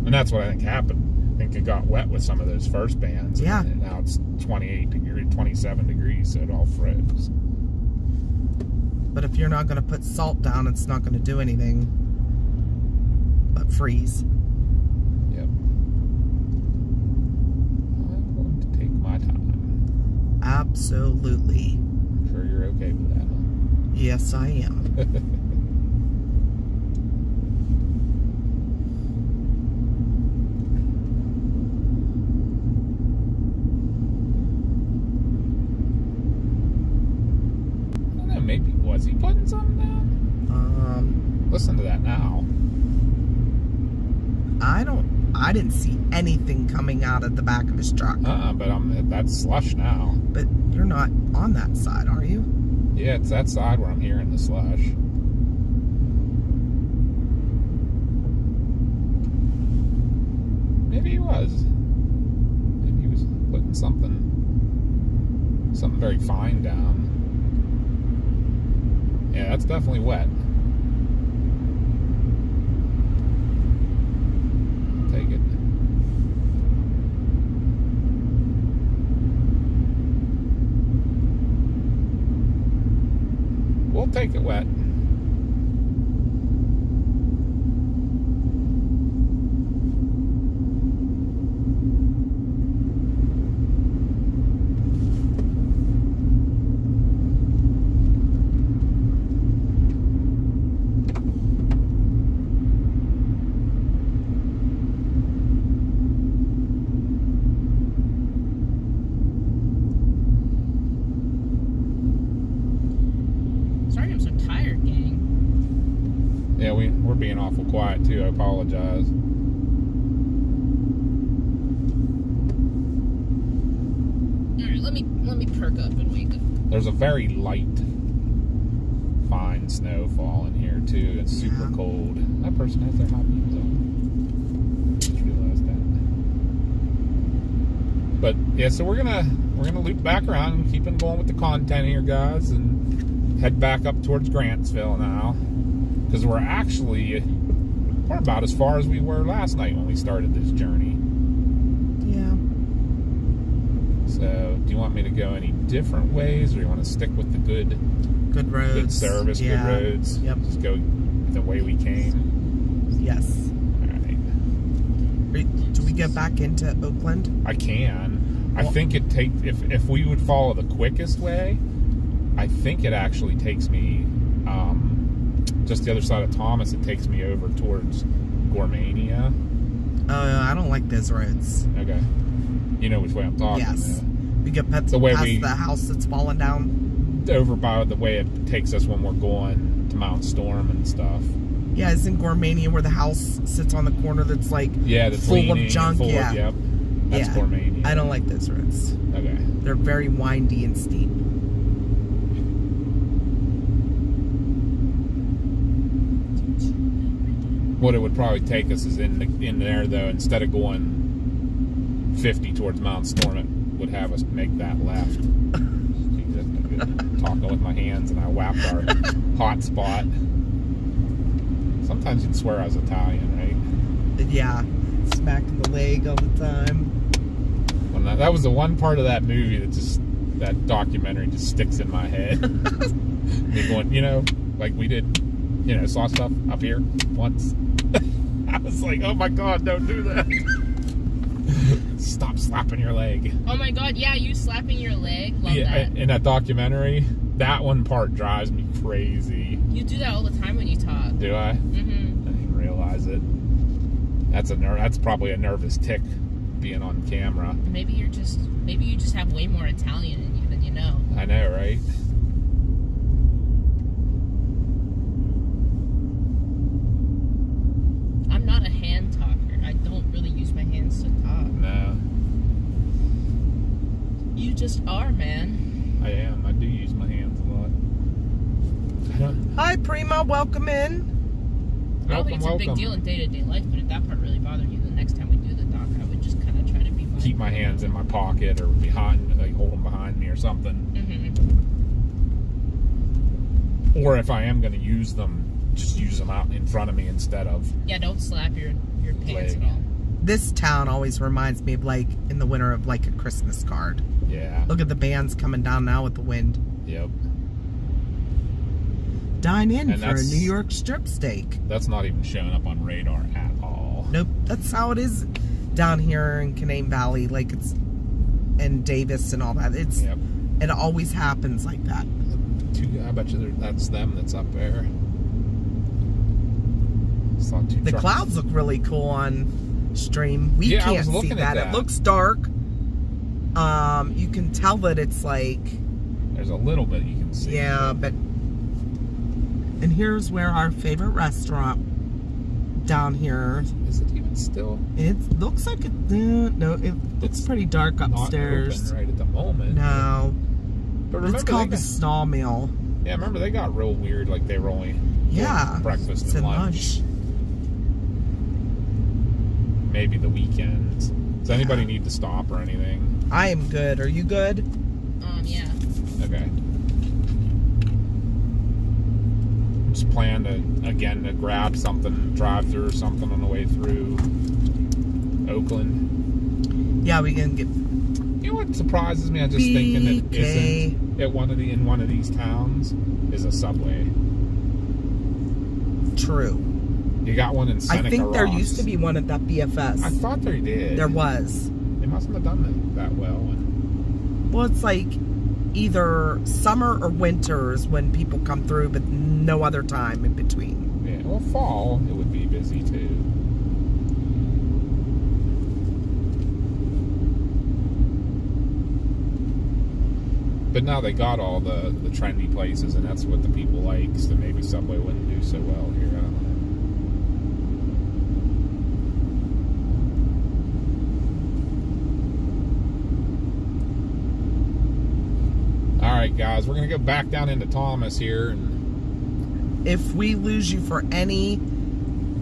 And that's what I think happened. I think it got wet with some of those first bands. Yeah. And now it's 28 degrees, 27 degrees, so it all froze. But if you're not going to put salt down, it's not going to do anything but freeze. Yep. I'm going to take my time. Absolutely. I'm sure you're okay with that, huh? Yes, I am. Maybe was he putting something down? Listen to that now. I didn't see anything coming out of the back of his truck. But that's slush now. But you're not on that side, are you? Yeah, it's that side where I'm hearing the slush. Maybe he was. Maybe he was putting something very fine down. Yeah, that's definitely wet. Take it. We'll take it wet. we're being awful quiet too. I apologize. All right, let me perk up and wake up. There's a very light, fine snowfall in here too. It's super cold. That person has their hot beams on. Just realized that. But yeah, so we're gonna loop back around and keep on going with the content here, guys, and head back up towards Grantsville now, because we're about as far as we were last night when we started this journey. Yeah. So, do you want me to go any different ways, or you want to stick with the good roads, good service, yeah. good roads? Yep. Just go the way we came. Yes. All right. Do we get back into Oakland? I can. I think it takes if we would follow the quickest way. I think it actually takes me just the other side of Thomas. It takes me over towards Gormania. I don't like those roads. Okay. You know which way I'm talking. Yes. We get past The way the house that's fallen down. Over by the way it takes us when we're going to Mount Storm and stuff. Yeah, it's in Gormania where the house sits on the corner that's like that's full leaning, of junk. Yep. That's Gormania. I don't like those roads. Okay. They're very windy and steep. What it would probably take us is in there though. Instead of going 50 towards Mount Storm, it would have us make that left. Jeez, that's no good. Talking with my hands, and I whapped our hot spot. Sometimes you'd swear I was Italian, right? Yeah, smacking the leg all the time. Well, that was the one part of that movie that documentary just sticks in my head. Me going, like we did, saw stuff up here once. I was like, oh my God, don't do that. Stop slapping your leg. Oh my God, yeah, you slapping your leg. Love that. In that documentary, that one part drives me crazy. You do that all the time when you talk. Do I? Mm-hmm. I didn't realize it. That's probably a nervous tick being on camera. Maybe you just have way more Italian in you than you know. I know, right? I'm not a hand talker. I don't really use my hands to talk. No. You just are, man. I am. I do use my hands a lot. Hi, Prima. Welcome in. I don't think it's a big deal in day-to-day life, but if that part really bothered you, the next time we do the dock, I would just kind of try to be mindful. Keep my hands in my pocket or behind, like hold them behind me or something. Mm-hmm. Or if I am going to use them, just use them out in front of me instead of. Yeah, don't slap your pants at all. This town always reminds me of, like, in the winter of, like, a Christmas card. Yeah. Look at the bands coming down now with the wind. Yep. Dine in And for a New York strip steak. That's not even showing up on radar at all. Nope. That's how it is down here in Canaan Valley. Like, it's in Davis and all that. Yep. It always happens like that. I bet you that's them that's up there. Saw two The trucks. clouds look really cool on stream. We Yeah, I can't was see looking that. at that. It looks dark. You can tell that it's like, There's a little bit you can see. yeah, but. And here's where our favorite restaurant down here. Is it even still? It looks like it. No, it looks pretty dark upstairs. Not open right at the moment. No, But remember it's called the Sawmill. Yeah, remember they got real weird. Like they were only doing breakfast it's and at lunch. Maybe the weekends. Does anybody need to stop or anything? I am good. Are you good? Yeah. Okay. Just plan to grab something, drive through or something on the way through Oakland. Yeah, we can get. You know what surprises me? I'm just thinking that isn't at in one of these towns is a Subway. True. You got one in Seneca. I think there Ross. used to be one at that BFS. I thought they did. There was. They mustn't have done that well. Well, it's like either summer or winters when people come through, but no other time in between. Yeah, well, fall, it would be busy too. But now they got all the trendy places, and that's what the people like, so maybe Subway wouldn't do so well here. I don't know. right, guys, we're gonna go back down into Thomas here, and If we lose you for any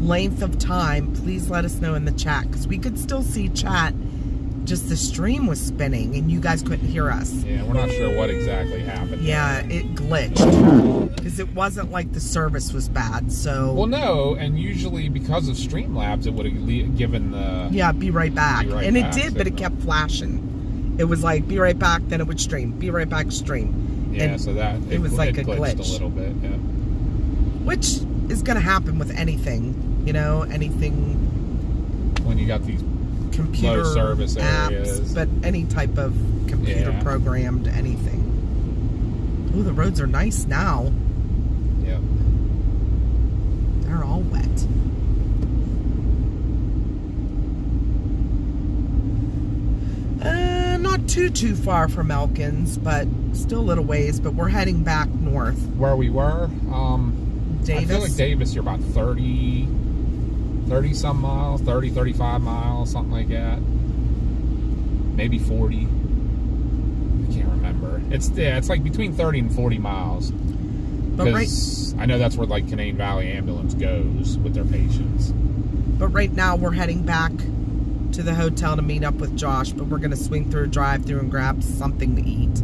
length of time, please let us know in the chat, because we could still see chat. Just the stream was spinning and you guys couldn't hear us. yeah, we're not sure what exactly happened. Yeah, it glitched because it wasn't like the service was bad. So Well, no, and usually because of Streamlabs, it would have given the yeah, be right back, Be right and back it did, but it signal. kept flashing. It was like be right back, then it would stream. Be right back, stream. yeah. And So that it was like a glitched glitch. a little bit. Yeah. which is going to happen with anything, you know, anything. When you got these Computer low service areas, apps, but any type of computer Yeah. programmed anything. Oh, the roads are nice now. Yep. They're all wet. Not too far from Elkins, but still a little ways. But we're heading back north. Where we were, Davis. I feel like Davis, you're about 30 some miles, 30, 35 miles, something like that. Maybe 40. I can't remember. It's like between 30 and 40 miles. But Because I know that's where like Canaan Valley Ambulance goes with their patients. But right now we're heading back to the hotel to meet up with Josh, but we're going to swing through a drive-through and grab something to eat.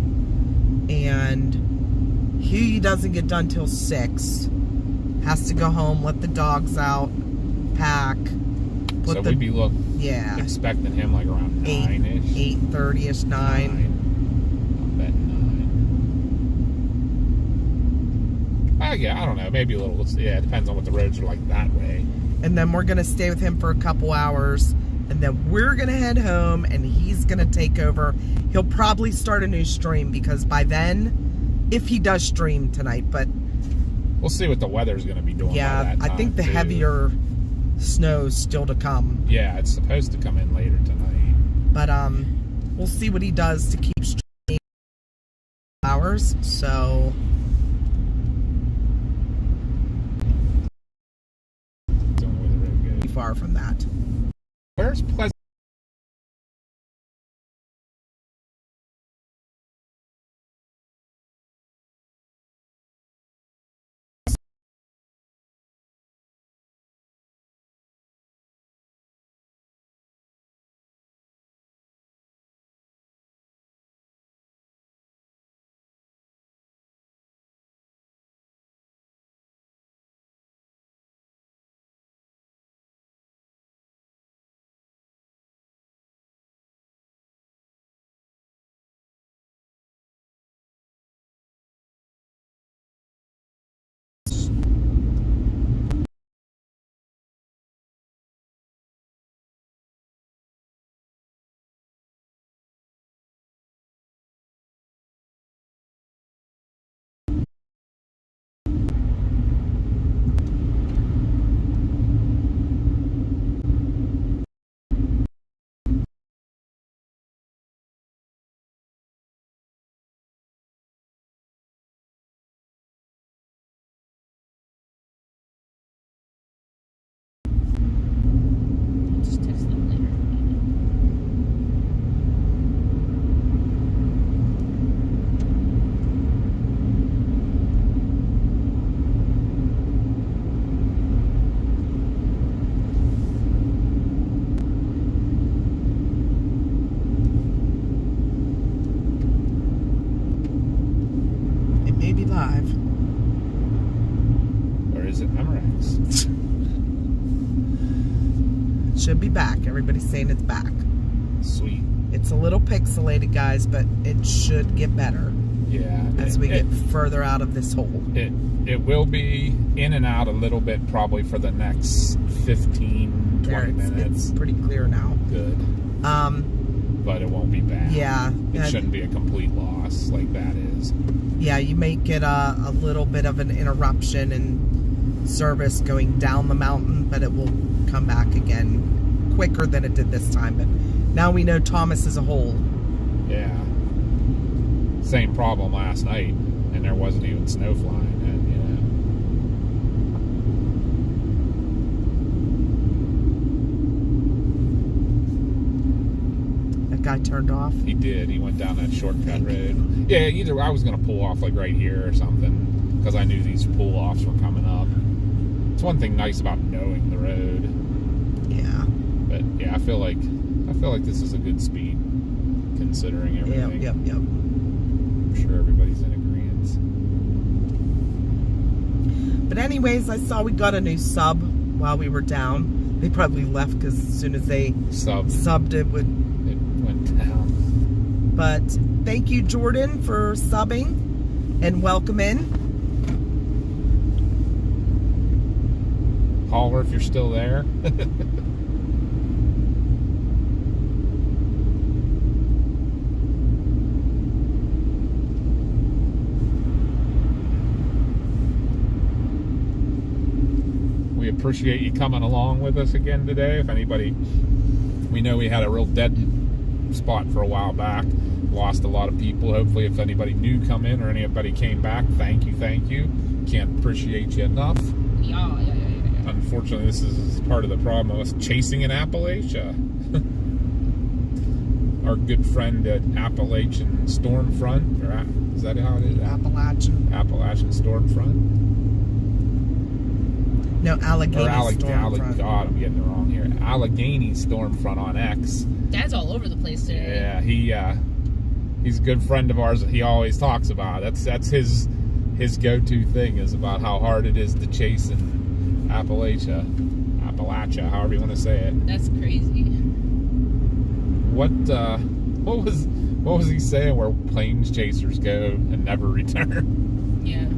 And he doesn't get done till 6. Has to go home, let the dogs out, pack. So we'd be yeah, expecting him like around 9-ish. 8:30ish, 9. I'm betting 9. Yeah, I don't know. Maybe a little. Yeah, it depends on what the roads are like that way. And then we're going to stay with him for a couple hours. And then we're going to head home, and he's going to take over. He'll probably start a new stream, because by then, if he does stream tonight, but We'll see what the weather's going to be doing. yeah, by that I think the time, too. heavier snow's still to come. Yeah, it's supposed to come in later tonight. But we'll see what he does to keep streaming hours. So Doing really, really be good. far from that. Where's Pleasant? Just text them later. It may be live. Or is it Emirates? Should be back. Everybody's saying it's back. Sweet. It's a little pixelated, guys, but it should get better Yeah. as we get further out of this hole. It will be in and out a little bit probably for the next 15, 20 There, minutes. it's pretty clear now. Good. But it won't be bad. Yeah. It shouldn't be a complete loss like that is. Yeah, you may get a little bit of an interruption in service going down the mountain, but it will come back again quicker than it did this time. But now we know Thomas is a hole. Yeah. Same problem last night, and there wasn't even snow flying in, you know. guy turned off. He did. He went down that shortcut road. Yeah, either I was going to pull off like right here or something because I knew these pull offs were coming up. It's one thing nice about knowing the road. Yeah. But yeah, I feel like this is a good speed considering everything. Yep. I'm sure everybody's in agreement. But anyways, I saw we got a new sub while we were down. They probably left because as soon as they subbed it went down. But thank you, Jordan, for subbing and welcome in. Holler if you're still there. We appreciate you coming along with us again today. If anybody, we know we had a real dead spot for a while back, lost a lot of people. Hopefully if anybody new come in or anybody came back, thank you. Can't appreciate you enough. Yeah. Unfortunately, this is part of the problem of us chasing in Appalachia. Our good friend at Appalachian Stormfront, or is that how it is? Appalachian Stormfront. No, Allegheny Stormfront. God, I'm getting it wrong here. Allegheny Stormfront on X. Dad's all over the place today. Yeah, he's a good friend of ours that he always talks about. That's his go-to thing is about how hard it is to chase in Appalachia, however you want to say it. That's crazy. What was he saying? Where planes chasers go and never return? Yeah.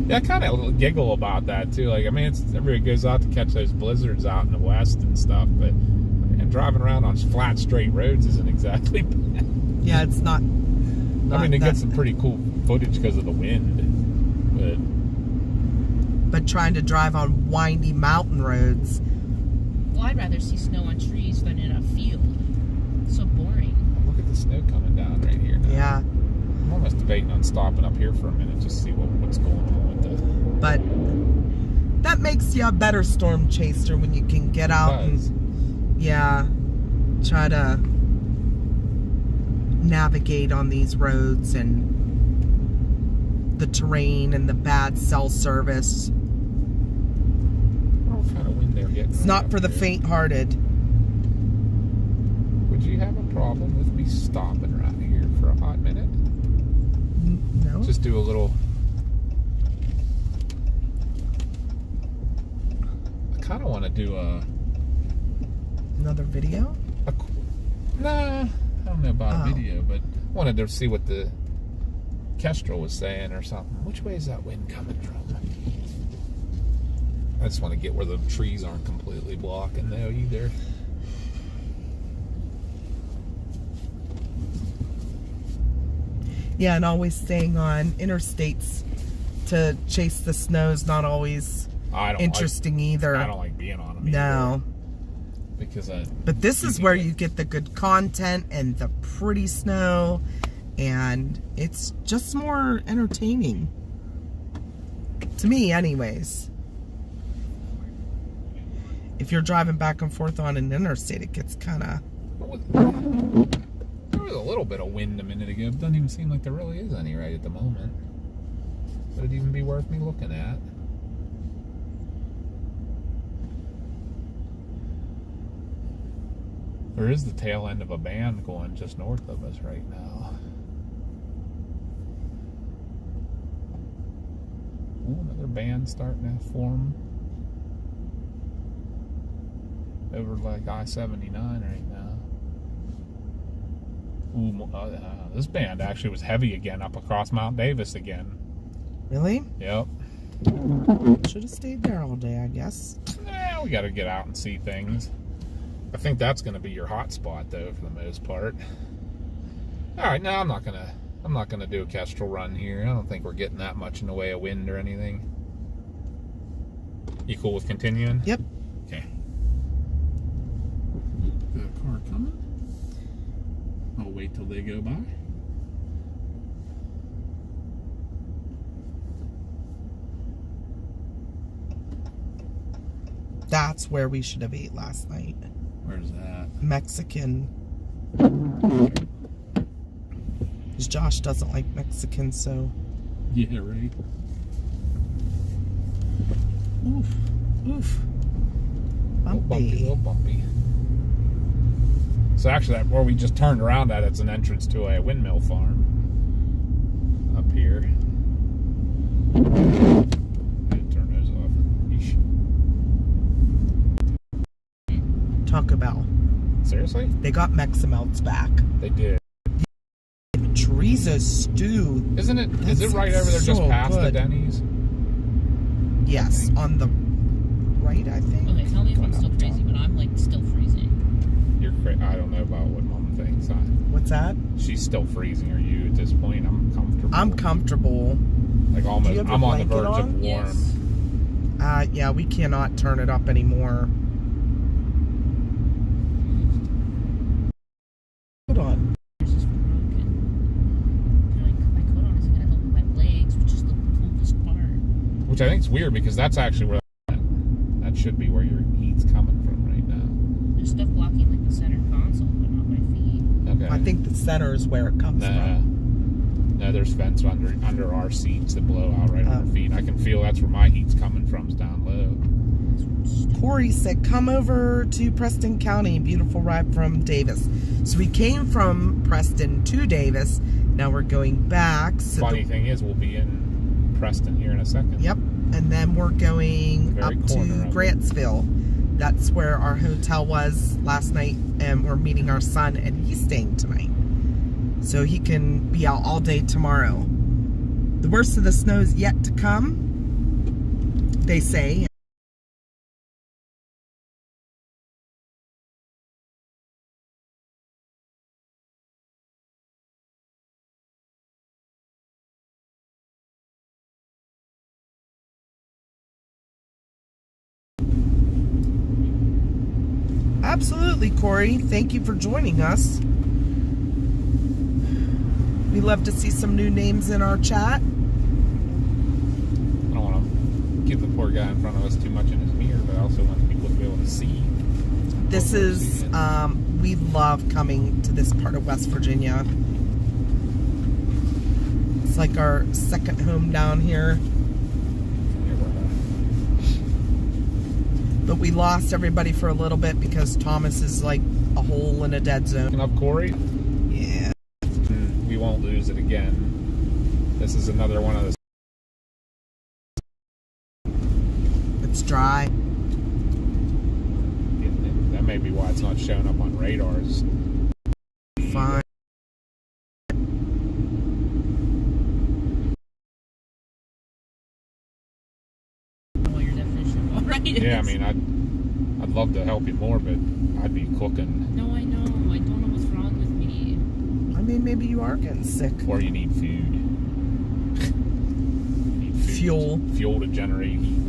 Yeah, I kind of giggle about that too. Like, I mean, everybody goes out to catch those blizzards out in the west and stuff, but driving around on flat, straight roads isn't exactly bad. Yeah, it's not. I mean, they get some pretty cool footage because of the wind, but trying to drive on windy mountain roads. Well, I'd rather see snow on trees than in a field. It's so boring. Look at the snow coming down right here now. Yeah. I'm almost debating on stopping up here for a minute just to see what's going on with this. But that makes you a better storm chaser when you can get out and try to navigate on these roads and the terrain and the bad cell service. What kind of wind they're getting? It's not for the faint-hearted. Would you have a problem with me stopping right here for a hot minute? No. Just do a little. I kind of want to do another video. Nah, I don't know about a video, but I wanted to see what the Kestrel was saying or something. Which way is that wind coming from? I just want to get where the trees aren't completely blocking though either. Yeah, and always staying on interstates to chase the snow is not always interesting either. I don't like being on them No. either. Because but this is where you get the good content and the pretty snow, and it's just more entertaining. To me, anyways. If you're driving back and forth on an interstate, it gets kind of... There was a little bit of wind a minute ago. It doesn't even seem like there really is any right at the moment. Would it even be worth me looking at? There is the tail end of a band going just north of us right now. Ooh, another band starting to form over like I-79 right now. Ooh, this band actually was heavy again up across Mount Davis again. Really? Yep. Should have stayed there all day, I guess. Yeah, we got to get out and see things. I think that's going to be your hot spot, though, for the most part. All right, now I'm not gonna do a Kestrel run here. I don't think we're getting that much in the way of wind or anything. You cool with continuing? Yep. Okay. Got a car coming. I'll wait till they go by. That's where we should have ate last night. Where's that? Mexican. Because Josh doesn't like Mexican, so. Yeah, right. Oof. Oof. Bumpy, little bumpy. So actually, that where we just turned around at, it's an entrance to a windmill farm up here. Turn those off. Yeesh. Taco Bell. Seriously? They got Meximelts back. They did. Chorizo stew. Isn't it? That's Is it right over there, just so past the good. Denny's? Yes, on the right, I think. Okay, tell me if I'm Going still up crazy, top. but I'm like still freezing. You're I don't know about what Mom thinks. What's that? She's still freezing. Are you at this point? I'm comfortable. I'm comfortable. Like Do almost. you have your I'm on the blanket verge of on? warm. Yes. Yeah, we cannot turn it up anymore. Hold on. Yours is broken. I feel like my coat on isn't gonna help with my legs, which is the coolest part. Which I think is weird because that's actually where that should be where your heat's coming from right now. There's stuff blocking like the center console, but not my feet. Okay. I think the center is where it comes from. No, there's vents under our seats that blow out right on our feet. I can feel that's where my heat's coming from, is down low. Corey said, come over to Preston County. Beautiful ride from Davis. So we came from Preston to Davis. Now we're going back. So Funny thing is, we'll be in Preston here in a second. Yep. And then we're going Very up to corner of it. Grantsville. That's where our hotel was last night. And we're meeting our son, and he's staying tonight. So he can be out all day tomorrow. The worst of the snow is yet to come, they say. Absolutely, Corey. Thank you for joining us. We love to see some new names in our chat. I don't want to give the poor guy in front of us too much in his mirror, but I also want people to be able to see. This what we're is, seeing. we love coming to this part of West Virginia. It's like our second home down here. Here we're at. But we lost everybody for a little bit because Thomas is like a hole in a dead zone. Picking up Corey. Yeah. We won't lose it again. This is another one of the. It's dry. That may be why it's not showing up on radars. Fine. What your definition of alright is. Yeah, I mean, I'd love to help you more, but I'd be cooking. No, I know. I don't know what's wrong with me. I mean, maybe you are getting sick. Or you need food. You need food. Fuel. Fuel to generate heat.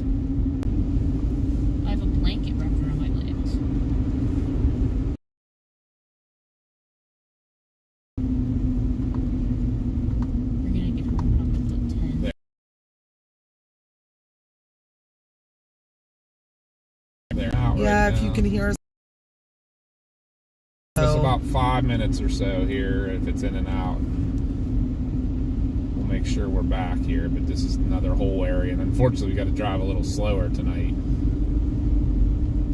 I have a blanket wrapped around my legs. We're gonna get home up until 10. There. They're out Yeah, right if you now. can hear us. Just about 5 minutes or so here, if it's in and out. We'll make sure we're back here, but this is another whole area, and unfortunately we got to drive a little slower tonight.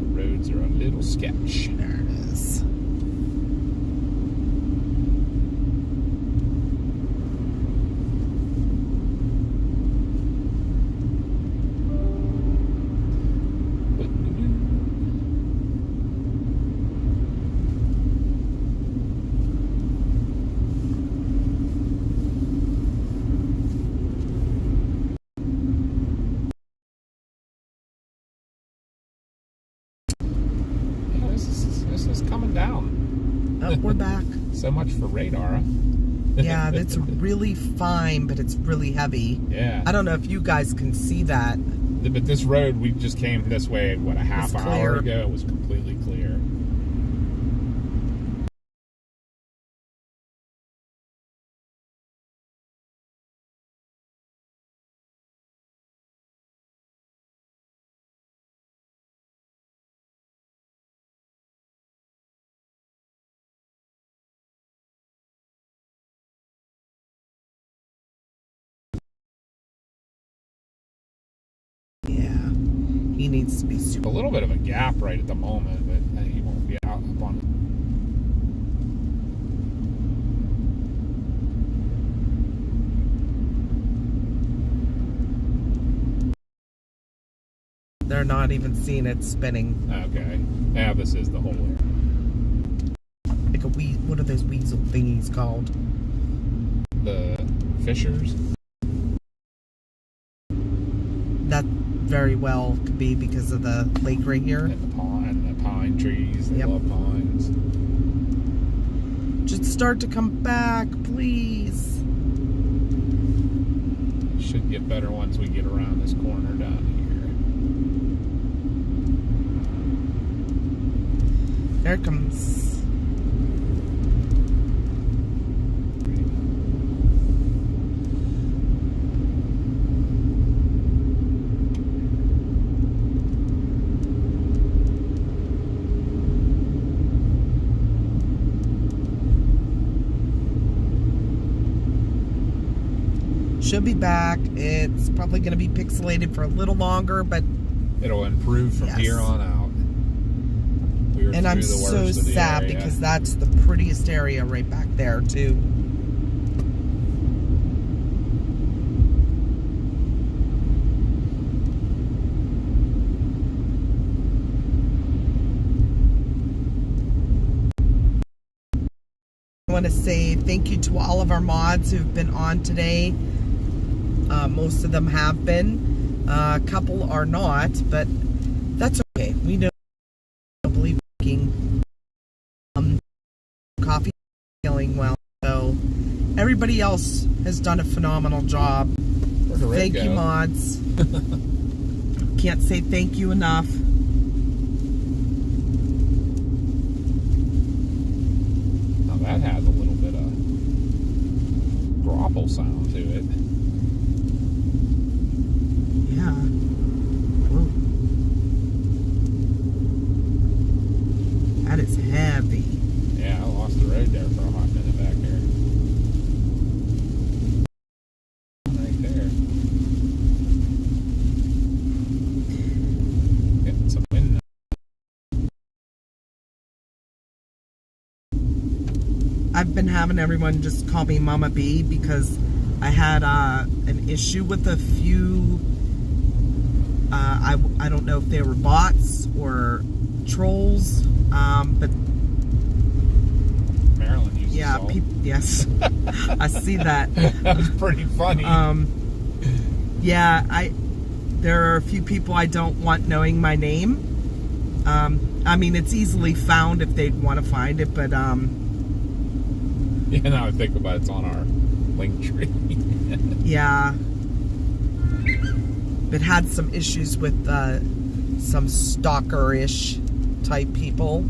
The roads are a little sketch. There it is. Yeah, this is coming down. Oh, we're back. So much for radar. Huh? Yeah, it's really fine, but it's really heavy. Yeah. I don't know if you guys can see that. But this road, we just came this way, what, a half It's hour clear. ago? It was completely clear. He needs to be A super. little bit of a gap right at the moment, but he won't be out up on. They're not even seeing it spinning. Okay. Yeah, this is the whole area. Like a what are those weasel thingies called? The fishers. That very well could be because of the lake right here. And the pine trees. They Yep. love pines. Just start to come back, please. Should get better once we get around this corner down here. There it comes. Should be back. It's probably going to be pixelated for a little longer, but It'll improve from Yes. here on out. We were and I'm through the so worst of the sad area. because that's the prettiest area right back there too. I want to say thank you to all of our mods who've been on today. Most of them have been. A couple are not, but that's okay. We know believe making coffee feeling well. So everybody else has done a phenomenal job. Where'd the red Thank you, go? mods. Can't say thank you enough. Now that has a little bit of grapple sound to it. Yeah. Whoa. That is heavy. Yeah, I lost the road there for a hot minute back there. Right there. Getting some wind now. I've been having everyone just call me Mama B because I had an issue with a few. I don't know if they were bots or trolls, but Maryland uses yeah, salt. yes, I see that. That's pretty funny. Yeah, there are a few people I don't want knowing my name. I mean, it's easily found if they'd want to find it, but yeah, now I think about it, it's on our link tree. yeah. But had some issues with some stalker-ish type people.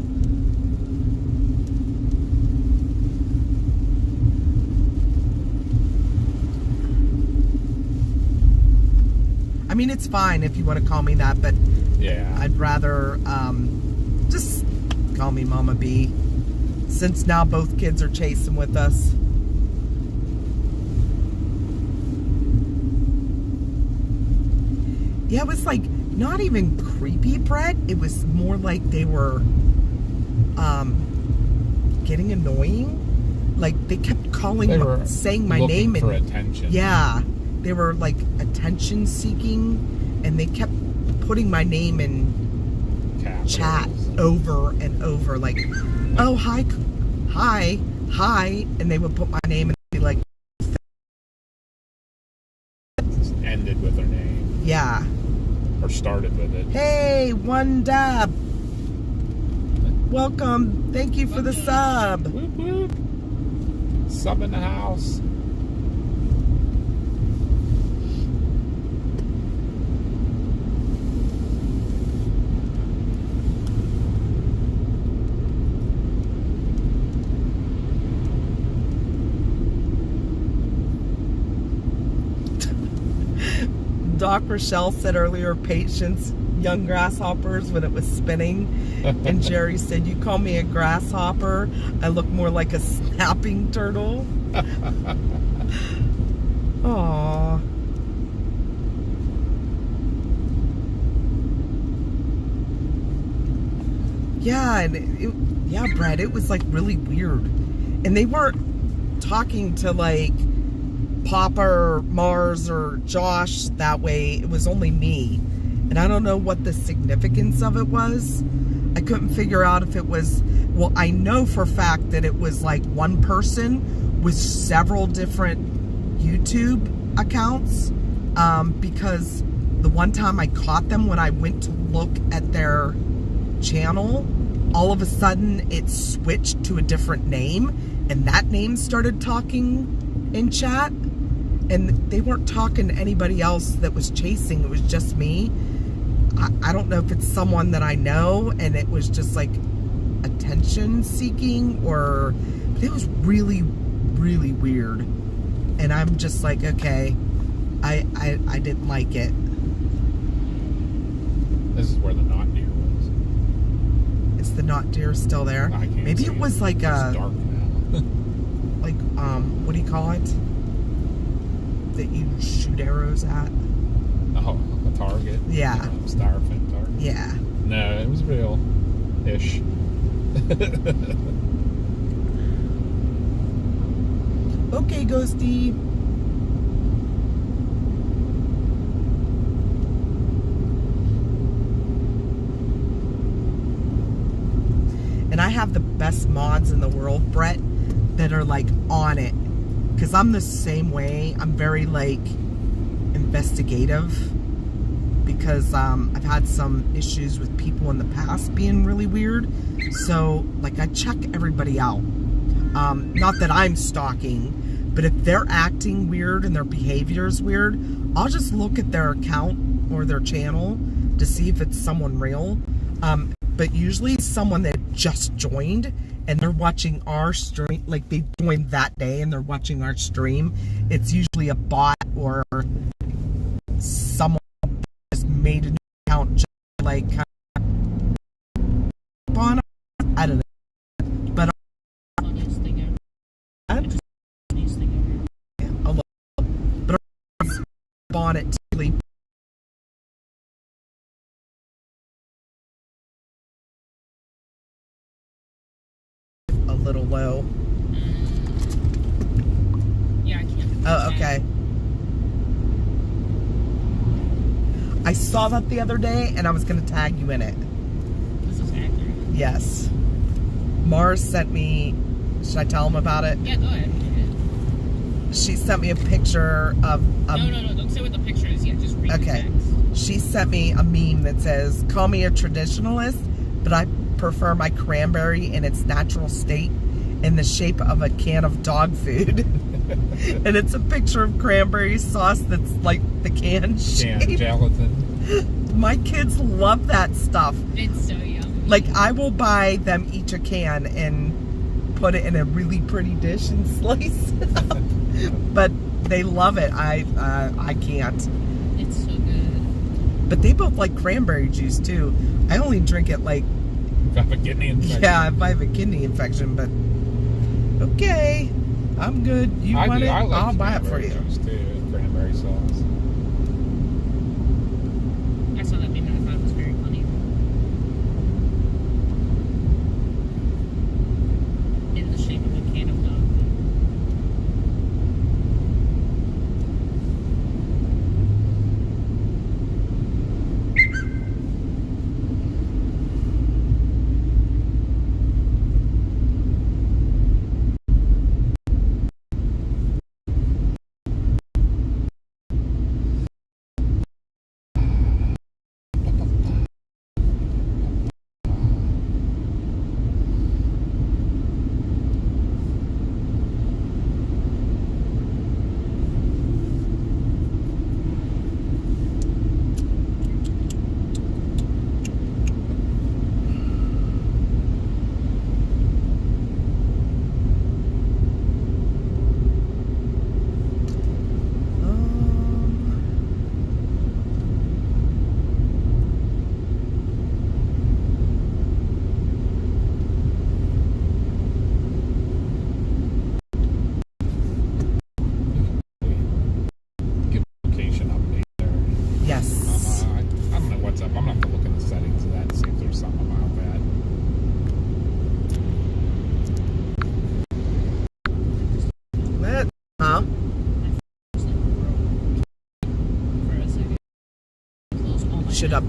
I mean, it's fine if you want to call me that, but Yeah. I'd rather just call me Mama B, since now both kids are chasing with us. Yeah, it was like not even creepy, Brett. It was more like they were getting annoying. Like they kept calling, They were saying my looking name for and attention. yeah, they were like attention seeking, and they kept putting my name in Capitals. chat over and over, like, oh hi, and they would put my name and be like, Just ended with their name. yeah, Or started with it. hey, one dab, welcome, thank you for the sub. Whoop whoop. Sub in the house. Doc Rochelle said earlier, patience, young grasshoppers, when it was spinning. And Jerry said, you call me a grasshopper, I look more like a snapping turtle. Aww. Yeah, and yeah, Brett, it was like really weird. And they weren't talking to like Papa or Mars or Josh that way. It was only me. And I don't know what the significance of it was. I couldn't figure out if it was, well, I know for a fact that it was like one person with several different YouTube accounts, because the one time I caught them when I went to look at their channel, all of a sudden it switched to a different name, and that name started talking in chat, and they weren't talking to anybody else that was chasing. It was just me. I don't know if it's someone that I know and it was just like attention seeking, or but it was really, really weird. And I'm just like, okay, I didn't like it. This is where the knot deer was. Is the knot deer still there? I can't Maybe see it was like it's a, dark now. like, what do you call it? That you shoot arrows at? Oh, a target? Yeah. Styrofoam target? Yeah. No, it was real-ish. Okay, Ghosty. And I have the best mods in the world, Brett, that are like on it. Because I'm the same way. I'm very like investigative. Because I've had some issues with people in the past being really weird. So like I check everybody out. Not that I'm stalking, but if they're acting weird and their behavior is weird, I'll just look at their account or their channel to see if it's someone real. But usually it's someone that just joined and they're watching our stream, like they joined that day and they're watching our stream. It's usually a bot or someone just made an account just like kind of on. I don't know. But Funniest thing ever. I It's just the funniest thing ever. I'll look. But I'm on it to really a little low. Yeah, I can't. Oh, okay. I saw that the other day and I was going to tag you in it. This is accurate. Yes. Mars sent me, should I tell him about it? Yeah, go ahead. She sent me a picture of No, don't say what the picture is yet. Just read Okay. the text. She sent me a meme that says, call me a traditionalist, but I prefer my cranberry in its natural state in the shape of a can of dog food. And it's a picture of cranberry sauce that's like the can shape. Gelatin. My kids love that stuff. It's so yummy. Like, I will buy them each a can and put it in a really pretty dish and slice it up. But they love it. I can't. It's so good. But they both like cranberry juice too. I only drink it like, If I have a kidney infection. yeah, if I have a kidney infection. But okay, I'm good. You want it? I like I'll buy it for cranberry you. juice too, cranberry sauce. I saw that meme and I thought it was very funny. In the shape of a can of dog food. should up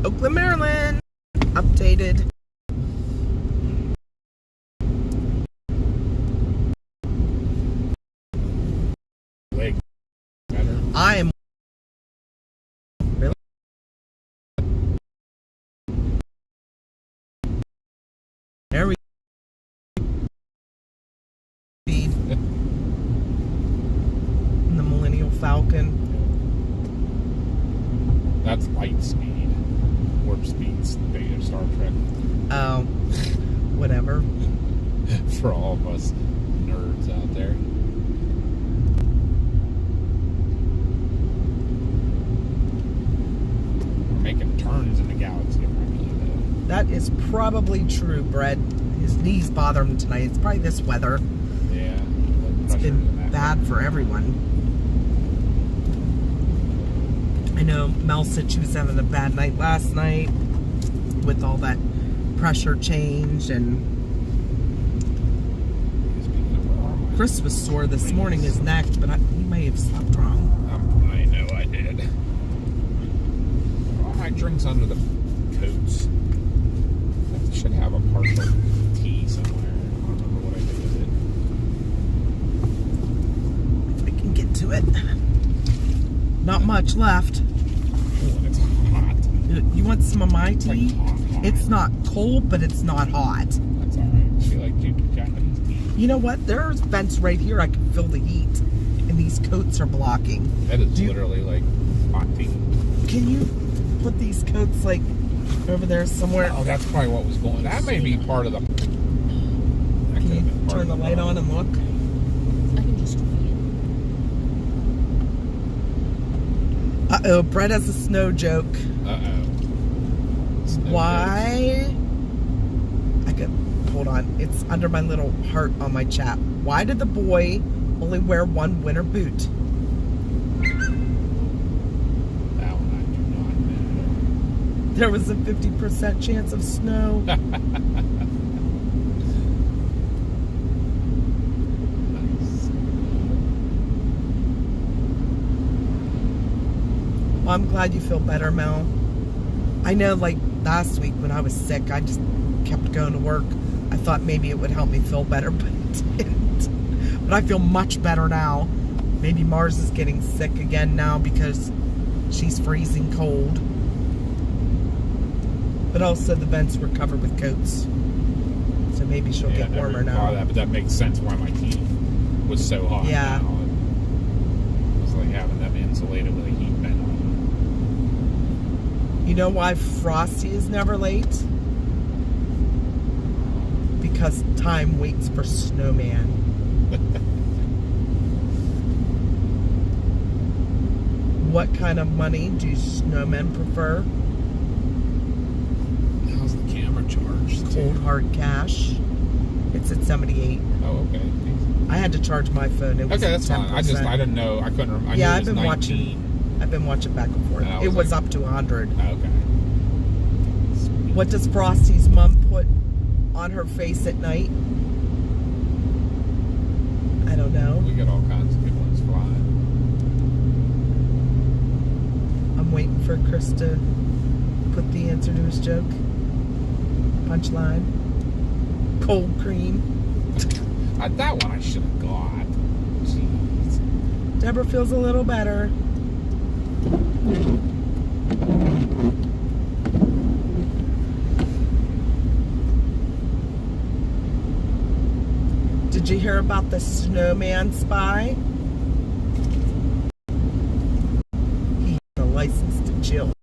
Oakland, Maryland. Updated. Lake better. I am really there we speed. And the Millennial Falcon. That's light speed. Warp speed's the beta of Star Trek. Oh, whatever. For all of us nerds out there. We're making turns in the galaxy apparently, though. That is probably true, Brett. His knees bother him tonight. It's probably this weather. Yeah. It's been bad for everyone. I know Mel said she was having a bad night last night with all that pressure change, and Chris was sore this morning, his neck, but he may have slept wrong. I know I did. All my drinks under the coats. I should have a partial tea somewhere. I don't remember what I did with it. If I can get to it. Not much left. Oh, and it's hot. You want some of my It's like tea? hot. It's not cold, but it's not hot. That's alright. I feel like Japanese tea. You know what? There's vents right here. I can feel the heat, and these coats are blocking. That is literally like hot tea. Can you put these coats like over there somewhere? Oh, that's probably what was going. That may be part of the. That Can could have been you part turn the of light on and look? I can just read. Uh-oh, Brett has a snow joke. Uh-oh. Why? Hold on. It's under my little heart on my chat. Why did the boy only wear one winter boot? That one I do not know. There was a 50% chance of snow. Nice. Well, I'm glad you feel better, Mel. I know, like, last week when I was sick, I just kept going to work. I thought maybe it would help me feel better, but it didn't. But I feel much better now. Maybe Mars is getting sick again now because she's freezing cold. But also the vents were covered with coats. So maybe she'll get warmer now. That, but that makes sense why my tea was so hot. Yeah. Now. It was like having them insulated with a heat vent on. You know why Frosty is never late? Because time waits for Snowman. What kind of money do snowmen prefer? How's the camera charged? Cold hard cash. It's at 78. Oh, okay. I had to charge my phone. It was Okay, that's 10%. fine. I didn't know. I couldn't remember. Yeah, I I've knew it was been 19. watching. I've been watching back and forth. And I It was was like- up to 100. Okay. What does Frosty's mom put on her face at night? I don't know. We got all kinds of good ones flying. I'm waiting for Chris to put the answer to his joke. Punchline. Cold cream. That one I should have got. Jeez. Deborah feels a little better. Did you hear about the snowman spy? He had a license to chill.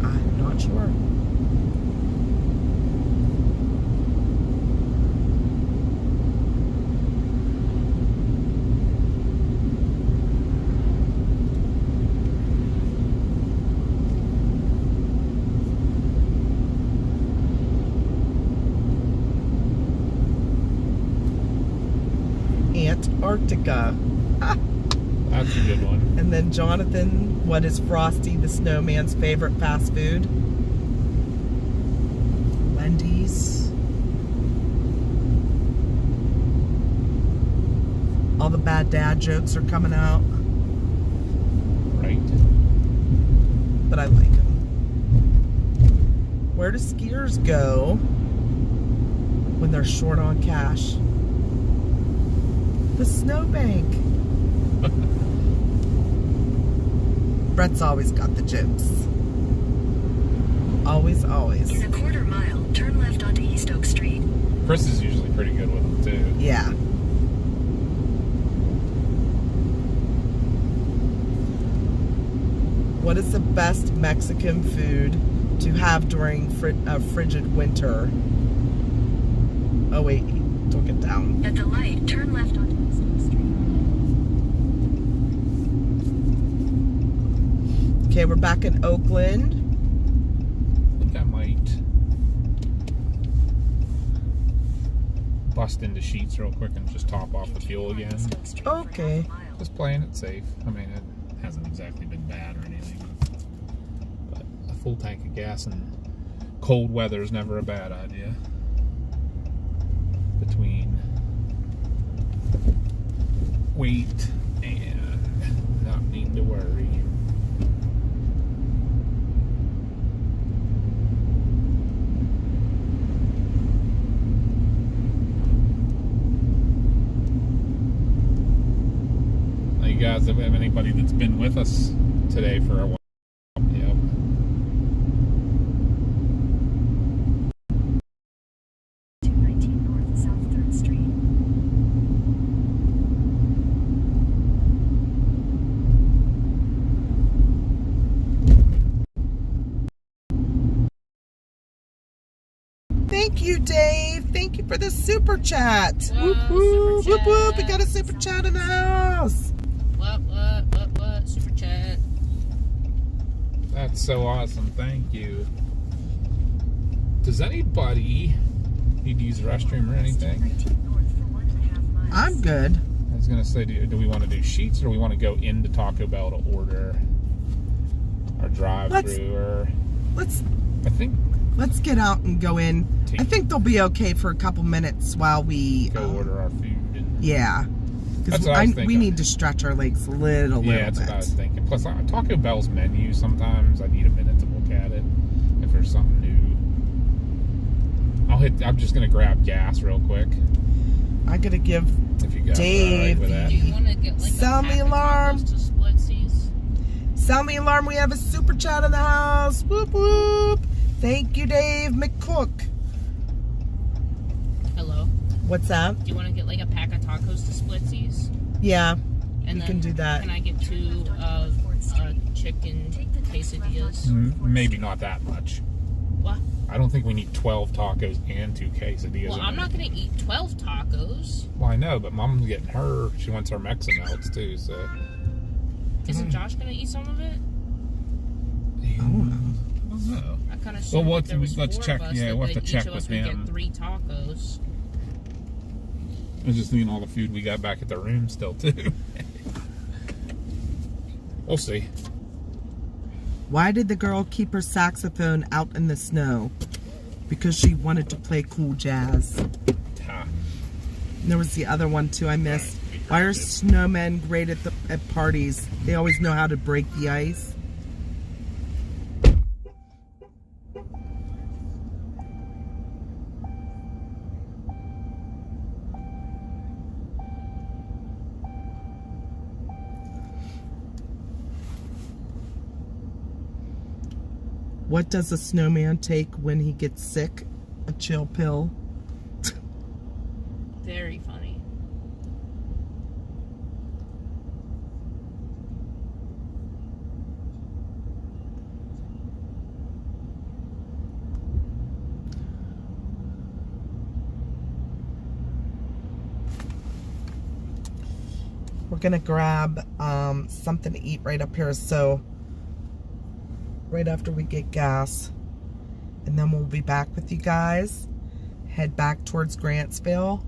I'm not sure. Antarctica. That's That's a good one. And then Jonathan, what is Frosty the Snowman's favorite fast food? Wendy's. All the bad dad jokes are coming out. Right. But I like them. Where do skiers go when they're short on cash? The snowbank. Brett's always got the jokes. Always, always. In a quarter mile, turn left onto East Oak Street. Chris is usually pretty good with them too. Yeah. What is the best Mexican food to have during a frigid winter? Oh wait, he took it down. At the light, turn left onto East Oak Street. Okay, we're back in Oakland. I think I might bust into Sheets real quick and just top off the fuel again. East Oak Street for Okay. half a mile. Just playing it safe. I mean, it hasn't exactly been bad or anything. But a full tank of gas in cold weather is never a bad idea. Between weight and not needing to worry. Now, you guys have anybody that's been with us today for a while? Yep. 219 North South 3rd Street. Thank you, Dave. Thank you for the super chat. Wow, Whoop, whoop, super whoop, whoop. We chat, got a super chat in the house. What? Super chat. That's so awesome. Thank you. Does anybody need to use the restroom or anything? 219 North for 1.5 miles. I'm good. I was gonna say, do we want to do Sheets or do we want to go into Taco Bell to order our drive-through? Or Let's I think get out and go in. I think they'll be okay for a couple minutes while we go order our food. And, Yeah. That's Because what I was we thinking. need to stretch our legs a little yeah, that's bit. what I was thinking. Plus, Taco Bell's menu, sometimes I need a minute to look at it if there's something new. I'm just gonna grab gas real quick. I gotta give If you guys Dave, are all right with that. Do you want to get like Sound a the pack of alarm. tacos to Splitsies? Sound the alarm. We have a super chat in the house. Whoop whoop. Thank you, Dave McCook. Hello. What's that? Do you want to get like a pack of tacos to Splitsies? Yeah, And you can do that. Can I get 2 chicken quesadillas? Maybe not that much. What? I don't think we need 12 tacos and 2 quesadillas. Well, I'm not going to eat 12 tacos. Well, I know, but Mom's getting her. She wants her Mexican melts too. So. Isn't Josh going to eat some of it? I don't know. I kind of Well, there was let's 4 check. of us, Yeah, that, we'll have like, to check each of us with would him. get 3 tacos. I was just thinking all the food we got back at the room still too. We'll see. Why did the girl keep her saxophone out in the snow? Because she wanted to play cool jazz. Ha. There was the other one too I missed. Why are snowmen great at parties? They always know how to break the ice. What does a snowman take when he gets sick? A chill pill. Very funny. We're gonna grab something to eat right up here, so right after we get gas, and then we'll be back with you guys. Head back towards Grantsville.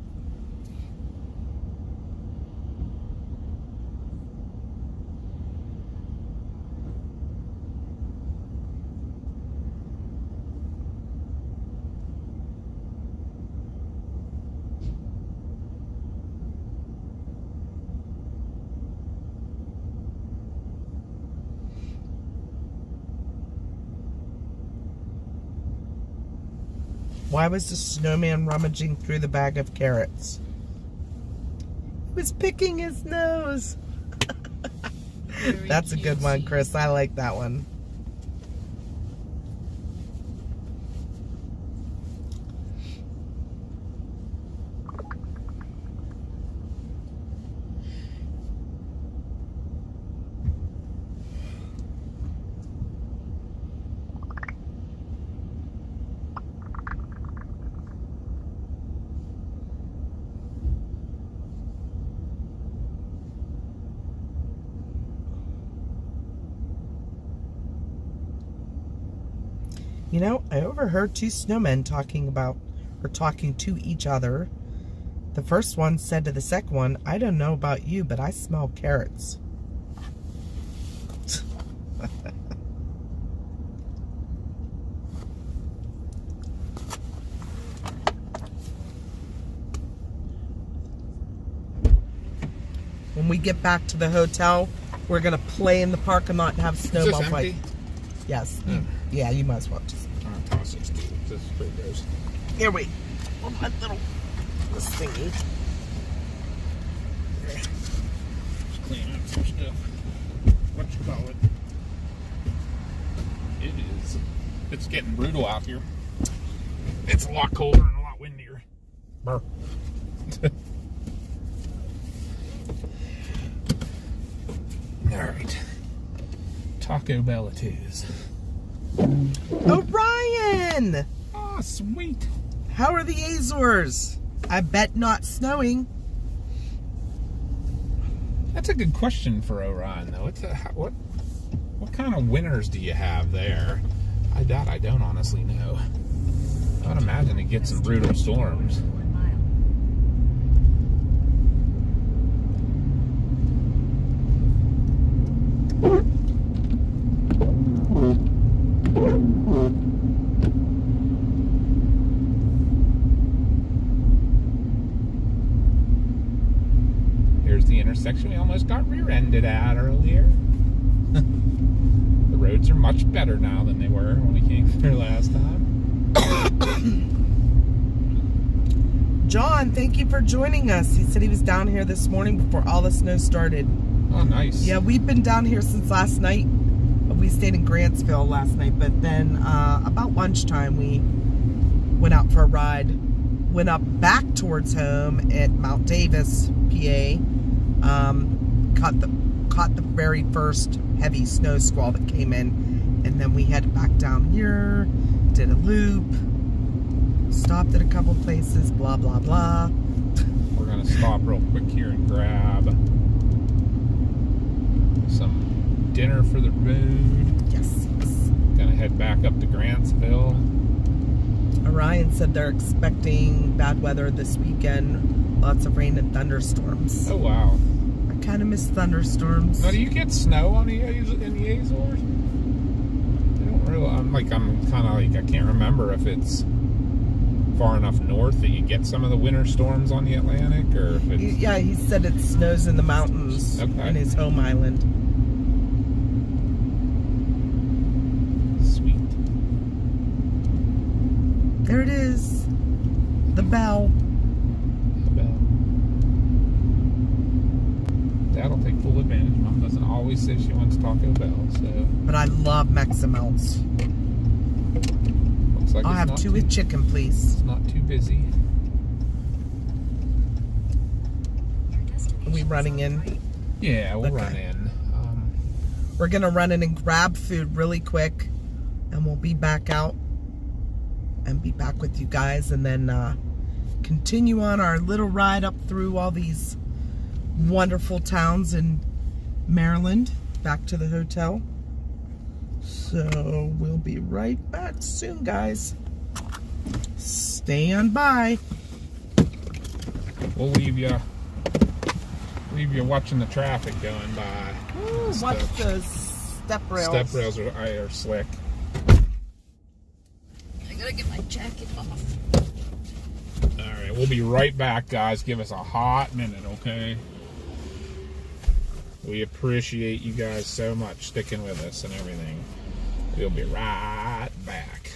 Why was the snowman rummaging through the bag of carrots? He was picking his nose. Very That's a good one, cutesy. Chris. I like that one. You know, I overheard two snowmen talking to each other. The first one said to the second one, I don't know about you, but I smell carrots. When we get back to the hotel, we're going to play in the parking lot and have snowball fight. Yes. Yeah, you might as well just. I'll toss this too. This is pretty gross. Here, wait. Oh, my little. This thingy. Just clean up some stuff. What you call it? It is. It's getting brutal out here. It's a lot colder and a lot windier. Burr. All right. Taco Bell it is. Orion! Oh, sweet. How are the Azores? I bet not snowing. That's a good question for Orion, though. What kind of winters do you have there? I don't honestly know. I would imagine it gets some brutal storms. 1 mile. Here's the intersection we almost got rear-ended at earlier. The roads are much better now than they were when we came through last time. John, thank you for joining us. He said he was down here this morning before all the snow started. Oh, nice. Yeah, we've been down here since last night. We stayed in Grantsville last night, but then about lunchtime we went out for a ride. Went up back towards home at Mount Davis, PA. Caught the very first heavy snow squall that came in, and then we headed back down here, did a loop, stopped at a couple places, blah blah blah. We're gonna stop real quick here and grab some dinner for the road. Yes. Gonna head back up to Grantsville. Orion said they're expecting bad weather this weekend, lots of rain and thunderstorms. Oh wow. I kind of miss thunderstorms. Now, do you get snow on in the Azores? I don't really. I'm kind of like I can't remember if it's far enough north that you get some of the winter storms on the Atlantic, or if it's. Yeah, he said it snows in the mountains Okay. in his home island. Sweet. There it is. The bell. Dad'll take full advantage. Mom doesn't always say she wants Taco Bell, so But I love Meximelts. looks like I'll it's have not two with chicken, please. It's not too busy. Your destination Are we is running on the in? right. Yeah, we'll Okay. run in. We're going to run in and grab food really quick, and we'll be back out and be back with you guys, and then continue on our little ride up through all these wonderful towns in Maryland, back to the hotel. So we'll be right back soon, guys. Stand by. We'll leave you watching the traffic going by. Ooh, watch the step rails. Step rails are slick. I gotta get my jacket off. All right, we'll be right back, guys. Give us a hot minute, okay? We appreciate you guys so much sticking with us and everything. We'll be right back.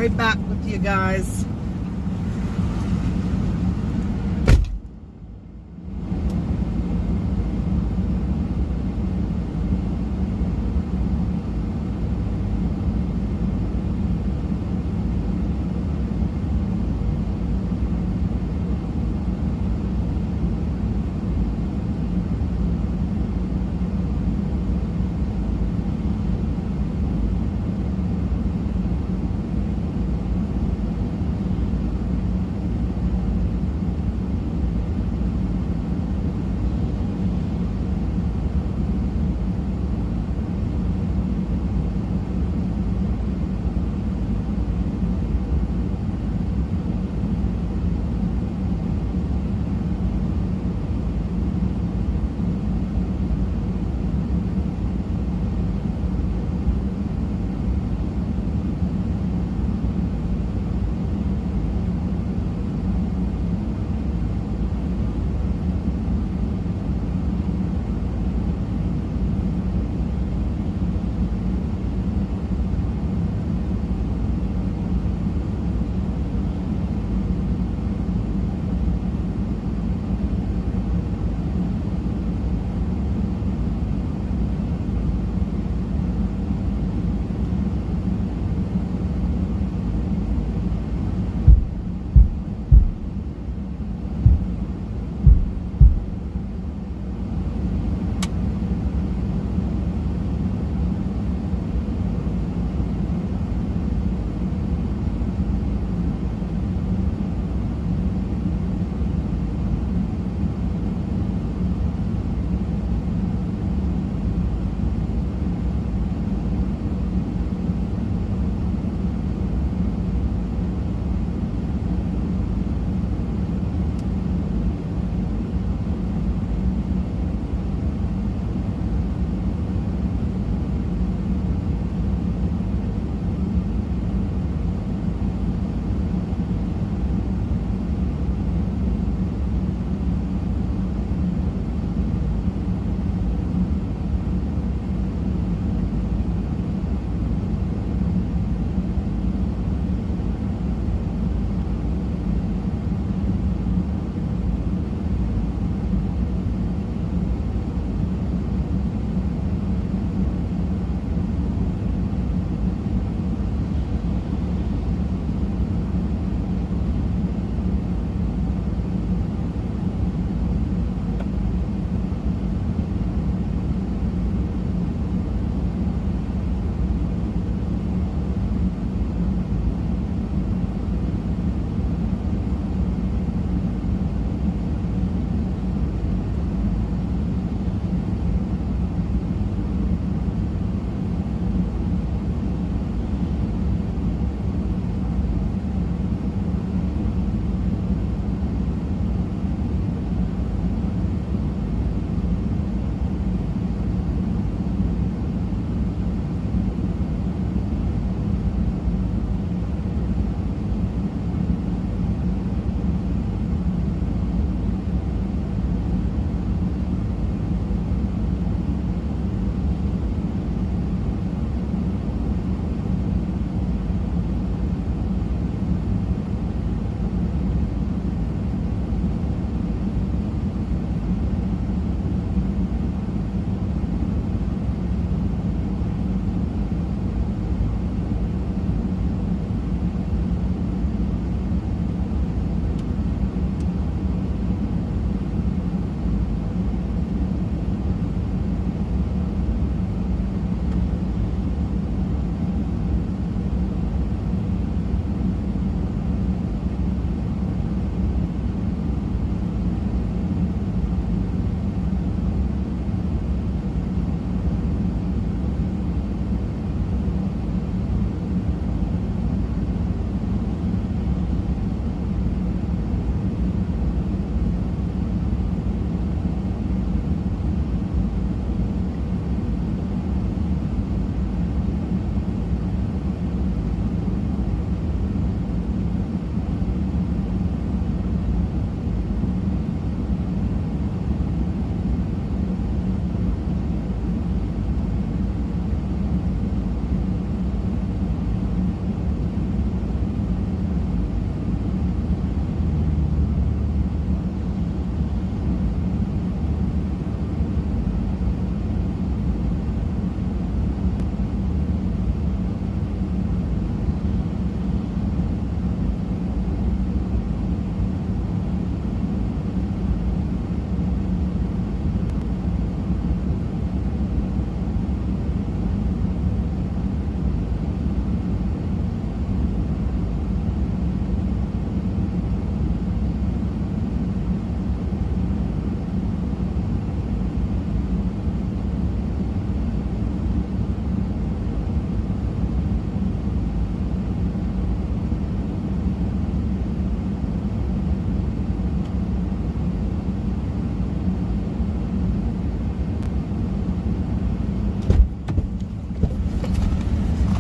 right back with you guys.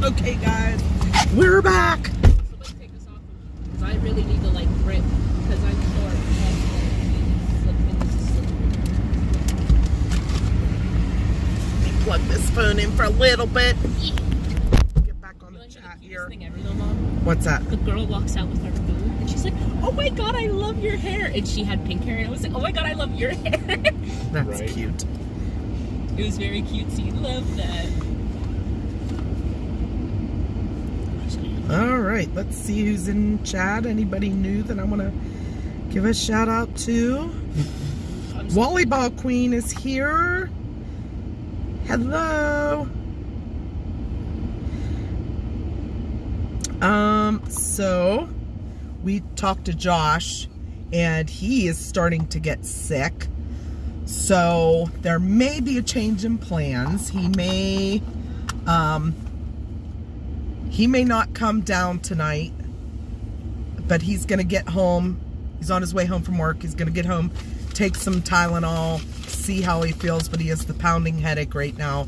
Okay, guys, we're back. Somebody take this off because I really need to like grip because I'm short. Let me plug this phone in for a little bit. Get back on the chat here. Thing ever though, Mom? What's that? The girl walks out with her food and she's like, "Oh my God, I love your hair!" And she had pink hair, and I was like, "Oh my God, I love your hair." That's Right. cute. It was very cutesy. Love that. All right, let's see who's in chat. Anybody new that I want to give a shout out to? Volleyball Queen is here. Hello. So we talked to Josh and he is starting to get sick. So there may be a change in plans. He may not come down tonight, but he's gonna get home. He's on his way home from work. He's gonna get home, take some Tylenol, see how he feels, but he has the pounding headache right now.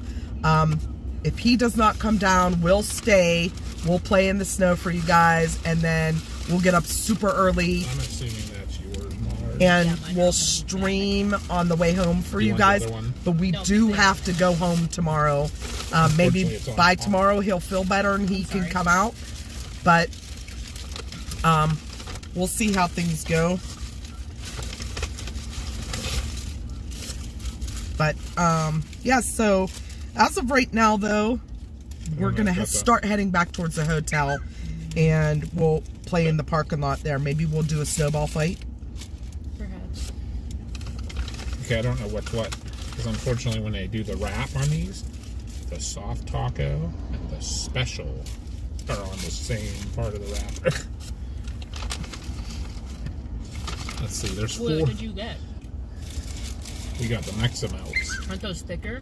If he does not come down, we'll stay. We'll play in the snow for you guys, and then we'll get up super early I'm assuming that's yours, Mars. and Yeah, mine we'll is. stream on the way home for Do you you want the guys. other one? But we No, do please. have to go home tomorrow. Maybe Unfortunately, it's on by off. tomorrow he'll feel better and he can sorry. come out. But we'll see how things go. But yeah, so as of right now though, we're know gonna if that's a- start heading back towards the hotel and we'll play in the parking lot there. Maybe we'll do a snowball fight. Perhaps. Okay, I don't know what's what. Because unfortunately, when they do the wrap on these, the soft taco and the special are on the same part of the wrapper. Let's see, there's What 4. did you get? We got the Meximelts. Aren't those thicker?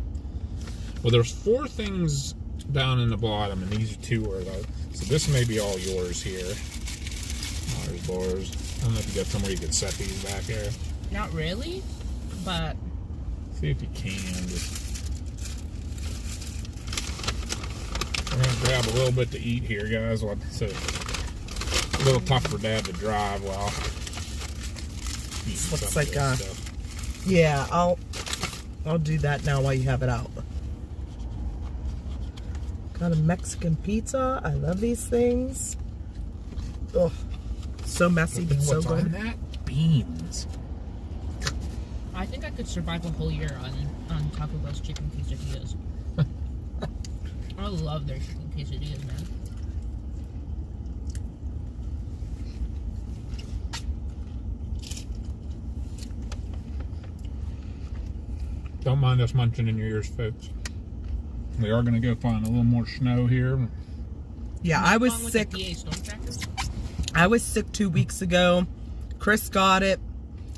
Well, there's 4 things down in the bottom, and these 2 are those. So this may be all yours here. There's bars. I don't know if you got somewhere you could set these back here. Not really, but See if you can. We're gonna grab a little bit to eat here, guys. So it's a little tough for Dad to drive while eating Looks some like, of this stuff. Yeah, I'll do that now while you have it out. Got a Mexican pizza. I love these things. Ugh, so messy but so What's on good. that? Beans. I think I could survive a whole year on Taco Bell's chicken quesadillas. I love their chicken quesadillas, man. Don't mind us munching in your ears, folks. We are gonna go find a little more snow here. Yeah, I was Along with sick. the PA storm trackers. I was sick 2 weeks ago. Chris got it.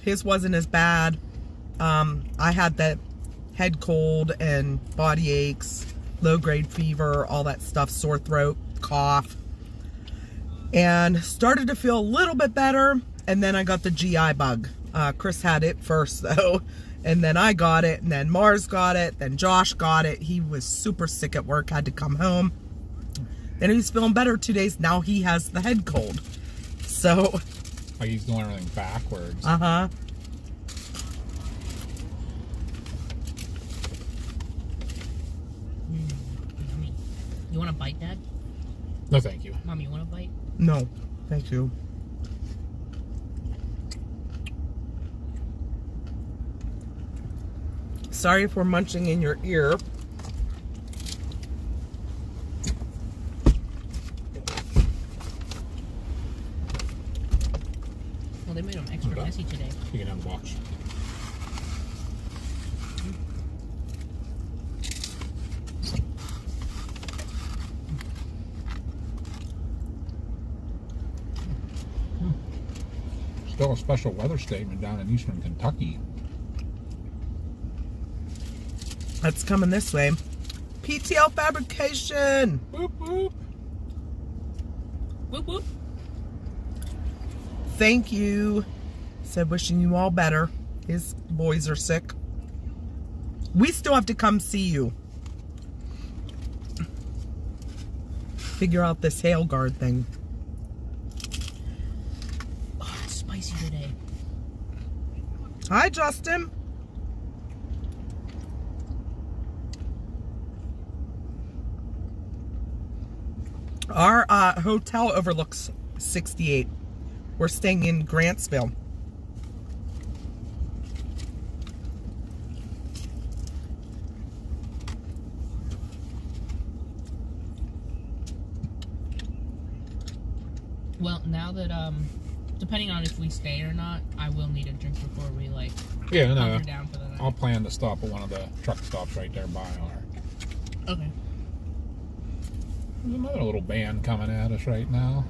His wasn't as bad. I had that head cold and body aches, low grade fever, all that stuff, sore throat, cough. And started to feel a little bit better. And then I got the GI bug. Chris had it first though. And then I got it. And then Mars got it. Then Josh got it. He was super sick at work, had to come home. Then he was feeling better 2 days. Now he has the head cold. So, Like he's doing everything backwards. uh-huh. Yummy. You want a bite, Dad? No, thank you. Mom, you want a bite? No, thank you. Sorry if we're munching in your ear. Well, they made them extra Okay. messy today. You can have a box. Still a special weather statement down in eastern Kentucky. That's coming this way. PTL Fabrication. Whoop, whoop. Whoop whoop. Thank you. Said wishing you all better. His boys are sick. We still have to come see you. figure out this hail guard thing. Oh, it's spicy today. Hi, Justin. Our hotel overlooks 68. We're staying in Grantsville. Well, now that depending on if we stay or not, I will need a drink before we like Yeah, no. hunker down for the night. I'll plan to stop at one of the truck stops right there by our. Okay. There's another little band coming at us right now.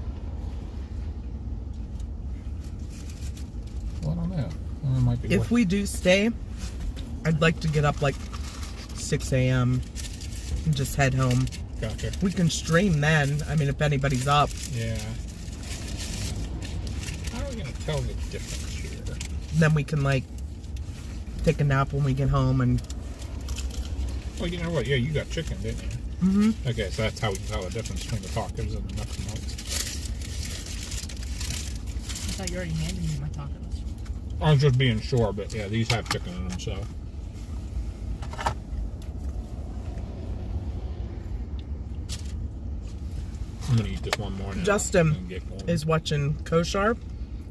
Well, I don't know. It might be If we do stay, I'd like to get up like 6 a.m. and just head home. Gotcha. We can stream then. I mean, if anybody's up. Yeah. How are we going to tell the difference here? Then we can like take a nap when we get home and Well, you know what? Yeah, you got chicken, didn't you? mm-hmm. Okay, so that's how we can tell the difference between the tacos and the nuts and bolts. I thought you already handed me my tacos. I was just being sure, but yeah, these have chicken in them, so. I'm gonna eat this one more now. Justin and get going. is watching Koshar.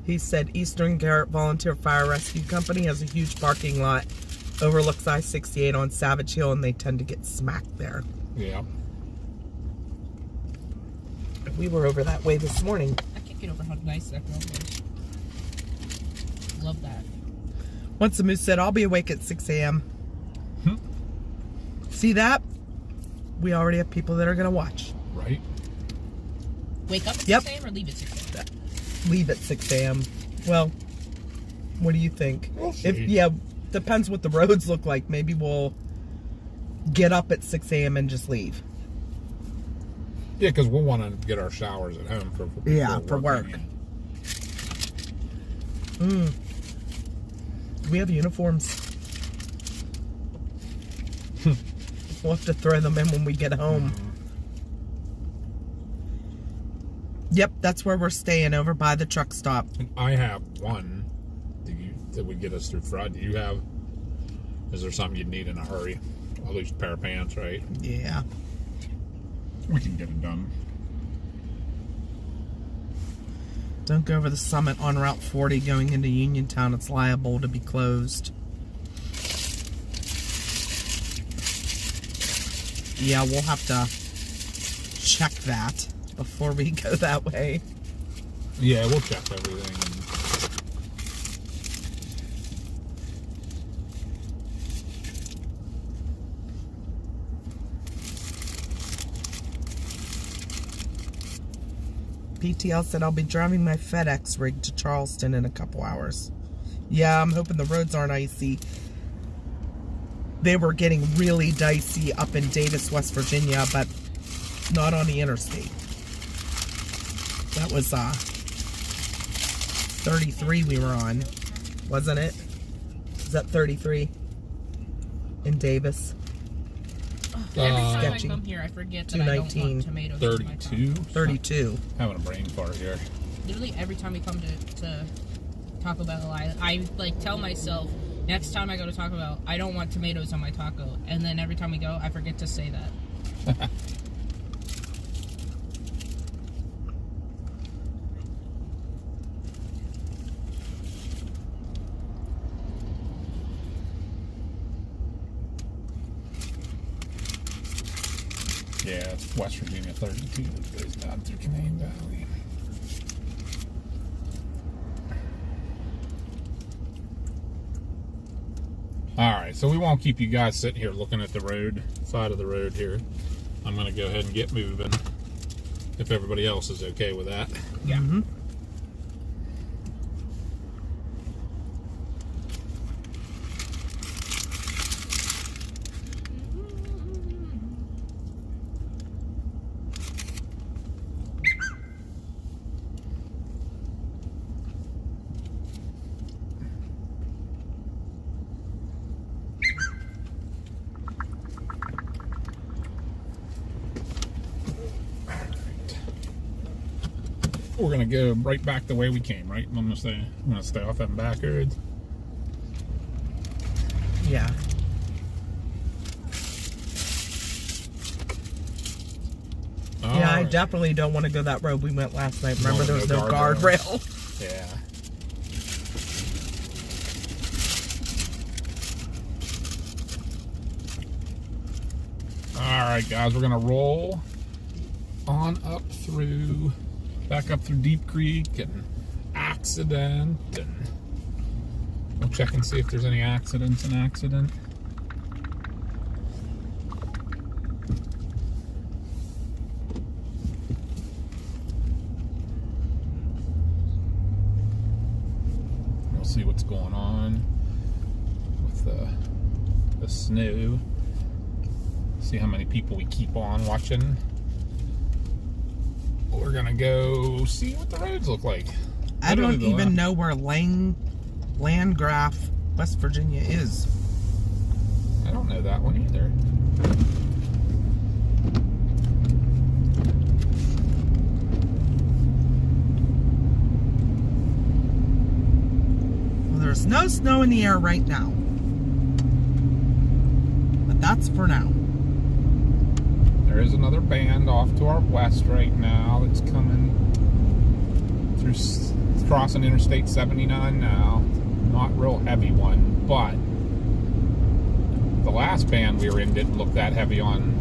He said Eastern Garrett Volunteer Fire Rescue Company has a huge parking lot, overlooks I-68 on Savage Hill, and they tend to get smacked there. Yeah. We were over that way this morning. I can't get over how nice that girl was. Love that. Once the moose said, I'll be awake at 6 a.m. See that? We already have people that are going to watch. Right? Wake up at Yep. 6 a.m. or leave at 6 a.m.? Leave at 6 a.m. Well, what do you think? We'll see. Yeah, depends what the roads look like. Maybe we'll get up at 6 a.m. and just leave. Yeah, because we'll want to get our showers at home for work. yeah. Do we have uniforms? We'll have to throw them in when we get home. Yep, that's where we're staying, over by the truck stop. And I have one that would get us through Friday. Do you have? Is there something you'd need in a hurry? At least a pair of pants, right? Yeah. We can get it done. Don't go over the summit on Route 40 going into Uniontown. It's liable to be closed. Yeah, we'll have to check that before we go that way. Yeah, we'll check everything. PTL said I'll be driving my FedEx rig to Charleston in a couple hours. Yeah, I'm hoping the roads aren't icy. They were getting really dicey up in Davis, West Virginia, but not on the interstate. That was 33 we were on, wasn't it? Is that 33 in Davis? Every time sketchy. I come here, I forget that I don't 219. want tomatoes on my taco. 32? 32. Having a brain fart here. Literally every time we come to Taco Bell, I like tell myself, next time I go to Taco Bell, I don't want tomatoes on my taco. And then every time we go, I forget to say that. Yeah, it's West Virginia 32 that goes down through Canaan Valley. Alright, so we won't keep you guys sitting here looking at the road, side of the road here. I'm going to go ahead and get moving, if everybody else is okay with that. Yeah. Mm-hmm. We're gonna go right back the way we came, right? I'm gonna stay off them back roads. Yeah. Yeah, I definitely don't want to go that road we went last night. Remember, there was no guardrail. Yeah. Alright guys, we're gonna roll on up through, back up through Deep Creek and Accident, and we'll check and see if there's any accidents in Accident. We'll see what's going on with the snow. See how many people we keep on watching. We're gonna go see what the roads look like. I don't even know where Landgraf, West Virginia is. I don't know that one either. Well, there's no snow in the air right now. But that's for now. There is another band off to our west right now that's coming through, crossing Interstate 79 now. Not real heavy one, but the last band we were in didn't look that heavy on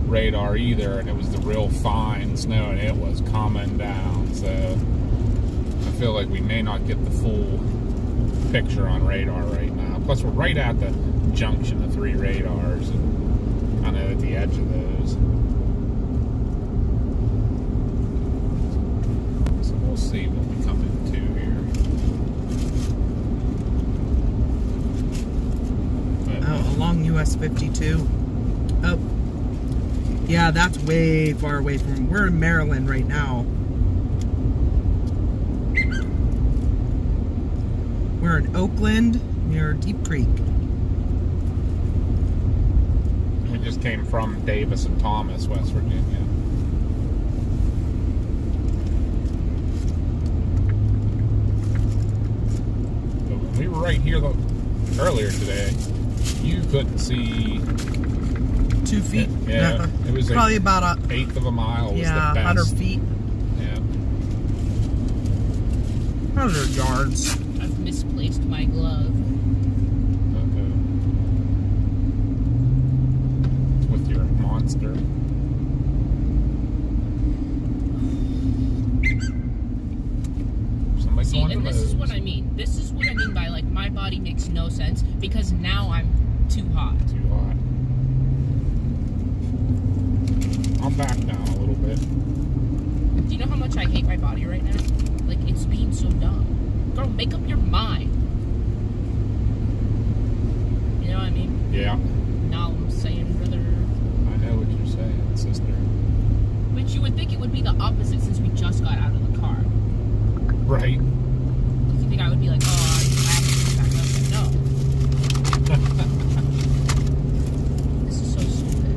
radar either, and it was the real fine snow, and it was coming down. So I feel like we may not get the full picture on radar right now. Plus, we're right at the junction of 3 radars, and kind of at the edge of those. So we'll see what we come into here. But, Oh, along US 52. Oh. Yeah, that's way far away from... We're in Maryland right now. We're in Oakland, near Deep Creek. we just came from Davis and Thomas, West Virginia. But when we were right here earlier today, you couldn't see 2 feet. Yeah, it was probably about a 1/8 of a mile. Was yeah, the best. 100 feet. Yeah. 100 yards. I've misplaced my glove. With your monster. Somebody See, and this is what I mean. This is what I mean by, like, my body makes no sense because now I'm too hot. Too hot. I'll back down a little bit. Do you know how much I hate my body right now? Like, it's being so dumb. Girl, make up your mind. You know what I mean? Yeah. Now I'm saying, brother. I know what you're saying, sister. Which you would think it would be the opposite since we just got out of the car. Right. You think I would be like, oh, I have to get back up? But no. This is so stupid.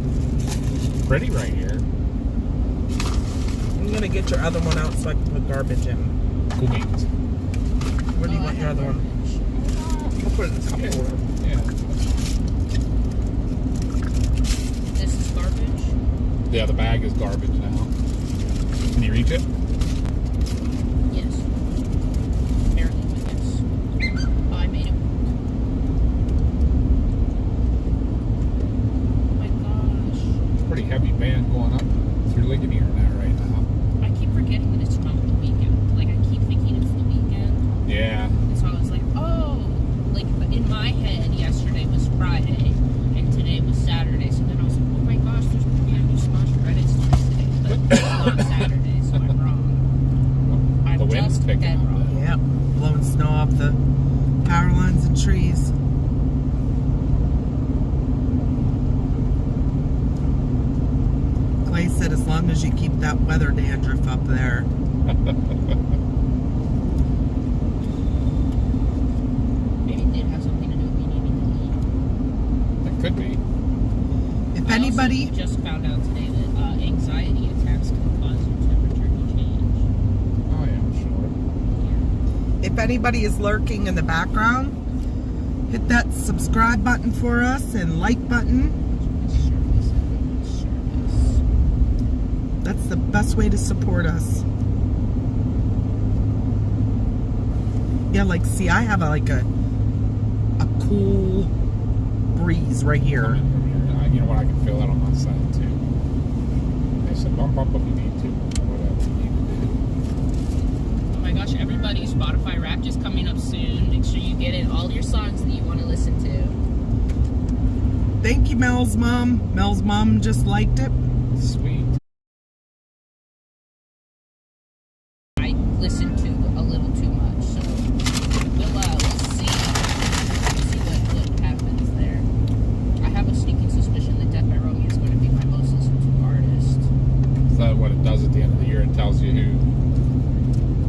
Pretty right here. I'm gonna get your other one out so I can put garbage in. Cool beans. Where do you want your other one? I'll put it in the cup holder. Yeah. This is garbage. Yeah, the bag is garbage now. Can you reach it? Yes. Barely, but yes. Oh, I made it. Oh my gosh. Pretty heavy band going up through Ligonier now right now. I keep forgetting that it's not the weekend. Like, I keep thinking it's the weekend. Yeah. And so I was like, oh. Like, in my head, yesterday was Friday, and today was Saturday. So then I was like, oh my gosh, there's going to be a new Smash Friday story today. But it's not Saturday, so I'm wrong. I'm The wind's just picking dead up. wrong. Yep. Blowing snow off the power lines and trees. Clay said as long as you keep that weather dandruff up there. Maybe it did have something to do with me needing to eat. That could be. If I anybody... also just found out today that anxiety attacks can cause your temperature to change. if anybody is lurking in the background, hit that subscribe button for us and like button. That's the best way to support us. Yeah, like, see, I have a cool breeze right here. You know what? I can feel that on my side too. They said bump up if you need to, whatever you need to Oh my gosh, everybody's Spotify Wrapped is coming up soon. Make sure you get in all your songs that you want to listen to. Thank you, Mel's mom. Mel's mom just liked it. do. Sweet. I listen to a little too much, so we'll see what happens there. I have a sneaking suspicion that Death by Romeo is going to be my most listened to artist. Is that what it does at the end of the year? It tells you who.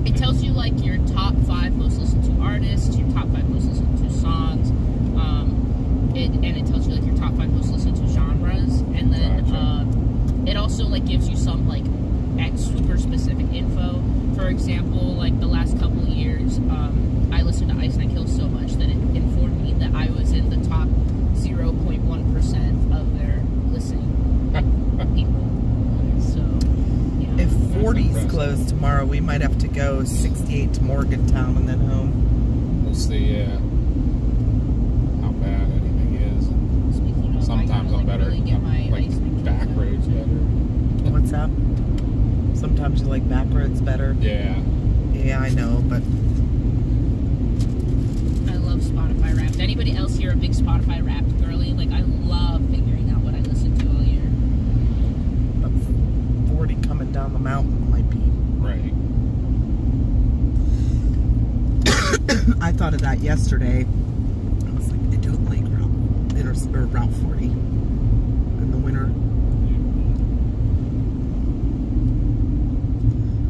It tells you like your top 5 most listened to artists, your top 5 most listened to songs, and it tells you like your top 5 most listened to genres, and then Gotcha. it also like gives you some like super specific info. For example, like the last couple of years, I listened to Ice and I Kill so much that it informed me that I was in the top 0.1% of their listening people. So, yeah. If 40's impressive. closed tomorrow, we might have to go 68 to Morgantown and then home. We'll see how bad anything is. Speaking of, Sometimes I I'm better. really get my Like Ice and Kill back done. roads better. What's that? Sometimes you like back roads better. Yeah. Yeah, I know, but I love Spotify Wrapped. Anybody else here a big Spotify Wrapped girly? Like, I love figuring out what I listen to all year. 40 coming down the mountain might be. Right. I thought of that yesterday. I was like, I don't like Route 40 in the winter.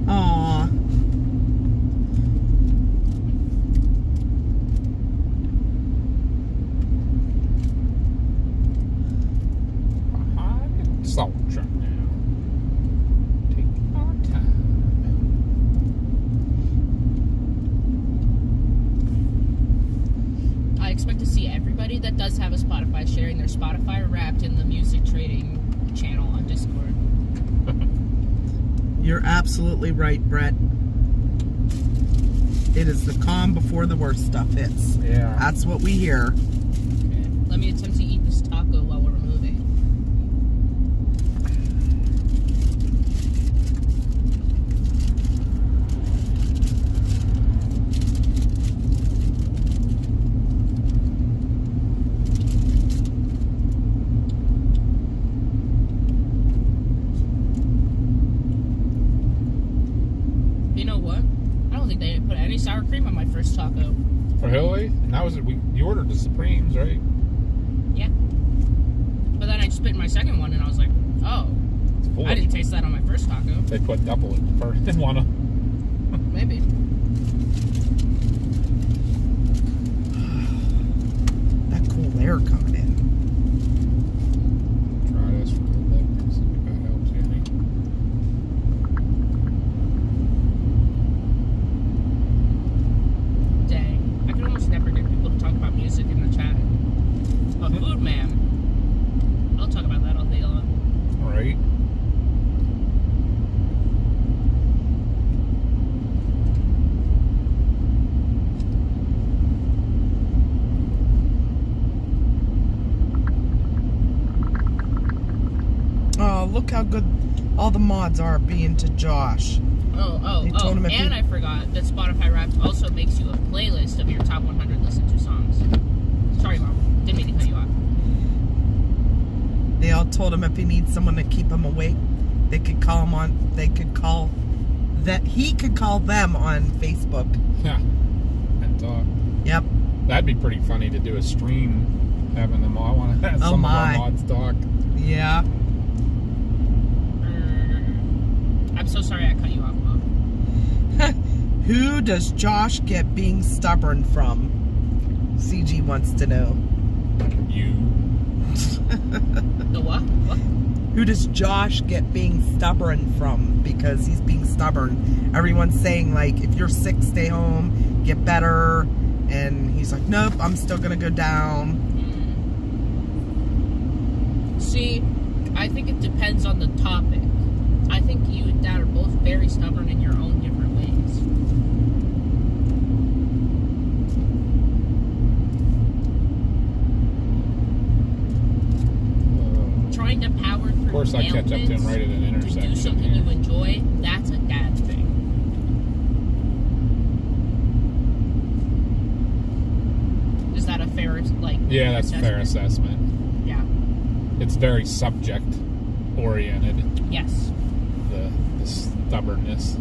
Aww. Behind the salt truck now. Take our time. I expect to see everybody that does have a Spotify sharing their Spotify Wrapped in the music trading channel on Discord. You're absolutely right, Brett. It is the calm before the worst stuff hits. Yeah. That's what we hear. Okay. Let me attempt to eat this taco while we're moving. You know what? I don't think they put any sour cream on my first taco. For Hillary? And that was it. You ordered the Supremes, right? Yeah. But then I spit in my second one and I was like, oh, It's full I of- didn't taste that on my first taco. They put double in first. Didn't want to. Maybe. That cool air coming in. Try this for a little bit. See if that helps you any. Dang. I can almost never get people to talk about music in the chat. But food, man. I'll talk about that all day long. Right. Oh, look how good all the mods are being to Josh. They told him if And he- I forgot that Spotify Wrapped also makes you a playlist of your top 100 listened to songs. Sorry, Mom. Didn't mean to cut you off. They all told him if he needs someone to keep him awake, they could call him on. They could call that he could call them on Facebook. Yeah. And talk. Yep. That'd be pretty funny to do a stream having them all. I want to have Oh some my. of our mods talk. Yeah. I'm so sorry I cut you off, Mom. Who does Josh get being stubborn from? CG wants to know. You. The what? What? Who does Josh get being stubborn from? Because he's being stubborn. Everyone's saying, like, if you're sick, stay home. get better. And he's like, nope, I'm still going to go down. See, I think it depends on the topic. I think you and Dad are both very stubborn in your own different ways. Trying to power through Of course, I catch up to him right at an intersection. to do something here. you enjoy, that's a dad thing. Is that a fair, like... Yeah, that's a fair assessment? assessment. Yeah. It's very subject-oriented, Yes. the stubbornness.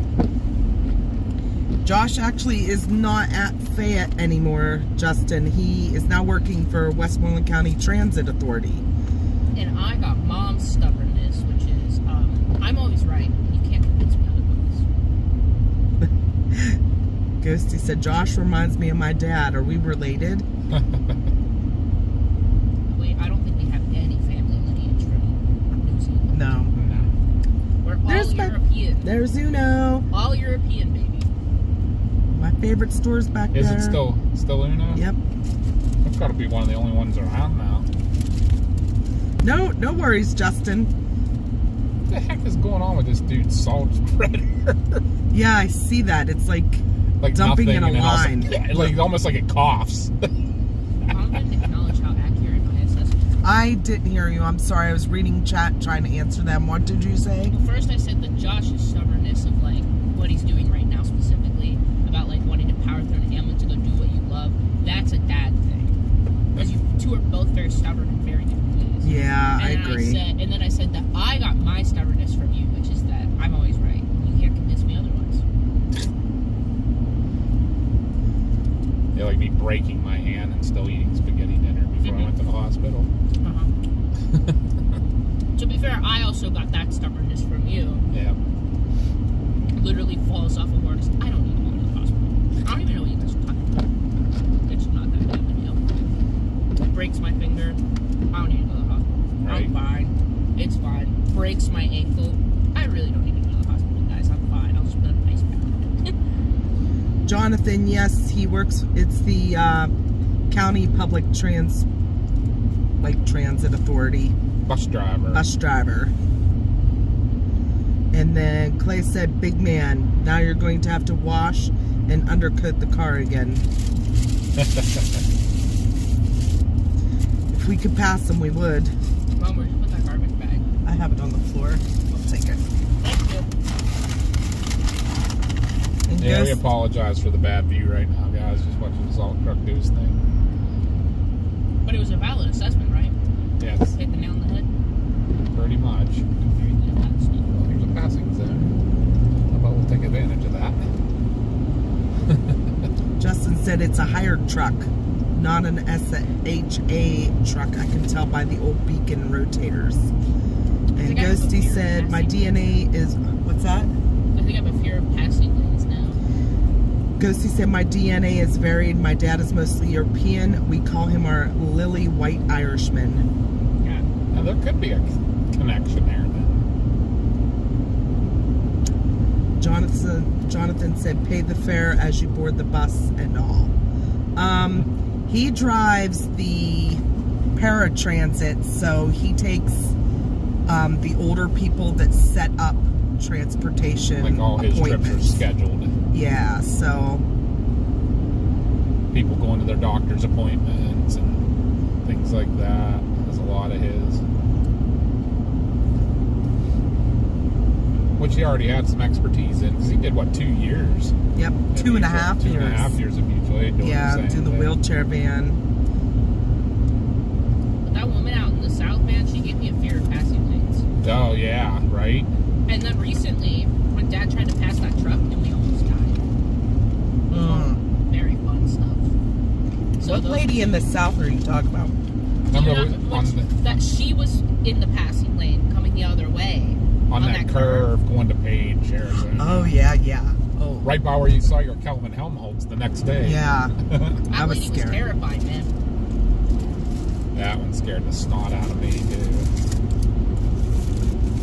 Josh actually is not at Fayette anymore, Justin. He is now working for Westmoreland County Transit Authority. And I got Mom's stubbornness, which is, I'm always right. You can't convince me otherwise. Ghosty said, Josh reminds me of my dad. Are we related? I don't think we have any family lineage from New Zealand. No. We're all There's European. There's Uno. All European, baby. My favorite store's back Is there. it still Uno? Yep. That's got to be one of the only ones around now. No worries, Justin. What the heck is going on with this dude's salt spreader? Yeah, I see that. It's like dumping nothing, in a and then also- line. yeah, like almost like it coughs. I'm going to acknowledge how accurate my assessment. I didn't hear you. I'm sorry. I was reading chat trying to answer them. What did you say? Well, first I said that Josh's stubbornness of like what he's doing right now specifically about like wanting to power through an ailment to go do what you love. That's a dad thing. Because you two are both very stubborn in very different ways. Yeah, I And then agree. and then I said that I got my stubbornness from you, which is that I'm always right. You can't convince me otherwise. Yeah, like me breaking my hand and still eating spaghetti dinner before I went to the hospital. To be fair, I also got that stubbornness from you. Yeah. Literally falls off a horse. I don't need to go to the hospital. I don't even know what you guys are talking about. It's not that big of a deal. It breaks my finger. I don't need to go to the hospital. Right. I'm fine. It's fine. Breaks my ankle. I really don't need to go to the hospital, guys. I'm fine. I'll just put an ice pack on it. Jonathan, yes, he works. It's the county public transit authority. Bus driver. Bus driver. And then Clay said, big man, now you're going to have to wash and undercoat the car again. If we could pass them, we would. Mom, where'd you put that garbage bag? I have it on the floor. I'll take it. Thank you. And Yeah, we Ghost- apologize for the bad view right now, guys. Just watching the salt truck do his thing. But it was a valid assessment, right? Yes, Hit the nail on the head. pretty much. Very good. That's good. Well, here's a passing zone. How about we'll take advantage of that? Justin said it's a hired truck, not an SHA truck. I can tell by the old beacon rotators. And think I have a Ghosty fear of said, my passing. DNA is... What's that? I think I have a fear of passing lanes now. Ghosty said, my DNA is varied. My dad is mostly European. We call him our lily white Irishman. Yeah. Now, there could be a connection there then. Jonathan said, pay the fare as you board the bus and all. He drives the paratransit, so he takes the older people that set up transportation Like all his trips are appointments. scheduled. Yeah, so People going to their doctor's appointments and things like that. There's a lot of his. Which he already had some expertise in, because he did, what, 2 years? yep, at 2.5 mutual- years. 2.5 years of mutual aid doing Yeah, the same doing the thing. wheelchair van. But that woman out in the South, man, she gave me a fear of passing lanes. Oh, yeah, right? And then recently, when Dad tried to pass that truck, and we almost died. Very fun stuff. So What those- lady in the South are you talking about? Remember You know, on, that she was in the passing lane, coming the other way. on that curve going to Page, Arizona. Oh, yeah. Oh, Right by where you saw your Kelvin Helmholtz the next day. yeah. That I was lady scared. was terrified, man. That one scared the snot out of me, too.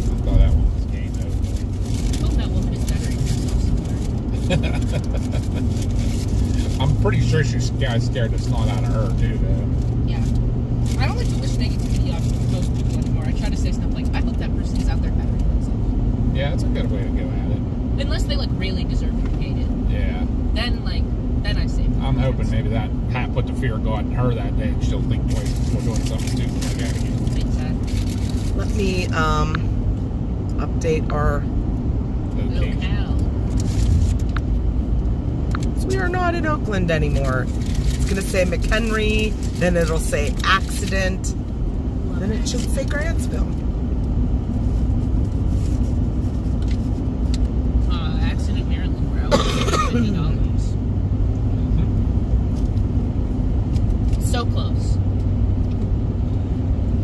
I thought that one was game over. I hope that woman is bettering herself somewhere. I'm pretty sure she's scared the snot out of her, too, though. Yeah. I don't like to wish negativity on most people anymore. I try to say stuff like, I hope that person's out there bettering themselves. Yeah, that's a good way to go at it. Unless they, like, really deserve to be hated. Yeah. Then I say I'm hoping maybe that Pat put the fear of God in her that day and she'll think twice before doing something stupid like that again. Exactly. Let me update our Okay. Locale. So we are not in Oakland anymore. It's gonna say McHenry, then it'll say accident, then it should say Grantsville. Accident Maryland, where I was $50. So close.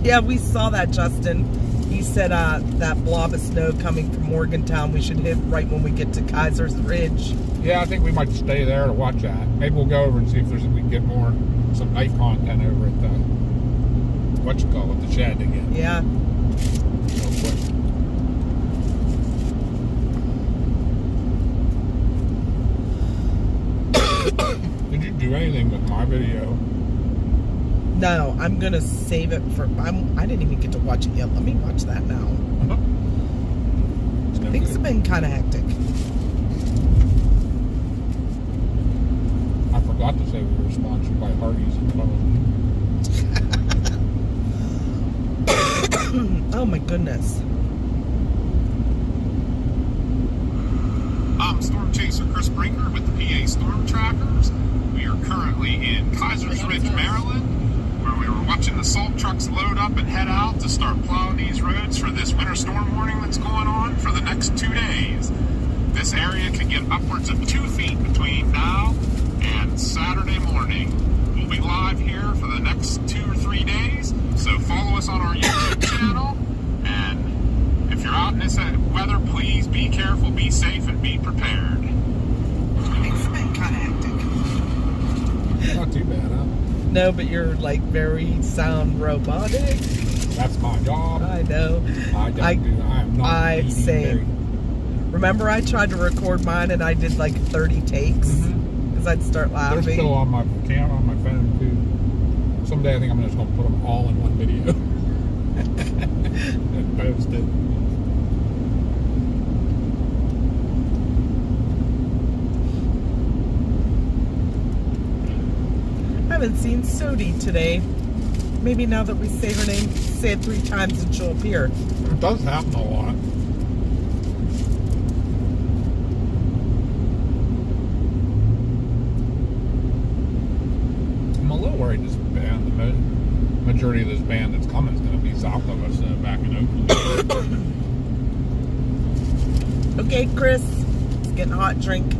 Yeah, we saw that, Justin. He said that blob of snow coming from Morgantown we should hit right when we get to Kaiser's Ridge. Yeah, I think we might stay there to watch that. Maybe we'll go over and see if we can get some night content over at the, the shed again. Yeah. Real quick. Did you do anything with my video? No, I'm gonna save it for. I didn't even get to watch it yet. Let me watch that now. Things have been kind of hectic. I forgot to say we were sponsored by Hardee's and Oh my goodness. I'm Storm Chaser Chris Brinker with the PA Storm Trackers. We are currently in Kaiser's Ridge, Maryland, where we were watching the salt trucks load up and head out to start plowing these roads for this winter storm warning that's going on for the next 2 days. This area can get upwards of 2 feet between now and Saturday morning. We'll be live here for the next 2 or 3 days, so follow us on our YouTube channel. And if you're out in this weather, please be careful, be safe, and be prepared. Things have been kind of hectic. Not too bad, huh? No, but you're like very sound robotic. That's my job. I know. I am not eating same. Remember I tried to record mine and I did like 30 takes because I'd start They're laughing. still on my camera, on my phone too. Someday I think I'm just going to put them all in one video and post it. I haven't seen Sodi today. Maybe now that we say her name, say it 3 times and she'll appear. It does happen a lot. I'm a little worried this band, the majority of this band that's coming is going to be south of us back in Oakland. Okay, Chris, let's get a hot drink.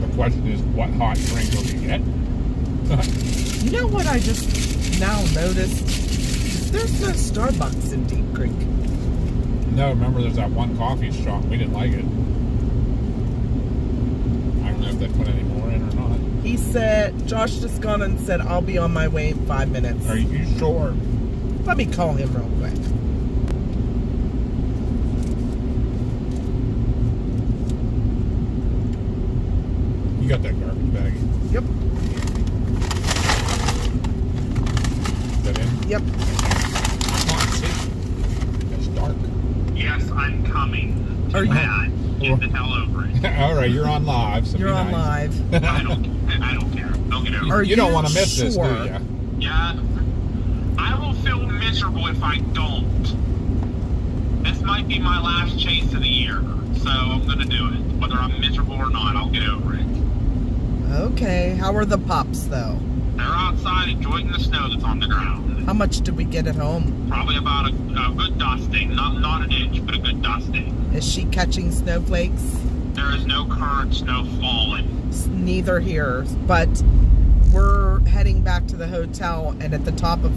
The question is, what hot drink will we get? You know what I just now noticed? There's no Starbucks in Deep Creek. No, remember there's that one coffee shop. We didn't like it. I don't know if they put any more in or not. He said, Josh just gone and said, I'll be on my way in 5 minutes. Are you sure? Let me call him real quick. You got that garbage bag. Yep. Is that in? Yep. Come on, see. It's dark. Yes, I'm coming. Are you? Get the hell over it. All right, you're on live. So You're be on nice. live. I don't care. Don't get over it. You don't want to miss this, do sure? you? Yeah. I will feel miserable if I don't. This might be my last chase of the year, so I'm gonna do it. Whether I'm miserable or not, I'll get over it. Okay. How are the pups, though? They're outside enjoying the snow that's on the ground. How much did we get at home? Probably about a good dusting. Not an inch, but a good dusting. Is she catching snowflakes? There is no current snow falling. Neither here, but we're heading back to the hotel, and at the top of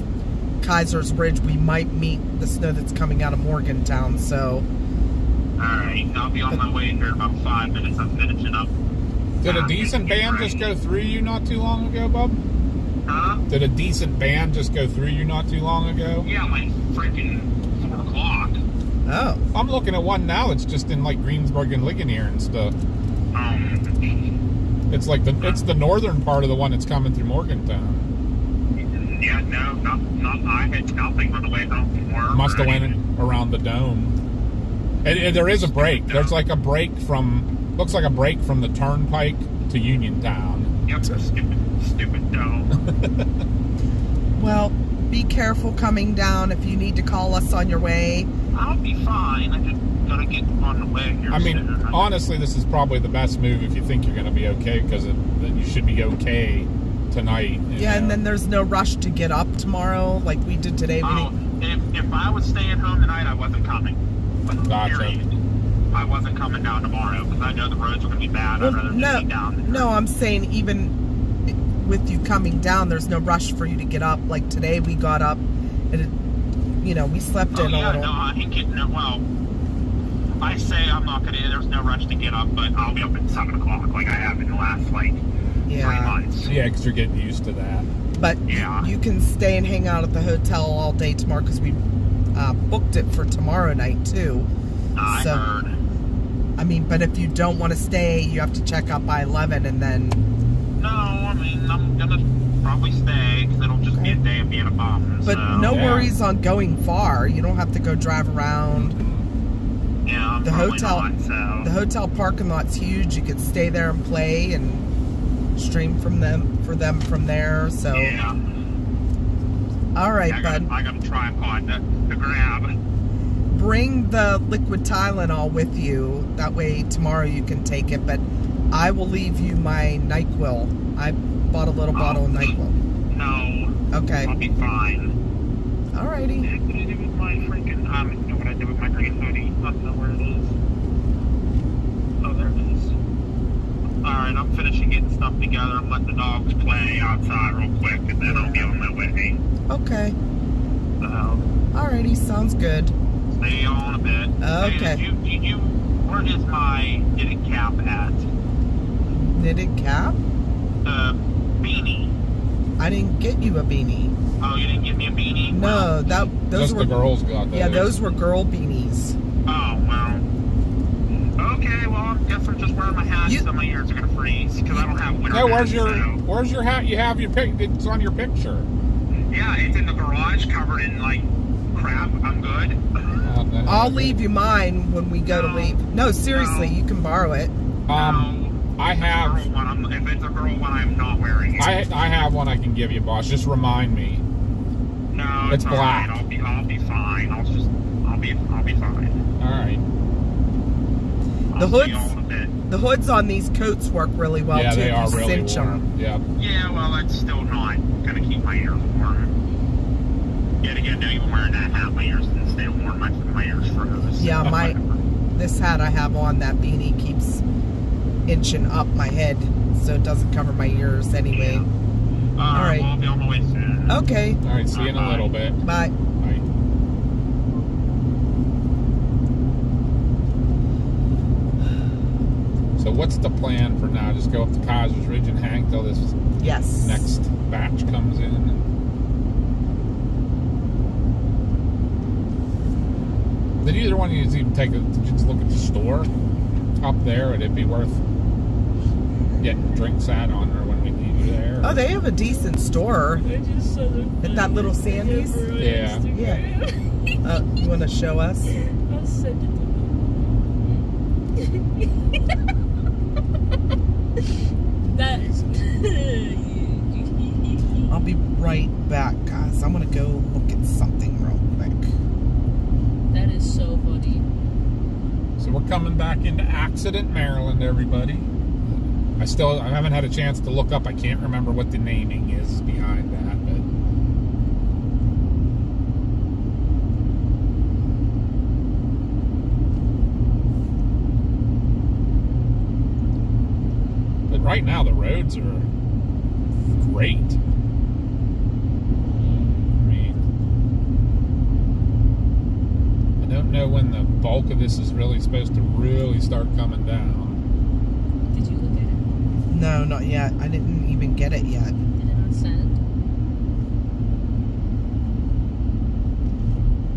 Kaiser's Ridge, we might meet the snow that's coming out of Morgantown, so... Alright, I'll be on my way here in about 5 minutes. I'm finishing up. Did a decent band just go through you not too long ago, Bub? Huh? Did a decent band just go through you not too long ago? Yeah, like freaking 4 o'clock. Oh. I'm looking at one now that's just in like Greensburg and Ligonier and stuff. It's like it's the northern part of the one that's coming through Morgantown. Yeah, no, not I had nothing on the way home from work. Must have went around the dome. And there is a break. There's like a break looks like a break from the turnpike to Uniontown. Yep, stupid dome. Well, be careful coming down. If you need to call us on your way. I'll be fine. I just gotta get on the way here. I mean, soon. honestly, this is probably the best move if you think you're going to be okay, because then you should be okay tonight. Yeah, and then there's no rush to get up tomorrow like we did today. If I was staying home tonight, I wasn't coming. Gotcha. Period. I wasn't coming down tomorrow because I know the roads are going to be bad. I'd rather just be down there. No, I'm saying even with you coming down, there's no rush for you to get up. Like today, we got up and we slept in a little. No, I ain't getting it. Well, I say I'm not going to. There's no rush to get up, but I'll be up at 7 o'clock like I have in the last 3 months. Yeah, because you're getting used to that. But you can stay and hang out at the hotel all day tomorrow because we booked it for tomorrow night too. I heard. I mean, but if you don't want to stay, you have to check out by 11 and then... No, I mean, I'm going to probably stay because it'll just be a day of being a bum. But no worries on going far. You don't have to go drive around. Yeah, the hotel, not, so. The hotel parking lot's huge. You could stay there and play and stream from them from there. So yeah. All right, bud. I got a tripod to grab. Bring the liquid Tylenol with you. That way tomorrow you can take it. But I will leave you my NyQuil. I bought a little bottle of NyQuil. No. Okay. I'll be fine. Alrighty. What did I do with my freaking? I don't know what I did with my green hoodie. I don't know where it is. Oh, there it is. Alright, I'm finishing getting stuff together. I'm letting the dogs play outside real quick, and then I'll be on my way. Okay. So. Alrighty, sounds good. See you on a bit. Okay. Hey, where is my knitted cap at? Knitted cap? Beanie. I didn't get you a beanie. Oh, you didn't get me a beanie? No, those just were the girls got those. Yeah, those were girl beanies. Oh, well. Okay, well, I guess I'm just wearing my hat so my ears are gonna freeze because I don't have winter. Hey, where's your hat? You have your pic. It's on your picture. Yeah, it's in the garage, covered in like crap. I'm good. I'll leave you mine when we go to leave. No, seriously, you can borrow it. I have. If it's a girl one, I'm not wearing it. I have one I can give you, boss. Just remind me. No, it's black. Right. I'll be fine. I'll be fine. All right. The hoods on these coats work really well too. They are you really cinch warm. them. Yeah. Yeah, well, that's still not gonna keep my ears warm. Yet again, not even wearing that hat, my ears didn't stay warm. My ears froze. Yeah, this hat I have on, that beanie keeps inching up my head, so it doesn't cover my ears anyway. Yeah. All right. Well, I'll be on my way soon. Okay. All right. See you in a little bit. Bye. Bye. So what's the plan for now? Just go up to Kaiser's Ridge and hang till this next batch comes in. Did either one of you even just look at the store up there? Would it be worth getting drinks at on or when we leave you there? Oh, they have a decent store. At that little Sandy's? Yeah. Yeah. You want to show us? I'll send it to I'll be right back, guys. I'm gonna go look at something real quick. That is so funny. So we're coming back into Accident, Maryland, everybody. I haven't had a chance to look up. I can't remember what the naming is behind that, but right now the roads are great. I don't know when the bulk of this is really supposed to really start coming down. Did you look at it? No, not yet. I didn't even get it yet. Did it not send?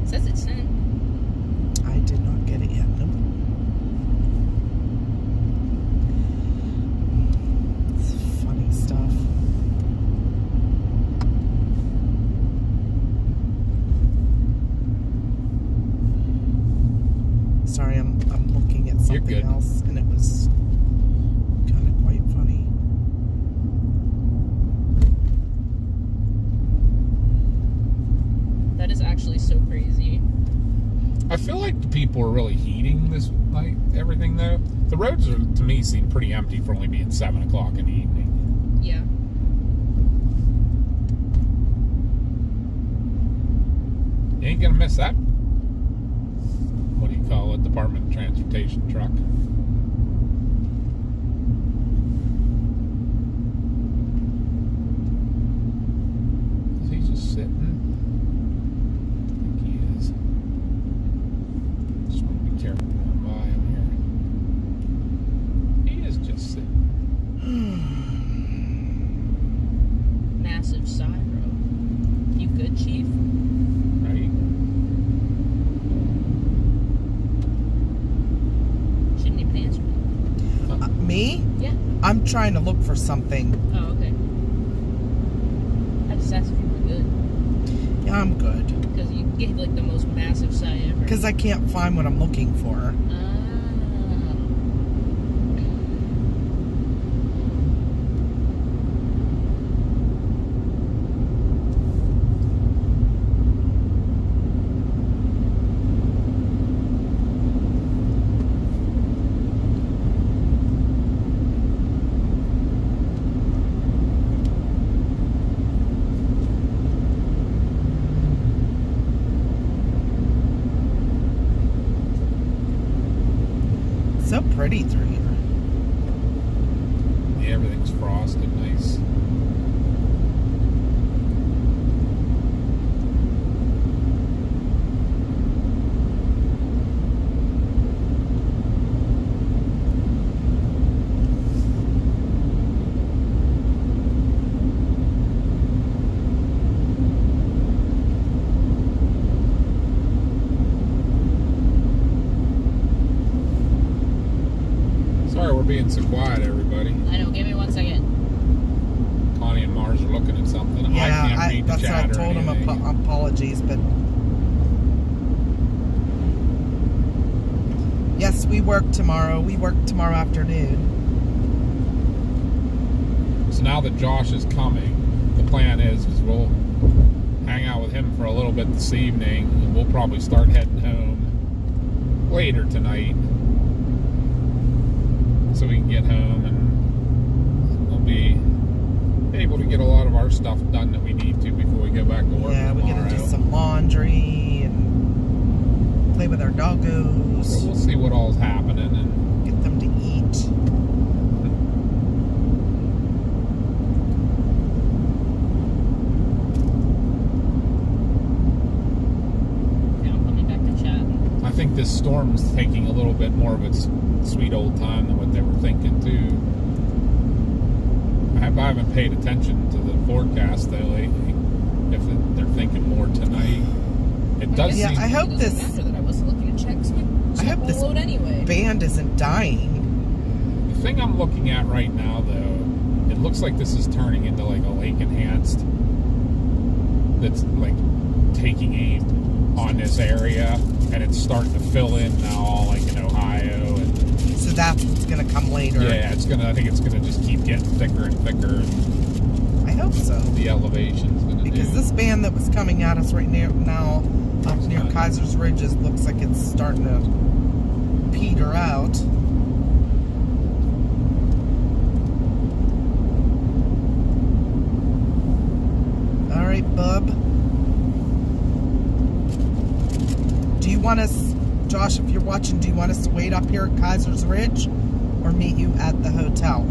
It says it's sent. I actually so crazy. I feel like the people are really heeding this, like, everything, though. The roads, are, to me, seem pretty empty for only being 7 o'clock in the evening. Yeah. You ain't gonna miss that, what do you call it, Department of Transportation truck. Is he just sitting? I think he is. Just want to be careful going by him here. He is just sitting. Massive Cyro. You good, Chief? Right? Shouldn't even answer me. Me? Yeah. I'm trying to look for something. Oh, okay. I just asked if you were good. Yeah, I'm good. Because you gave like the most massive sigh ever. Because I can't find what I'm looking for. So pretty through here. Yeah, everything's frosted nice. Sorry we're being so quiet, everybody. I know, give me 1 second. Connie and Mars are looking at something. I can't read the that's what I chat or told him. anything. Apologies, but yes, we work tomorrow. We work tomorrow afternoon. So now that Josh is coming, the plan is we'll hang out with him for a little bit this evening, and we'll probably start heading home later tonight, so we can get home and we'll be able to get a lot of our stuff done that we need to before we go back to work Yeah, we're tomorrow. gonna do some laundry and play with our doggos. So we'll see what all's happening and Get them to eat. Now I'm coming back to chat. I think this storm's taking a little bit more of its sweet old time than what they were thinking too. I haven't paid attention to the forecast though lately. If they're thinking more tonight, it does Yeah, seem. I hope this After that, I wasn't looking at checks. I hope this load anyway. band isn't dying. The thing I'm looking at right now, though, it looks like this is turning into like a lake enhanced. That's like taking aim on this area, and it's starting to fill in now, like in Ohio and. So that's what's gonna come later. Yeah, it's gonna. I think it's gonna just keep getting thicker and thicker. And I hope so. the elevation's gonna Because do. this band that was coming at us right now up near not. Kaiser's Ridge looks like it's starting to peter out. All right, bub. Do you want us, Josh, if you're watching, do you want us to wait up here at Kaiser's Ridge or meet you at the hotel?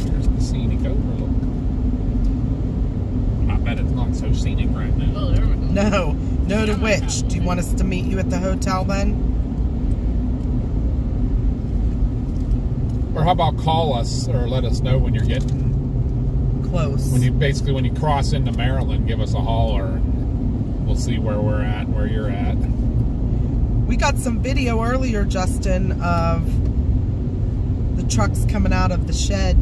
Here's the scenic overlook. I bet it's not so scenic right now. Oh, there we go. No to which? Do you want us to meet you at the hotel then? Or how about call us or let us know when you're getting Close. when you cross into Maryland, give us a holler and we'll see where we're at and where you're at. We got some video earlier, Justin, of the trucks coming out of the shed.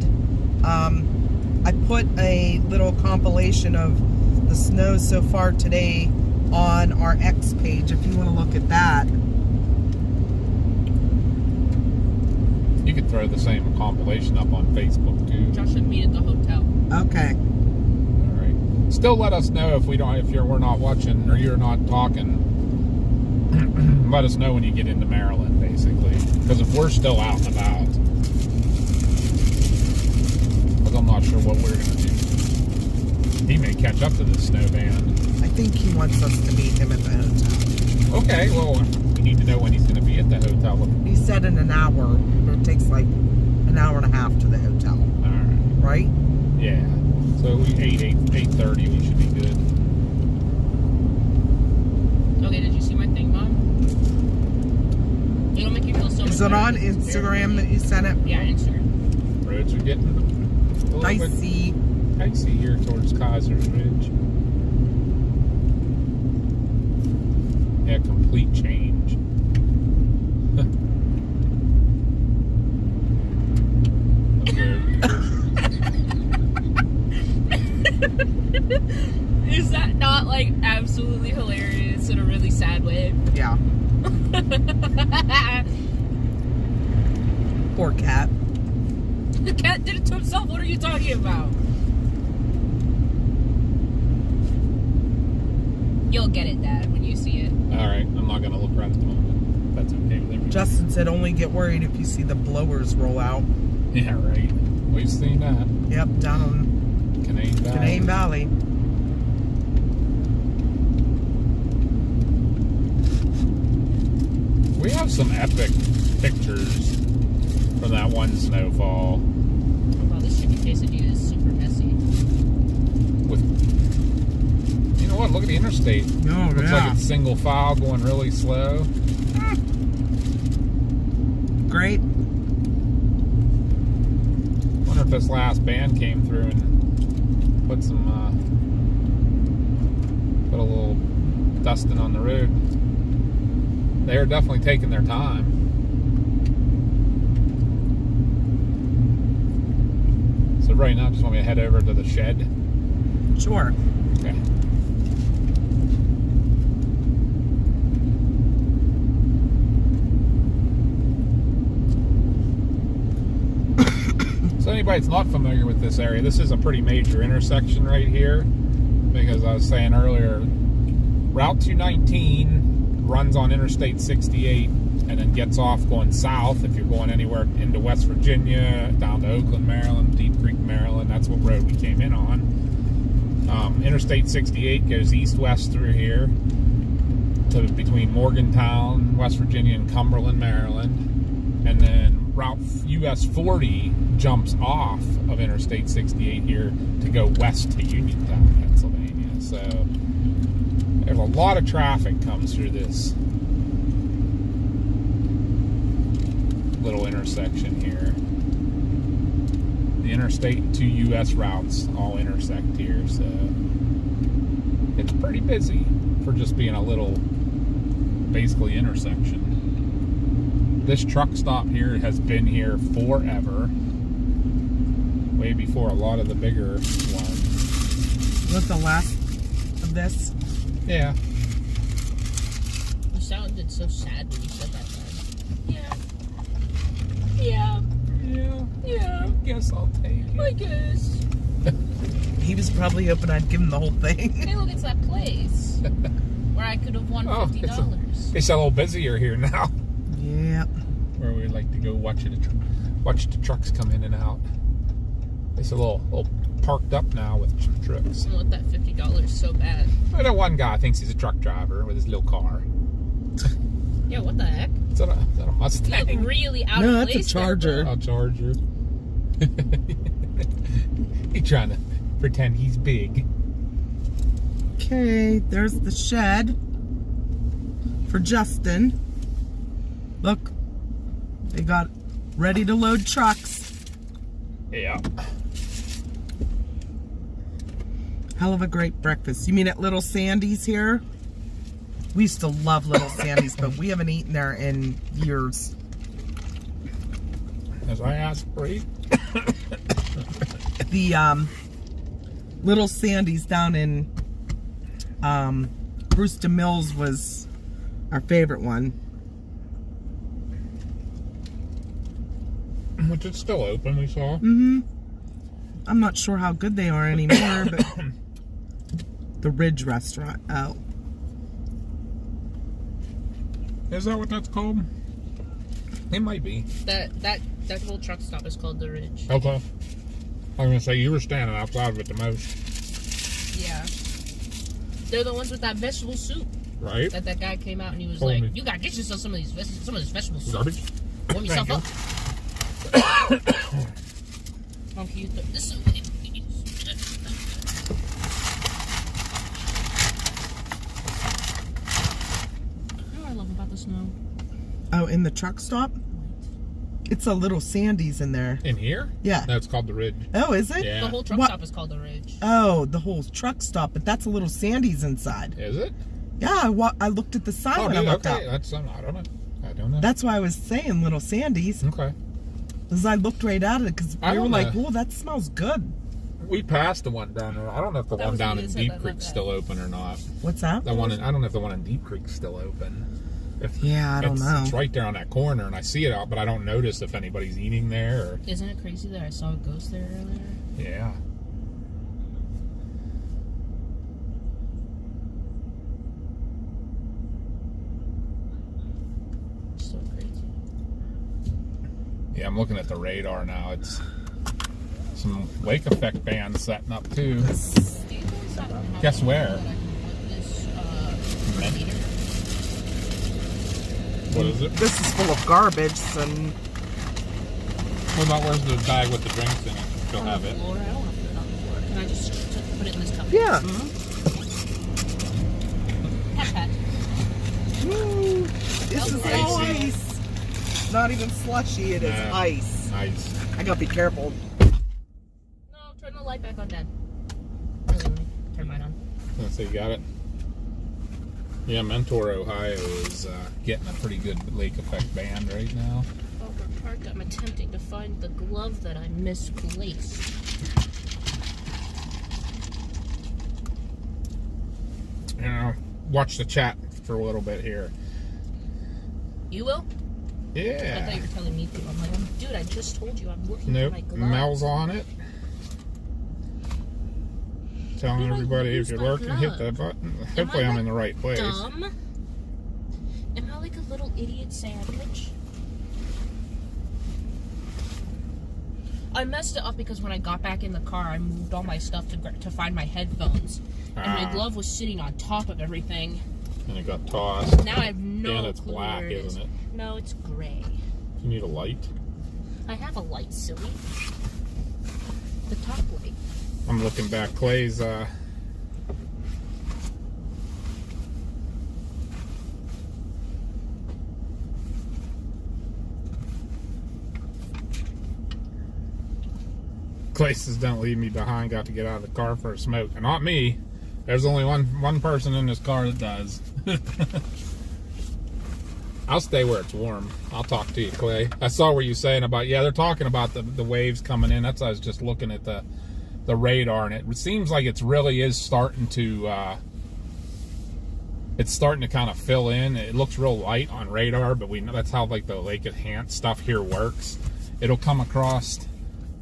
I put a little compilation of the snow so far today on our X page if you want to look at that. You could throw the same compilation up on Facebook too. Josh should meet at the hotel. Okay. All right. Still let us know if we're not watching or you're not talking. Let us know when you get into Maryland, basically. Because if we're still out and about, because I'm not sure what we're going to do. He may catch up to this snow band. I think he wants us to meet him at the hotel. Okay, well, we need to know when he's going to be at the hotel. He said in an hour, but it takes like an hour and a half to the hotel. All right. Right? Yeah. So 8:30, we should be good. Okay, did you see my thing, Mom? It'll make you feel so much Is it better on because it's Instagram that you sent it? Yeah, Instagram. Roads are getting a little bit icy here towards Kaiser's Ridge. Yeah, complete change. Is that not like absolutely hilarious in a really sad way? Yeah. Poor cat. The cat did it to himself. What are you talking about? You'll get it, Dad, when you see it. All right, I'm not gonna look right at the moment. That's okay with everybody. Justin said only get worried if you see the blowers roll out. Yeah, right. We've seen that. Yep, down on Canaan Valley. Canaan Valley. We have some epic pictures from that one snowfall. Wow, this chicken quesadilla is super messy. With, you know what? Look at the interstate. Oh, Looks like it's single file going really slow. Great. Wonder if this last band came through and put some, put a little dusting on the road. They are definitely taking their time. So right now, just want me to head over to the shed. Sure. Okay. So anybody that's not familiar with this area, this is a pretty major intersection right here. Because I was saying earlier, Route 219 runs on Interstate 68 and then gets off going south if you're going anywhere into West Virginia, down to Oakland, Maryland, Deep Creek, Maryland. That's what road we came in on. Interstate 68 goes east-west through here to between Morgantown, West Virginia, and Cumberland, Maryland. And then Route US 40 jumps off of Interstate 68 here to go west to Uniontown, Pennsylvania. So there's a lot of traffic comes through this little intersection here. The interstate and two U.S. routes all intersect here, so it's pretty busy for just being a little, basically, intersection. This truck stop here has been here forever, way before a lot of the bigger ones. Was the last of this? Yeah. You sounded so sad when you said that, Dad. Yeah. Yeah. Guess I'll take it. I guess. He was probably hoping I'd give him the whole thing. Hey, look, it's that place where I could have won $50. It's a little busier here now. Yeah. Where we like to go watch the trucks come in and out. It's a little parked up now with trucks. I want that $50 so bad. I know one guy thinks he's a truck driver with his little car. Yeah, what the heck? Is that a You Mustang? look really out No, of that's a place. Charger. A Charger. He's trying to pretend he's big. Okay, there's the shed for Justin. Look, they got ready to load trucks. Yeah. Hell of a great breakfast. You mean at Little Sandy's here? We used to love Little Sandy's, but we haven't eaten there in years. As I aspirate. The Little Sandy's down in Brewster Mills was our favorite one. Which is still open, we saw. Mm-hmm. I'm not sure how good they are anymore, but the Ridge restaurant. Oh. Is that what that's called? It might be. That whole truck stop is called the Ridge. Okay. I was gonna say you were standing outside of it the most. Yeah. They're the ones with that vegetable soup. Right. That guy came out and he was Told like, me. "You gotta get yourself some of this vegetable soup. Garbage. Warm yourself Thank up." Monkey, you throw this away, please. You know what I love about the snow? Oh, in the truck stop? It's a little Sandy's in there. In here? Yeah. That's called the Ridge. Oh, is it? Yeah. The whole truck What? stop is called the Ridge. Oh, the whole truck stop, but that's a little Sandy's inside. Is it? Yeah, I looked at the sign when I dude, walked okay. out. That's I don't know. That's why I was saying little Sandy's, Okay. because I looked right at it, because I we were don't like, know. "Oh, that smells good." We passed the one down there. I don't know if the That one was down the in one that Deep said Creek's that. still open or not. What's that? I don't know if the one in Deep Creek's still open. Yeah, I don't know. It's right there on that corner, and I see it out, but I don't notice if anybody's eating there. Or, Isn't it crazy that I saw a ghost there earlier? yeah. So crazy. Yeah, I'm looking at the radar now. It's some lake effect bands setting up too. Guess where? Meter. What is it? This is full of garbage, and What about where's the bag with the drinks in it? Still have it. Floor. I don't want to put it on the floor. Can I just put it in this cup? yeah. Pat pat. Woo. This is Icy. all ice. It's not even slushy, it is Yeah. ice. Nice. I gotta be careful. No, turn the light back on, Dad. Really, let me turn mine on. Let's see, you got it. Yeah, Mentor, Ohio is getting a pretty good lake effect band right now. While we're parked, I'm attempting to find the glove that I misplaced. You know, watch the chat for a little bit here. You will? I thought Yeah. you were telling me to. I'm like, dude, I just told you I'm looking Nope. for my glove. Mel's on it. Telling Where do I everybody if lose you're my lurking, hit glove? that button. Hopefully I'm in the right place. Dumb? Am I like a little idiot sandwich? I messed it up because when I got back in the car, I moved all my stuff to find my headphones. And my glove was sitting on top of everything. And it got tossed. Now I have no And it's clue black, where it is. isn't it? No, it's gray. You need a light. I have a light, silly. The top light. I'm looking back. Clay's Clay says, "Don't leave me behind. Got to get out of the car for a smoke." And not me. There's only one person in this car that does. I'll stay where it's warm. I'll talk to you, Clay. I saw what you're saying about, yeah, they're talking about the waves coming in. That's why I was just looking at the radar, and it seems like it really is starting to it's starting to kind of fill in. It looks real light on radar, but we know that's how like the Lake Enhanced stuff here works. It'll come across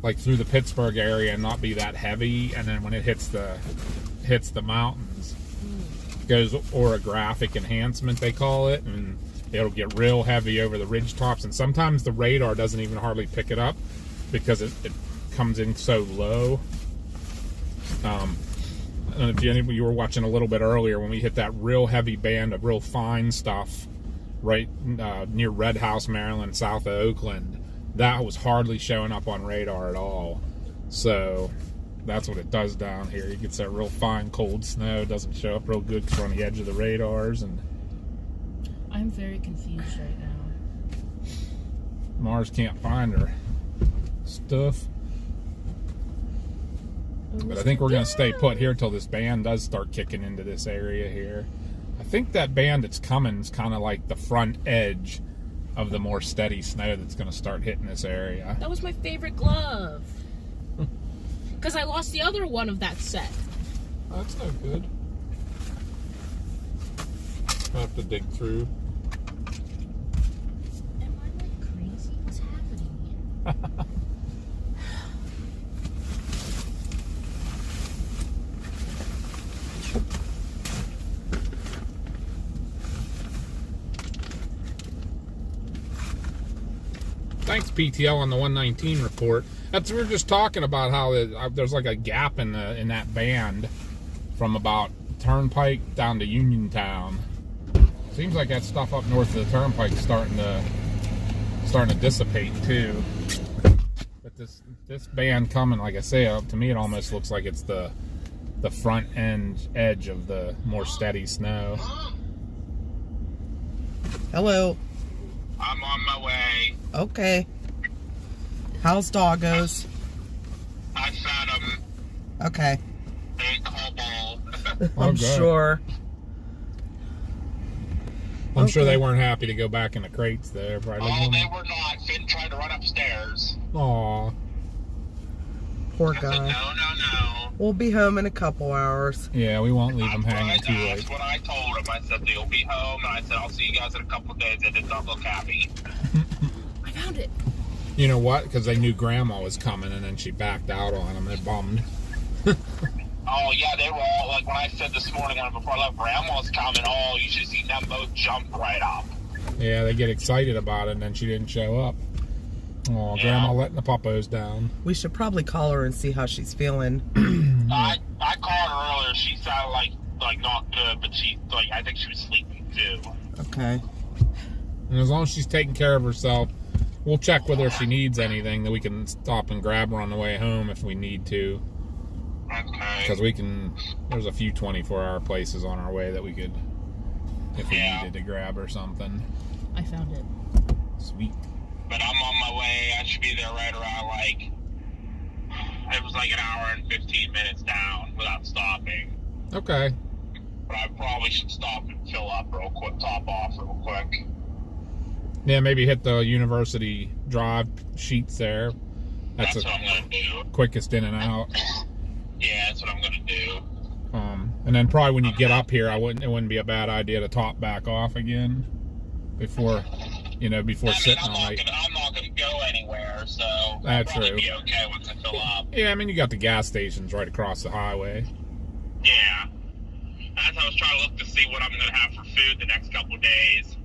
like through the Pittsburgh area and not be that heavy, and then when it hits the mountains, it goes orographic enhancement, they call it, and it'll get real heavy over the ridge tops, and sometimes the radar doesn't even hardly pick it up because it comes in so low. And if you were watching a little bit earlier when we hit that real heavy band of real fine stuff right near Red House, Maryland, south of Oakland, that was hardly showing up on radar at all. So that's what it does down here. It gets that real fine cold snow. It doesn't show up real good because we're on the edge of the radars. And I'm very confused right now. Mars can't find her stuff. But I think we're going to stay put here till this band does start kicking into this area here. I think that band that's coming is kind of like the front edge of the more steady snow that's going to start hitting this area. That was my favorite glove. Because I lost the other one of that set. Oh, that's no good. I have to dig through. Am I like crazy? What's happening? Thanks, PTL, on the 119 report. We were just talking about how there's like a gap in that band from about Turnpike down to Uniontown. Seems like that stuff up north of the Turnpike is starting to dissipate too. But this band coming, like I say, to me it almost looks like it's the front end edge of the more steady snow. Hello. I'm on my way. Okay. How's doggos? I fed them. Okay. They ate the whole bowl. I'm good. sure. I'm sure they weren't happy to go back in the crates there. Probably. Oh, they were not. Finn tried to run upstairs. Aw. Poor I said, guy. no. We'll be home in a couple hours. Yeah, we won't leave them hanging too late. That's what I told him. I said, they'll be home. And I said, I'll see you guys in a couple of days. They did not look happy. I found it. You know what? Because they knew Grandma was coming, and then she backed out on them. They're bummed. Oh, yeah, they were all, like, when I said this morning, before I left, Grandma's coming, oh, you should see them both jump right up. Yeah, they get excited about it, and then she didn't show up. Oh, Yeah. Grandma letting the puppos down. We should probably call her and see how she's feeling. I called her earlier. She sounded like not good, but I think she was sleeping, too. Okay. And as long as she's taking care of herself, we'll check with her if she needs anything, that we can stop and grab her on the way home if we need to. Okay. Because there's a few 24-hour places on our way that we could, if we needed to grab her something. I found it. Sweet. But I'm on my way. I should be there right around, it was like an hour and 15 minutes down without stopping. Okay. But I probably should stop and fill up real quick, top off real quick. Yeah, maybe hit the University Drive sheets there. That's what I'm going to do. quickest in and out. Yeah, that's what I'm going to do. And then probably when you get up here, it wouldn't be a bad idea to top back off again before sitting all night. I'm not going to go anywhere, so That's I'll probably true. be okay once I fill up. Yeah, I mean, you got the gas stations right across the highway. Yeah. As I was trying to look to see what I'm going to have for food the next couple of days,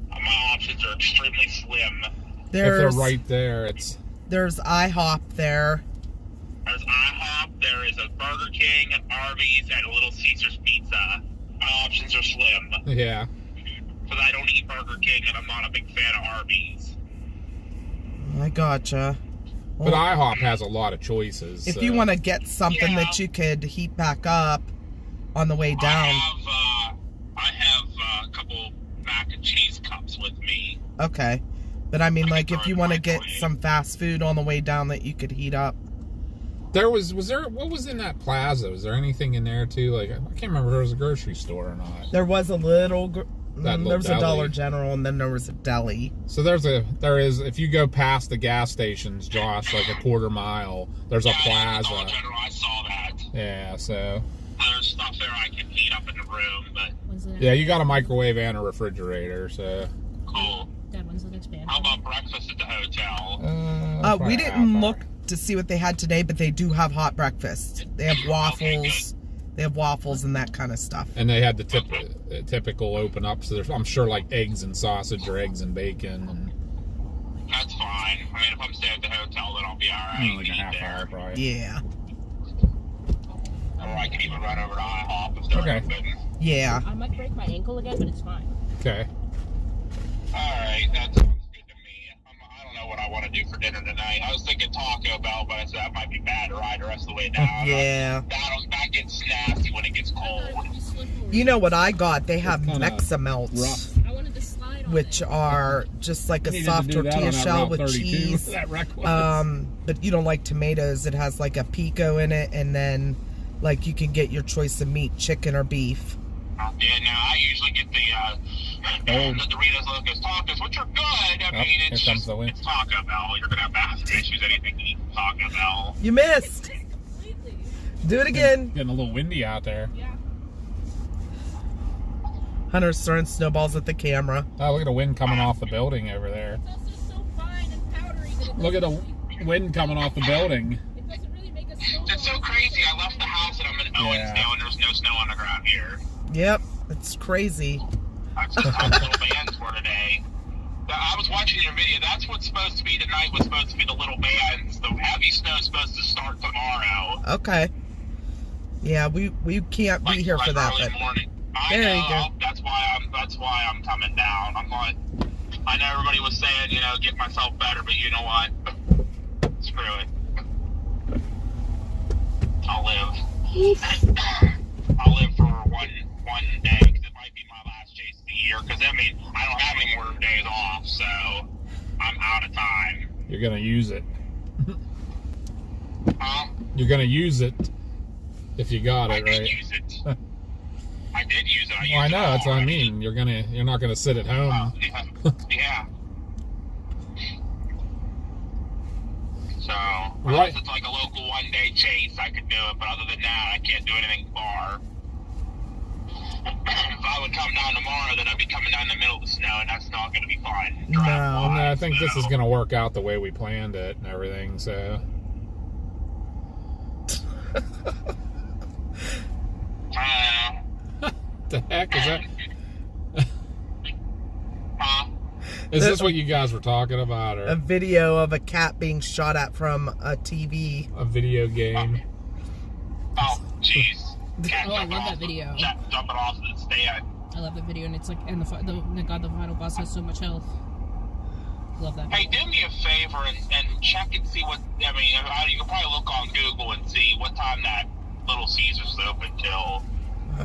my options are extremely slim. If they're right there, There's IHOP there. There's IHOP, there is a Burger King, an Arby's, and a Little Caesar's Pizza. My options are slim. Yeah. Because I don't eat Burger King, and I'm not a big fan of Arby's. I gotcha. But IHOP has a lot of choices. If you want to get something that you could heat back up on the way down. I have a couple mac and cheese cups with me. Okay. But I mean, if you want to get some fast food on the way down that you could heat up. What was in that plaza? Was there anything in there too? I can't remember if there was a grocery store or not. There was a little there was deli. a Dollar General, and then there was a deli. So there is, if you go past the gas stations, Josh, like a quarter mile, there's a plaza. Dollar General, I saw that. Yeah, so. There's stuff there I can heat up in the room, but. Yeah, you got a microwave and a refrigerator, so. Cool. Dad, when's the next band? How about breakfast at the hotel? We didn't look to see what they had today, but they do have hot breakfast. They have waffles. They have waffles and that kind of stuff. And they had the typical open up, so there's, I'm sure, eggs and sausage or eggs and bacon. And that's fine. I mean, if I'm staying at the hotel, then I'll be alright. like a half hour, probably. Yeah. Or I can even run over to IHOP if they're open. Yeah. I might break my ankle again, but it's fine. Okay. Alright, that sounds good to me. I don't know what I want to do for dinner tonight. I was thinking Taco Bell, but I said that might be bad to ride the rest of the way down. Yeah. That gets nasty when it gets cold. You know what I got? They have Meximelts, I wanted to slide on which are just like a soft tortilla shell with cheese. But you don't like tomatoes. It has like a pico in it, and then you can get your choice of meat, chicken or beef. Yeah, no, I usually get the Doritos Locos Tacos, which are good. I mean, it's Taco Bell. You're going to have bathroom issues, anything to eat from Taco Bell. You missed. Do it again. Getting a little windy out there. Yeah. Hunter's throwing snowballs at the camera. Oh, look at the wind coming off the building over there. It's also so fine and powdery that it Look at the doesn't wind coming off the building. it doesn't really make a snowball. It's so crazy. I left the house and I'm in Owens Yeah. now, and there's no snow on the ground here. Yep, it's crazy. That's just how the little bands were today. I was watching your video. That's what's supposed to be tonight. Was supposed to be the little bands. The heavy snow is supposed to start tomorrow. Okay. Yeah, we can't be here for that, early but morning. there I you know. go. That's why I'm coming down. I'm like, I know everybody was saying, get myself better, but you know what? Screw it. I'll live. I'll live for one day, because it might be my last chase of the year. Because I don't have any more days off, so I'm out of time. You're gonna use it. Huh? You're gonna use it if you got I it, did right? use it. I did use it. Well, I know. That's what I mean. You're not gonna sit at home. Yeah. So, Right. unless it's like a local one-day chase, I could do it. But other than that, I can't do anything far. If I would come down tomorrow, then I'd be coming down in the middle of the snow, and that's not going to be fun. No. No, I think this is gonna work out the way we planned it and everything. So. The heck is that? Huh? Is this what you guys were talking about, a or video of a cat being shot at from a TV. a video game? Oh, jeez. Oh, I love that video. Jumping off the stand. I love that video, and it's like, and the final boss has so much health. Love that. Hey, do me a favor and check and see what, you can probably look on Google and see what time that Little Caesars is open till.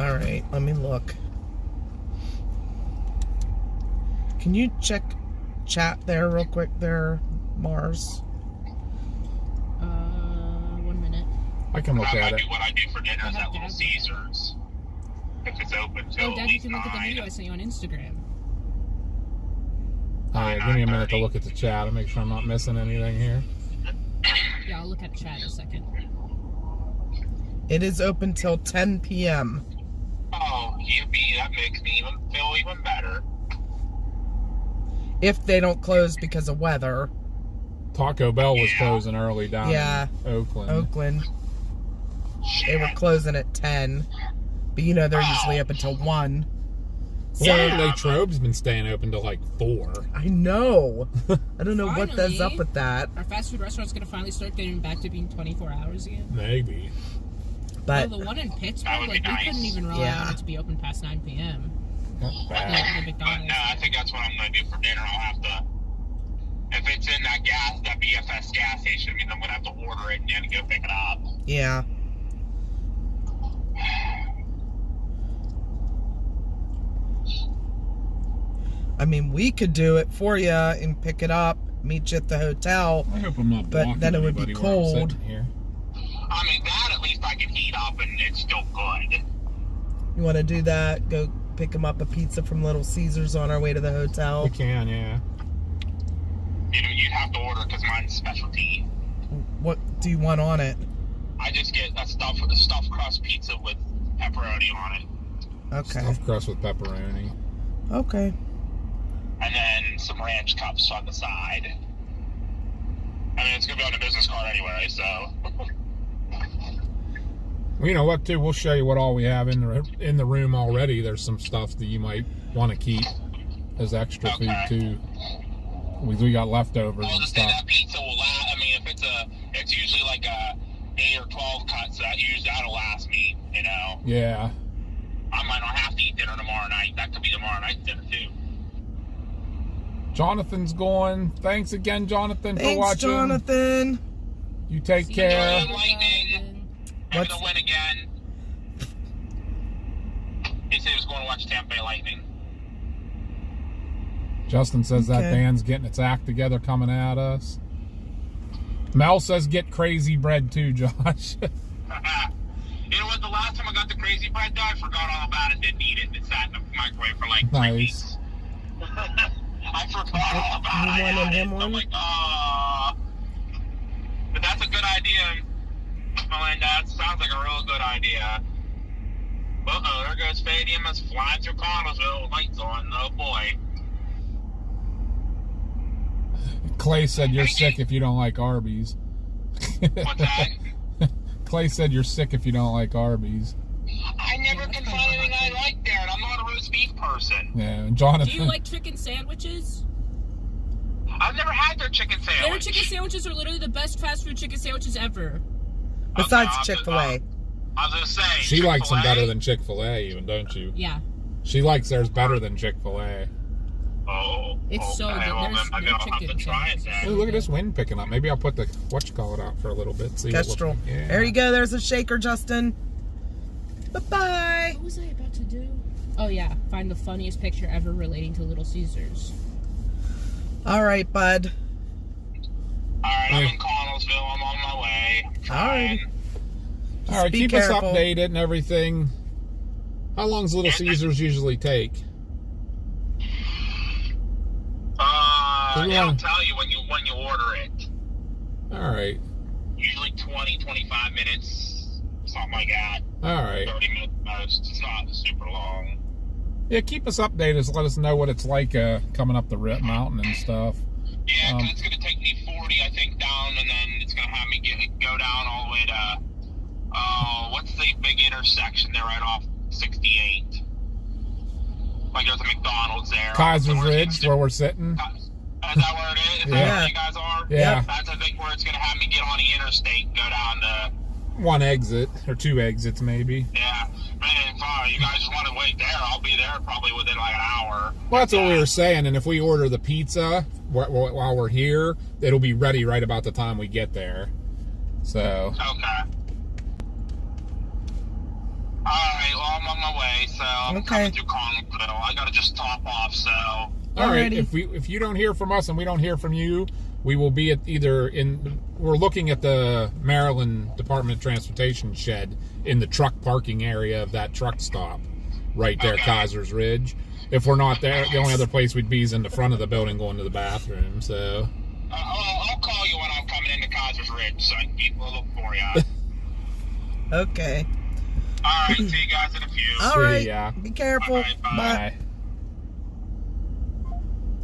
All right, let me look. Can you check chat there real quick there, Mars? 1 minute. I can look That at might it. be what I do for dinner is at Little Caesars. If it's open till Oh, Dad, you can look at the video I sent you on Instagram. All right, give me a minute to look at the chat. I'll make sure I'm not missing anything here. Yeah, I'll look at chat in a second. It is open till 10 p.m. Oh, that makes me feel even better. If they don't close because of weather. Taco Bell was closing early down Yeah. in Oakland. Oakland, they were closing at 10. But they're usually up until 1. So, Well, Latrobe's been staying open till like 4. I know. I don't know what that's Finally. up with that. Our fast food restaurant's gonna finally start getting back to being 24 hours again. Maybe. But The one in That Pittsburgh, would be like, we nice. couldn't even rely Yeah. on it to be open past 9 p.m. Not Like, bad. the But McDonald's. no, I think that's what I'm going to do for dinner. I'll have to, if it's in that BFS gas station, I'm going to have to order it and then go pick it up. yeah. We could do it for you and pick it up, meet you at the hotel. I hope I'm not But blocking then it would be anybody while I'm cold. sitting here. That at least I can heat up and it's still good. You want to do that? Go pick them up a pizza from Little Caesars on our way to the hotel. We can, yeah. You'd have to order because mine's specialty. What do you want on it? I just get a stuffed crust pizza with pepperoni on it. Okay. Stuffed crust with pepperoni. Okay. And then some ranch cups on the side. It's going to be on the business card anyway, so. Well, you know what, too? We'll show you what all we have in the room already. There's some stuff that you might want to keep as extra food, too. We got leftovers I'll and just say stuff. that pizza will last. If it's usually like a 8 or 12 cuts, that'll last me, Yeah. I might not have to eat dinner tomorrow night. That could be tomorrow night's dinner, too. Jonathan's going. Thanks again, Jonathan, for Thanks, watching. Jonathan. You take care. Enjoy Lightning. Maybe they'll win again. He said he was going to watch Tampa Bay Lightning. Justin says that Okay. band's getting its act together coming at us. Mel says get crazy bread too, Josh. You know what? The last time I got the crazy bread, though, I forgot all about it. Didn't eat it. It sat in the microwave for like 3 weeks. I forgot all about You it. wanted him I'm one? like, but that's a good idea, Melinda. That sounds like a real good idea. But Uh-oh, there goes Stadium. It's flying through Connellsville with lights on. Oh, boy. Clay said you're sick if you don't like Arby's. What's that? Clay said you're sick if you don't like Arby's. I never can find anything I like there, and I'm not a roast beef person. Yeah, and Jonathan. Do you like chicken sandwiches? I've never had their chicken sandwich. Their chicken sandwiches are literally the best fast food chicken sandwiches ever. Besides Okay, Chick-fil-A. I was going to say. She likes them Chick-fil-A? better than Chick-fil-A, even, don't you? Yeah. She likes theirs better than Chick-fil-A. Oh. It's so okay, good. Well, There's then maybe no I'll have to chicken try it sandwiches. Ooh, then. look at this wind picking up. Maybe I'll put the whatchamacallit out for a little bit. See Kestrel. What yeah. There you go. There's a shaker, Justin. Bye-bye. What was I about to do? Oh, yeah. Find the funniest picture ever relating to Little Caesars. All right, bud. Alright, I'm in Connellsville. I'm on my way. Alright. All right, be keep careful. us updated and everything. How long's Little Caesars usually take? It'll tell you when you order it. All right. Usually 20, 25 minutes, something like that. All right. 30 minutes most. It's not super long. Yeah, keep us updated. Let us know what it's like coming up the Rip Mountain and stuff. Yeah, because it's going to take me 40, I think, down, and then it's going to have me go down all the way to, what's the big intersection there right off 68? Like there's a McDonald's there. Kaiser's So Ridge, where we're sitting. Is that where it is? Is that Yeah. where you guys are? Yeah. That's, I think, where it's going to have me get on the interstate and go down to... One exit, or two exits maybe. Yeah. Man, if you guys just want to wait there, I'll be there probably within like an hour. Well, that's what we were saying, and if we order the pizza while we're here, it'll be ready right about the time we get there. So... Okay. Alright, well, I'm on my way, so I'm Okay. coming through Connellsville. I gotta just top off, so... All right. Alrighty. If you don't hear from us and we don't hear from you, we will be at we're looking at the Maryland Department of Transportation shed in the truck parking area of that truck stop, right there, Okay. Kaiser's Ridge. If we're not there, the only other place we'd be is in the front of the building going to the bathroom. So. I'll call you when I'm coming into Kaiser's Ridge, so I can keep a look for you. Okay. Alright, see you guys in a few. All right. ya. Be careful. Alright, bye. Bye.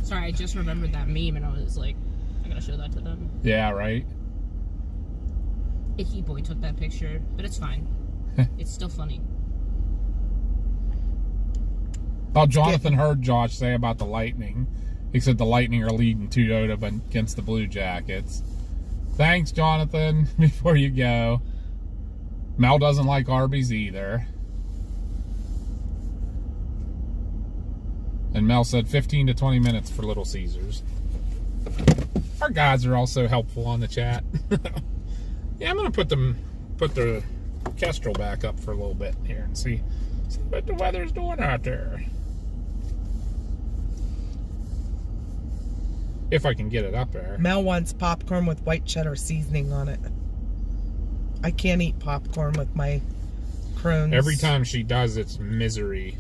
Sorry, I just remembered that meme and I was like, I gotta show that to them. Yeah. Right. Icky Boy took that picture, but it's fine. It's still funny. Oh, Jonathan heard Josh say about the Lightning. He said the Lightning are leading Toyota against the Blue Jackets. Thanks, Jonathan. Before you go, Mel doesn't like Arby's either. And Mel said 15 to 20 minutes for Little Caesars. Our guys are also helpful on the chat. Yeah, I'm gonna put the Kestrel back up for a little bit here and see what the weather's doing out there. If I can get it up there. Mel wants popcorn with white cheddar seasoning on it. I can't eat popcorn with my Crohn's. Every time she does, it's misery.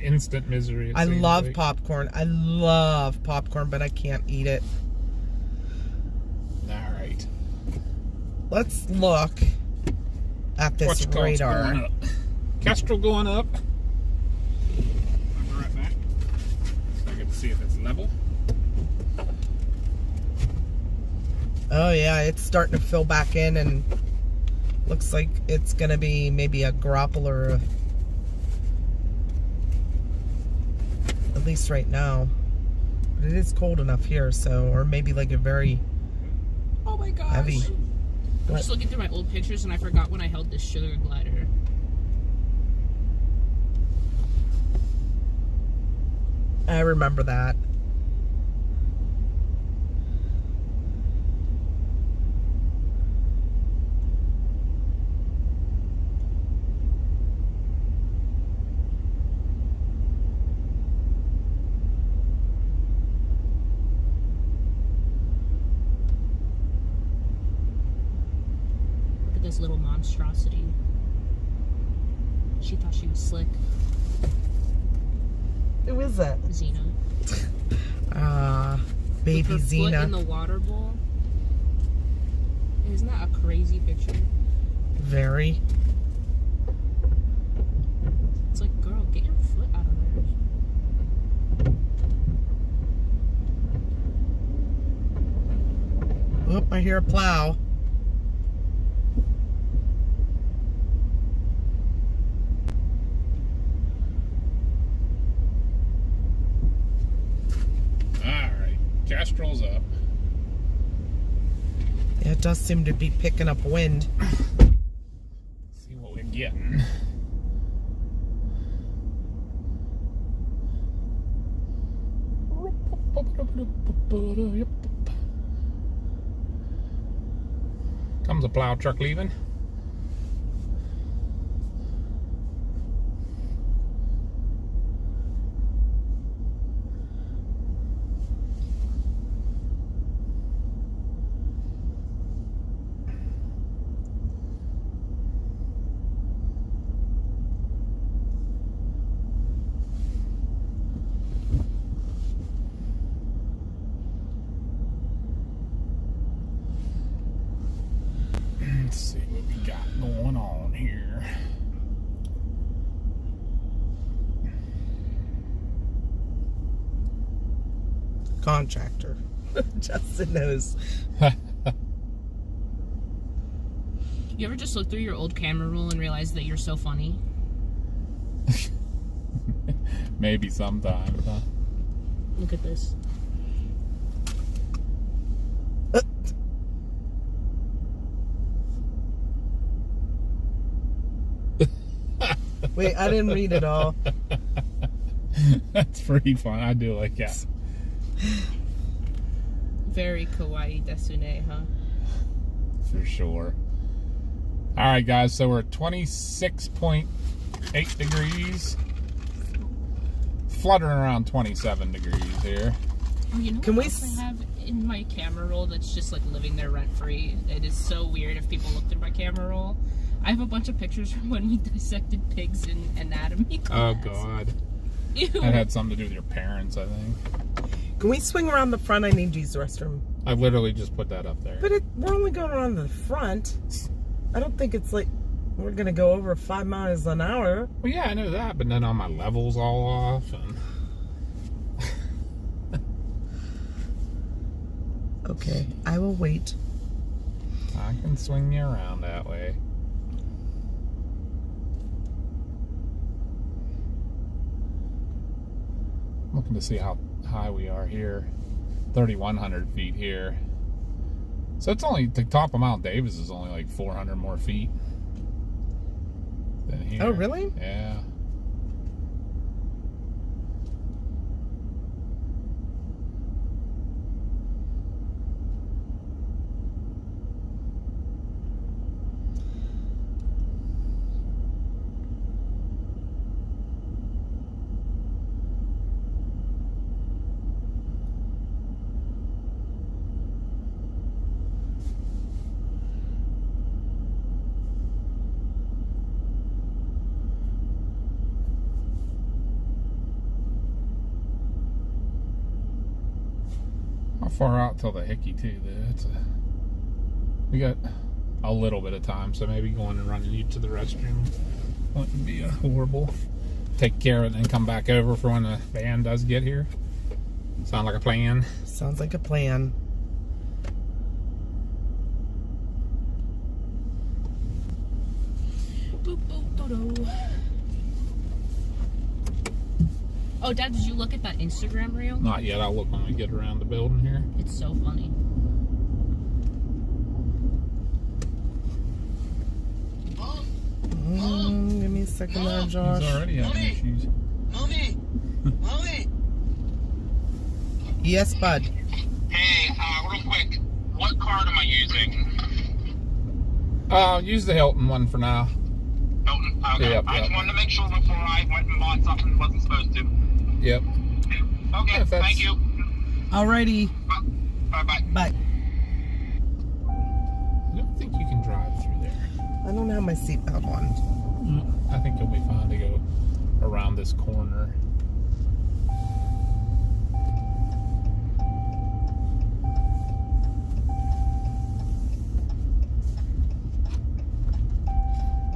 Instant misery. I love popcorn. I love popcorn, but I can't eat it. All right. Let's look at this What's called radar. going up? Kestrel going up. I'll be right back. So I get to see if it's level. Oh yeah, it's starting to fill back in, and looks like it's gonna be maybe a grapple or at least right now. But it is cold enough here, so, or maybe like a very Oh my gosh. heavy. I'm just looking through my old pictures and I forgot when I held this sugar glider. I remember that. Look at this little monstrosity. She thought she was slick. Who is that? Xena. Baby With her foot in Xena. the water bowl. Isn't that a crazy picture? Very. hear a plow. Alright, Castrol's up. Yeah, it does seem to be picking up wind. See what we're getting. Comes a plow truck leaving. Let's see what we got going on here. Contractor. Justin knows. You ever just look through your old camera roll and realize that you're so funny? Maybe sometimes, huh? Look at this. Wait, I didn't read it all. That's pretty fun. I do like that. Very kawaii desune, huh? For sure. Alright guys, so we're at 26.8 degrees. Fluttering around 27 degrees here. Oh, you know Can what we else I have in my camera roll that's just like living there rent free? It is so weird if people look through my camera roll. I have a bunch of pictures from when we dissected pigs in anatomy class. Oh god. Ew. That had something to do with your parents, I think. Can we swing around the front? I need to use the restroom. I literally just put that up there. But we're only going around the front. I don't think it's like we're going to go over 5 miles an hour. Well, yeah, I know that, but then all my levels all off. And Okay, I will wait. I can swing you around that way. I'm looking to see how high we are here. 3,100 feet here. So it's only, the top of Mount Davis is only like 400 more feet than here. Oh, really? Yeah. Far out till the Hickey too. We got a little bit of time, so maybe going and running you to the restroom wouldn't be horrible. Take care of it and come back over for when the van does get here. Sound like a plan? Sounds like a plan. Boop, boop, do-do. Oh, Dad, did you look at that Instagram reel? Not yet. I'll look when we get around the building here. It's so funny. Give me a second there, Josh. He's already having issues. Mommy! Yes, bud. Hey, real quick, what card am I using? Use the Hilton one for now. Hilton? Okay. Yep, I just yep. wanted to make sure before I went and bought something wasn't supposed to. Yep. Okay, If that's- thank you. Alrighty. Bye-bye. Bye. I don't think you can drive through there. I don't have my seatbelt on. I think you'll be fine to go around this corner.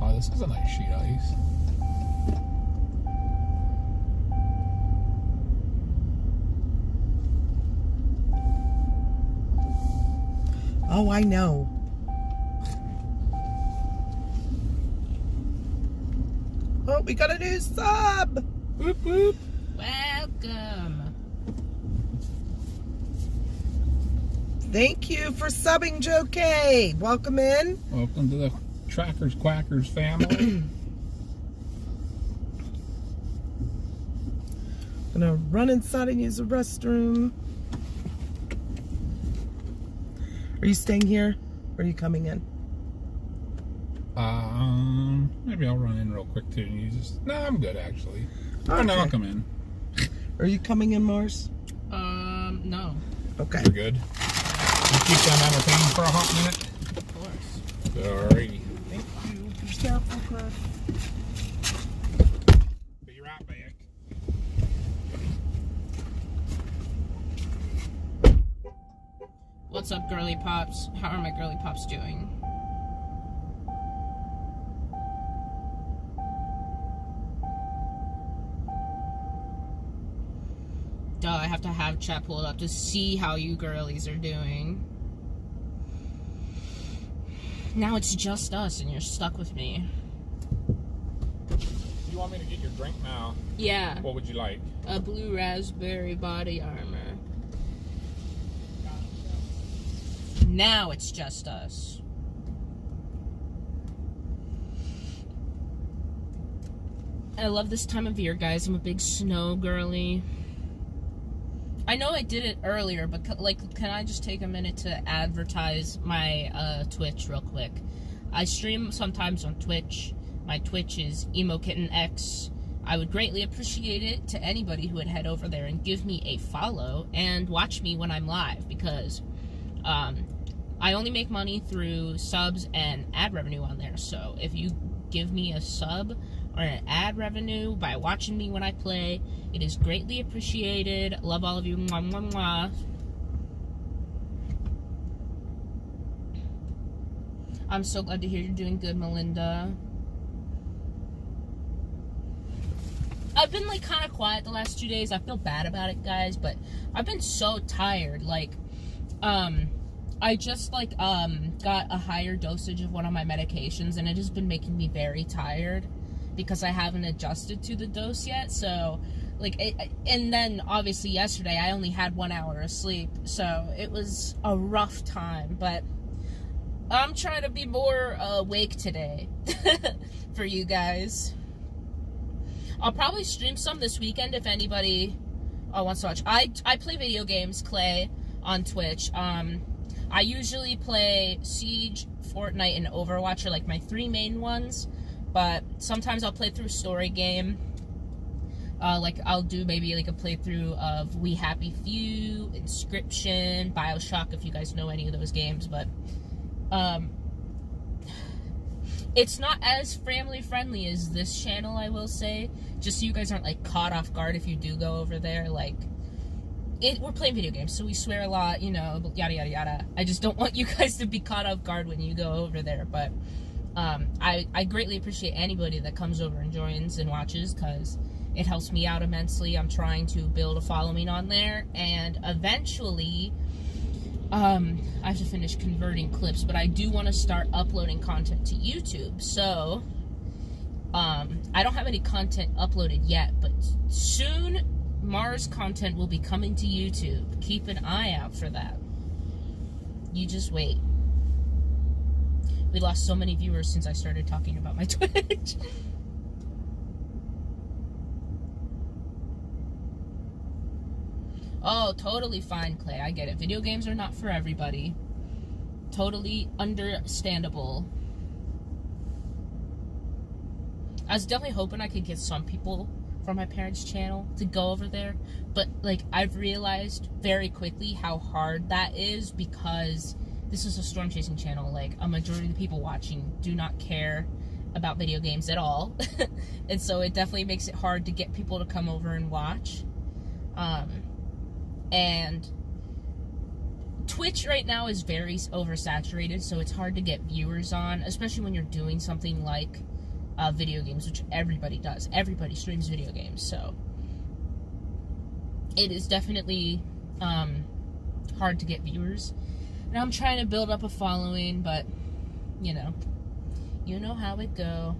Oh, this is a nice sheet of ice. Oh, I know. Oh, we got a new sub. Whoop, whoop. Welcome. Thank you for subbing, Joe K. Welcome in. Welcome to the Trackers Quackers family. Gonna run inside and use the restroom. Are you staying here? Or are you coming in? Maybe I'll run in real quick too. And you just no, I'm good actually. Okay. Oh no, I'll come in. Are you coming in, Mars? No. Okay. You're good. You keep them entertained for a hot minute. Of course. Alrighty. Thank you. Be careful, Chris. Be right back. What's up, girly pops? How are my girly pops doing? Duh, I have to have chat pulled up to see how you girlies are doing. Now it's just us and you're stuck with me. You want me to get your drink now? Yeah. What would you like? A blue raspberry body armor. Now it's just us. I love this time of year, guys. I'm a big snow girly. I know I did it earlier, but like, can I just take a minute to advertise my Twitch real quick? I stream sometimes on Twitch. My Twitch is EmoKittenX. I would greatly appreciate it to anybody who would head over there and give me a follow and watch me when I'm live, because I only make money through subs and ad revenue on there. So if you give me a sub or an ad revenue by watching me when I play, it is greatly appreciated. Love all of you. Mwah, mwah, mwah. I'm so glad to hear you're doing good, Melinda. I've been like kind of quiet the last 2 days. I feel bad about it, guys, but I've been so tired. Like, I just like got a higher dosage of one of my medications, and it has been making me very tired because I haven't adjusted to the dose yet. So like and then obviously yesterday I only had 1 hour of sleep, so it was a rough time, but I'm trying to be more awake today for you guys. I'll probably stream some this weekend if anybody wants to watch. I play video games, Clay, on Twitch. I usually play Siege, Fortnite, and Overwatch are like my 3 main ones, but sometimes I'll play through story game. Like I'll do maybe like a playthrough of We Happy Few, Inscription, BioShock, if you guys know any of those games, but it's not as family friendly as this channel, I will say, just so you guys aren't like caught off guard if you do go over there. Like, we're playing video games, so we swear a lot, you know, yada yada yada. I just don't want you guys to be caught off guard when you go over there, but I greatly appreciate anybody that comes over and joins and watches, because it helps me out immensely. I'm trying to build a following on there, and eventually I have to finish converting clips, but I do want to start uploading content to YouTube. So I don't have any content uploaded yet, but soon Mars content will be coming to YouTube. Keep an eye out for that. You just wait. We lost so many viewers since I started talking about my Twitch. Oh, totally fine, Clay. I get it. Video games are not for everybody. Totally understandable. I was definitely hoping I could get some people from my parents' channel to go over there, but like I've realized very quickly how hard that is, because this is a storm chasing channel. Like, a majority of the people watching do not care about video games at all. And so it definitely makes it hard to get people to come over and watch. And Twitch right now is very oversaturated, so it's hard to get viewers on, especially when you're doing something like video games, which everybody does. Everybody streams video games, so it is definitely hard to get viewers. And I'm trying to build up a following, but, you know how it go.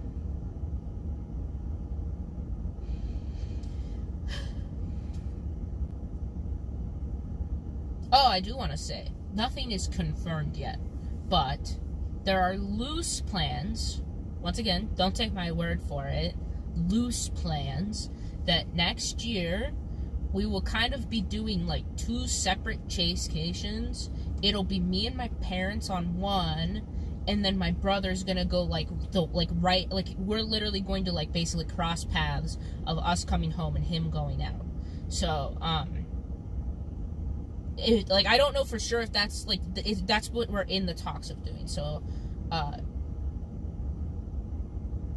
Oh, I do want to say, nothing is confirmed yet, but there are loose plans. Once again, don't take my word for it. Loose plans that next year we will kind of be doing like 2 separate chasecations. It'll be me and my parents on one, and then my brother's gonna go we're literally going to like basically cross paths of us coming home and him going out. So I don't know for sure if that's like that's what we're in the talks of doing. So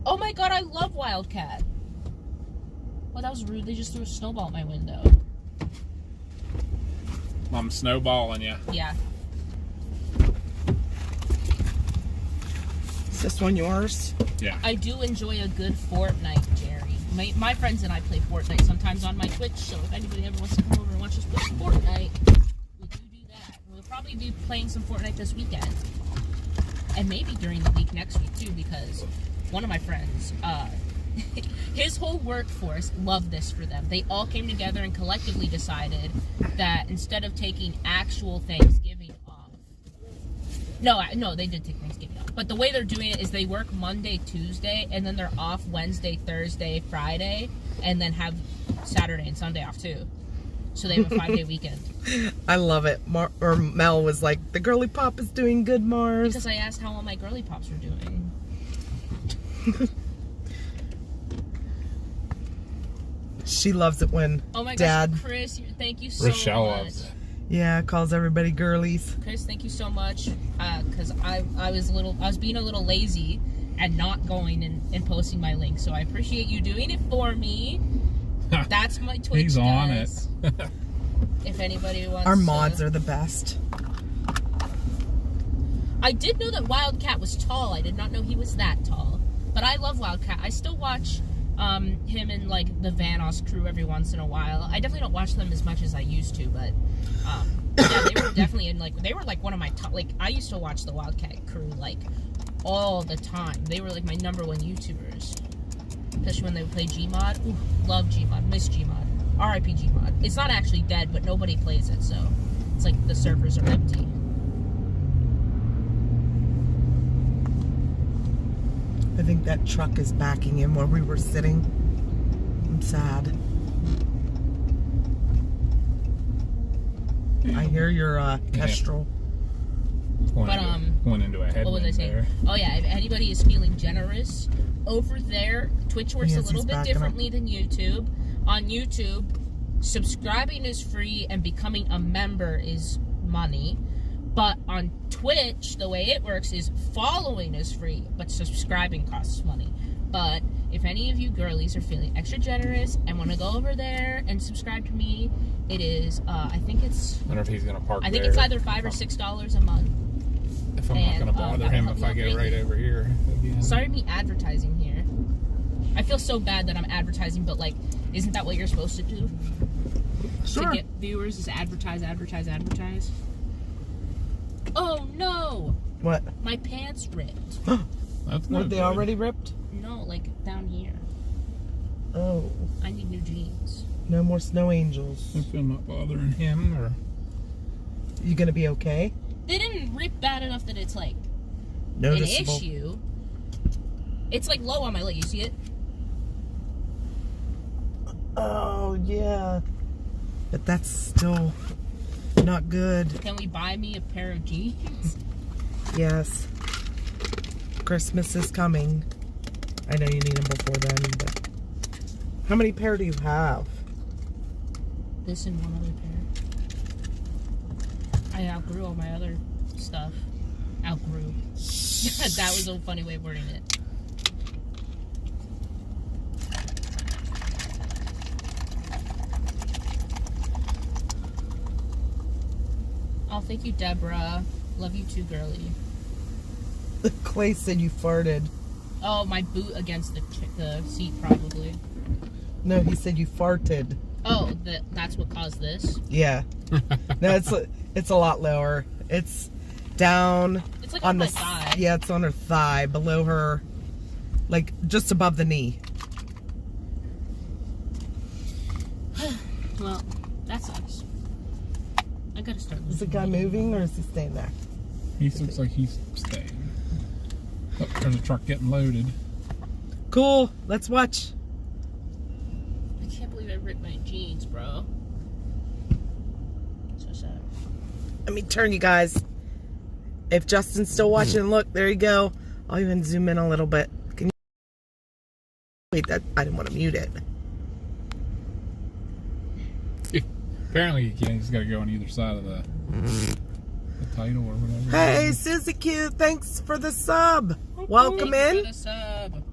oh my god, I love Wildcat. Oh, that was rude. They just threw a snowball at my window. I'm snowballing you. Yeah. Is this one yours? Yeah. I do enjoy a good Fortnite, Jerry. My friends and I play Fortnite sometimes on my Twitch, so if anybody ever wants to come over and watch us play Fortnite, we do that. We'll probably be playing some Fortnite this weekend. And maybe during the week next week, too, because one of my friends, his whole workforce loved this for them. They all came together and collectively decided that instead of taking actual Thanksgiving off, no, they did take Thanksgiving off. But the way they're doing it is they work Monday, Tuesday, and then they're off Wednesday, Thursday, Friday, and then have Saturday and Sunday off too. So they have a 5-day weekend. I love it. Mel was like, the girly pop is doing good, Mars. Because I asked how all my girly pops were doing. She loves it when Oh my Dad, gosh, Chris, thank you so Rochelle much. loves it. yeah, calls everybody girlies. Chris, thank you so much. Because I was being a little lazy and not going and posting my link. So I appreciate you doing it for me. That's my Twitch. He's on it. If anybody wants Our mods are the best. I did know that Wildcat was tall. I did not know he was that tall. But I love Wildcat. I still watch him and like the Vanos crew every once in a while. I definitely don't watch them as much as I used to, but yeah, they were definitely they were like one of my top. Like I used to watch the Wildcat crew like all the time. They were like my #1 YouTubers, especially when they would play Gmod. Ooh, love Gmod, miss Gmod, RIP Gmod. It's not actually dead, but nobody plays it, so it's like the servers are empty. I think that truck is backing in where we were sitting. I'm sad. I hear your Kestrel. Went into a headwind. What was I saying? There. Oh yeah, if anybody is feeling generous over there, Twitch works a little bit differently than YouTube. On YouTube, subscribing is free and becoming a member is money. But on Twitch, the way it works is following is free, but subscribing costs money. But if any of you girlies are feeling extra generous and want to go over there and subscribe to me, it is, I think it's... I wonder if he's going to park I think there. it's either $5 or $6 a month. If I'm not going to bother him if I get right over here again. Sorry to be advertising here. I feel so bad that I'm advertising, but like, isn't that what you're supposed to do? Sure. To get viewers is advertise. Oh no! What? My pants ripped. That's Were not Oh, they good. already ripped? No, like down here. Oh. I need new jeans. No more snow angels. If I'm not bothering him, or You gonna be okay? They didn't rip bad enough that it's like Noticeable. an issue. It's like low on my leg. You see it? Oh, yeah. But that's still not good. Can we buy me a pair of jeans? Yes. Christmas is coming. I know you need them before then, but... How many pair do you have? This and one other pair. I outgrew all my other stuff. Outgrew. That was a funny way of wording it. Oh, thank you, Deborah. Love you too, girly. Clay said you farted. Oh, my boot against the seat, probably. No, he said you farted. Oh, that's what caused this? Yeah. No, it's a lot lower. It's down It's like on on my the thigh. yeah, it's on her thigh, below her, like just above the knee. Well, that sucks. I gotta start. Is the guy moving or is he staying there? He looks like he's staying. Oh, there's a truck getting loaded. Cool. Let's watch. I can't believe I ripped my jeans, bro. So sad. Let me turn you guys. If Justin's still watching, look, there you go. I'll even zoom in a little bit. Can you wait? That I didn't want to mute it. Apparently you can't. He's got to go on either side of the title or whatever. Hey, Susie Q, thanks for the sub. Welcome Thanks in. for the sub.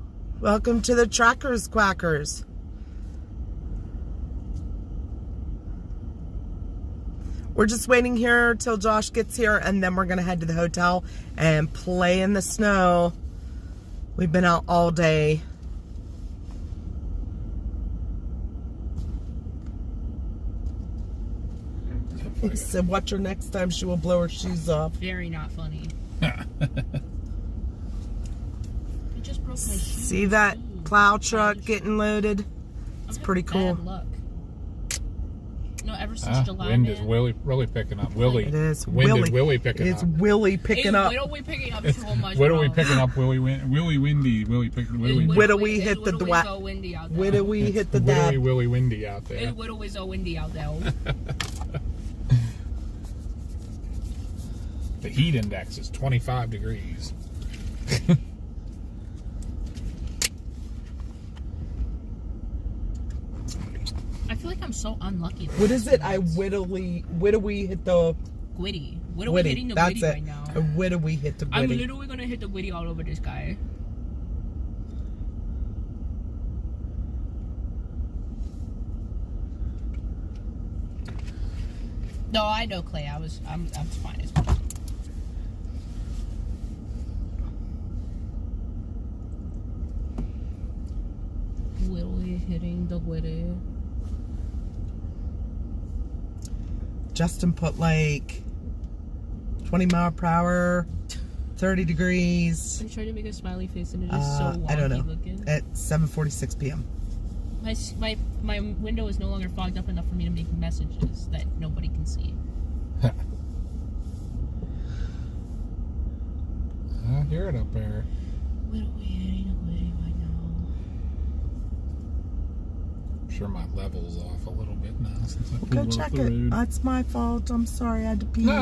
Welcome to the Trackers Quackers. We're just waiting here till Josh gets here, and then we're going to head to the hotel and play in the snow. We've been out all day. He said, watch her next time, she will blow her shoes off. Very not funny. I just broke my shoe. See that plow truck getting loaded? It's pretty cool. Bad luck. No, ever since July, Wind man. is really picking up. Willie. It is. Wind is Willie picking It's up. Willie picking up. What are we picking up so much? What are we bro? picking up? Willie Windy. Willie picking Willie. Where do we hit the Whittle dwa- so windy out there. Where do we hit the Willie dab? Willie Windy out there. It's Whittle so windy out there. The heat index is 25 degrees. I feel like I'm so unlucky. What is it? Where do we hit the Gwitty. What are we hitting Gwitty? the That's Gwitty it. right now? Where do we hit the I'm Gwitty? literally gonna hit the Gwitty all over this guy. No, I know Clay. I'm fine as well. Willie hitting the Gwitty. Justin put like 20 mile per hour, 30 degrees. I'm trying to make a smiley face and it is so wonky I don't know. looking. At 7:46 p.m. My window is no longer fogged up enough for me to make messages that nobody can see. I hear it up there. What are we hitting a Gwitty right now? I'm sure my level's off a little bit now since I Go pulled off check the it. road. That's my fault. I'm sorry. I had to pee. No.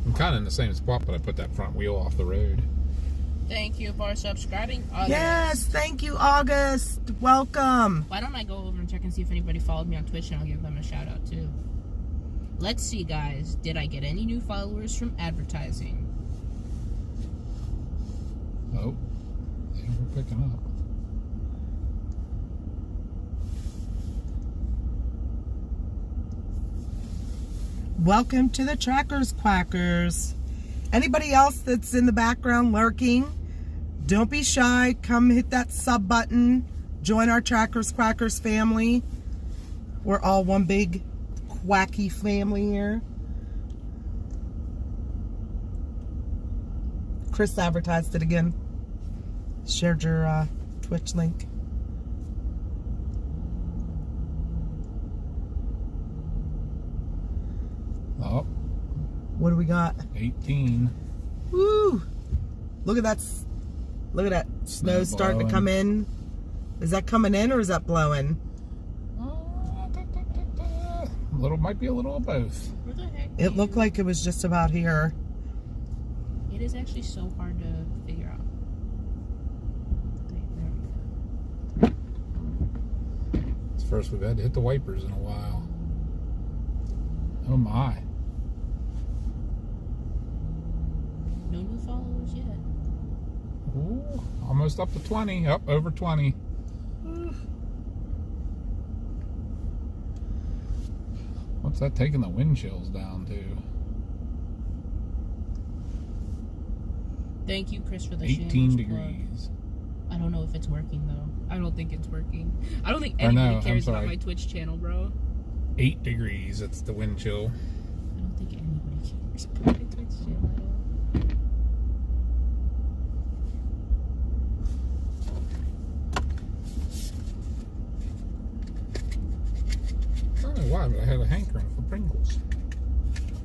I'm kind of in the same spot, but I put that front wheel off the road. Thank you for subscribing, August. Yes, thank you, August. Welcome. Why don't I go over and check and see if anybody followed me on Twitch and I'll give them a shout out too. Let's see, guys. Did I get any new followers from advertising? Oh, yeah, we're picking up. Welcome to the Trackers Quackers. Anybody else that's in the background lurking, don't be shy. Come hit that sub button. Join our Trackers Quackers family. We're all one big quacky family here. Chris advertised it again. Shared your Twitch link. Oh, What do we got? 18. Woo! Look at that. Look at that snow starting to blowing. come in. Is that coming in or is that blowing? Might be a little of both. Where the heck? It looked like it was just about here. It is actually so hard to figure out. Wait, there we go. It's the first we've had to hit the wipers in a while. Oh my. No new followers yet. Ooh, almost up to 20. Up over 20. What's that taking the wind chills down to? Thank you, Chris, for the 18 shameless plug. degrees. I don't know if it's working though. I don't think it's working. I don't think Or no, anybody I'm cares about sorry. my Twitch channel, bro. 8 degrees. It's the wind chill. I don't think anybody cares about my Twitch Thanks, Julia. I don't know why, but I had a hankering for Pringles.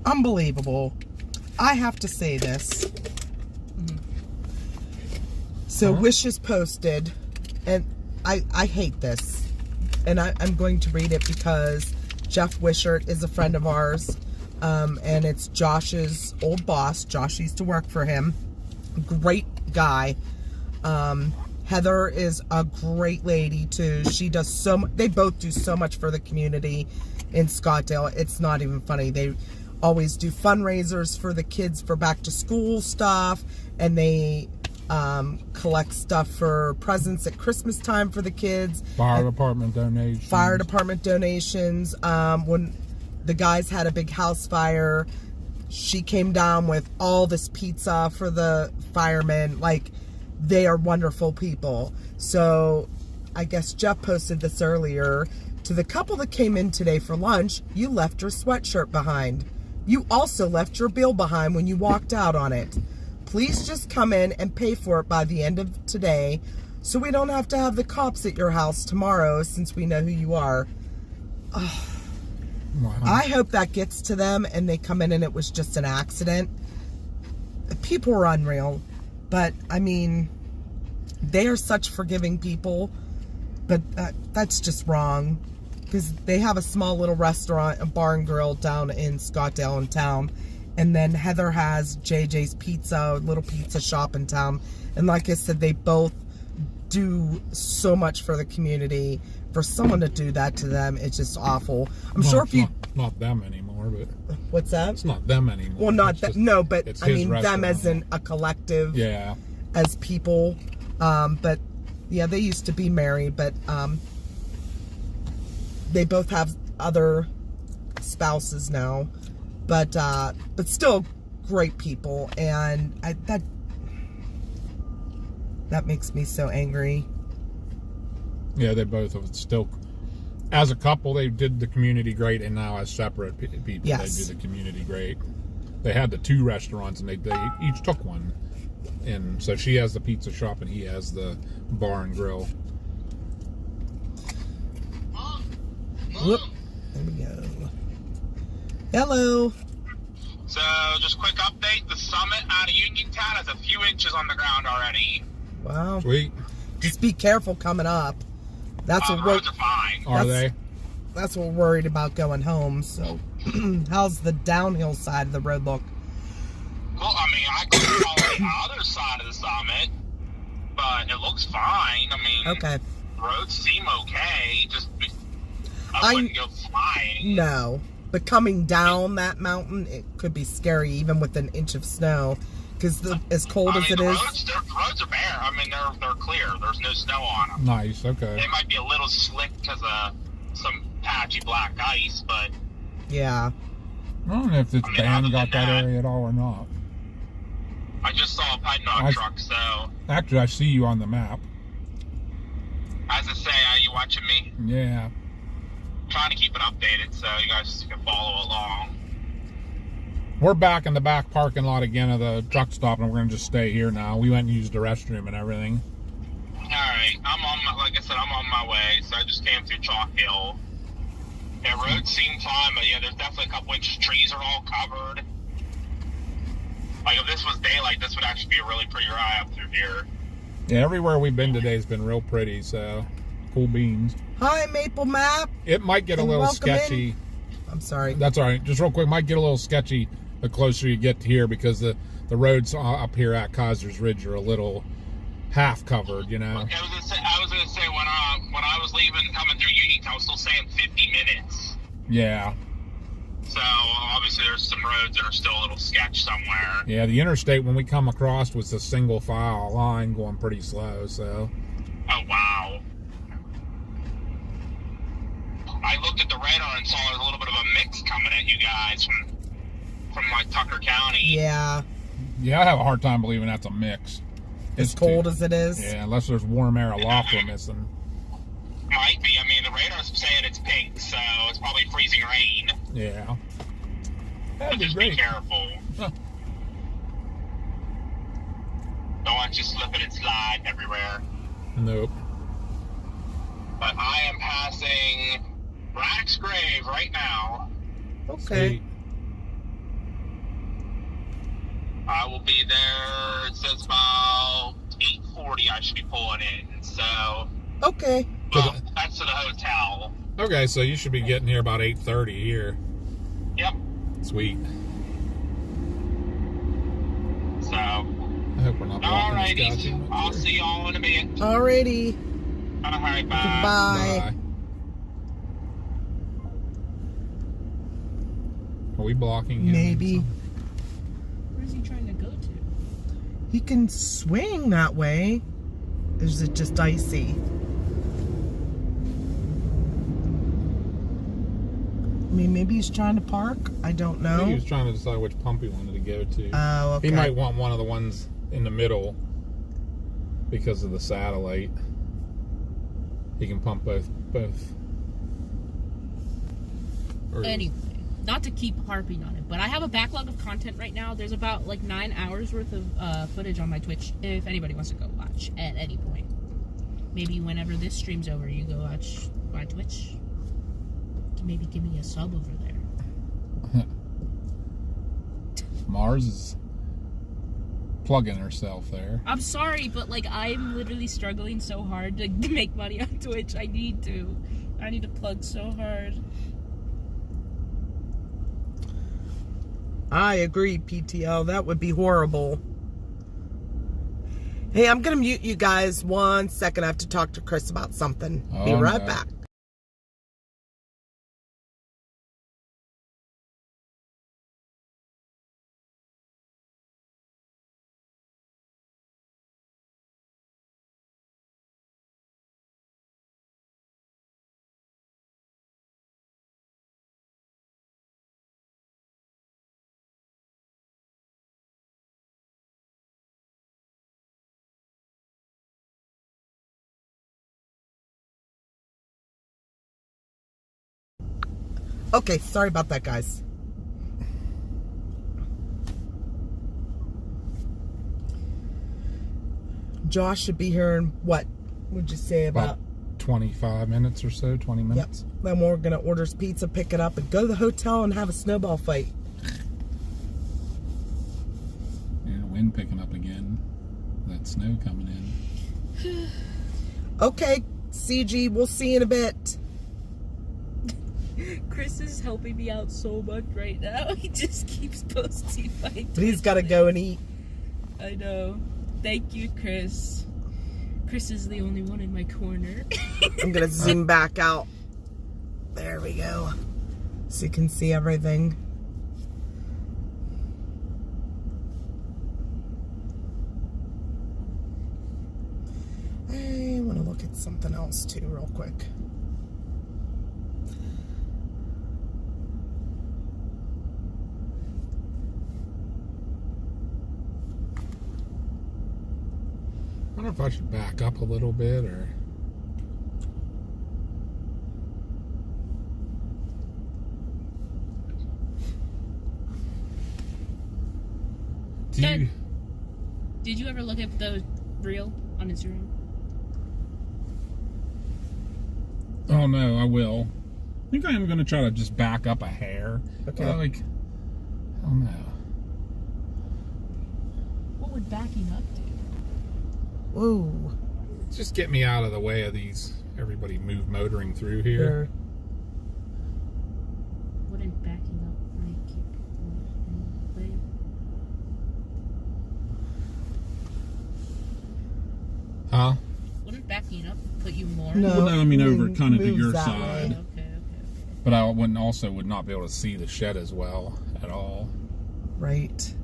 Unbelievable. I have to say this. So Wish is posted, and I hate this. And I'm going to read it because Jeff Wishart is a friend of ours. And it's Josh's old boss. Josh used to work for him. Great guy. Heather is a great lady too. She does so much. They both do so much for the community in Scottsdale. It's not even funny. They always do fundraisers for the kids for back to school stuff, and they collect stuff for presents at Christmas time for the kids. Fire department donations. When the guys had a big house fire, she came down with all this pizza for the firemen. Like, they are wonderful people. So I guess Jeff posted this earlier. To the couple that came in today for lunch, you left your sweatshirt behind. You also left your bill behind when you walked out on it. Please just come in and pay for it by the end of today, so we don't have to have the cops at your house tomorrow, since we know who you are. Oh, wow. I hope that gets to them and they come in and it was just an accident. People are unreal. But, I mean, they are such forgiving people. But that's just wrong. Because they have a small little restaurant, a bar and grill down in Scottsdale in town. And then Heather has JJ's Pizza, a little pizza shop in town. And like I said, they both do so much for the community. For someone to do that to them, it's just awful. I'm sure if you... Not them anymore, but... What's that? It's not them anymore. Well, not that. No, but I mean restaurant. them as in a collective. Yeah. As people. But yeah, they used to be married, but they both have other spouses now. But still great people, and that makes me so angry. Yeah, they both have still, as a couple, they did the community great, and now as separate people, yes, they do the community great. They had the two restaurants, and they each took one, and so she has the pizza shop, and he has the bar and grill. Whoop. There we go. Hello. So, just quick update. The summit out of Uniontown has a few inches on the ground already. Wow. Sweet. Just be careful coming up. That's what roads are fine. Are they? That's what we're worried about going home. So, how's the downhill side of the road look? Well, I mean, I couldn't follow the other side of the summit, but it looks fine. I mean, okay. Roads seem okay. I wouldn't go flying. No. But coming down that mountain, it could be scary, even with an inch of snow. Because as cold as it is... roads are bare. I mean, they're clear. There's no snow on them. Nice, okay. It might be a little slick because of some patchy black ice, but... Yeah. I don't know if this band got that area at all or not. I just saw a pipe knock truck, so... Actually, I see you on the map. As I say, are you watching me? Yeah. Trying to keep it updated so you guys can follow along. We're back in the back parking lot again of the truck stop, and we're going to just stay here now. We went and used the restroom and everything. Alright, like I said, I'm on my way, so I just came through Chalk Hill. Yeah, roads seem fine, but yeah, there's definitely a couple inches. Trees are all covered. Like, if this was daylight, this would actually be a really pretty ride up through here. Yeah, everywhere we've been today has been real pretty, so cool beans. Hi, Maple Map. It might get a little sketchy. I'm sorry. That's all right. Just real quick, might get a little sketchy the closer you get to here, because the roads up here at Kaiser's Ridge are a little half covered, you know. I was gonna say when I was leaving, coming through Uniontown, I was still saying 50 minutes. Yeah. So obviously there's some roads that are still a little sketch somewhere. Yeah, the interstate when we come across was a single file line going pretty slow, so. Oh wow. I looked at the radar and saw there was a little bit of a mix coming at you guys from like Tucker County. Yeah. Yeah, I have a hard time believing that's a mix. As cold as it is. Yeah, unless there's warm air aloft we're missing. Might be. I mean, the radar's saying it's pink, so it's probably freezing rain. Yeah. That'd be just great. Be careful. Huh. got you slipping and sliding everywhere. Nope. But I am passing Braddock's grave right now. Okay. Sweet. I will be there. It says about 8:40 I should be pulling in. So, Okay. well, that's to the hotel. Okay, so you should be getting here about 8:30 here. Yep. Sweet. So, I hope we're not blocking this guy too alrighty. much I'll here. see y'all in a bit. Alrighty. Alright, bye. Goodbye. Bye. Are we blocking him? Maybe. Where's he trying to go to? He can swing that way. Is it just icy? I mean, maybe he's trying to park. I don't I think he know. was trying to decide which pump he wanted to go to. Oh, okay. He might want one of the ones in the middle because of the satellite. He can pump both. Or- Anyway, not to keep harping on it, but I have a backlog of content right now. There's about like 9 hours worth of footage on my Twitch if anybody wants to go watch at any point. Maybe whenever this stream's over, you go watch my Twitch. Maybe give me a sub over there. Mars is plugging herself there. I'm sorry, but like I'm literally struggling so hard to make money on Twitch. I need to plug so hard. I agree, PTL. That would be horrible. Hey, I'm going to mute you guys 1 second. I have to talk to Chris about something. Be Oh, right no. back. Okay, sorry about that, guys. Josh should be here in what would you say about 25 minutes or so, 20 Yep. minutes. Then we're gonna order some pizza, pick it up, and go to the hotel and have a snowball fight. Yeah, wind picking up again. That snow coming in. Okay, CG, we'll see you in a bit. Chris is helping me out so much right now. He just keeps posting my But he's gotta go and eat. I know. Thank you, Chris. Chris is the only one in my corner. I'm gonna zoom back out. There we go. So you can see everything. I want to look at something else too, real quick. I wonder if I should back up a little bit or. Dad, did you ever look at the reel on Instagram? Oh no, I will. I think I am going to try to just back up a hair. Okay. Like, oh no. What would backing up do? Whoa. Just get me out of the way of these. Everybody move motoring through here. Here. Wouldn't backing up make you play? Huh? Wouldn't backing up put you more? No. Well, no, I mean over it kind of to moves your that side. way. Okay. But I would not be able to see the shed as well at all. Right.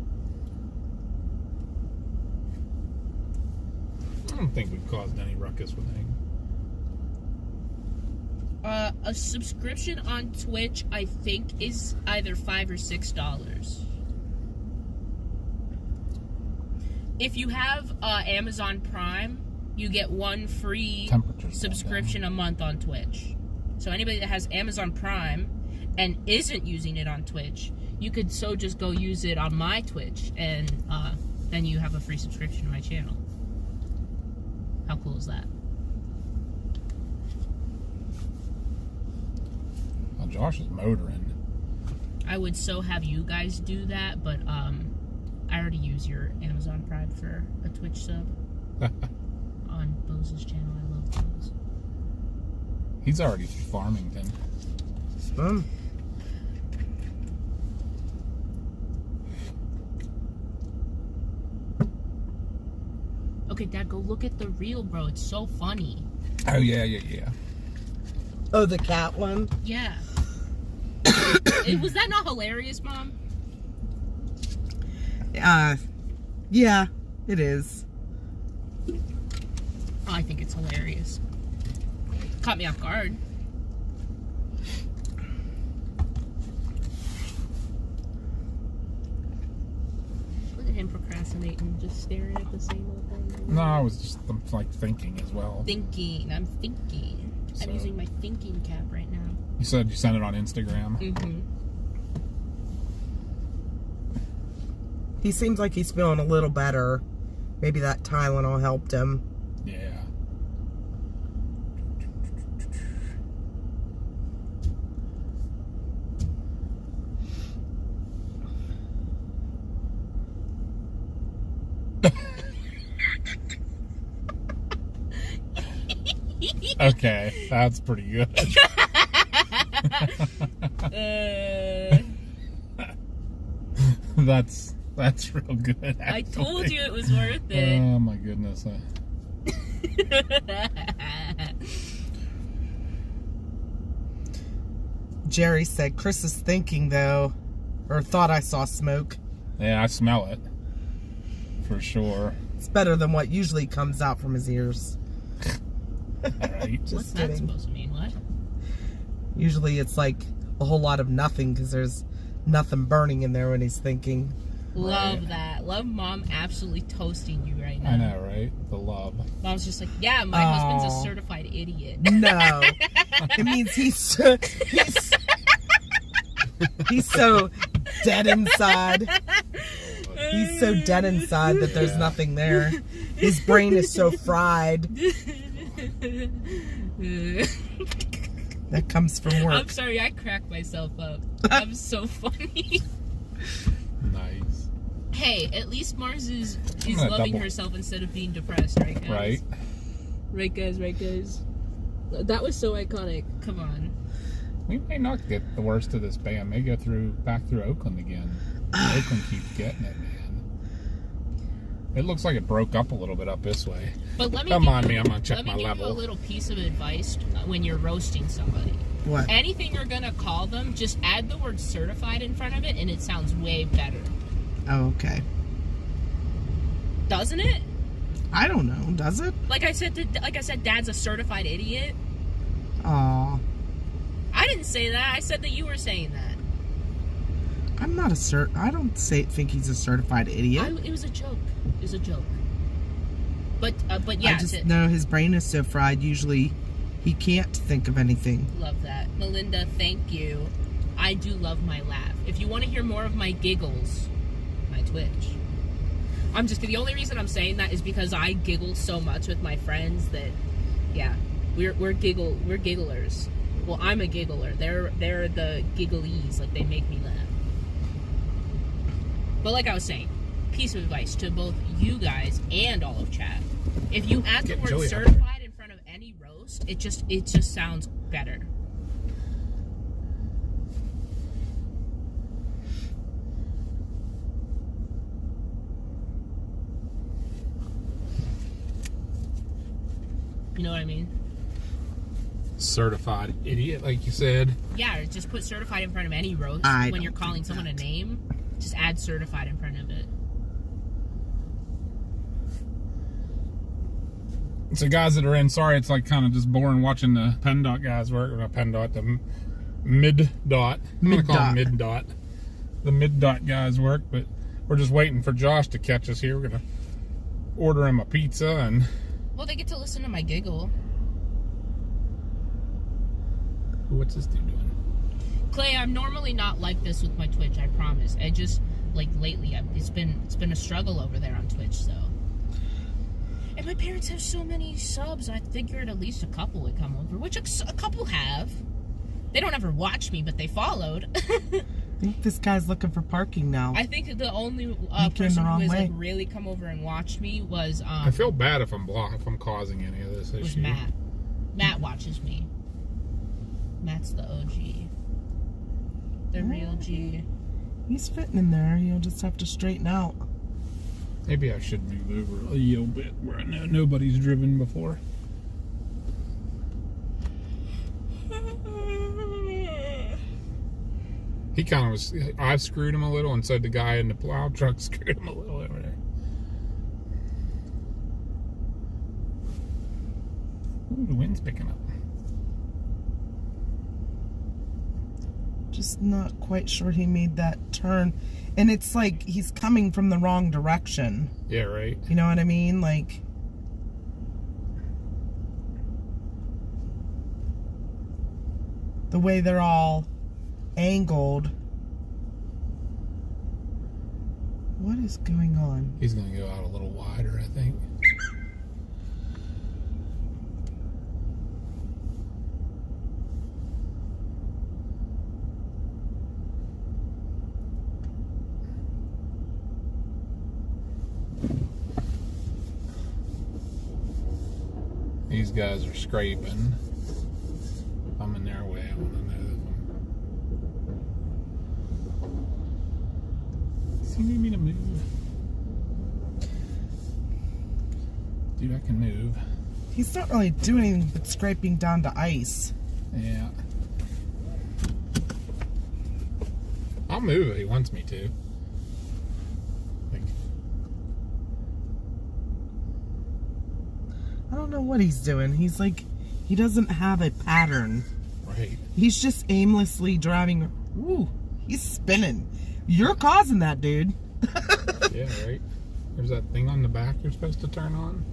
I don't think we've caused any ruckus with anything. A subscription on Twitch, I think, is either $5 or $6. If you have Amazon Prime, you get one free Temperature's subscription a month on Twitch. So anybody that has Amazon Prime and isn't using it on Twitch, you could just go use it on my Twitch, and then you have a free subscription to my channel. How cool is that? Well, Josh is motoring. I would so have you guys do that, but I already use your Amazon Prime for a Twitch sub on Bose's channel. I love Bose. He's already through Farmington. Okay, Dad, go look at the reel, bro. It's so funny. Oh, yeah. Oh, the cat one? Yeah. Was that not hilarious, Mom? Yeah, it is. Oh, I think it's hilarious. Caught me off guard. Look at him procrastinating, just staring at the same old thing. No, I was just like thinking as well. I'm thinking. So- I'm using my thinking cap right now. You said you sent it on Instagram. Mm-hmm. He seems like he's feeling a little better. Maybe that Tylenol helped him. Yeah. Okay, that's pretty good. That's real good. Actually. I told you it was worth it. Oh my goodness. Jerry said Chris is thinking though, or thought I saw smoke. Yeah, I smell it. For sure. It's better than what usually comes out from his ears. Alright. What's that kidding. supposed to mean? What? Usually it's like a whole lot of nothing because there's nothing burning in there when he's thinking. Love Right. that. Love Mom absolutely toasting you right now. I know, right? The love. Mom's just like, yeah, my husband's a certified idiot. No. It means he's so dead inside. He's so dead inside that there's nothing there. His brain is so fried. That comes from work. I'm sorry, I cracked myself up. I'm so funny. Nice. Hey, at least Mars is gonna loving double- herself instead of being depressed, right, guys? Right? Right, guys. That was so iconic. Come on. We may not get the worst of this band. May go back through Oakland again. Oakland keeps getting it, man. It looks like it broke up a little bit up this way. But let me Come give on, you, me. I'm gonna check my Let me give you a level. little piece of advice when you're roasting somebody. What? Anything you're gonna call them, just add the word certified in front of it, and it sounds way better. Oh, okay. Doesn't it? I don't know. Does it? Like I said, Dad's a certified idiot. Aw. I didn't say that. I said that you were saying that. I'm not I don't think he's a certified idiot. It was a joke. It was a joke. But yeah, I just know his brain is so fried, usually he can't think of anything. love that. Melinda, thank you. I do love my laugh. If you want to hear more of my giggles, my Twitch. I'm just the only reason I'm saying that is because I giggle so much with my friends that, yeah, we're gigglers. Well, I'm a giggler. They're the gigglies, like they make me laugh. But like I was saying, piece of advice to both you guys and all of chat: if you add the Get word Joey up certified in front of any roast, it just sounds better. You know what I mean? Certified idiot, like you said. Yeah, or just put certified in front of any roast. I When you're don't calling think someone that. a name, just add certified in front of it. So guys that are in, sorry, it's like kind of just boring watching the PennDOT guys work. Not PennDOT, the mid-dot. I'm going to call them mid-dot. The mid-dot guys work, but we're just waiting for Josh to catch us here. We're going to order him a pizza and... Well, they get to listen to my giggle. What's this dude doing? Clay, I'm normally not like this with my Twitch, I promise. I just, like, lately, it's been a struggle over there on Twitch, so. And my parents have so many subs. I figured at least a couple would come over, which a couple have. They don't ever watch me, but they followed. I think this guy's looking for parking now. I think the only came person the who wrong has way. like really come over and watched me was I feel bad if I'm causing any of this was issue. Matt. Matt watches me. Matt's the OG. The real G. He's fitting in there. You'll just have to straighten out. Maybe I should move over a little bit where I know nobody's driven before. He kind of was. I've screwed him a little, and so the guy in the plow truck screwed him a little over there. Ooh, the wind's picking up. Just not quite sure he made that turn. And it's like he's coming from the wrong direction. Yeah, right. You know what I mean? Like, the way they're all angled. What is going on? He's going to go out a little wider, I think. These guys are scraping. If I'm in their way, I want to move them. Does he need me to move? Dude, I can move. He's not really doing anything but scraping down to ice. Yeah. I'll move if he wants me to. Like, I don't know what he's doing. He's like, he doesn't have a pattern. right. He's just aimlessly driving. Ooh, he's spinning. You're causing that, dude. Yeah, right. There's that thing on the back you're supposed to turn on.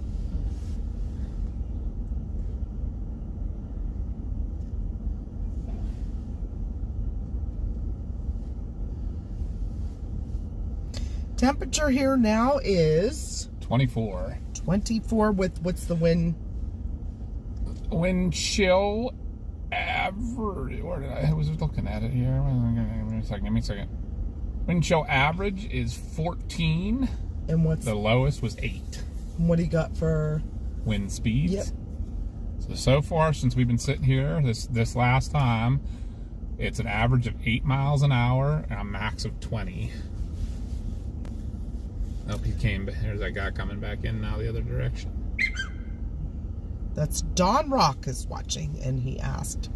Temperature here now is 24. 24 with, what's the wind? Wind chill average. Where did I was looking at it here? Give me a second. Wind chill average is 14. And what's The lowest was 8. what do you got for? Wind speeds. Yep. So far since we've been sitting here, this last time, it's an average of 8 miles an hour and a max of 20. Oh, he came. There's that guy coming back in now the other direction. That's Don Rock is watching, and he asked.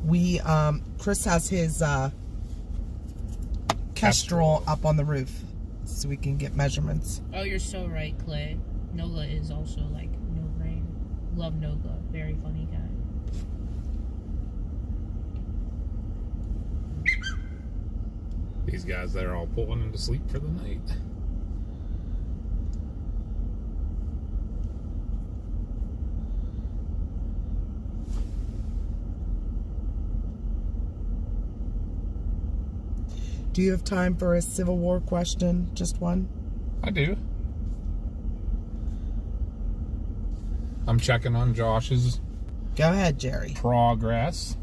We Chris has his Kestrel up on the roof, so we can get measurements. Oh, you're so right, Clay. Nola is also like no brain. Love Nola. Very funny guy. These guys, they're all pulling into sleep for the night. Do you have time for a Civil War question? Just one? I do. I'm checking on Josh's Go ahead, Jerry. progress.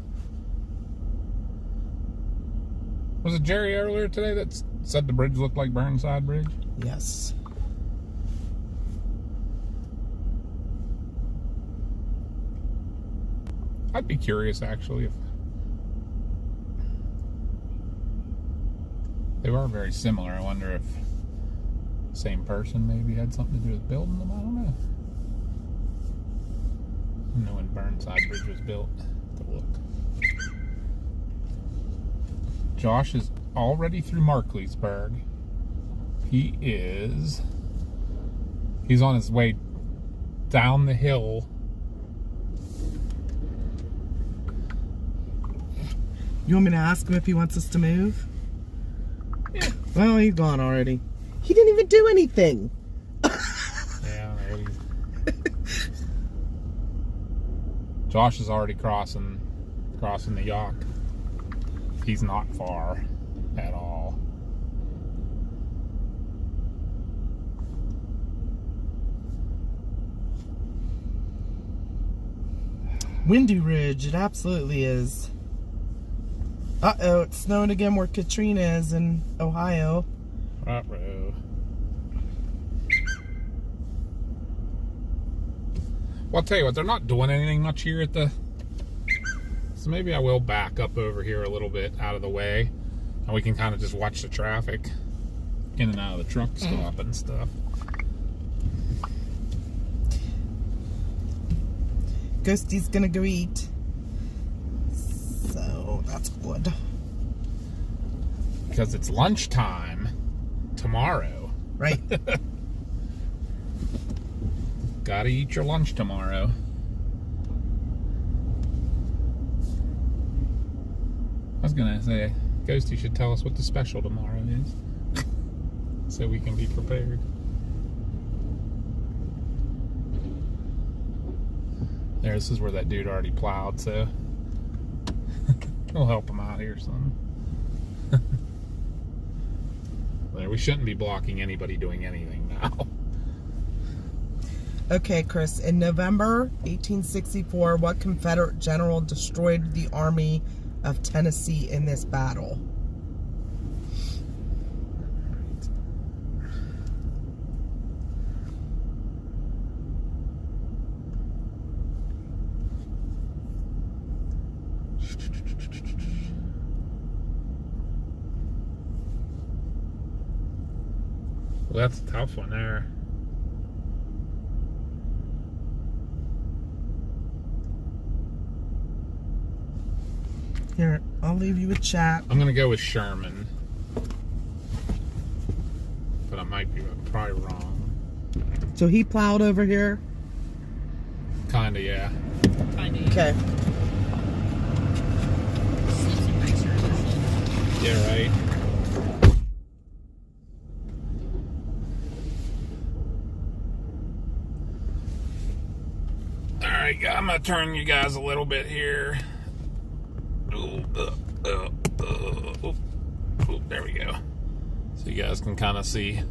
Was it Jerry earlier today that said the bridge looked like Burnside Bridge? Yes. I'd be curious, actually, if they were very similar. I wonder if the same person maybe had something to do with building them. I don't know. I don't know when Burnside Bridge was built. To look. Josh is already through Markleysburg. He's on his way down the hill. You want me to ask him if he wants us to move? Yeah. Well, he's gone already. He didn't even do anything. Yeah, Josh is already crossing the Yock. He's not far at all. Windy Ridge, it absolutely is. Uh-oh, it's snowing again where Katrina is in Ohio. Uh-oh. Well, I'll tell you what, they're not doing anything much here at the... So maybe I will back up over here a little bit out of the way, and we can kind of just watch the traffic in and out of the truck stop and stuff. Ghosty's gonna go eat. So, that's good. Because it's lunchtime tomorrow. Right. Gotta eat your lunch tomorrow. I was gonna say, Ghosty should tell us what the special tomorrow is. So we can be prepared. There, this is where that dude already plowed, so we'll help him out here some. There, we shouldn't be blocking anybody doing anything now. Okay, Chris, in November 1864, what Confederate general destroyed the Army of Tennessee in this battle? Well, that's a tough one there. Here, I'll leave you with chat. I'm gonna go with Sherman, but I might be probably wrong. So he plowed over here? Kinda, yeah. Kinda. Okay. Yeah, right. Alright, I'm gonna turn you guys a little bit here. There we go. So you guys can kind of see. I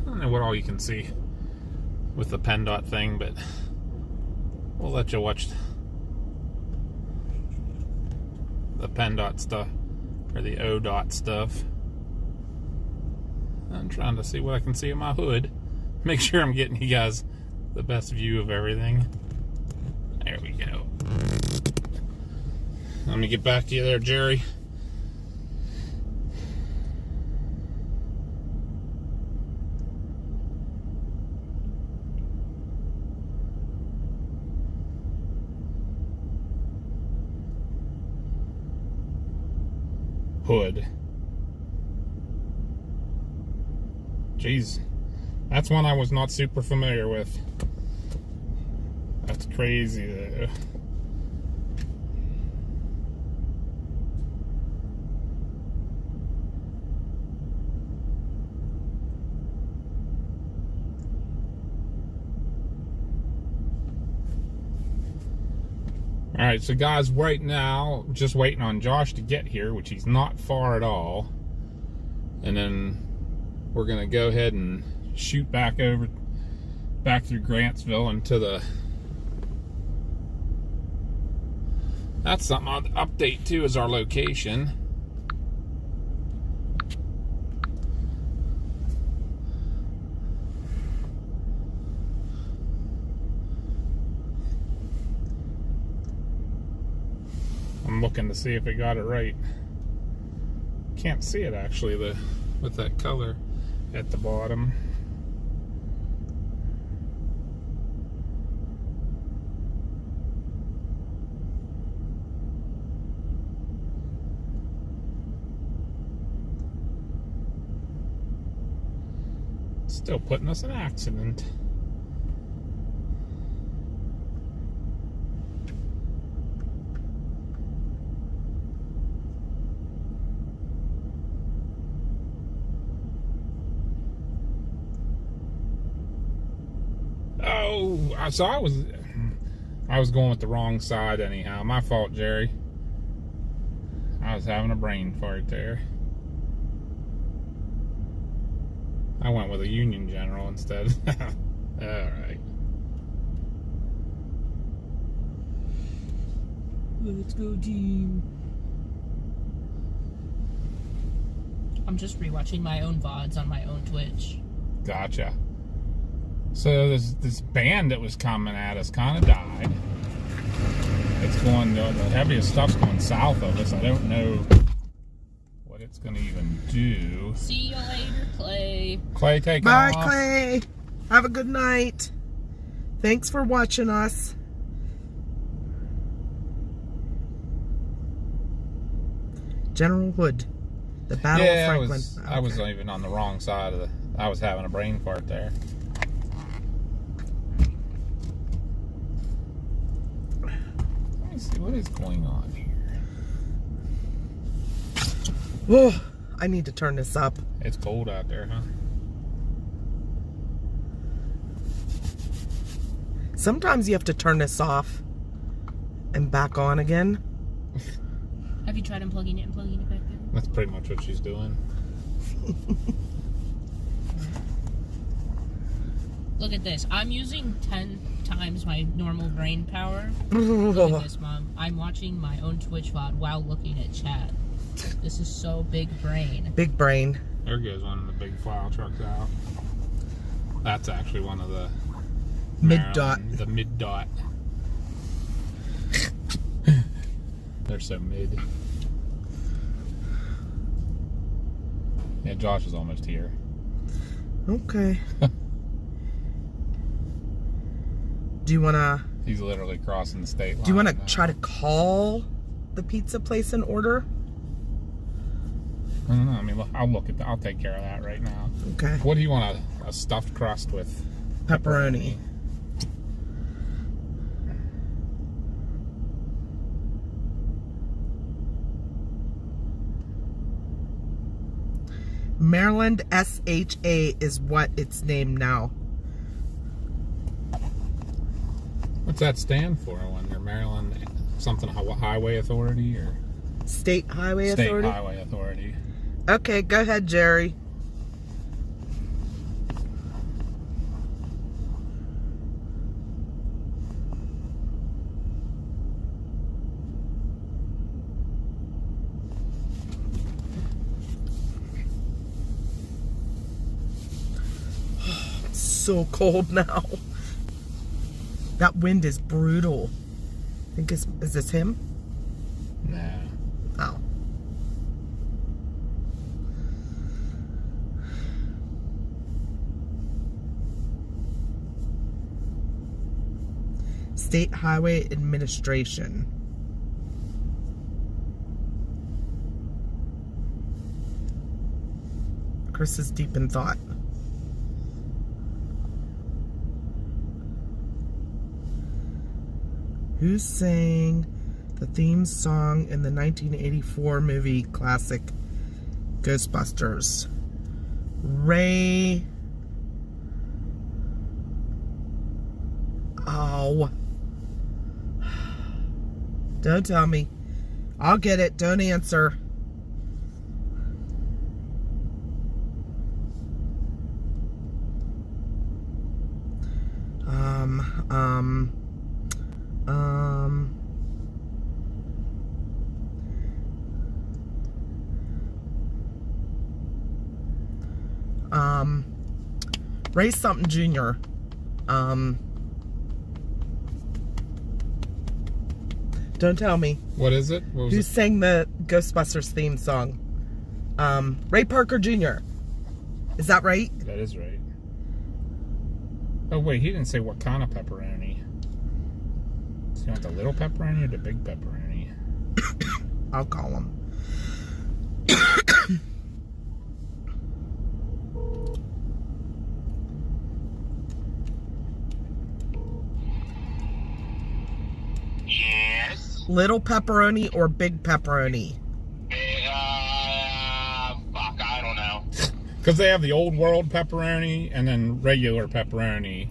don't know what all you can see with the PennDOT thing, but we'll let you watch the PennDOT stuff, or the ODOT stuff. I'm trying to see what I can see in my hood. Make sure I'm getting you guys the best view of everything. There we go. Let me get back to you there, Jerry. Hood. Jeez. That's one I was not super familiar with. That's crazy though. Alright, so guys, right now, just waiting on Josh to get here, which he's not far at all. And then we're going to go ahead and shoot back through Grantsville into the... That's something I'll update too, is our location. I'm looking to see if it got it right. Can't see it actually, with that color at the bottom. Still putting us in accident. Oh, so I was going with the wrong side anyhow. My fault, Jerry. I was having a brain fart there. I went with a Union General instead. Alright. Let's go, team. I'm just rewatching my own VODs on my own Twitch. Gotcha. So this band that was coming at us kind of died. It's going, the heaviest stuff's going south of us. I don't know what it's going to even do. See you later, Clay. Clay, take Bye, off. Clay. Have a good night. Thanks for watching us. General Hood. The Battle of Franklin. I was even on the wrong side of I was having a brain fart there. Let me see what is going on here. Oh, I need to turn this up. It's cold out there, huh? Sometimes you have to turn this off and back on again. Have you tried unplugging it and plugging it back in? That's pretty much what she's doing. Look at this. I'm using 10 times my normal brain power. Look at this, Mom. I'm watching my own Twitch VOD while looking at chat. This is so big brain. Big brain. There goes one of the big plow trucks out. That's actually one of the Mid-dot. The mid-dot. They're so mid. Yeah, Josh is almost here. Okay. Do you want to... He's literally crossing the state line. Do you want to now. try to call the pizza place and order? I don't know. I mean, look, I'll take care of that right now. Okay. What do you want? A stuffed crust with Pepperoni. Maryland SHA is what it's named now. What's that stand for? When you're Maryland something Highway Authority or State Highway State Authority? Highway Authority. Okay, go ahead, Jerry. So cold now. That wind is brutal. I think is this him? Nah. Oh. State Highway Administration. Chris is deep in thought. Who sang the theme song in the 1984 movie classic Ghostbusters? Ray... Oh. Don't tell me. I'll get it. Don't answer. Ray something Jr. Don't tell me. What is it? What was Who it? sang the Ghostbusters theme song? Ray Parker Jr. Is that right? That is right. Oh wait, he didn't say what kind of pepperoni. So you want the little pepperoni or the big pepperoni? I'll call him. Yes. Little pepperoni or big pepperoni? Fuck, I don't know. Because they have the old world pepperoni and then regular pepperoni.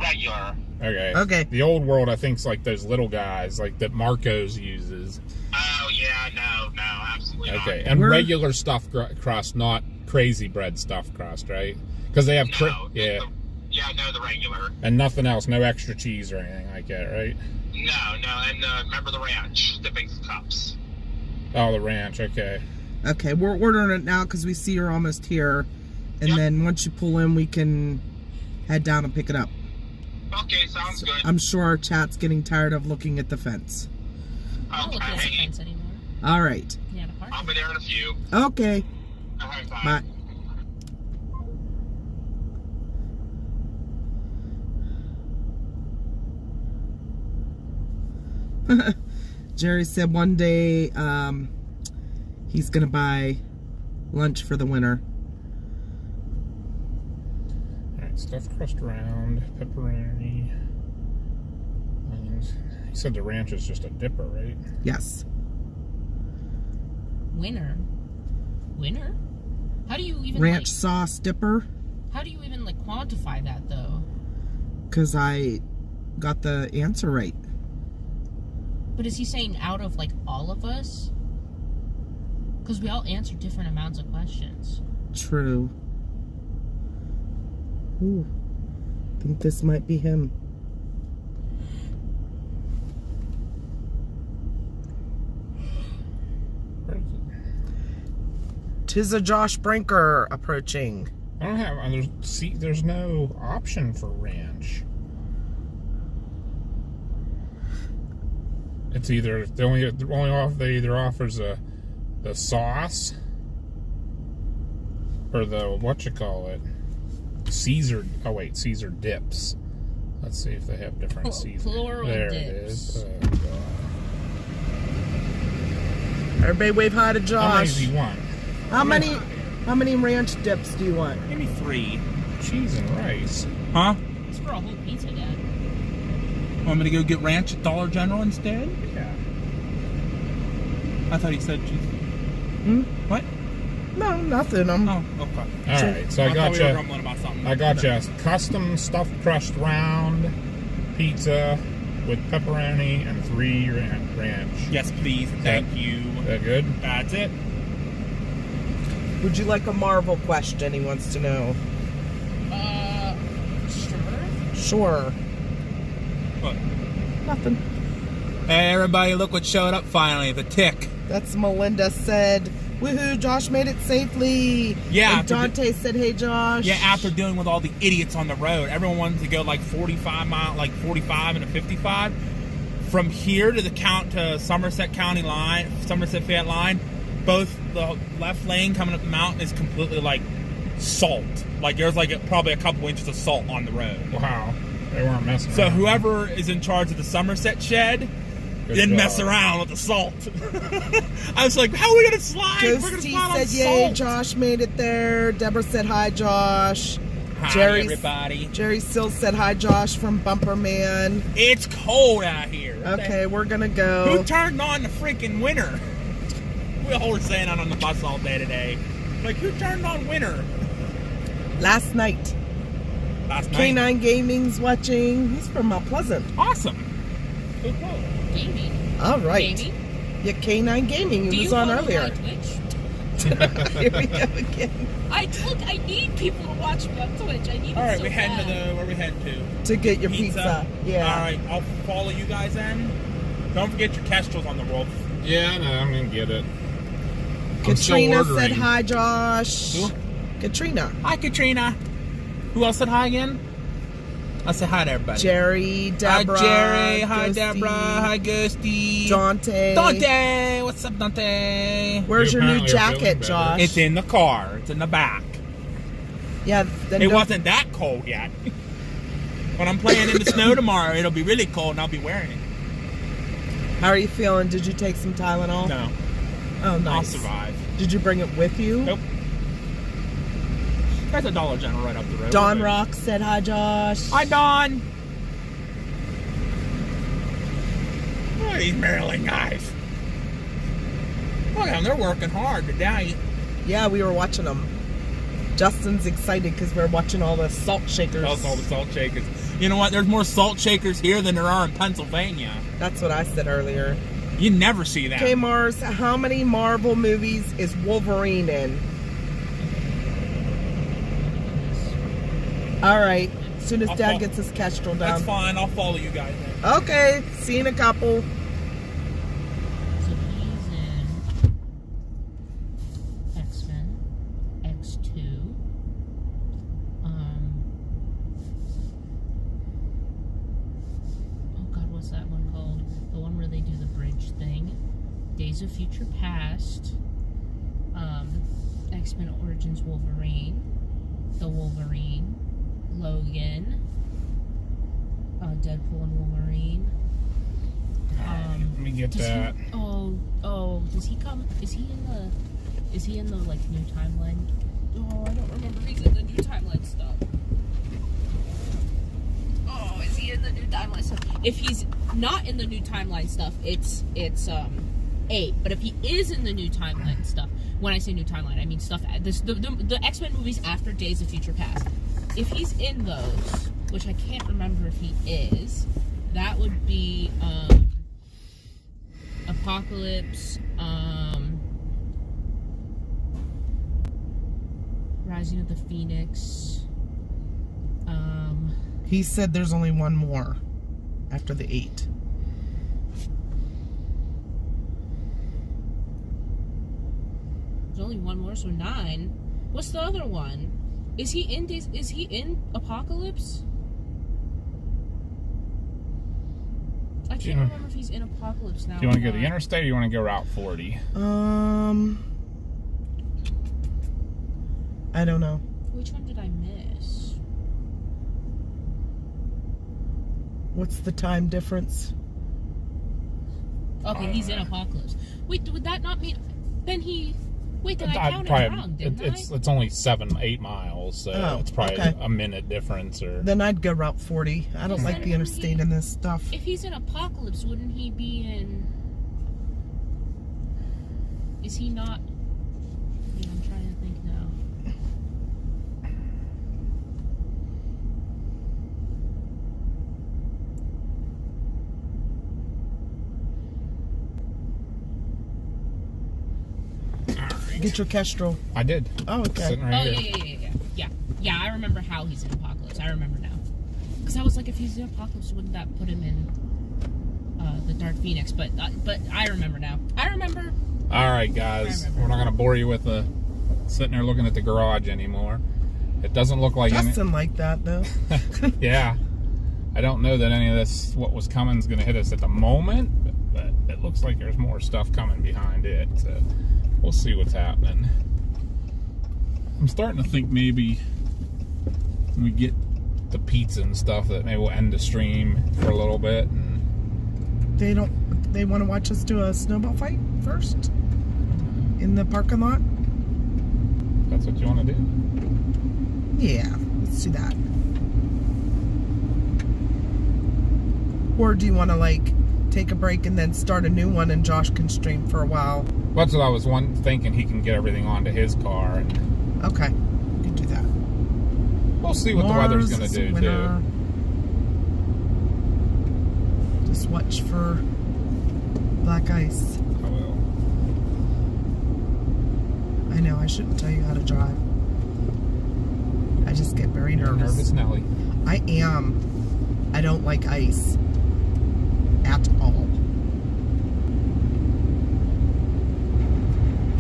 Regular. Okay. Okay. The old world, I think, is like those little guys, like that Marco's uses. Oh, yeah, no, absolutely not. Okay. And We're- regular stuffed crust, not crazy bread stuffed crust, right? Because they have, No, yeah. Yeah, no, the regular. And nothing else, no extra cheese or anything like that, right? No, and remember the ranch, dipping cups. Oh, the ranch, okay. Okay, we're ordering it now because we see you're almost here. And Yep. then once you pull in, we can head down and pick it up. Okay, sounds good. I'm sure our chat's getting tired of looking at the fence. I don't look at the fence anymore. All right. Yeah, the park. I'll be there in a few. Okay. All right, bye. Bye. Jerry said one day he's gonna buy lunch for the winter. Alright, stuffed crust round, pepperoni. Onions. He said the ranch is just a dipper, right? Yes. Winner? How do you even Ranch sauce dipper. How do you even quantify that though? Because I got the answer right. But is he saying out of all of us? Because we all answer different amounts of questions. True. Ooh. I think this might be him. Where is it? Tis a Josh Brinker approaching. I don't have. There's no option for ranch. It's either the only off they either offers the sauce or the Caesar. Oh wait, Caesar dips. Let's see if they have different Caesar. Plural there dips. it is. Oh, God. Everybody wave hi to How many Josh. does he want? How many ranch dips do you want? Maybe 3. Cheese and rice. Huh? It's for a whole pizza, Dad. Want me to go get ranch at Dollar General instead? Yeah. I thought he said cheese. Hmm? What? No, nothing. Oh, okay. All right, so I got thought we were you. grumbling about something. I got you custom stuffed crust round pizza with pepperoni and 3 ranch. Yes, please. Thank you. Is that good? That's it. Would you like a Marvel question? He wants to know. Sure. Sure. What? Nothing. Hey, everybody, look what showed up finally. The tick. That's Melinda said. Woohoo! Josh made it safely. Yeah, And Dante said, "Hey, Josh." Yeah, after dealing with all the idiots on the road, everyone wanted to go 45 and a 55. From here to the Somerset County line, Somerset Fayette line, both the left lane coming up the mountain is completely salt. There's probably a couple inches of salt on the road. Wow. They weren't messing So around. whoever is in charge of the Somerset shed Good didn't job. mess around with the salt. I was like, how are we going to slide? We're going to Ghosty slide on said, "Yay, salt. Josh made it there." Deborah said, "Hi, Josh." Hi, Jerry's- everybody. Jerry still said, "Hi, Josh" from Bumper Man. It's cold out here. Okay, we're gonna Who go. turned on the freaking winter? We all were saying that on the bus all day today. Who turned on winter? Last night. Last night. K9 Gaming's watching. He's from Mount Pleasant. Awesome. Cool. Gaming. All right. Gaming. Yeah, K9 Gaming. Do He was you on follow earlier. my Twitch? Here we go again. I need people to watch me on Twitch. I need All it right, so we heading to bad. where we heading to? To get your pizza. Yeah. All right, I'll follow you guys in. Don't forget your kestrels on the roll. Yeah, no, I'm gonna get it. I'm still Katrina said, ordering. "Hi, Josh." Who? Katrina. Hi, Katrina. Who else said hi again? I said hi to everybody. Jerry, Deborah. Hi, Jerry. Hi, Ghosty, Deborah. Hi, Ghosty. Dante. Dante. What's up, Dante? Where's You your new apparently are feeling jacket, better. Josh? It's in the car. It's in the back. Yeah. Then It don't- wasn't that cold yet. When I'm playing in the snow tomorrow, it'll be really cold and I'll be wearing it. How are you feeling? Did you take some Tylenol? No, Oh, I'll nice. survive. Did you bring it with you? Nope. There's a Dollar General right up the road. Don Rock said, "Hi, Josh." Hi, Don. Look at these Maryland guys. Look at them. They're working hard today. Yeah, we were watching them. Justin's excited because we're watching all the salt shakers. That's all the salt shakers. You know what? There's more salt shakers here than there are in Pennsylvania. That's what I said earlier. You never see that. Okay, Mars, how many Marvel movies is Wolverine in? All right. as soon as I'll Dad gets his Kestrel down. That's fine. I'll follow you guys then. Okay, see you in a couple. So he's in X-Men, X2. Oh God, what's that one called? The one where they do the bridge thing. Days of Future Past. X-Men Origins Wolverine. The Wolverine. Logan. Deadpool and Wolverine. Let me get that. Does he come? Is he in the like new timeline? Oh, I don't remember. He's in the new timeline stuff. Oh, is he in the new timeline stuff? If he's not in the new timeline stuff, it's 8. But if he is in the new timeline stuff, when I say new timeline, I mean stuff the X-Men movies after Days of Future Past. If he's in those, which I can't remember if he is, that would be Apocalypse, Rising of the Phoenix. He said there's only one more after the 8. There's only one more, so 9. What's the other one? Is he in Apocalypse? I can't remember if he's in Apocalypse now. Do you want to go the interstate or you want to go Route 40? I don't know. Which one did I miss? What's the time difference? Okay, he's in Apocalypse. Wait, would that not mean... Then he... Wait, then I counted wrong, didn't I? It's only 7-8 miles, so it's probably a minute difference. Or then I'd go Route 40. I don't like the interstate in this stuff. If he's in Apocalypse, wouldn't he be in... Is he not... Yeah, I'm trying to think now. Get your Kestrel. I did. Oh, okay. Sitting right here. Yeah, I remember how he's in Apocalypse. I remember now. Because I was like, if he's in Apocalypse, wouldn't that put him in the Dark Phoenix? But I remember now. I remember. All right, guys. We're not going to bore you with sitting there looking at the garage anymore. It doesn't look like Justin like that, though. Yeah. I don't know that any of this, what was coming, is going to hit us at the moment. But it looks like there's more stuff coming behind it. So we'll see what's happening. I'm starting to think maybe when we get the pizza and stuff that maybe we'll end the stream for a little bit. And they want to watch us do a snowball fight first in the parking lot. That's what you want to do? Yeah, let's do that. Or do you want to like take a break and then start a new one and Josh can stream for a while? That's what I was thinking. He can get everything onto his car. And okay, we can do that. We'll see what the weather's going to do, too. Just watch for black ice. I will. I know, I shouldn't tell you how to drive. I just get very nervous. Nervous Nelly. I am. I don't like ice. At all.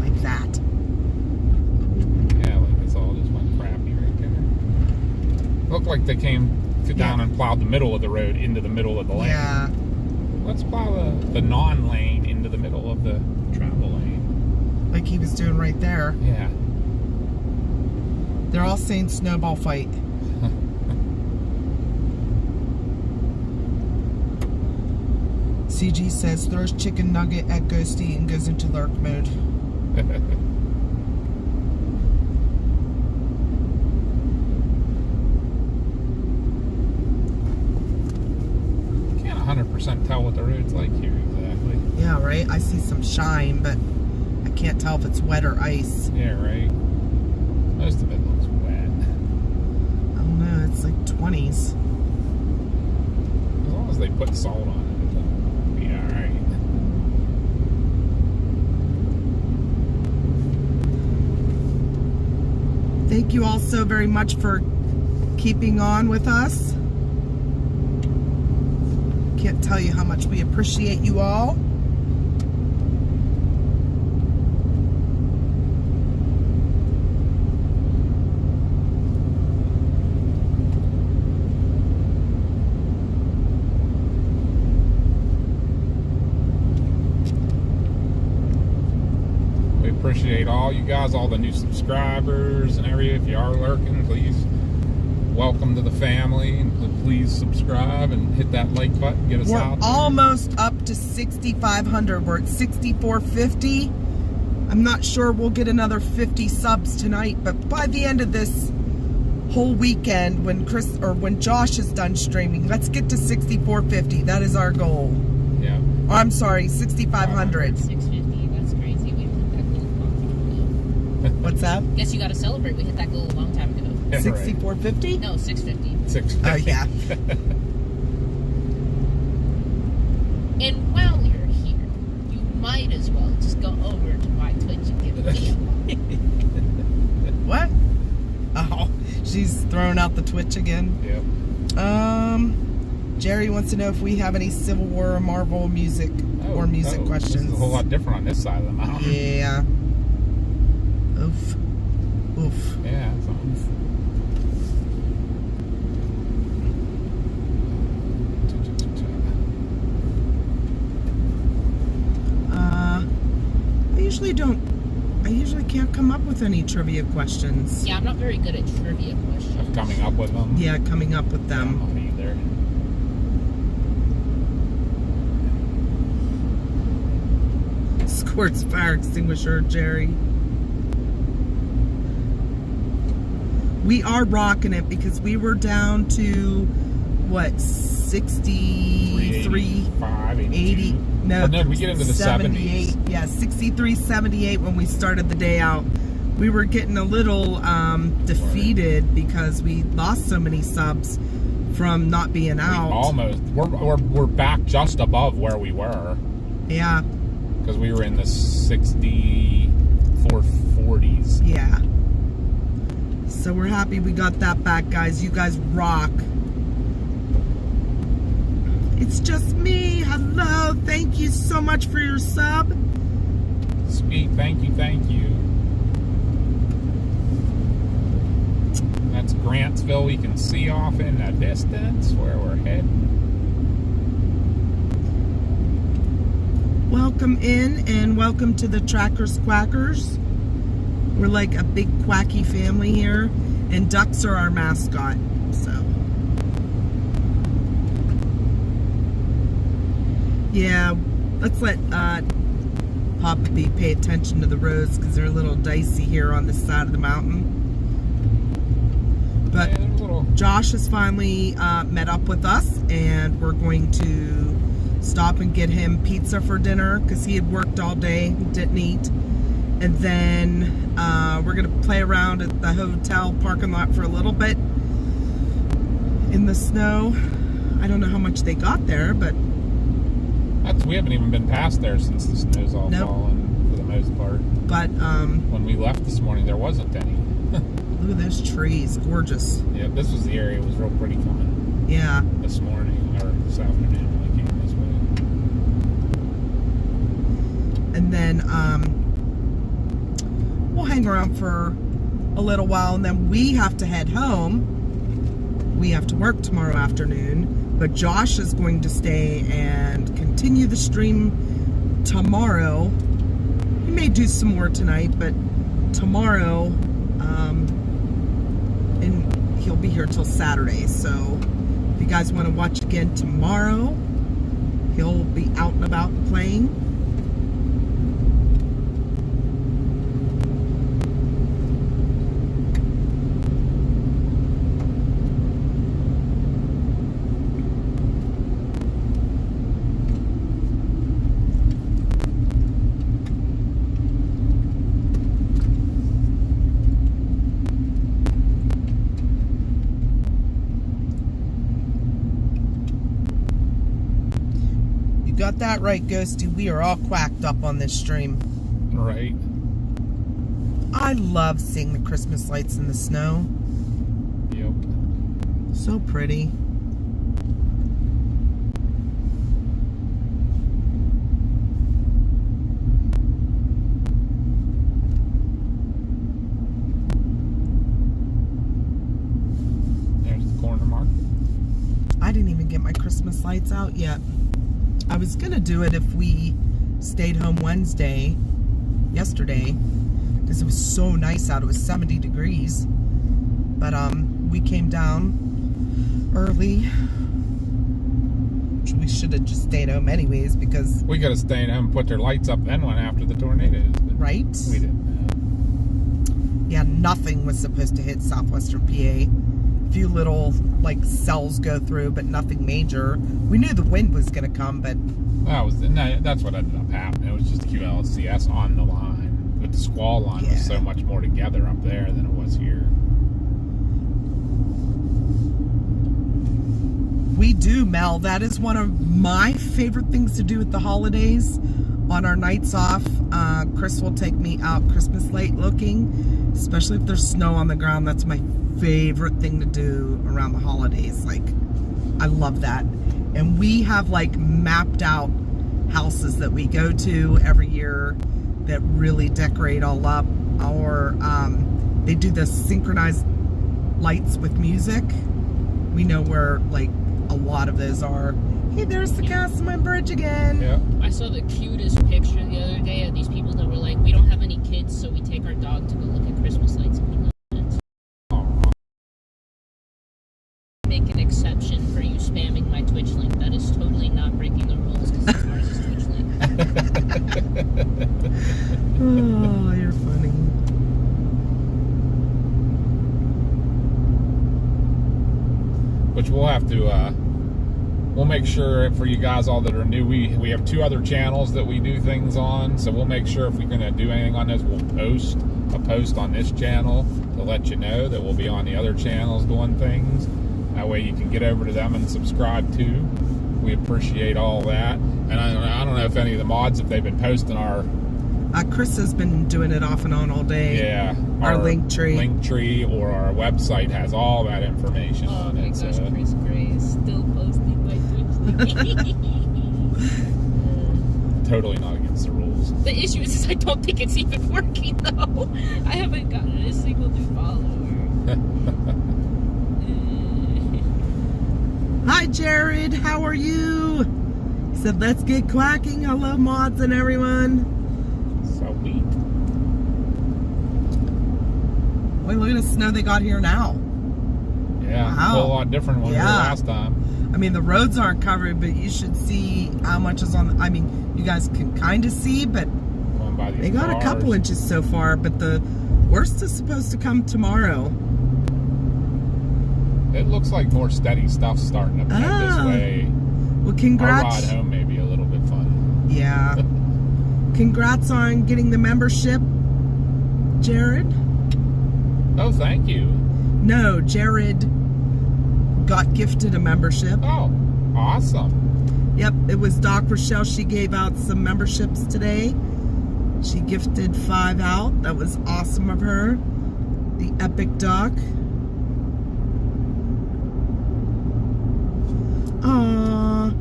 Like that. Yeah, like this all just went crappy right there. Looked like they came down and plowed the middle of the road into the middle of the lane. Yeah. Let's plow the non-lane into the middle of the travel lane. Like he was doing right there. Yeah. They're all saying snowball fight. CG says throws chicken nugget at Ghosty and goes into lurk mode. Can't 100% tell what the road's like here exactly. Yeah, right? I see some shine, but I can't tell if it's wet or ice. Yeah, right. Most of it looks wet. I don't know, it's like 20s. As long as they put salt on it. Thank you all so very much for keeping on with us. Can't tell you how much we appreciate you all. Appreciate all you guys, all the new subscribers and everything. If you are lurking, please welcome to the family, and please subscribe and hit that like button. Get us We're out there. almost up to 6,500. We're at 6,450. I'm not sure we'll get another 50 subs tonight, but by the end of this whole weekend, when Josh is done streaming, let's get to 6,450. That is our goal. Yeah. Oh, I'm sorry, 6,500. 650. That's crazy. We hit that goal a long time ago. What's that? Guess you got to celebrate. We hit that goal a long time ago. Yeah, right. 6,450? No, 650. 650. Oh, yeah. And while you're here, you might as well just go over to my Twitch and give a video. What? Oh, she's throwing out the Twitch again. Yep. Jerry wants to know if we have any Civil War or Marvel music questions. This is a whole lot different on this side of the mountain. Yeah. Oof. Oof. Yeah. It's almost... I usually can't come up with any trivia questions. Yeah, I'm not very good at trivia questions. Of coming up with them. Yeah, coming up with them. I'm not either. Squirts fire extinguisher, Jerry. We are rocking it because we were down to what, 63, 80. No, then we get into the 70s. Yeah, 63, 78 when we started the day out. We were getting a little defeated because we lost so many subs from not being out. We're back just above where we were. Yeah. Because we were in the 6440s. Yeah. So we're happy we got that back, guys. You guys rock. It's just me. Hello. Thank you so much for your sub. Sweet. Thank you. Thank you. That's Grantsville. We can see off in the distance where we're heading. Welcome in and welcome to the Trackers Quackers. We're like a big quacky family here, and ducks are our mascot. So, yeah, let's let Poppy pay attention to the roads because they're a little dicey here on this side of the mountain. But Yeah, Josh has finally met up with us, and we're going to stop and get him pizza for dinner because he had worked all day and didn't eat. And then we're going to play around at the hotel parking lot for a little bit in the snow. I don't know how much they got there, but we haven't even been past there since the snow's all fallen for the most part. But when we left this morning, there wasn't any. look at those trees, gorgeous. Yeah, this was the area. It was real pretty coming. Yeah. This morning or this afternoon when I came this way. And then we'll hang around for a little while, and then we have to head home. We have to work tomorrow afternoon, but Josh is going to stay and continue the stream tomorrow. He may do some more tonight, but tomorrow, and he'll be here till Saturday. So if you guys want to watch again tomorrow, he'll be out and about playing. Got that right, Ghosty. We are all quacked up on this stream. Right. I love seeing the Christmas lights in the snow. Yep. So pretty. There's the corner mark. I didn't even get my Christmas lights out yet. I was gonna do it if we stayed home yesterday, because it was so nice out. It was 70 degrees. But we came down early. We should have just stayed home anyways, because We could have stayed home and put their lights up then went after the tornadoes. But right? we didn't. Yeah, nothing was supposed to hit southwestern PA. A few little like cells go through, but nothing major. We knew the wind was gonna come, but That's what ended up happening. It was just QLCS on the line. But the squall line was so much more together up there than it was here. we do, Mel. That is one of my favorite things to do at the holidays. On our nights off, Chris will take me out Christmas light looking, especially if there's snow on the ground. That's my favorite thing to do around the holidays. Like, I love that. And we have like mapped out houses that we go to every year that really decorate all up, or they do the synchronized lights with music. We know where like a lot of those are. Hey, there's the Castleman Bridge again. Yeah. I saw the cutest picture the other day of these people that were like, we don't have any kids, so we take our dog to go look at Christmas lights and whatnot. Make an exception for you spamming my Twitch link. That is totally not breaking the rules because it's Mars's Twitch link. Oh, you're funny. Which we'll have to, we'll make sure for you guys all that are new, we have 2 other channels that we do things on, so we'll make sure if we're going to do anything on this, we'll post a post on this channel to let you know that we'll be on the other channels doing things. That way you can get over to them and subscribe too. We appreciate all that. And I don't know if any of the mods, if they've been posting our... Chris has been doing it off and on all day. Yeah. Our link tree. Link tree or our website has all that information on it. Oh my gosh, Chris Gray is still posting my Twitch link. Totally not against the rules. The issue is I don't think it's even working though. I haven't gotten a single new follower. Hi, Jared. How are you? He said, let's get quacking. Hello, mods and everyone. Sweet. Wait, look at the snow they got here now. Yeah, Wow. a whole lot different than we were last time. I mean, the roads aren't covered, but you should see how much is on. I mean, you guys can kind of see, but Going by these they got cars. a couple inches so far. But the worst is supposed to come tomorrow. It looks like more steady stuff starting to head this way. Well, Our congrats. ride home may be a little bit fun. Yeah. Congrats on getting the membership, Jared. Oh, thank you. No, Jared got gifted a membership. Oh, awesome. Yep, it was Doc Rochelle. She gave out some memberships today. She gifted 5 out. That was awesome of her. The Epic Doc. Aww.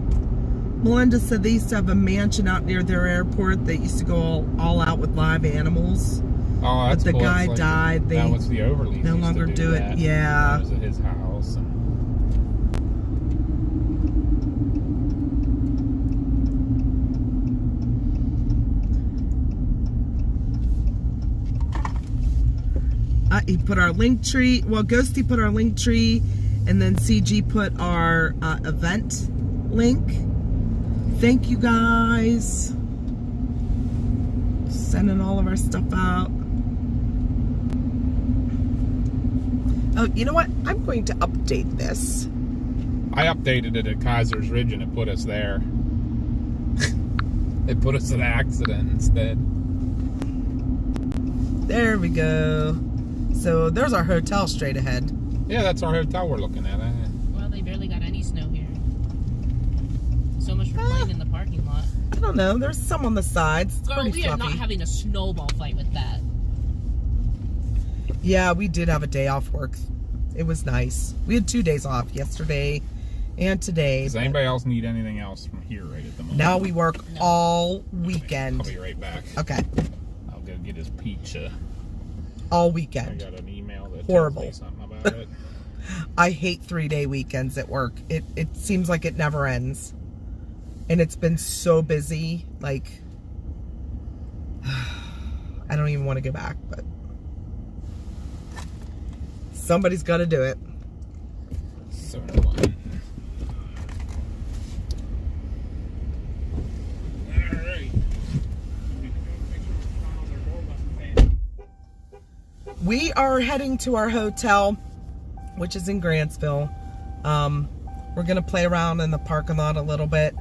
Melinda said they used to have a mansion out near their airport that used to go all out with live animals. Oh, that's But the cool. guy It's like died. They that was the Overleaf. no used to longer do it. that. Yeah. That was at his house. He put our link tree. Well, Ghosty put our link tree, and then CG put our event link. Thank you guys. Sending all of our stuff out. Oh, you know what? I'm going to update this. I updated it at Kaiser's Ridge and it put us there. It put us in an accident instead. There we go. So there's our hotel straight ahead. Yeah, that's our hotel we're looking at. Well, they barely got any snow here. So much for playing in the parking lot. I don't know. There's some on the sides. It's Girl, pretty we are fluffy. not having a snowball fight with that. Yeah, we did have a day off work It was nice. We had 2 days off, yesterday and today. Does anybody else need anything else from here right at the moment? Now we work all weekend. I'll be right back. Okay. I'll go get his pizza. All I weekend. got an email that Horrible. tells me something about it. I hate 3-day weekends at work. It seems like it never ends. And it's been so busy. Like, I don't even want to go back, but somebody's got to do it. So do I. We are heading to our hotel, which is in Grantsville. We're going to play around in the parking lot a little bit.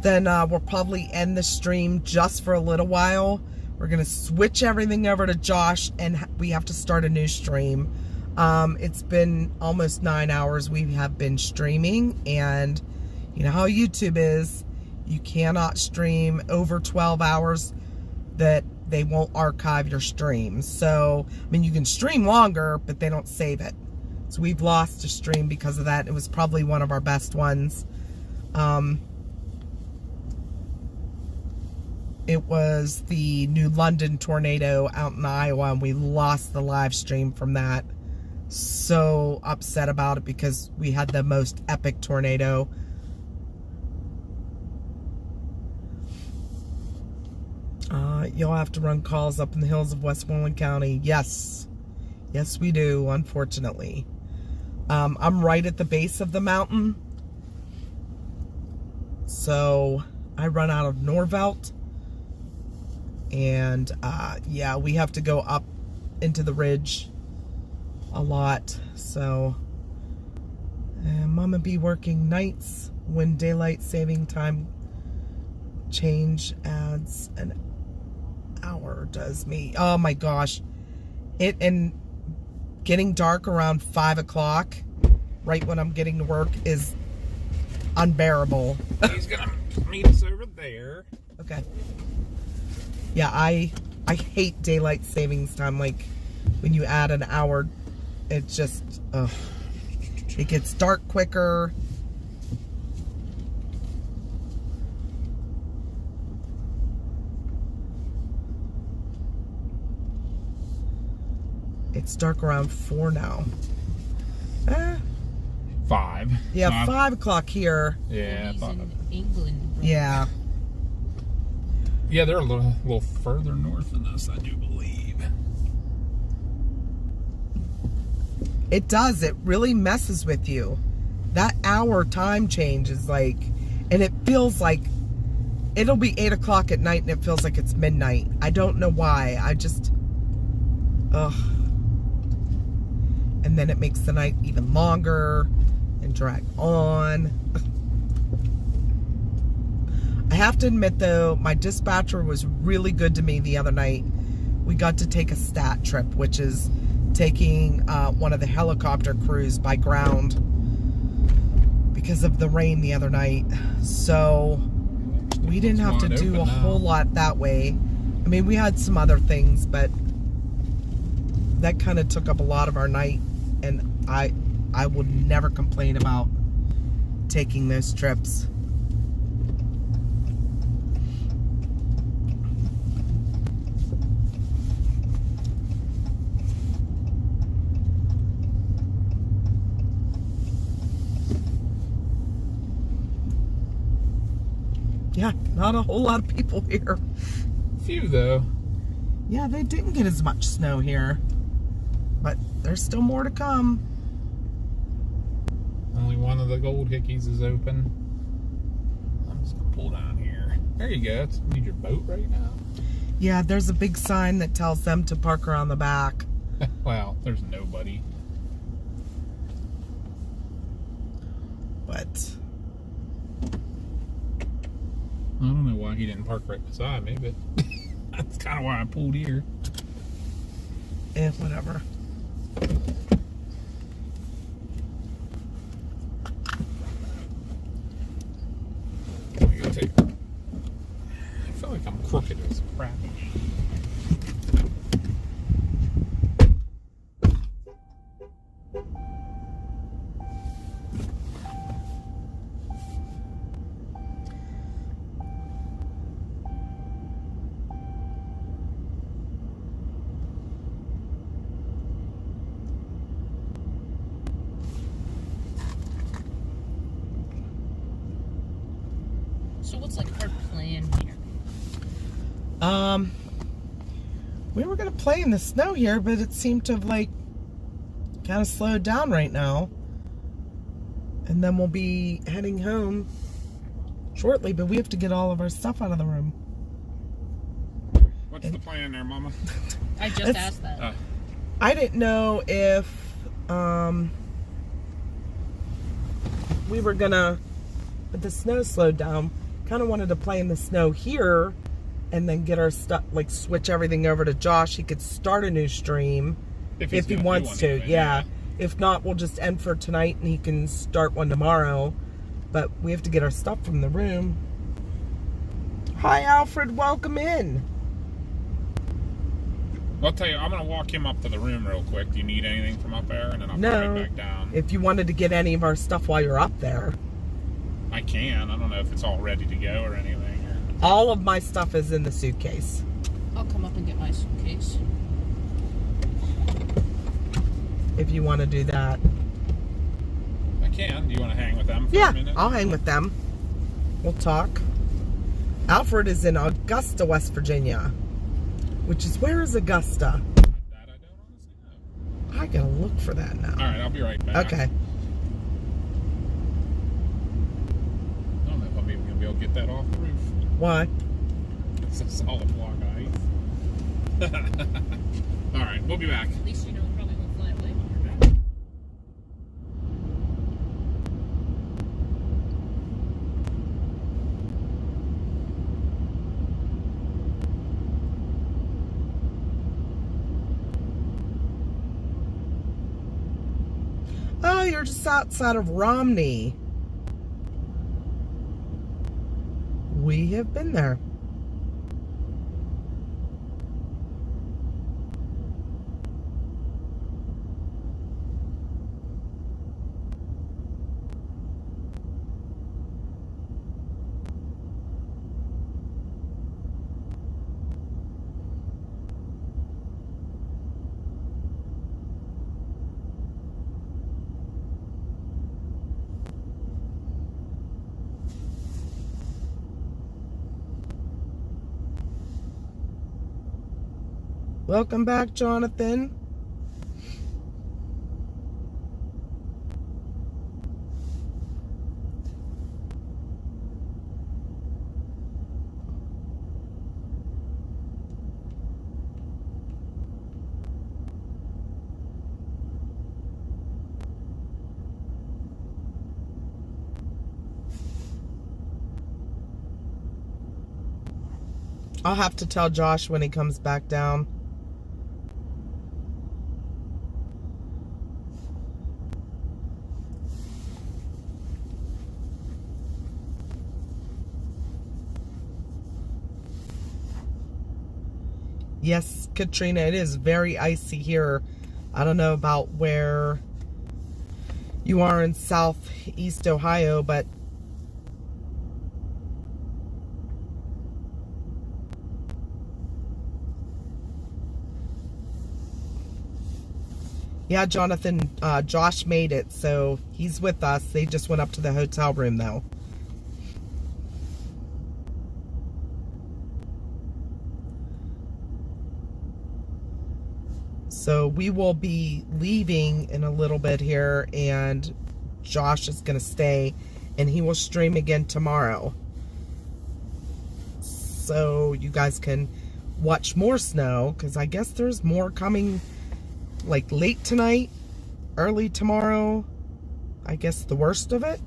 Then we'll probably end the stream just for a little while. We're going to switch everything over to Josh, and we have to start a new stream. It's been almost 9 hours we have been streaming, and you know how YouTube is. You cannot stream over 12 hours that they won't archive your stream. So, I mean, you can stream longer, but they don't save it. So we've lost a stream because of that. It was probably one of our best ones. It was the New London tornado out in Iowa, and we lost the live stream from that. So upset about it because we had the most epic tornado. You'll have to run calls up in the hills of Westmoreland County. Yes. Yes, we do, unfortunately. I'm right at the base of the mountain. So I run out of Norvelt. And yeah, we have to go up into the ridge a lot. So Mama be working nights when daylight saving time change adds an hour, does me. Oh my gosh. And getting dark around 5 o'clock, right when I'm getting to work, is unbearable. He's gonna meet us over there. Okay. Yeah, I hate daylight savings time. Like, when you add an hour, it just, it gets dark quicker. It's dark around 4 now. 5. Yeah, 5 o'clock here. Yeah, He's I thought in of it. England. Yeah. Yeah, they're a little further north than us, I do believe. It does. It really messes with you. That hour time change is like, and it feels like it'll be 8 o'clock at night and it feels like it's midnight. I don't know why. I just, ugh. And then it makes the night even longer and drag on. I have to admit, though, my dispatcher was really good to me the other night. We got to take a stat trip, which is taking one of the helicopter crews by ground because of the rain the other night. So we didn't have to do a whole lot that way. I mean, we had some other things, but that kind of took up a lot of our night, and I would never complain about taking those trips. Yeah, not a whole lot of people here. Few, though. Yeah, they didn't get as much snow here. But there's still more to come. Only one of the gold hickeys is open. I'm just gonna pull down here. There you go. You need your boat right now? Yeah, there's a big sign that tells them to park around the back. Well, there's nobody. But I don't know why he didn't park right beside me, but that's kind of why I pulled here. whatever. I gotta take. I feel like I'm crooked as crap. was like her plan here? We were gonna play in the snow here, but it seemed to have like kind of slowed down right now. And then we'll be heading home shortly, but we have to get all of our stuff out of the room. What's the plan there, Mama? I just asked that. I didn't know if we were gonna, but the snow slowed down. Kind of wanted to play in the snow here and then get our stuff, like switch everything over to Josh. He could start a new stream if he wants to. Yeah. If not, we'll just end for tonight and he can start one tomorrow. But we have to get our stuff from the room. Hi, Alfred. Welcome in. I'll tell you, I'm going to walk him up to the room real quick. Do you need anything from up there? And then I'll No. come right back down. If you wanted to get any of our stuff while you're up there. I can. I don't know if it's all ready to go or anything. All of my stuff is in the suitcase. I'll come up and get my suitcase. If you want to do that. I can. Do you want to hang with them for Yeah, a minute? I'll hang with them. We'll talk. Alfred is in Augusta, West Virginia. Which is, where is Augusta? That I don't honestly know. I gotta look for that now. All right, I'll be right back. Okay. I don't know if I'm even going to be able to get that off the roof. Why? It's a solid block of ice. All right, we'll be back. At least you know it probably won't fly away. Oh, you're just outside of Romney. We have been there. Welcome back, Jonathan. I'll have to tell Josh when he comes back down. Yes, Katrina, it is very icy here. I don't know about where you are in southeast Ohio, but yeah, Jonathan, Josh made it, so he's with us. They just went up to the hotel room, though. So we will be leaving in a little bit here, and Josh is going to stay, and he will stream again tomorrow. So you guys can watch more snow, because I guess there's more coming, like late tonight, early tomorrow. I guess the worst of it.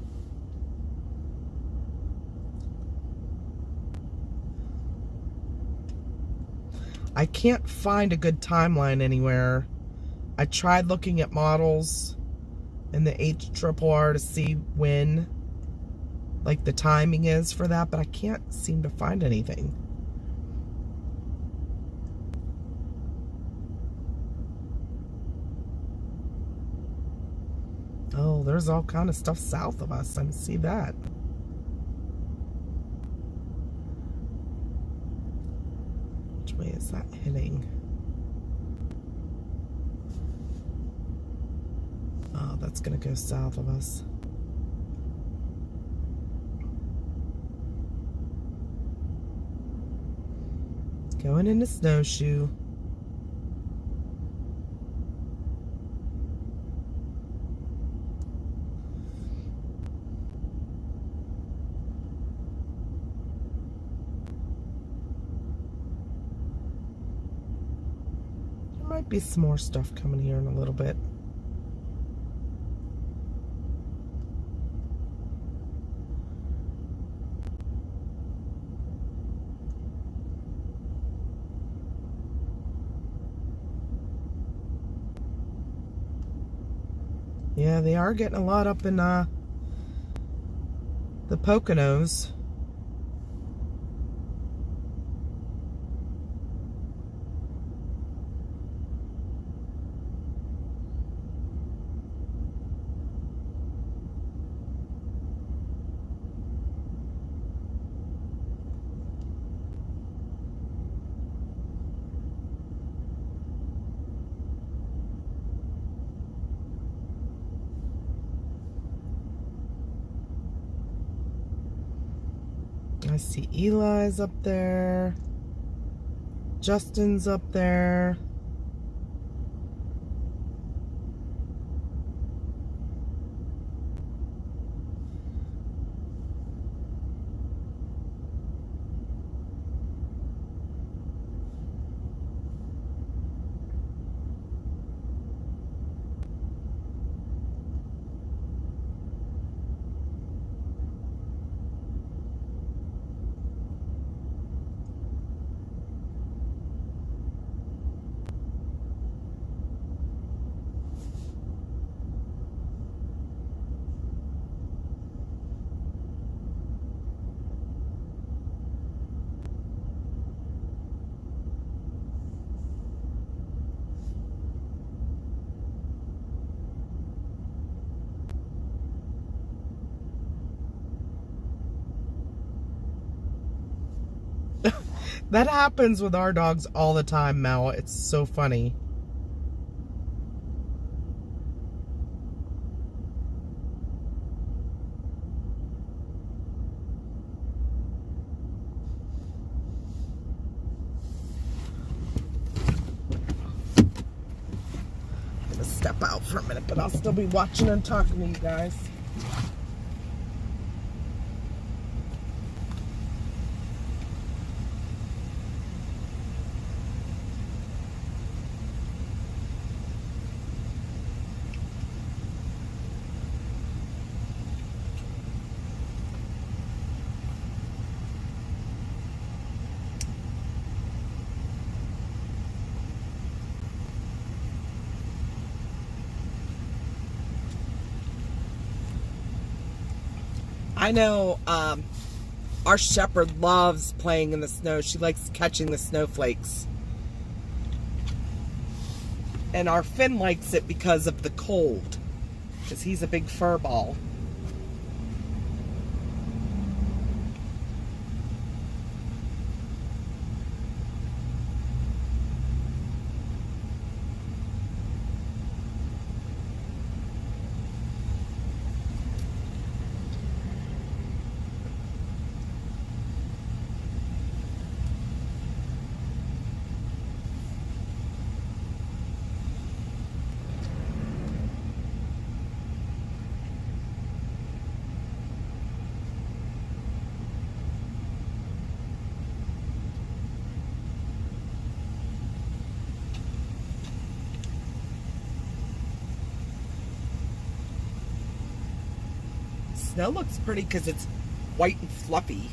I can't find a good timeline anywhere. I tried looking at models in the HRRR to see when, like, the timing is for that, but I can't seem to find anything. Oh, there's all kind of stuff south of us. I can see that. Which way is that heading? Oh, that's gonna go south of us. Going in a snowshoe. There might be some more stuff coming here in a little bit. Yeah, they are getting a lot up in the Poconos. I see Eli's up there. Justin's up there. That happens with our dogs all the time, Mel. It's so funny. I'm gonna step out for a minute, but I'll still be watching and talking to you guys. I know our shepherd loves playing in the snow. She likes catching the snowflakes. And our Finn likes it because of the cold. Because he's a big fur ball. Snow looks pretty because it's white and fluffy.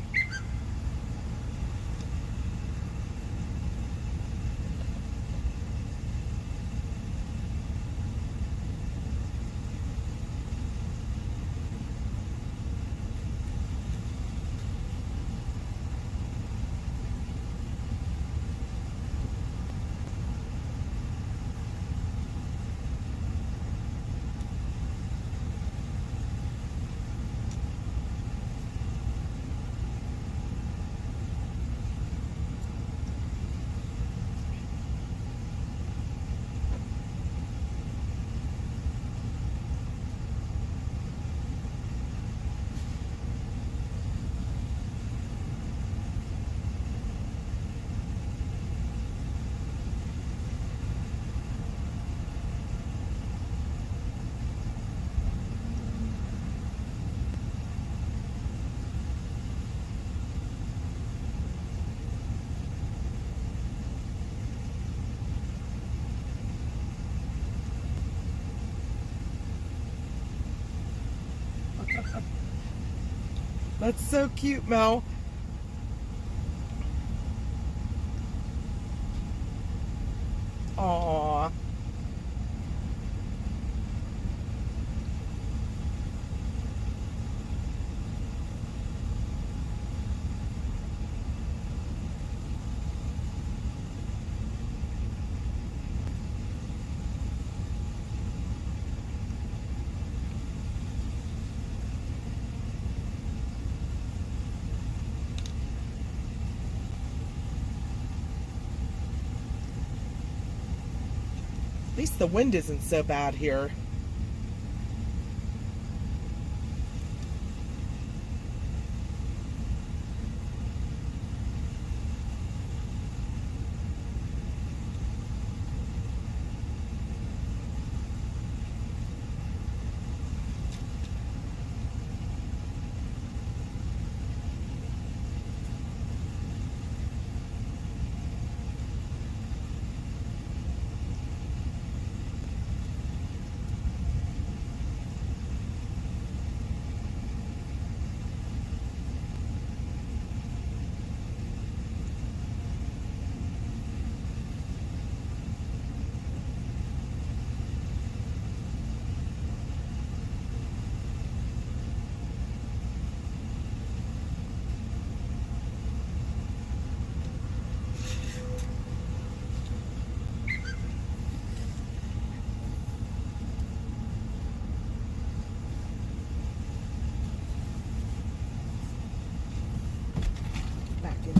That's so cute, Mel. Aww. At least the wind isn't so bad here.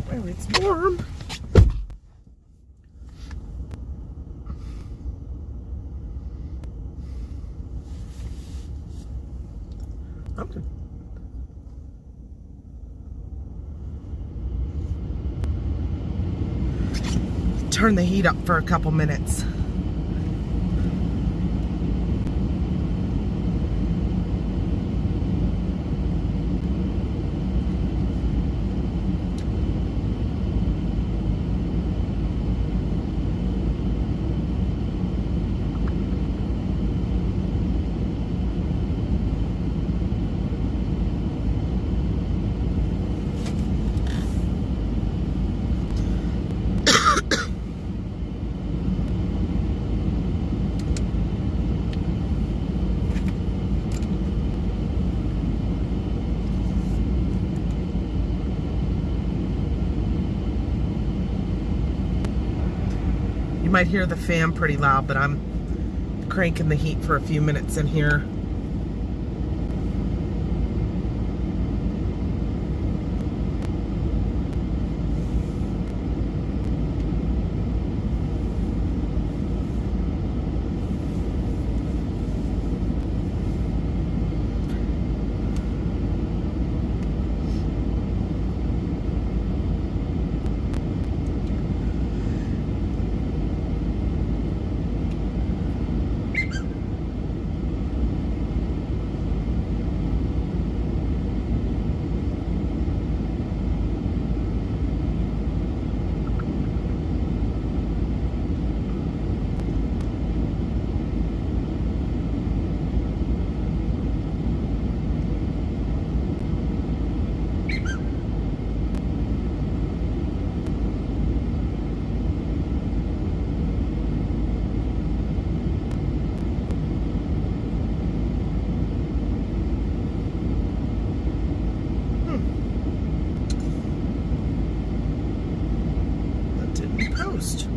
Where it's warm. I'm good. Turn the heat up for a couple minutes. You might hear the fan pretty loud, but I'm cranking the heat for a few minutes in here. Post.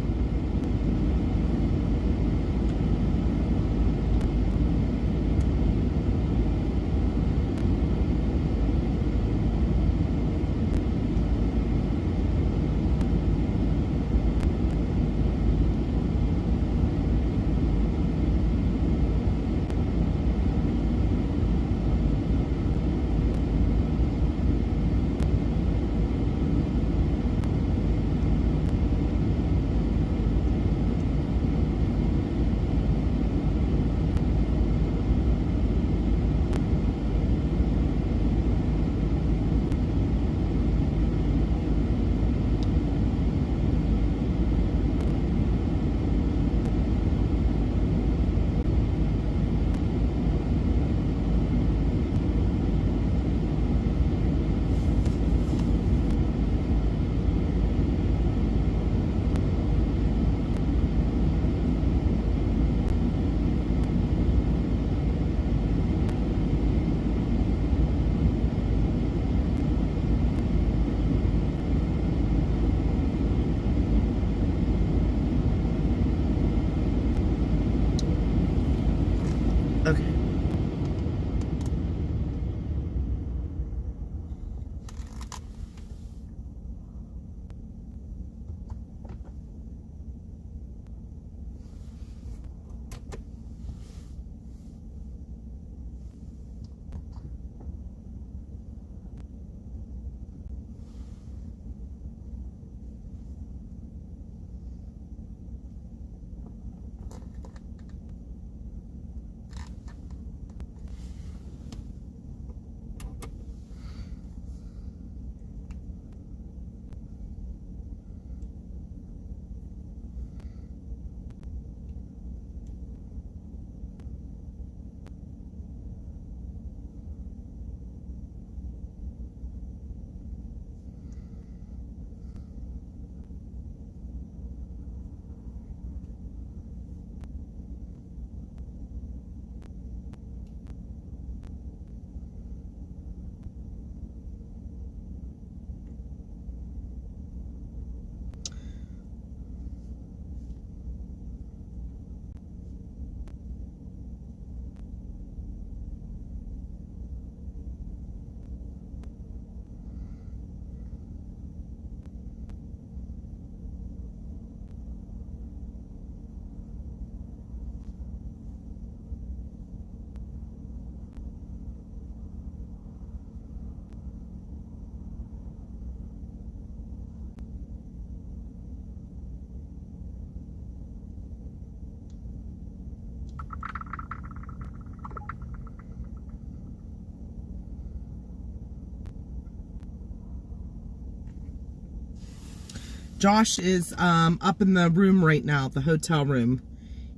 Josh is up in the room right now, the hotel room.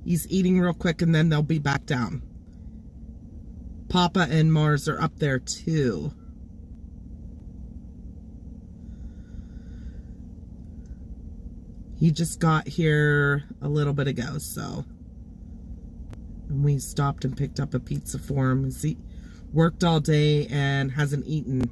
He's eating real quick and then they'll be back down. Papa and Mars are up there too. He just got here a little bit ago, so. And we stopped and picked up a pizza for him. He worked all day and hasn't eaten.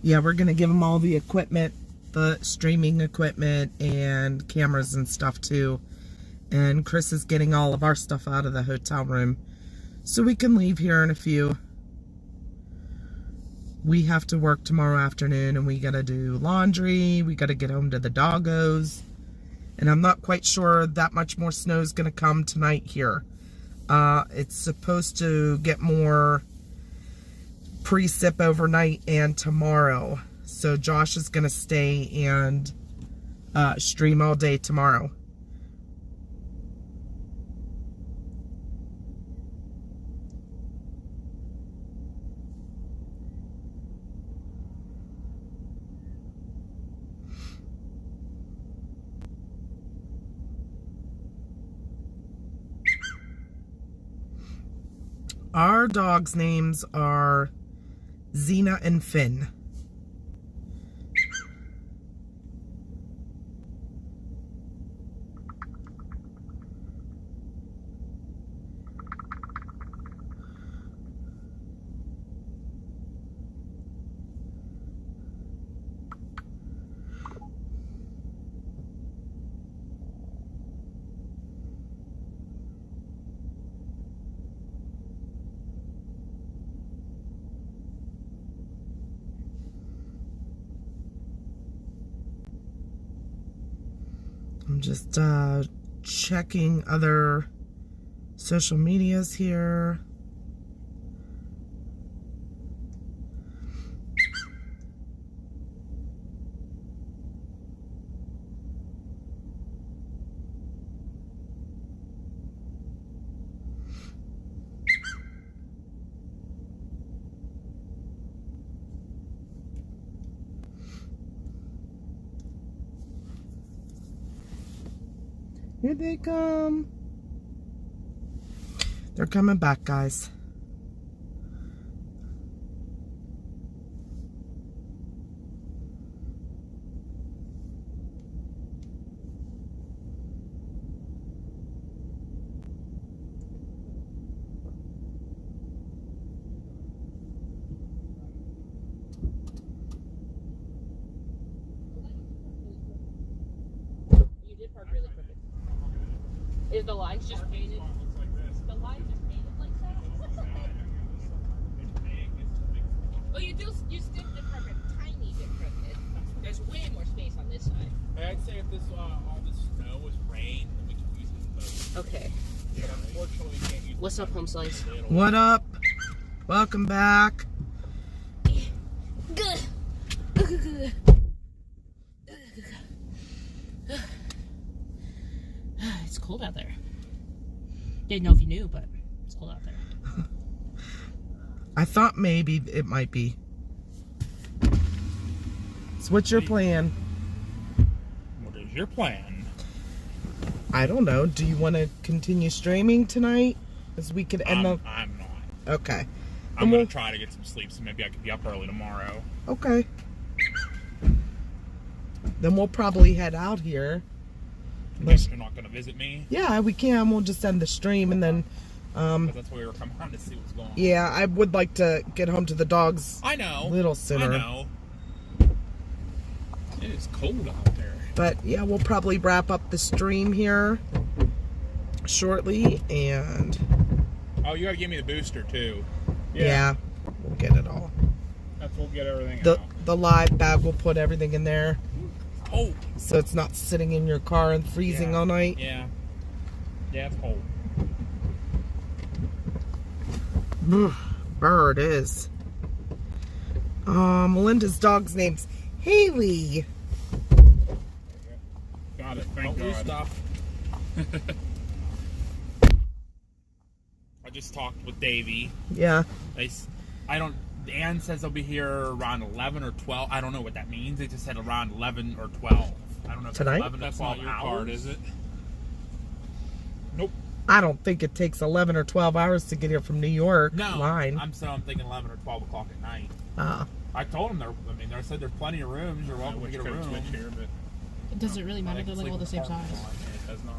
Yeah, we're gonna give him all the equipment, the streaming equipment and cameras and stuff too. And Chris is getting all of our stuff out of the hotel room so we can leave here in a few. We have to work tomorrow afternoon and we gotta do laundry, we gotta get home to the doggos. And I'm not quite sure that much more snow is gonna come tonight here. It's supposed to get more precip overnight and tomorrow. So Josh is gonna stay and stream all day tomorrow. Our dogs' names are Xena and Finn. I'm just checking other social medias here. Here they come. They're coming back, guys. You did park really quick. Is the lines just painted? The lines just painted like that? Oh, you still did park a tiny bit crooked. There's way more space on this side. I'd say if this all this snow was rain, then we could use this boat. Okay. But unfortunately, we can't use What's up, home slice? What up? Welcome back. Good. It's cold out there. Didn't know if you knew, but it's cold out there. I thought maybe it might be. So what's your plan? What is your plan? I don't know. Do you want to continue streaming tonight? As we could end the... I'm not. Okay. I'm going to try to get some sleep, so maybe I could be up early tomorrow. Okay. Then we'll probably head out here. I guess you're not going to visit me? Yeah, we can. We'll just end the stream and then... Because that's why we were coming on to see what's going on. Yeah, I would like to get home to the dogs I know. a little sooner. I know. It is cold out there. But yeah, we'll probably wrap up the stream here shortly and... Oh, you got to give me the booster, too. Yeah, we'll get it all. We'll get everything The out. the live bag will put everything in there. Cold. So it's not sitting in your car and freezing all night. Yeah. Yeah, it's cold. Bird is. Melinda's dog's name's Haley. Got it. Thank Don't lose God. stuff. I just talked with Davey. Yeah. Ann says they'll be here around 11 or 12. I don't know what that means. They just said around 11 or 12. I don't know if Tonight? it's 11 or That's 12 not your hours. card, is it? Nope. I don't think it takes 11 or 12 hours to get here from New York. No. Line. I'm thinking 11 or 12 o'clock at night. I told them they said there's plenty of rooms. You're welcome to get a room. Here, but It doesn't really matter. They're like all the same size. it does not.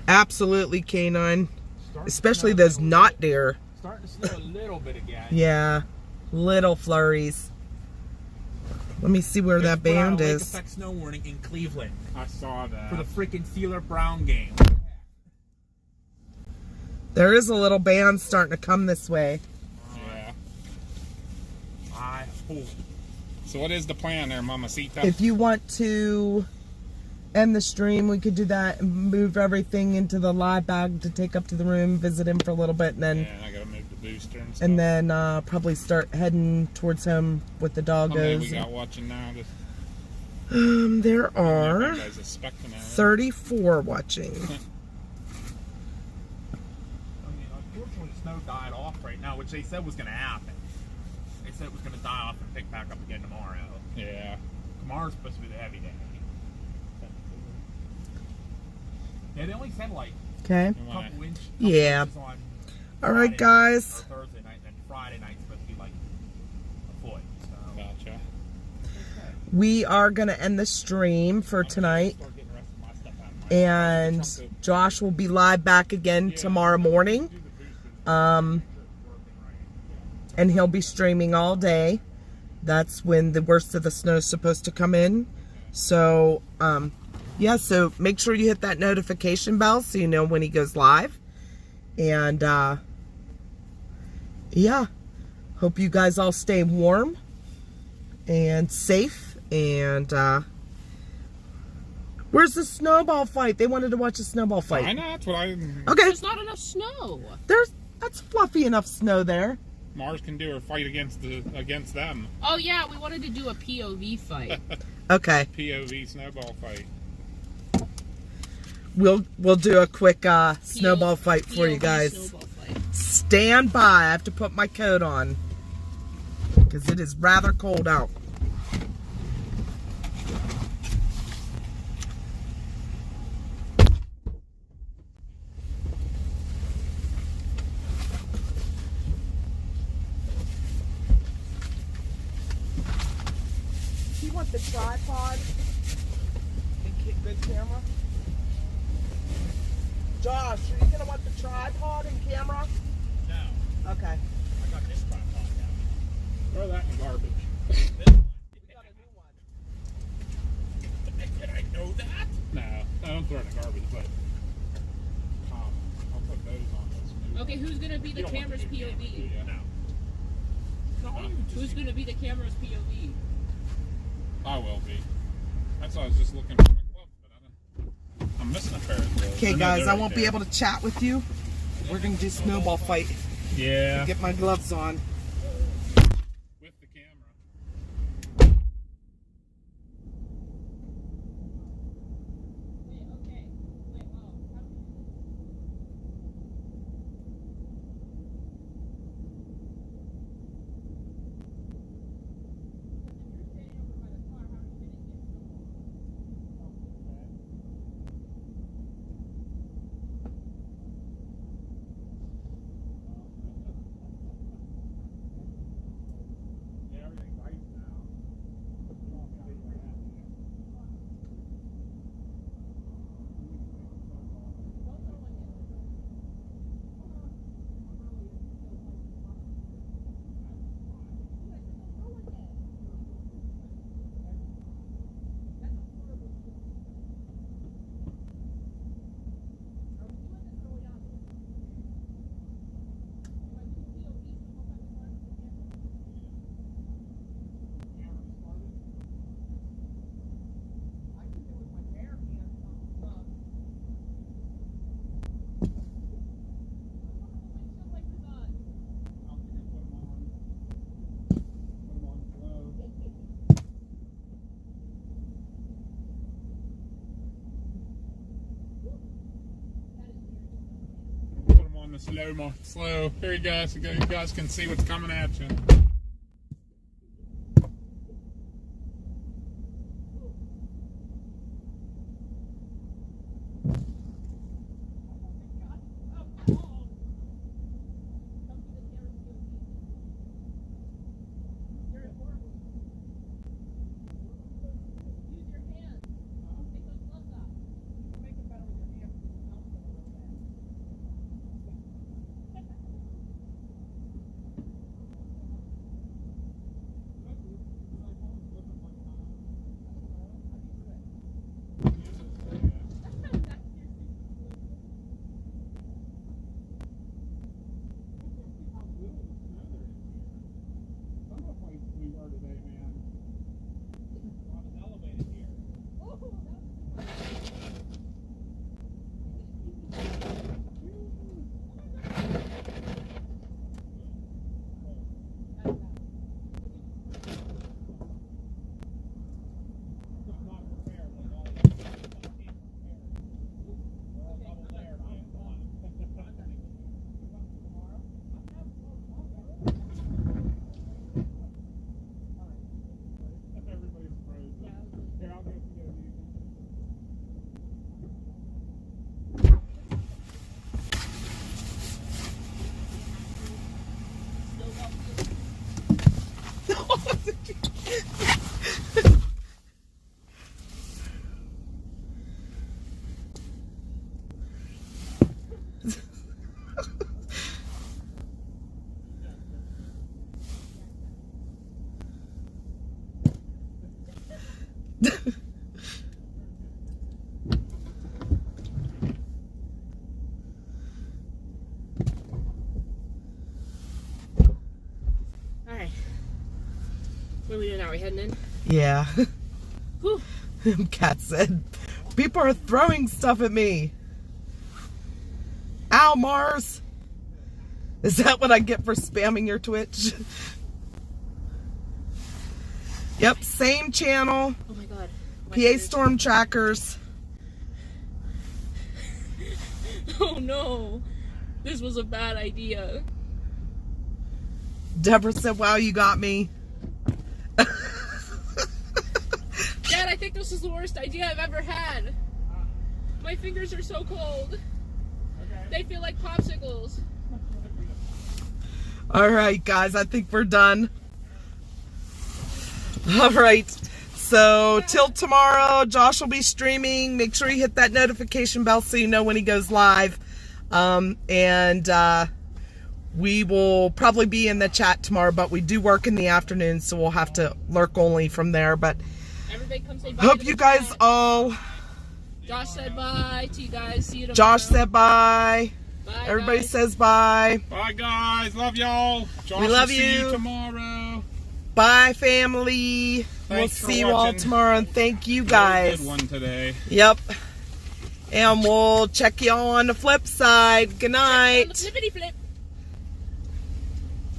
Absolutely, canine. Starting Especially to snow a those little knot bit. deer. Starting to snow a little bit again. Yeah. Little flurries. Let me see where that Just put out a band lake is. effect snow warning in Cleveland I saw that. for the freaking Steeler Brown game. There is a little band starting to come this way. Yeah. I hope. So what is the plan there, Mamacita? If you want to end the stream, we could do that and move everything into the live bag to take up to the room, visit him for a little bit, and then I gotta move the booster and stuff. and then probably start heading towards him with the How many doggos. we got watching now? There are Everybody's expecting it. 34 watching. Unfortunately, the snow died off right now, which they said was going to happen. They said it was going to die off and pick back up again tomorrow. Yeah. Tomorrow's supposed to be the heavy day. Yeah, they only said like Okay. a couple inches. Yeah. On All Friday right, night guys. or Thursday night, and then Friday night's supposed to be like a foot. So. Gotcha. We are going to end the stream for tonight. Start getting the rest of my stuff out of my And Josh will be live back again tomorrow morning. And he'll be streaming all day. That's when the worst of the snow is supposed to come in. So, yeah, so make sure you hit that notification bell so you know when he goes live. And, yeah, hope you guys all stay warm and safe. And, where's the snowball fight? They wanted to watch a snowball fight. I know, that's what I... Okay, There's not enough snow. that's fluffy enough snow there. Mars can do her fight against them. Oh yeah, we wanted to do a POV fight. Okay, POV snowball fight. we'll do a quick snowball fight for you POV guys. snowball fight. Stand by. I have to put my coat on because it is rather cold out. You want the tripod and good camera? Josh, are you gonna want the tripod and camera? No, Okay. I got this tripod now. Throw that in the garbage. We got a new one. Did I know that? No, I don't throw it in the garbage, but I'll put those on this. Okay, who's gonna be the You don't want camera's to do cameras, do POV? ya? No. Who's gonna be the camera's POV? I will be. That's why I was just looking for my gloves, but I'm missing a pair of gloves. Okay, They're not guys, there I right won't be there. able to chat with you. We're gonna do snowball fight. Yeah. Get my gloves on. With the camera. the slow. Here you go, so you guys can see what's coming at you. Alright. What are we doing now? Are we heading in? Yeah. Whew. Kat said, people are throwing stuff at me. Ow, Mars. Is that what I get for spamming your Twitch? Yep, same channel. Oh my god. PA Storm Trackers. Oh no. This was a bad idea. Deborah said, wow, you got me. Dad, I think this is the worst idea I've ever had. My fingers are so cold. They feel like popsicles. All right, guys, I think we're done. All right. So till tomorrow, Josh will be streaming. Make sure you hit that notification bell so you know when he goes live. We will probably be in the chat tomorrow, but we do work in the afternoon, so we'll have to lurk only from there. But everybody come say bye. Hope you guys all... Josh said bye to you guys. See you tomorrow. Josh said bye. Bye, Everybody guys. says bye. Bye, guys. Love y'all. Josh We love will see you. you tomorrow. Bye, family. We'll Thanks for see you all watching. tomorrow, and thank you Very guys. good one today. Yep. And we'll check y'all on the flip side. Good night. On the flippity flip.